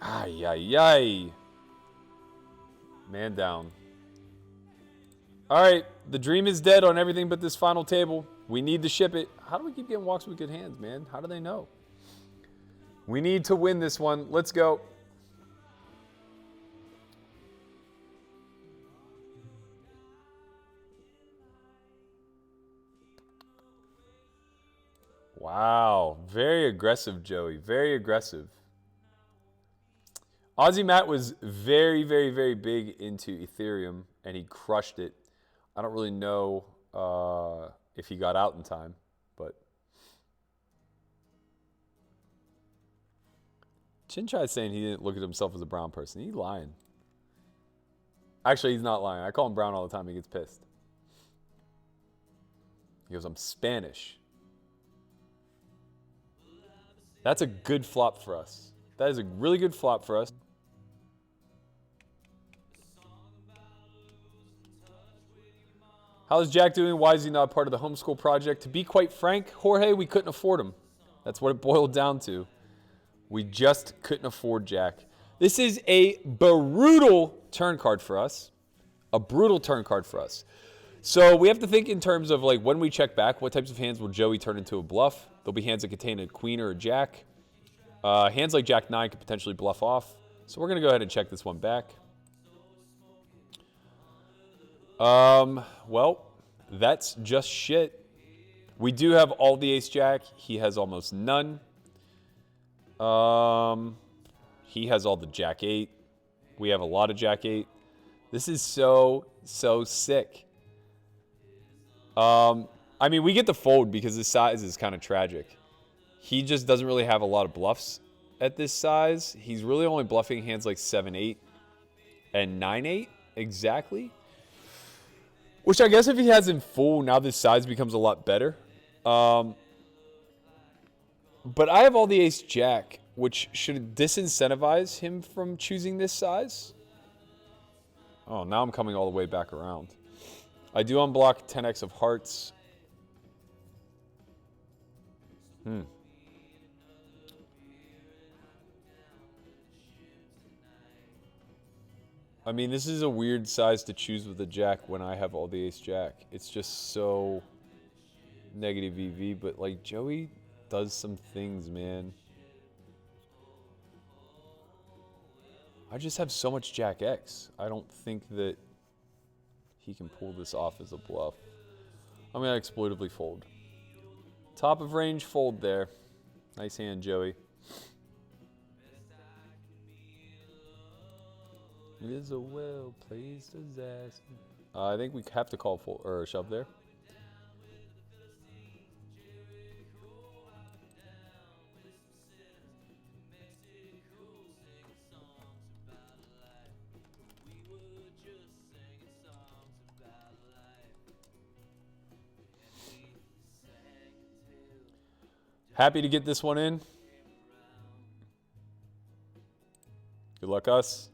Ay, ay, ay. Man down. All right, the dream is dead on everything but this final table. We need to ship it. How do we keep getting walks with good hands, man? How do they know? We need to win this one. Let's go. Wow. Very aggressive, Joey. Very aggressive. Aussie Matt was very, very, very big into Ethereum, and he crushed it. I don't really know if he got out in time, but Chin Chai's saying he didn't look at himself as a brown person. He's lying. Actually, he's not lying. I call him brown all the time. He gets pissed. He goes, I'm Spanish. That's a good flop for us. That is a really good flop for us. How's Jack doing? Why is he not part of the homeschool project? To be quite frank, Jorge, we couldn't afford him. That's what it boiled down to. We just couldn't afford Jack. This is a brutal turn card for us. A brutal turn card for us. So we have to think in terms of like when we check back, what types of hands will Joey turn into a bluff? There'll be hands that contain a queen or a jack. Hands like Jack 9 could potentially bluff off. So we're going to go ahead and check this one back. Well, that's just shit. We do have all the ace jack. He has almost none. He has all the jack 8. We have a lot of jack 8. This is so sick. I mean, we get the fold because this size is kind of tragic. He just doesn't really have a lot of bluffs at this size. He's really only bluffing hands like 7-8 and 9-8 exactly. Which I guess if he has in full, now this size becomes a lot better. But I have all the ace jack, which should disincentivize him from choosing this size. Oh, now I'm coming all the way back around. I do unblock 10x of hearts. I mean, this is a weird size to choose with a jack when I have all the ace jack. It's just so negative EV, but like Joey does some things, man. I just have so much jack X. I don't think that he can pull this off as a bluff. I'm going to exploitively fold. Top of range fold there. Nice hand, Joey. It is a well-placed disaster. I think we have to call full or shove there. Happy to get this one in. Good luck, us.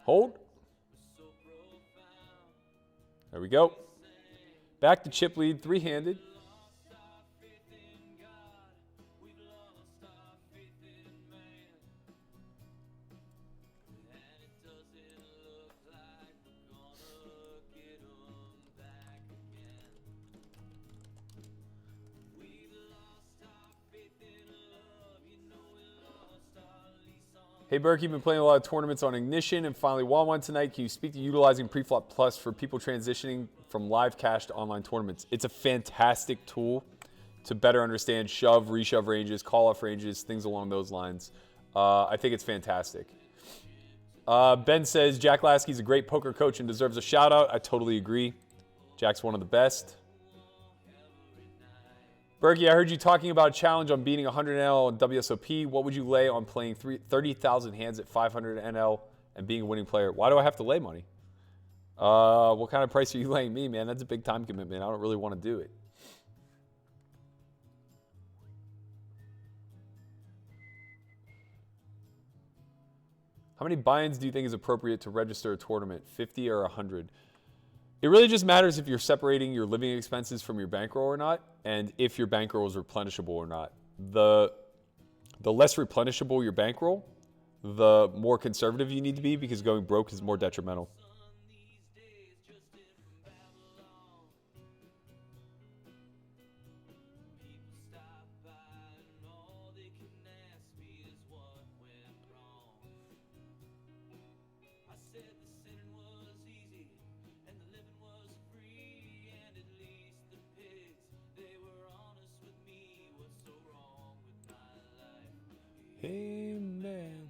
Hold. There we go. Back to chip lead, three-handed. Hey, Berkey, been playing a lot of tournaments on Ignition and finally won one tonight. Can you speak to utilizing Preflop Plus for people transitioning from live cash to online tournaments? It's a fantastic tool to better understand shove, reshove ranges, call-off ranges, things along those lines. I think it's fantastic. Ben says, Jack Lasky's a great poker coach and deserves a shout-out. I totally agree. Jack's one of the best. Berkey, I heard you talking about a challenge on beating 100 NL on WSOP. What would you lay on playing 30,000 hands at 500 NL and being a winning player? Why do I have to lay money? What kind of price are you laying me, man? That's a big time commitment. I don't really want to do it. How many buy-ins do you think is appropriate to register a tournament, 50 or 100? It really just matters if you're separating your living expenses from your bankroll or not, and if your bankroll is replenishable or not. The less replenishable your bankroll, the more conservative you need to be because going broke is more detrimental. Amen.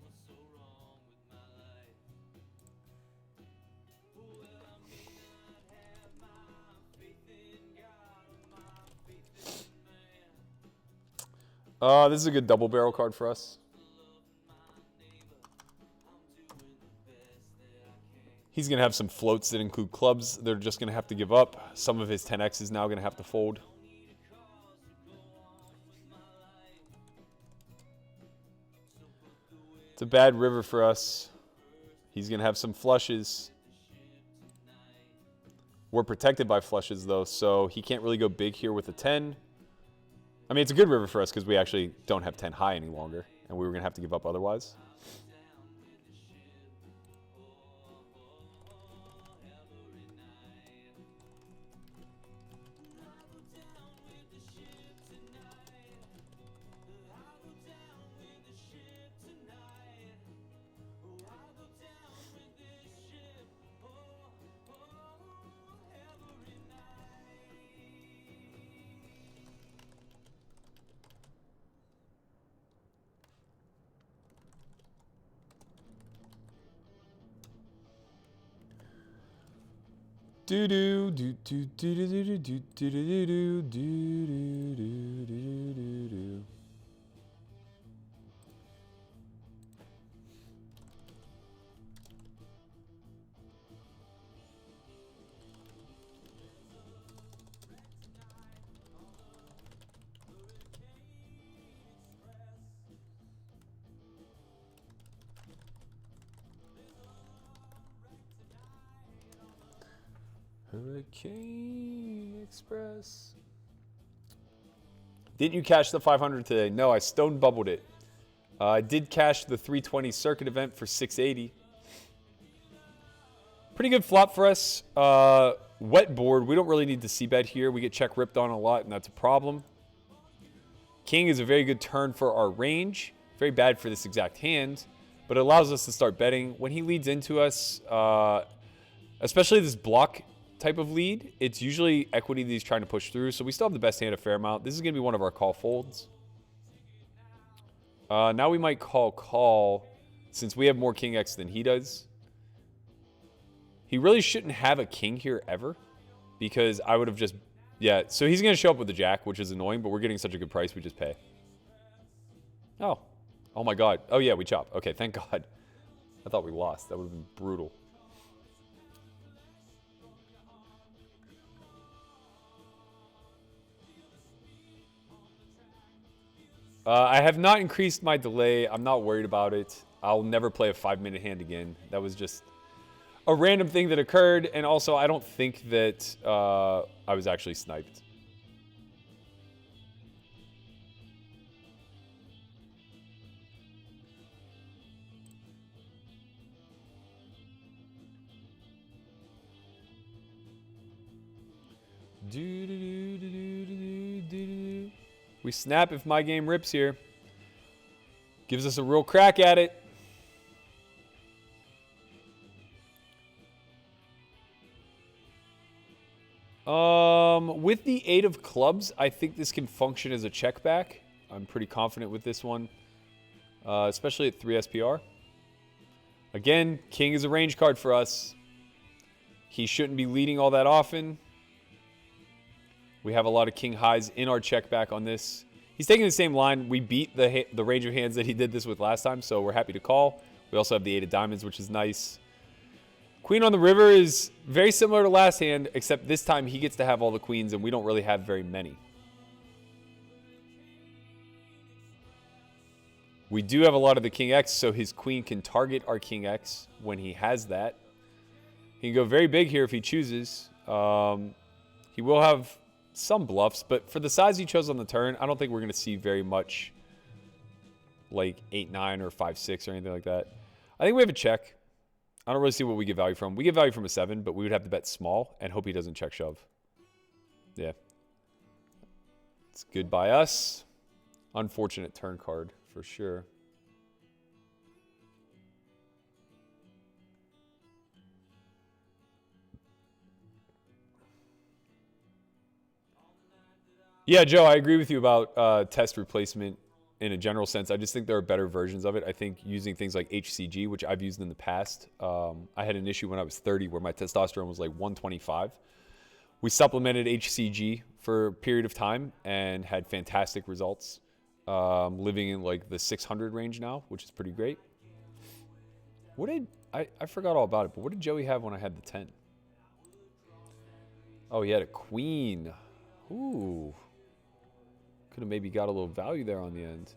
This is a good double barrel card for us. He's going to have some floats that include clubs. They're just going to have to give up. Some of his 10x is now going to have to fold. It's a bad river for us. He's going to have some flushes. We're protected by flushes, though, so he can't really go big here with a 10. I mean, it's a good river for us because we actually don't have 10 high any longer, and we were going to have to give up otherwise. Do do do do do do do do do do do do do do do. Hurricane Express. Didn't you cash the 500 today? No, I stone bubbled it. I did cash the 320 circuit event for 680. Pretty good flop for us. Wet board. We don't really need to c-bet here. We get check ripped on a lot, and that's a problem. King is a very good turn for our range. Very bad for this exact hand, but it allows us to start betting. When he leads into us, especially this block type of lead, it's usually equity that he's trying to push through, so we still have the best hand a fair amount. This is going to be one of our call folds. Now we might call since we have more king X than he does. He really shouldn't have a king here ever because I would have just, yeah, so he's going to show up with the jack, which is annoying, but we're getting such a good price, we just pay. Oh my god. Oh yeah, we chop. Okay, thank god. I thought we lost. That would have been brutal. I have not increased my delay. I'm not worried about it. I'll never play a 5-minute hand again. That was just a random thing that occurred, and also I don't think that I was actually sniped. We snap if my game rips here. Gives us a real crack at it. With the 8 of clubs, I think this can function as a check back. I'm pretty confident with this one, especially at 3 SPR. Again, king is a range card for us. He shouldn't be leading all that often. We have a lot of king highs in our check back on this. He's taking the same line. We beat the range of hands that he did this with last time, so we're happy to call. We also have the 8 of diamonds, which is nice. Queen on the river is very similar to last hand, except this time he gets to have all the queens, and we don't really have very many. We do have a lot of the king X, so his queen can target our king X when he has that. He can go very big here if he chooses. He will have some bluffs, but for the size he chose on the turn, I don't think we're going to see very much like 8-9 or 5-6 or anything like that. I think we have a check. I don't really see what we get value from. We get value from a 7, but we would have to bet small and hope he doesn't check shove. Yeah. It's good by us. Unfortunate turn card for sure. Yeah, Joe, I agree with you about test replacement in a general sense. I just think there are better versions of it. I think using things like HCG, which I've used in the past. I had an issue when I was 30 where my testosterone was like 125. We supplemented HCG for a period of time and had fantastic results. Living in like the 600 range now, which is pretty great. What did I forgot all about it, but what did Joey have when I had the 10? Oh, he had a queen. Ooh. Could have maybe got a little value there on the end.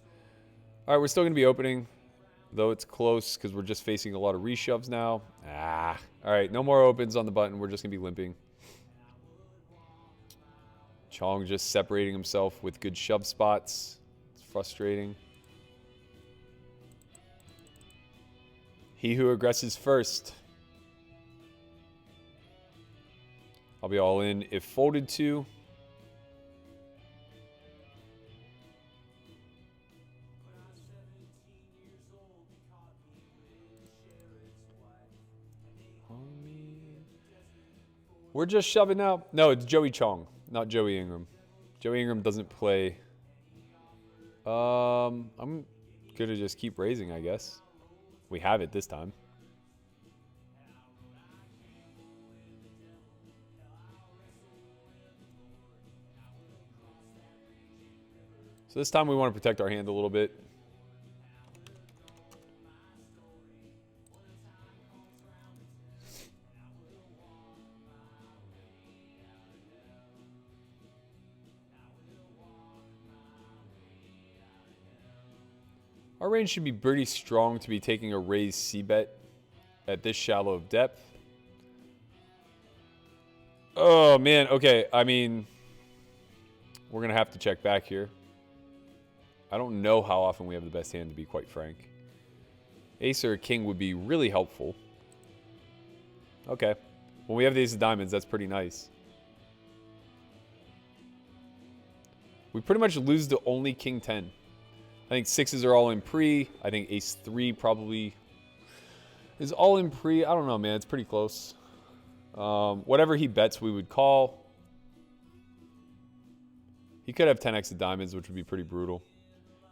All right, we're still going to be opening, though it's close because we're just facing a lot of reshoves now. All right, no more opens on the button. We're just going to be limping. Chong just separating himself with good shove spots. It's frustrating. He who aggresses first. I'll be all in if folded to. We're just shoving now. No, it's Joey Chong, not Joey Ingram. Joey Ingram doesn't play. I'm gonna just keep raising, I guess. We have it this time. So this time we want to protect our hand a little bit. Our range should be pretty strong to be taking a raised C-bet at this shallow of depth. Oh, man. Okay, I mean, we're going to have to check back here. I don't know how often we have the best hand, to be quite frank. Ace or a king would be really helpful. Okay. When we have the ace of diamonds, that's pretty nice. We pretty much lose to only king 10. I think sixes are all in pre. I think ace 3 probably is all in pre. I don't know, man. It's pretty close. Whatever he bets, we would call. He could have 10x of diamonds, which would be pretty brutal.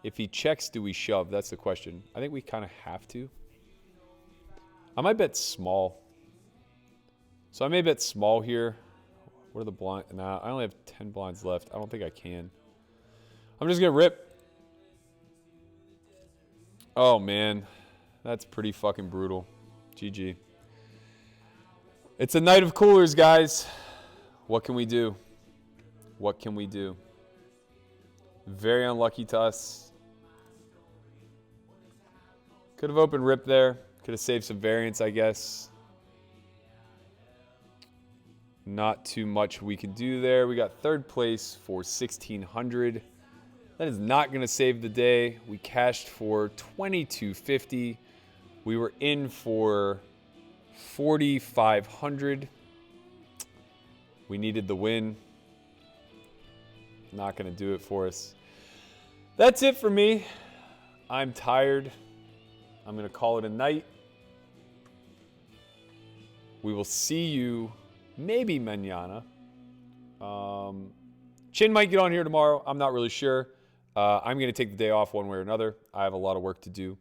If he checks, do we shove? That's the question. I think we kind of have to. I might bet small. So I may bet small here. What are the blinds? Nah, I only have 10 blinds left. I don't think I can. I'm just going to rip. Oh, man. That's pretty fucking brutal. GG. It's a night of coolers, guys. What can we do? What can we do? Very unlucky to us. Could have opened rip there. Could have saved some variance, I guess. Not too much we can do there. We got third place for 1,600. That is not going to save the day. We cashed for 2,250. We were in for 4,500. We needed the win. Not going to do it for us. That's it for me. I'm tired. I'm going to call it a night. We will see you maybe mañana. Chin might get on here tomorrow. I'm not really sure. I'm going to take the day off one way or another. I have a lot of work to do.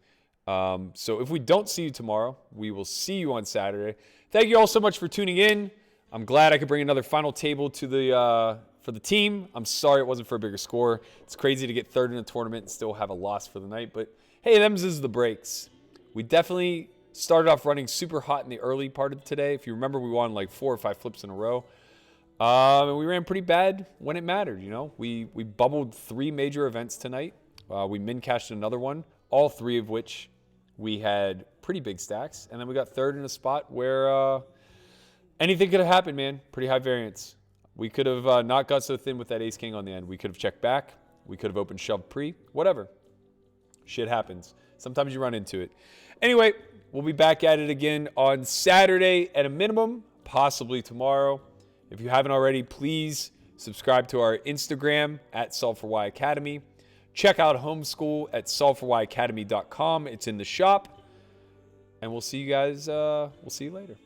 So if we don't see you tomorrow, we will see you on Saturday. Thank you all so much for tuning in. I'm glad I could bring another final table to the for the team. I'm sorry it wasn't for a bigger score. It's crazy to get third in a tournament and still have a loss for the night. But hey, them's is the breaks. We definitely started off running super hot in the early part of today. If you remember, we won like 4 or 5 flips in a row. And we ran pretty bad when it mattered, you know. We bubbled 3 major events tonight. We min-cashed another one, all 3 of which we had pretty big stacks. And then we got third in a spot where anything could have happened, man. Pretty high variance. We could have not got so thin with that ace-king on the end. We could have checked back. We could have opened shove pre. Whatever. Shit happens. Sometimes you run into it. Anyway, we'll be back at it again on Saturday at a minimum, possibly tomorrow. If you haven't already, please subscribe to our Instagram at S4Y Academy. Check out Homeschool at solveforYacademy.com. It's in the shop. And we'll see you guys. We'll see you later.